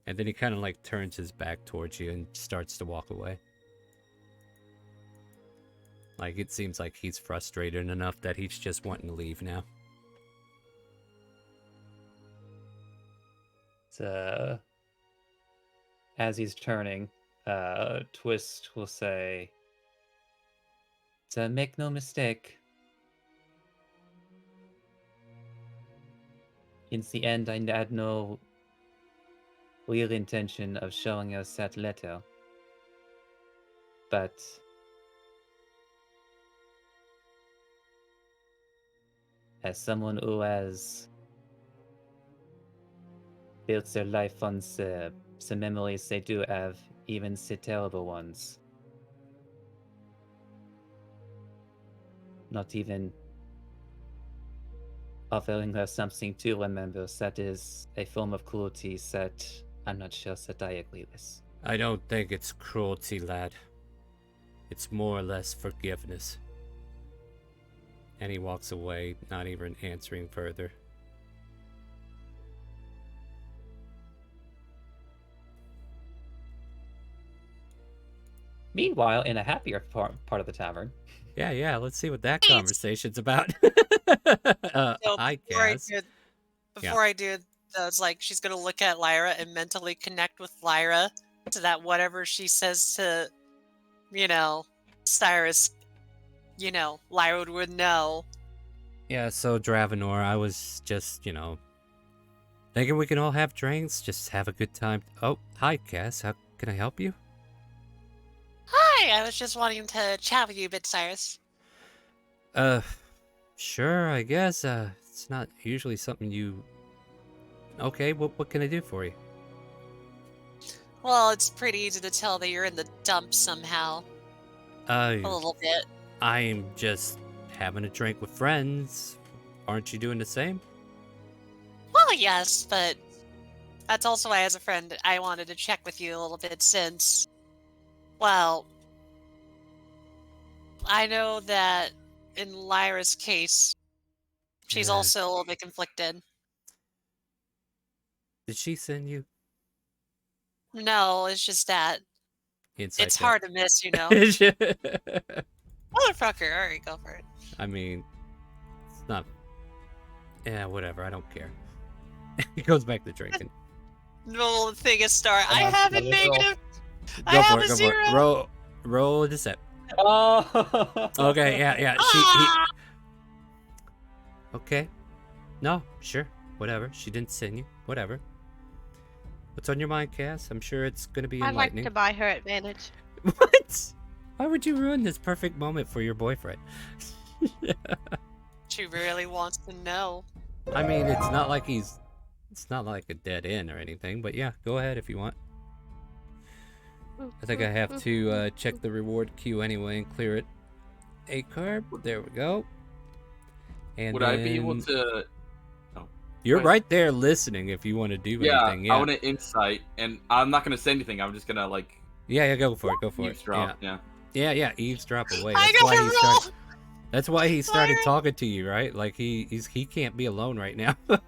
Speaker 1: And then he kind of like turns his back towards you and starts to walk away. Like it seems like he's frustrated enough that he's just wanting to leave now.
Speaker 4: So, as he's turning, Twist will say, "So make no mistake. In the end, I had no real intention of showing us that letter. But as someone who has built their life on the memories they do have, even the terrible ones, not even offering her something to remember, that is a form of cruelty that I'm not sure that I agree with."
Speaker 1: I don't think it's cruelty, lad. It's more or less forgiveness. And he walks away, not even answering further.
Speaker 4: Meanwhile, in a happier part of the tavern,
Speaker 1: Yeah, let's see what that
Speaker 2: Please.
Speaker 1: conversation's about.
Speaker 2: So
Speaker 1: Hi,
Speaker 2: before I
Speaker 1: Cass.
Speaker 2: do, before I do, it's like she's gonna look at Lyra and mentally connect with Lyra, so that whatever she says to, Cyrus, Lyra would know.
Speaker 1: Yeah, so Dravenor, I was just, thinking we can all have drinks, just have a good time. Oh, hi, Cass. How can I help you?
Speaker 2: Hi, I was just wanting to chat with you a bit, Cyrus.
Speaker 1: Sure, I guess. It's not usually something you... Okay, what can I do for you?
Speaker 2: Well, it's pretty easy to tell that you're in the dumps somehow.
Speaker 1: Uh,
Speaker 2: A little bit.
Speaker 1: I'm just having a drink with friends. Aren't you doing the same?
Speaker 2: Well, yes, but that's also why, as a friend, I wanted to check with you a little bit since, well, I know that in Lyra's case, she's
Speaker 1: Yeah.
Speaker 2: also a little bit conflicted.
Speaker 1: Did she send you?
Speaker 2: No, it's just that
Speaker 1: Inside
Speaker 2: it's
Speaker 1: joke.
Speaker 2: hard to miss, you know. Motherfucker, alright, go for it.
Speaker 1: I mean, it's not. Yeah, whatever. I don't care. He goes back to drinking.
Speaker 2: No thing is Star. I
Speaker 4: on,
Speaker 2: have a
Speaker 4: let it roll.
Speaker 2: negative. I
Speaker 1: Go
Speaker 2: have
Speaker 1: for
Speaker 2: a
Speaker 1: it. Go for
Speaker 2: zero.
Speaker 1: it. Roll a deception.
Speaker 4: Oh.
Speaker 1: Okay. Yeah.
Speaker 2: Ah!
Speaker 1: Okay. No. Sure. Whatever. She didn't send you. Whatever. What's on your mind, Cass? I'm sure it's gonna be
Speaker 3: I'd like
Speaker 1: enlightening.
Speaker 3: to buy her advantage.
Speaker 1: What? Why would you ruin this perfect moment for your boyfriend?
Speaker 2: She really wants to know.
Speaker 1: I mean, it's not like it's not like a dead end or anything, but yeah, go ahead if you want. I think I have to check the reward queue anyway and clear it. A card. There we go. And
Speaker 5: Would I be able
Speaker 1: then-
Speaker 5: to?
Speaker 1: You're
Speaker 5: Right.
Speaker 1: right there listening if you want to do anything. Yeah.
Speaker 5: I want to insight, and I'm not gonna say anything. I'm just gonna like
Speaker 1: Yeah, go for it. Go for it.
Speaker 5: eavesdrop. Yeah.
Speaker 1: Yeah. Eavesdrop away.
Speaker 2: I
Speaker 1: That's why
Speaker 2: gotta
Speaker 1: he
Speaker 2: roll.
Speaker 1: started. That's why he started
Speaker 2: Lyra.
Speaker 1: talking to you, right? Like he can't be alone right now. Go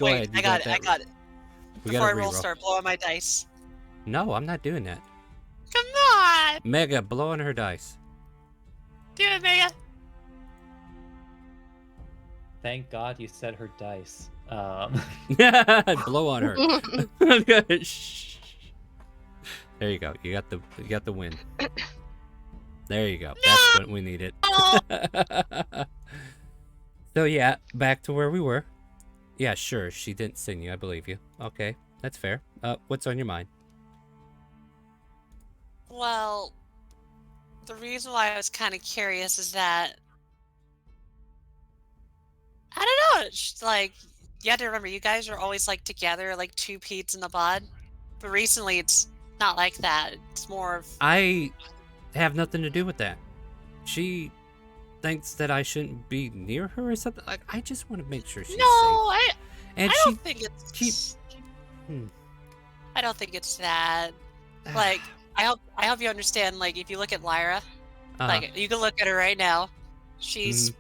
Speaker 2: Wait,
Speaker 1: ahead. You
Speaker 2: I got it.
Speaker 1: that.
Speaker 2: I got it.
Speaker 1: We
Speaker 2: Before I
Speaker 1: gotta
Speaker 2: roll,
Speaker 1: reroll.
Speaker 2: start blowing my dice.
Speaker 1: No, I'm not doing that.
Speaker 2: Come on,
Speaker 1: Mega, blow on her dice.
Speaker 2: do it, Mega.
Speaker 4: Thank God you said her dice.
Speaker 1: Blow on her. Shh. There you go. You got the win. There you go. That's what we needed. So yeah, back to where we were. Yeah, sure. She didn't sing you. I believe you. Okay, that's fair. What's on your mind?
Speaker 2: Well, the reason why I was kind of curious is that I don't know. It's like you have to remember, you guys are always like together, like two peats in the pod. But recently, it's not like that. It's more of
Speaker 1: I have nothing to do with that. She thinks that I shouldn't be near her or something. Like I just want to make sure she's
Speaker 2: no.
Speaker 1: safe. And
Speaker 2: I
Speaker 1: she
Speaker 2: don't think it's.
Speaker 1: keep- Hmm.
Speaker 2: I don't think it's that. Like I hope you understand. Like if you look at Lyra, like you can look at her right now. She's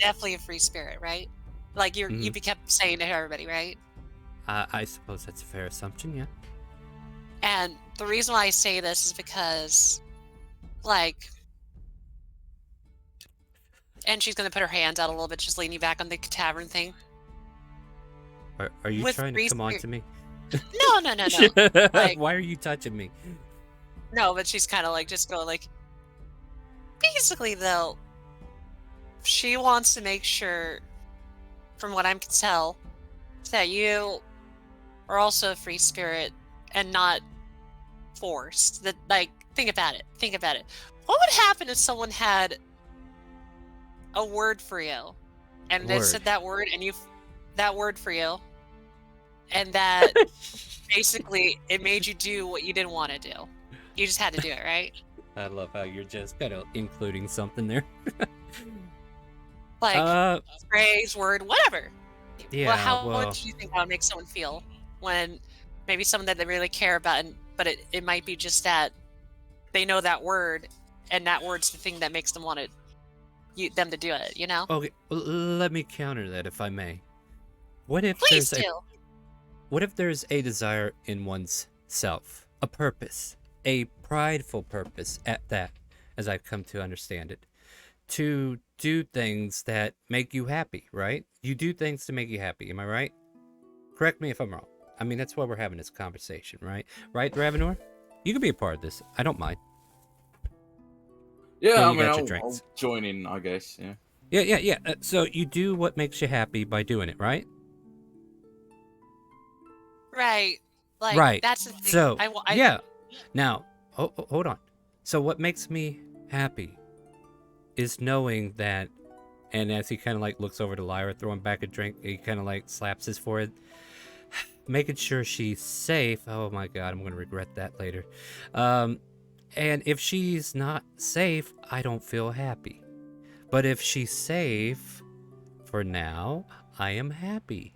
Speaker 2: definitely a free spirit, right? Like you kept saying to everybody, right?
Speaker 1: I suppose that's a fair assumption. Yeah.
Speaker 2: And the reason why I say this is because, like, and she's gonna put her hands out a little bit, just leaning back on the tavern thing.
Speaker 1: Are you
Speaker 2: With
Speaker 1: trying to
Speaker 2: free
Speaker 1: come on
Speaker 2: spirit-
Speaker 1: to me?
Speaker 2: No. Like-
Speaker 1: Why are you touching me?
Speaker 2: No, but she's kind of like just going like. Basically, though, she wants to make sure, from what I can tell, that you are also a free spirit and not forced. That, like, think about it. What would happen if someone had a word for you, and they said
Speaker 1: Word.
Speaker 2: that word, and that word for you, and that basically it made you do what you didn't want to do. You just had to do it, right?
Speaker 1: I love how you're just kind of including something there.
Speaker 2: Like phrase, word, whatever.
Speaker 1: Yeah,
Speaker 2: How
Speaker 1: well-
Speaker 2: do you think that would make someone feel when maybe someone that they really care about, but it might be just that they know that word, and that word's the thing that makes them want them to do it, you know?
Speaker 1: Okay, let me counter that if I may. What if
Speaker 2: Please
Speaker 1: there's
Speaker 2: do.
Speaker 1: What if there's a desire in one's self, a purpose, a prideful purpose at that, as I've come to understand it, to do things that make you happy, right? You do things to make you happy, am I right? Correct me if I'm wrong. I mean, that's why we're having this conversation, right? Right, Ravenor? You can be a part of this. I don't mind.
Speaker 5: Yeah,
Speaker 1: Well,
Speaker 5: I
Speaker 1: you
Speaker 5: mean,
Speaker 1: got your
Speaker 5: I'll
Speaker 1: drinks.
Speaker 5: join in, I guess. Yeah.
Speaker 1: Yeah. So you do what makes you happy by doing it, right?
Speaker 2: Right. Like,
Speaker 1: Right.
Speaker 2: that's the thing.
Speaker 1: So,
Speaker 2: I-
Speaker 1: yeah. Now, hold on. So what makes me happy is knowing that, and as he kind of like looks over to Lyra, throwing back a drink, he kind of like slaps his forehead, making sure she's safe. Oh my God, I'm going to regret that later. And if she's not safe, I don't feel happy. But if she's safe, for now, I am happy.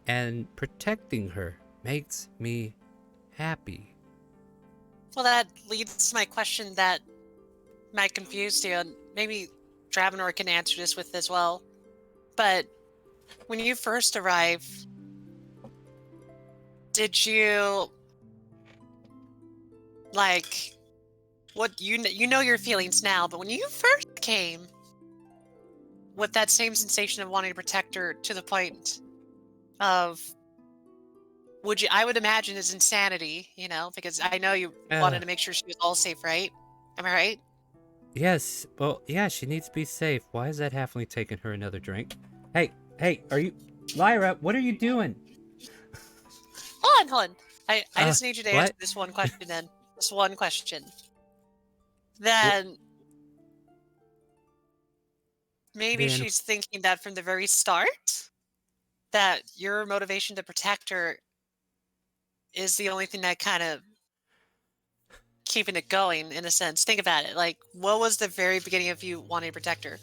Speaker 1: And protecting her makes me happy.
Speaker 2: Well, that leads to my question that might confuse you, and maybe Dravenor can answer this with as well. But when you first arrived, did you like what you know your feelings now? But when you first came, with that same sensation of wanting to protect her to the point of I would imagine is insanity, you know, because I know you wanted to make sure she was all safe, right? Am I right?
Speaker 1: Yes, well, yeah, she needs to be safe. Why is that halfling taking her another drink? Hey, are you... Lyra, what are you doing?
Speaker 2: Hold on. I just need you to answer
Speaker 1: what?
Speaker 2: this one question then. This one question. Then maybe
Speaker 1: Then-
Speaker 2: she's thinking that from the very start, that your motivation to protect her is the only thing that kind of keeping it going, in a sense. Think about it. Like, what was the very beginning of you wanting to protect her?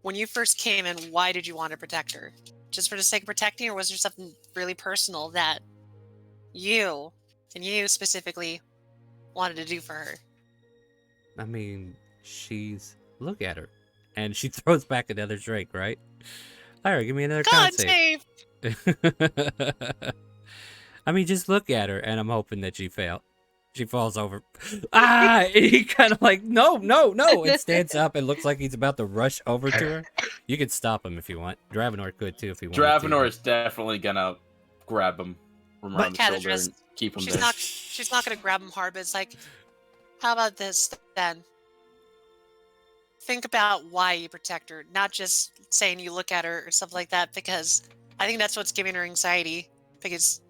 Speaker 2: When you first came in, why did you want to protect her? Just for the sake of protecting, or was there something really personal that you, and you specifically, wanted to do for her?
Speaker 1: I mean, look at her. And she throws back another drink, right? Lyra, give me another con
Speaker 2: God
Speaker 1: save.
Speaker 2: save!
Speaker 1: I mean, just look at her, and I'm hoping that she falls over. And he kind of like, no, and stands up and looks like he's about to rush over to her. You can stop him if you want. Dravenor could too if he wanted to.
Speaker 5: Dravenor is definitely gonna grab him from around the shoulder
Speaker 2: Cadadra's-
Speaker 5: and keep him
Speaker 2: She's
Speaker 5: there.
Speaker 2: not. She's not going to grab him hard, but it's like, how about this then? Think about why you protect her, not just saying you look at her or something like that, because I think that's what's giving her anxiety. Because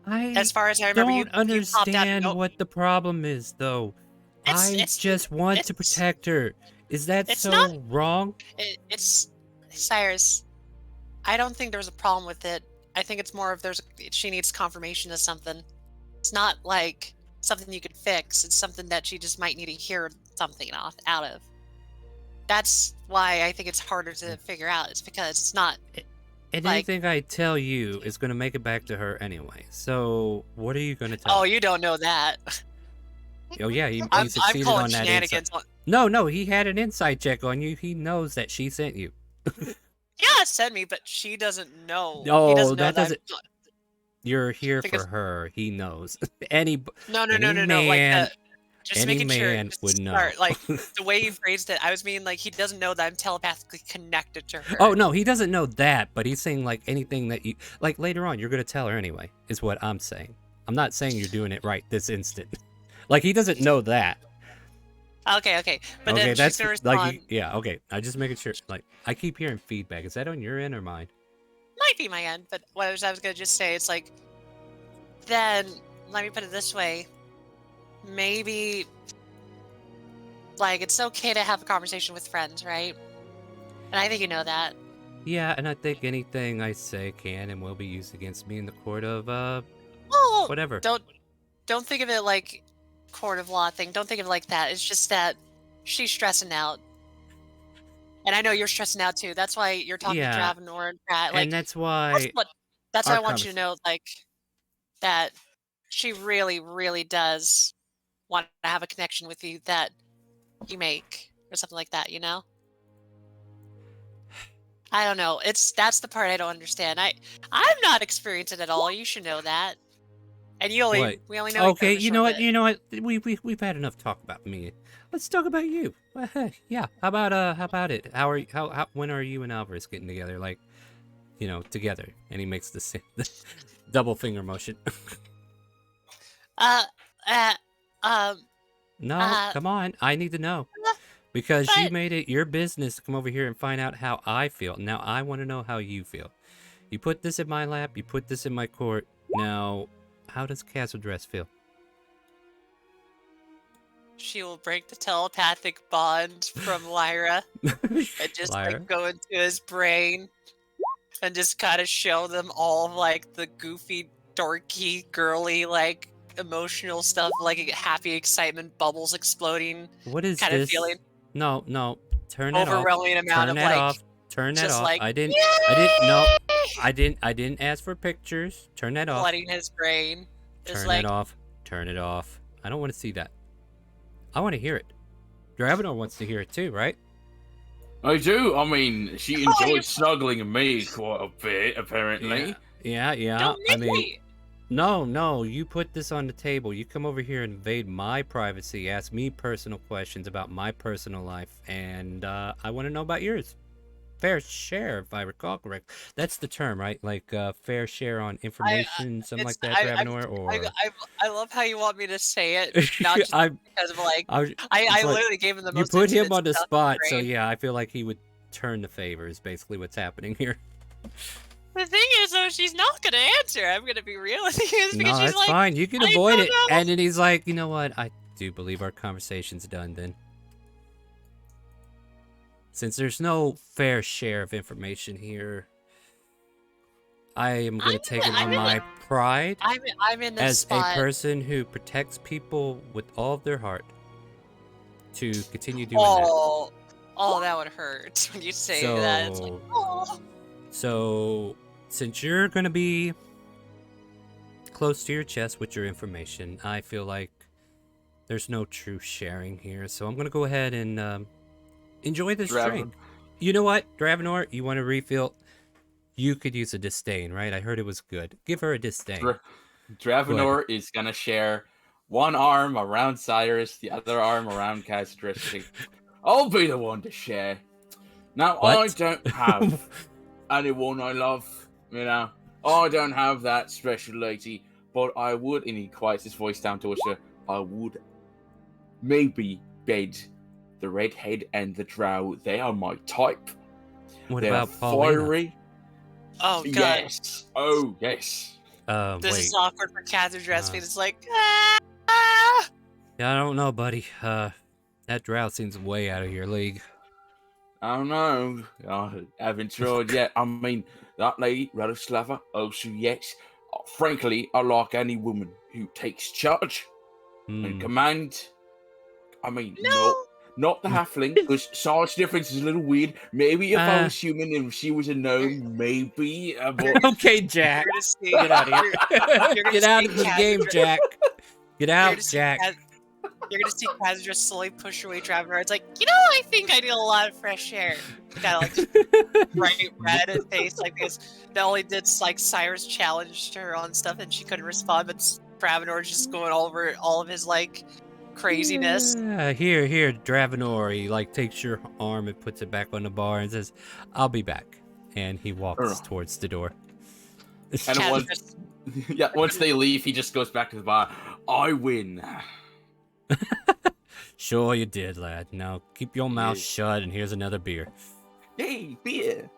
Speaker 2: as far as I remember,
Speaker 1: don't
Speaker 2: you popped out.
Speaker 1: understand
Speaker 2: Nope.
Speaker 1: what the problem is, though. I just want to protect her. Is that
Speaker 2: it's
Speaker 1: so
Speaker 2: not-
Speaker 1: wrong?
Speaker 2: It's Cyrus. I don't think there's a problem with it. I think it's more of she needs confirmation of something. It's not like something you could fix. It's something that she just might need to hear something out of. That's why I think it's harder to figure out. It's because it's not.
Speaker 1: And
Speaker 2: like-
Speaker 1: anything I tell you is going to make it back to her anyway. So what are you going to tell
Speaker 2: Oh,
Speaker 1: her?
Speaker 2: you don't know that.
Speaker 1: Oh, yeah, he
Speaker 2: I'm
Speaker 1: succeeded
Speaker 2: calling
Speaker 1: on that
Speaker 2: shenanigans.
Speaker 1: insight. No, he had an insight check on you. He knows that she sent you.
Speaker 2: Yeah, send me, but she doesn't know. He
Speaker 1: No,
Speaker 2: doesn't know
Speaker 1: that doesn't...
Speaker 2: I'm-
Speaker 1: You're here
Speaker 2: Because-
Speaker 1: for her. He knows.
Speaker 2: No.
Speaker 1: Any
Speaker 2: Like just
Speaker 1: any
Speaker 2: making sure.
Speaker 1: man
Speaker 2: just
Speaker 1: would
Speaker 2: to
Speaker 1: know.
Speaker 2: start, like the way you phrased it, I was meaning like he doesn't know that I'm telepathically connected to her.
Speaker 1: Oh, no, he doesn't know that, but he's saying like anything that you... Like later on, you're going to tell her anyway, is what I'm saying. I'm not saying you're doing it right this instant. Like, he doesn't know that.
Speaker 2: Okay. But
Speaker 1: Okay,
Speaker 2: then
Speaker 1: that's
Speaker 2: she's gonna respond.
Speaker 1: like... Yeah, okay. I'm just making sure. Like, I keep hearing feedback. Is that on your end or mine?
Speaker 2: Might be my end, but what I was gonna just say, it's like, then let me put it this way. Maybe like it's okay to have a conversation with friends, right? And I think you know that.
Speaker 1: Yeah, and I think anything I say can and will be used against me in the court of,
Speaker 2: Well,
Speaker 1: whatever.
Speaker 2: don't think of it like court of law thing. Don't think of it like that. It's just that she's stressing out. And I know you're stressing out too. That's why you're talking
Speaker 1: Yeah.
Speaker 2: to Dravenor and Pratt. Like,
Speaker 1: And that's why...
Speaker 2: that's why
Speaker 1: our
Speaker 2: I want you to know, like, that she really, really does want to have a connection with you that you make or something like that, you know? I don't know. That's the part I don't understand. I'm not experienced it at all. You should know that. And we only know each
Speaker 1: Okay,
Speaker 2: other for a
Speaker 1: you know
Speaker 2: short
Speaker 1: what?
Speaker 2: bit.
Speaker 1: You know what? We've had enough talk about me. Let's talk about you. Yeah. How about it? How when are you and Alvarez getting together? Like, you know, together. And he makes the double finger motion. No, come on. I need to know. Because you
Speaker 2: but-
Speaker 1: made it your business to come over here and find out how I feel. Now I want to know how you feel. You put this in my lap, you put this in my court. Now, how does Castle Dress feel?
Speaker 2: She will break the telepathic bond from Lyra and just
Speaker 1: Lyra?
Speaker 2: like go into his brain and just kind of show them all like the goofy, dorky, girly, like emotional stuff, like happy excitement, bubbles exploding
Speaker 1: What is
Speaker 2: kind
Speaker 1: this?
Speaker 2: of feeling.
Speaker 1: No. turn that off.
Speaker 2: overwhelming amount
Speaker 1: Turn
Speaker 2: of
Speaker 1: that
Speaker 2: like
Speaker 1: off. Turn that
Speaker 2: just
Speaker 1: off.
Speaker 2: like
Speaker 1: I didn't ask for pictures. Turn that off.
Speaker 2: flooding his brain. Just
Speaker 1: Turn
Speaker 2: like
Speaker 1: that off. Turn it off. I don't want to see that. I want to hear it. Dravenor wants to hear it too, right?
Speaker 5: I do. I mean, she
Speaker 2: Oh,
Speaker 5: enjoys snuggling me quite a bit, apparently.
Speaker 1: Yeah.
Speaker 2: don't
Speaker 1: I
Speaker 2: make
Speaker 1: mean,
Speaker 2: me.
Speaker 1: no. You put this on the table. You come over here and invade my privacy. Ask me personal questions about my personal life, and I want to know about yours. Fair share, if I recall correct. That's the term, right? Like fair share on information, something like that, Dravenor. Or
Speaker 2: I love how you want me to say it, not just
Speaker 1: I,
Speaker 2: because of like
Speaker 1: I,
Speaker 2: I
Speaker 1: but
Speaker 2: literally gave him the
Speaker 1: you
Speaker 2: most
Speaker 1: put him
Speaker 2: intimate
Speaker 1: on the
Speaker 2: stuff
Speaker 1: spot,
Speaker 2: in
Speaker 1: so
Speaker 2: the brain.
Speaker 1: yeah, I feel like he would turn the favor. Is basically what's happening here.
Speaker 2: The thing is, though, she's not gonna answer. I'm gonna be real with you, because
Speaker 1: No,
Speaker 2: she's
Speaker 1: that's
Speaker 2: like,
Speaker 1: fine. You can
Speaker 2: I
Speaker 1: avoid
Speaker 2: don't
Speaker 1: it.
Speaker 2: know.
Speaker 1: And then he's like, you know what? I do believe our conversation's done then. Since there's no fair share of information here, I am going to take it on my pride
Speaker 2: I'm in this
Speaker 1: as
Speaker 2: spot.
Speaker 1: a person who protects people with all of their heart to continue doing that.
Speaker 2: Oh, that would hurt when you say that. It's like, oh.
Speaker 1: So, since you're going to be close to your chest with your information, I feel like there's no true sharing here. So I'm going to go ahead and enjoy this drink. You know what, Dravenor? You want to refill? You could use a disdain, right? I heard it was good. Give her a disdain.
Speaker 5: Dravenor is gonna share one arm around Cyrus, the other arm around Castristic. I'll be the one to share. Now,
Speaker 1: What?
Speaker 5: I don't have anyone I love, you know. I don't have that special lady, but I would, and he quiets his voice down to Usher, I would maybe bed the redhead and the drow. They are my type.
Speaker 1: What
Speaker 5: They're
Speaker 1: about Paulina?
Speaker 5: fiery.
Speaker 2: Oh, God.
Speaker 5: Yes. Oh, yes.
Speaker 2: This
Speaker 1: Wait.
Speaker 2: is awkward for Catherine Dressfield. It's like, ah!
Speaker 1: Yeah, I don't know, buddy. That drought seems way out of your league.
Speaker 5: I don't know. I haven't tried yet. I mean, that lady, Radoslava, also yes. Frankly, I like any woman who takes charge and command. I mean, not the halfling, because size difference is a little weird. Maybe if I was human and she was a gnome, maybe. But...
Speaker 1: Okay, Jack. Get out of here. Get out of the game, Jack. Get out, Jack.
Speaker 2: You're gonna see Kaz just slowly push away Dravenor. It's like, you know, I think I need a lot of fresh air. Kind of like bright red and face like this. That only did like Cyrus challenged her on stuff and she couldn't respond, but Dravenor's just going all over all of his like craziness.
Speaker 1: Yeah, here, Dravenor. He like takes your arm and puts it back on the bar and says, "I'll be back." And he walks towards the door.
Speaker 5: And once they leave, he just goes back to the bar. I win.
Speaker 1: Sure you did, lad. Now keep your mouth shut and here's another beer.
Speaker 5: Hey, beer.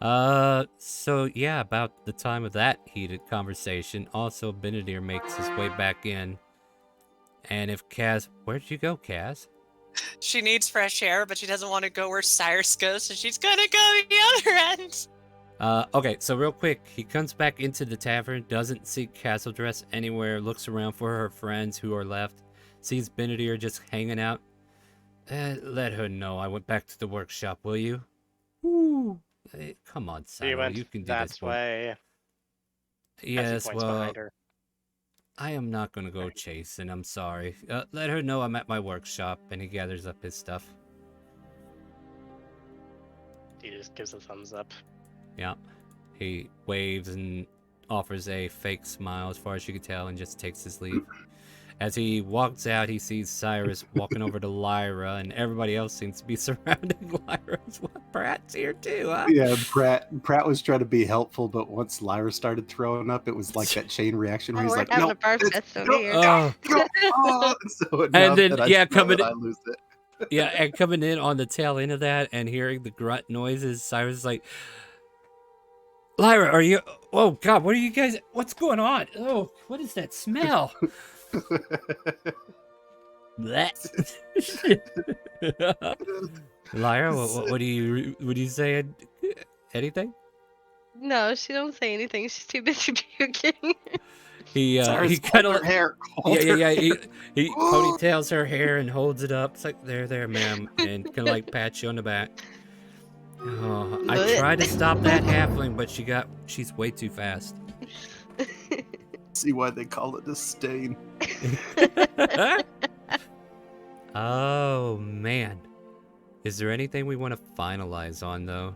Speaker 1: So yeah, about the time of that heated conversation, also Benedict makes his way back in. And if Kaz, where'd you go, Kaz?
Speaker 2: She needs fresh air, but she doesn't want to go where Cyrus goes, so she's gonna go the other end.
Speaker 1: Okay, so real quick, he comes back into the tavern, doesn't see Castle Dress anywhere, looks around for her friends who are left, sees Benedict just hanging out. Let her know I went back to the workshop, will you? Woo! Hey, come on, Silo, you can do this.
Speaker 7: Way.
Speaker 1: Yes, well, I am not gonna go chasing, I'm sorry. Let her know I'm at my workshop, and he gathers up his stuff.
Speaker 7: He just gives a thumbs up.
Speaker 1: Yeah. He waves and offers a fake smile as far as you can tell and just takes his leave. As he walks out, he sees Cyrus walking over to Lyra, and everybody else seems to be surrounding Lyra as well. Pratt's here too, huh?
Speaker 6: Yeah, Pratt was trying to be helpful, but once Lyra started throwing up, it was like that chain reaction where he's
Speaker 3: we're
Speaker 6: like,
Speaker 3: having
Speaker 6: no,
Speaker 3: a bird fest over here.
Speaker 6: So
Speaker 1: and then,
Speaker 6: I
Speaker 1: coming
Speaker 6: I lose it.
Speaker 1: Yeah, and coming in on the tail end of that and hearing the grunt noises, Cyrus is like, Lyra, are you... Oh, God, what are you guys... What's going on? Oh, what is that smell? Lyra, what do you say? Anything?
Speaker 3: No, she don't say anything. She's too busy puking.
Speaker 1: he
Speaker 6: Sarah's
Speaker 1: kind
Speaker 6: hold
Speaker 1: of
Speaker 6: her hair.
Speaker 1: yeah
Speaker 6: Hold
Speaker 1: yeah
Speaker 6: her
Speaker 1: yeah
Speaker 6: hair.
Speaker 1: he ponytails her hair and holds it up. It's like there ma'am, and kind of like pats you on the back. Oh, I tried to stop that halfling, but she's way too fast.
Speaker 6: See why they call it a stain.
Speaker 1: Oh man, is there anything we want to finalize on though,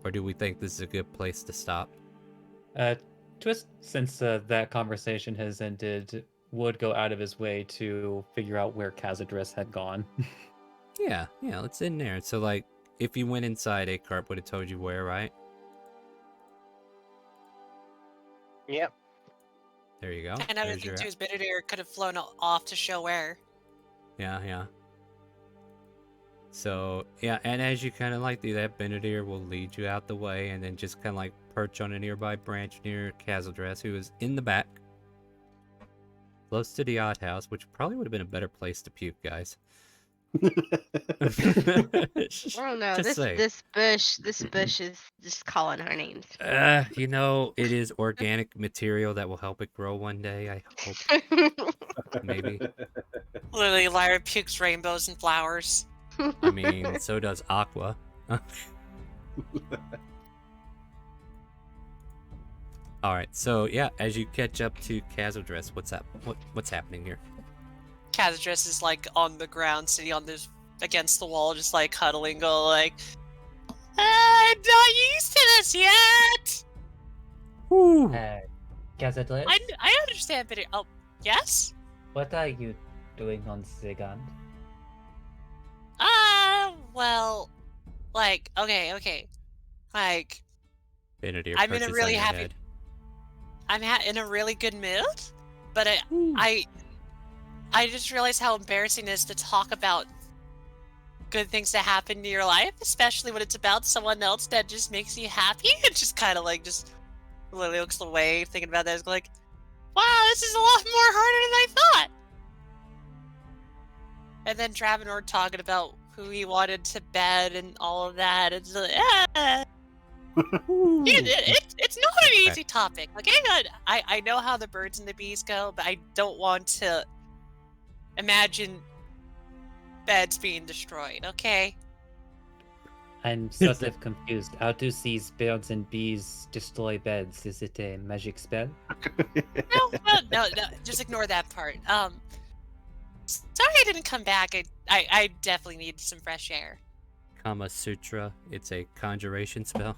Speaker 1: or do we think this is a good place to stop?
Speaker 4: Twist, since that conversation has ended, would go out of his way to figure out where Cazadris had gone.
Speaker 1: Yeah, let's in there. So like, if you went inside, a carp would have told you where, right?
Speaker 7: Yep.
Speaker 1: There you go.
Speaker 2: Another
Speaker 1: There's
Speaker 2: thing
Speaker 1: your
Speaker 2: too is Benedict could have flown off to show where.
Speaker 1: yeah. So yeah, and as you kind of like do that, Benedict will lead you out the way, and then just kind of like perch on a nearby branch near Cazadres, who is in the back, close to the outhouse, which probably would have been a better place to puke, guys.
Speaker 3: I don't know.
Speaker 1: Just say.
Speaker 3: This bush is just calling our names.
Speaker 1: You know, it is organic material that will help it grow one day. I hope, maybe.
Speaker 2: Literally, Lyra pukes rainbows and flowers.
Speaker 1: I mean, so does Aqua. All right, so yeah, as you catch up to Cazadres, what's up? What's happening here?
Speaker 2: Cazadres is like on the ground, sitting on this against the wall, just like huddling, go like, "I'm not used to this yet."
Speaker 1: Whew.
Speaker 4: Cazadris,
Speaker 2: I understand, but oh, yes.
Speaker 4: what are you doing on Zigand?
Speaker 2: Well, like, okay, like,
Speaker 1: Benedict
Speaker 2: I'm in a
Speaker 1: perches
Speaker 2: really
Speaker 1: on your
Speaker 2: happy-
Speaker 1: head.
Speaker 2: I'm in a really good mood, but
Speaker 1: Ooh.
Speaker 2: I just realized how embarrassing it is to talk about good things that happen in your life, especially when it's about someone else that just makes you happy. It just kind of like just literally looks away, thinking about that. It's like, wow, this is a lot more harder than I thought. And then Dravenor talking about who he wanted to bed and all of that. It's like, it's not an easy topic. Like, I know how the birds and the bees go, but I don't want to imagine beds being destroyed, okay?
Speaker 4: I'm sort of confused. How do these birds and bees destroy beds? Is it a magic spell?
Speaker 2: No, just ignore that part. Sorry I didn't come back. I definitely need some fresh air.
Speaker 1: Kama Sutra. It's a conjuration spell.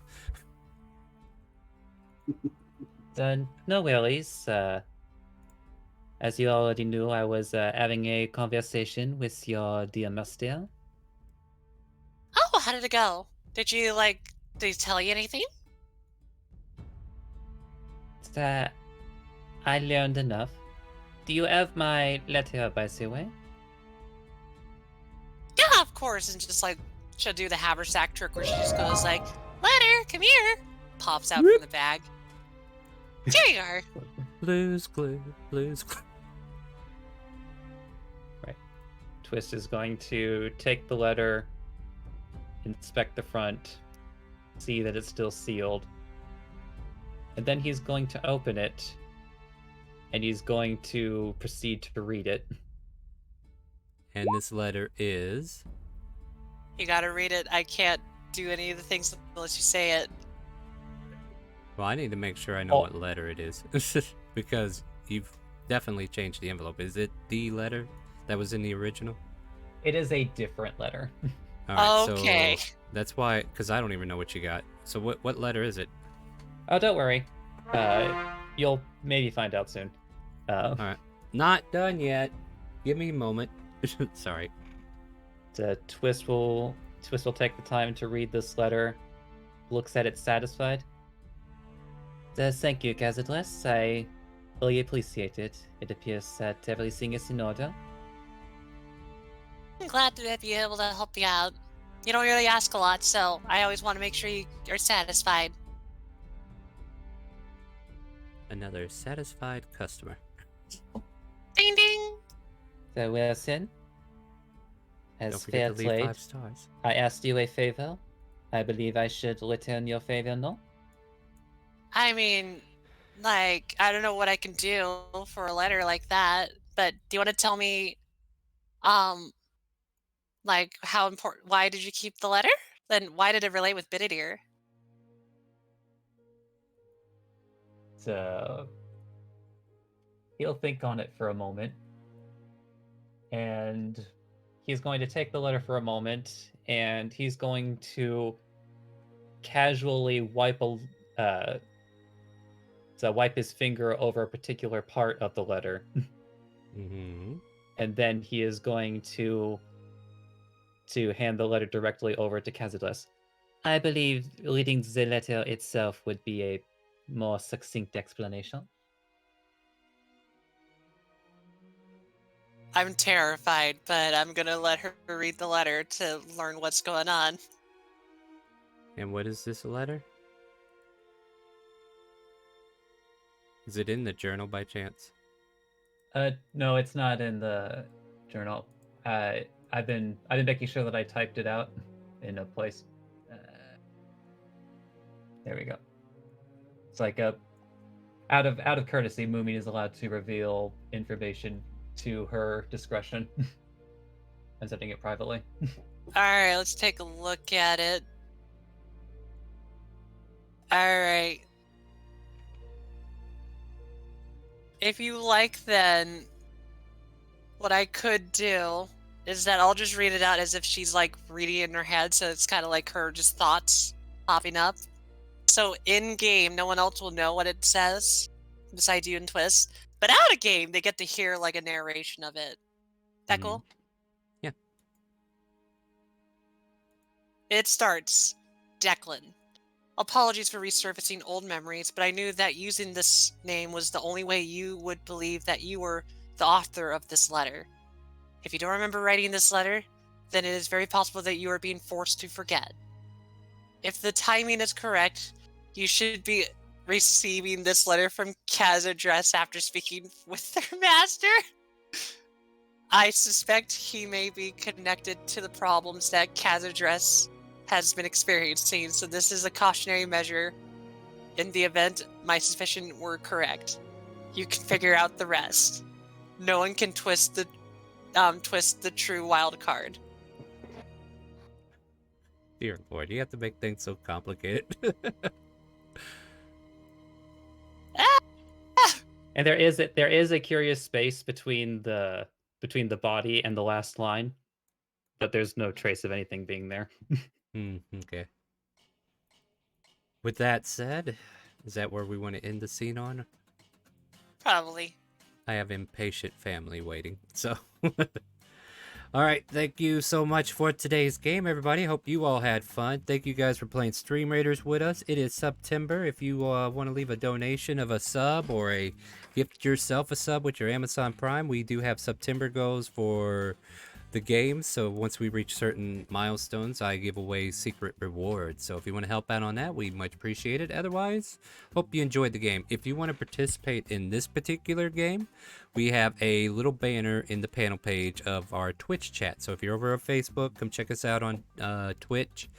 Speaker 4: No worries. As you already knew, I was having a conversation with your dear master.
Speaker 2: Oh, how did it go? Did he tell you anything?
Speaker 4: I learned enough. Do you have my letter, by the way?
Speaker 2: Yeah, of course. And just like, she'll do the haversack trick where she just goes like, "Letter, come here." Pops out from the bag. Here you are.
Speaker 1: Blues glue.
Speaker 4: Right. Twist is going to take the letter, inspect the front, see that it's still sealed, and then he's going to open it, and he's going to proceed to read it.
Speaker 1: And this letter is...
Speaker 2: You gotta read it. I can't do any of the things unless you say it.
Speaker 1: Well, I need to make sure I know what letter it is. Because you've definitely changed the envelope. Is it the letter that was in the original?
Speaker 4: It is a different letter.
Speaker 1: All right,
Speaker 2: Okay.
Speaker 1: So that's why, because I don't even know what you got. So what letter is it?
Speaker 4: Oh, don't worry. You'll maybe find out soon.
Speaker 1: All right. Not done yet. Give me a moment. Sorry.
Speaker 4: Twist will take the time to read this letter, looks at it satisfied. Thank you, Cazadres. I really appreciate it. It appears that everything is in order.
Speaker 2: I'm glad to be able to help you out. You don't really ask a lot, so I always want to make sure you're satisfied.
Speaker 1: Another satisfied customer.
Speaker 2: Ding ding!
Speaker 4: So, Wilson,
Speaker 1: Don't
Speaker 4: as
Speaker 1: forget
Speaker 4: fair
Speaker 1: to leave
Speaker 4: trade,
Speaker 1: 5 stars.
Speaker 4: I asked you a favor. I believe I should return your favor, no?
Speaker 2: I mean, Like, I don't know what I can do for a letter like that, but do you want to tell me, um, like, how important, why did you keep the letter? Then why did it relate with Bididir?
Speaker 4: So he'll think on it for a moment, and he's going to take the letter for a moment, and he's going to casually wipe his finger over a particular part of the letter,
Speaker 1: Mm-hmm.
Speaker 4: and then he is going to hand the letter directly over to Kazudas. I believe reading the letter itself would be a more succinct explanation.
Speaker 2: I'm terrified, but I'm gonna let her read the letter to learn what's going on.
Speaker 1: And what is this letter? Is it in the journal by chance?
Speaker 4: No, it's not in the journal. I've been making sure that I typed it out in a place. There we go. It's like out of courtesy, Moomin is allowed to reveal information to her discretion. I'm setting it privately.
Speaker 2: Alright, let's take a look at it. Alright. If you like, then what I could do is that I'll just read it out as if she's like reading it in her head, so it's kind of like her just thoughts popping up. So in game, no one else will know what it says besides you and Twist. But out of game, they get to hear like a narration of it. That
Speaker 1: Mhm.
Speaker 2: cool?
Speaker 1: Yeah.
Speaker 2: It starts, Declan. Apologies for resurfacing old memories, but I knew that using this name was the only way you would believe that you were the author of this letter. If you don't remember writing this letter, then it is very possible that you are being forced to forget. If the timing is correct, you should be receiving this letter from Kazadress after speaking with their master. I suspect he may be connected to the problems that Kazadress has been experiencing, so this is a cautionary measure in the event my suspicion were correct. You can figure out the rest. No one can twist the true wild card.
Speaker 1: Dear Lord, you have to make things so complicated.
Speaker 4: And there is a curious space between the body and the last line, but there's no trace of anything being there.
Speaker 1: Okay. With that said, is that where we want to end the scene on?
Speaker 2: Probably.
Speaker 1: I have impatient family waiting, so. All right, thank you so much for today's game, everybody. Hope you all had fun. Thank you guys for playing StreamRaiders with us. It is September. If you want to leave a donation of a sub or a gift yourself a sub with your Amazon Prime, we do have September goals for the game. So once we reach certain milestones, I give away secret rewards. So if you want to help out on that, we much appreciate it. Otherwise, hope you enjoyed the game. If you want to participate in this particular game, we have a little banner in the panel page of our Twitch chat. So if you're over on Facebook, come check us out on Twitch,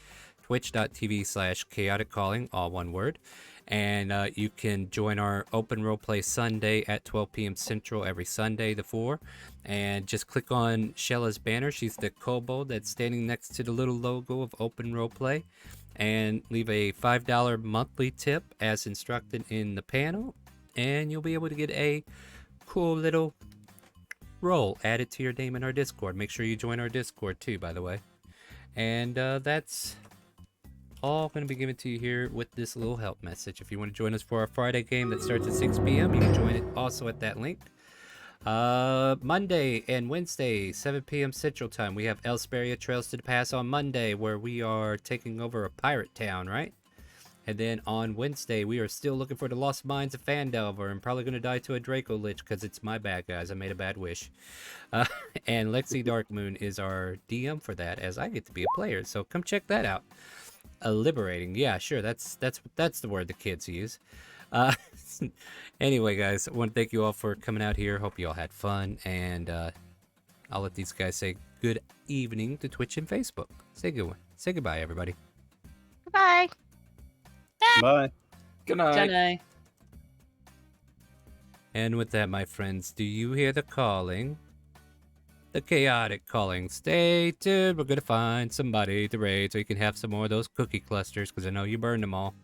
Speaker 1: twitch.tv/ChaoticCalling, all one word. And you can join our open roleplay Sunday at 12 p.m. Central every Sunday, the 4. And just click on Shella's banner. She's the kobold that's standing next to the little logo of open roleplay. And leave a $5 monthly tip as instructed in the panel. And you'll be able to get a cool little role added to your name in our Discord. Make sure you join our Discord too, by the way. And that's all going to be given to you here with this little help message. If you want to join us for our Friday game that starts at 6 p.m., you can join it also at that link. Monday and Wednesday, 7 p.m. Central Time, we have Elsperia Trails to the Pass on Monday, where we are taking over a pirate town, right? And then on Wednesday, we are still looking for the Lost Mines of Fandelver. I'm probably going to die to a Draco Lich because it's my bad, guys. I made a bad wish. And Lexi Darkmoon is our DM for that, as I get to be a player. So come check that out. Liberating. Yeah, sure. That's the word the kids use. Anyway, guys, I want to thank you all for coming out here. Hope you all had fun. And I'll let these guys say good evening to Twitch and Facebook. Say goodbye, everybody.
Speaker 3: Goodbye.
Speaker 6: Bye.
Speaker 5: Good night.
Speaker 4: Jenny.
Speaker 1: And with that, my friends, do you hear the calling? The chaotic calling. Stay tuned. We're going to find somebody to raid so you can have some more of those cookie clusters because I know you burned them all.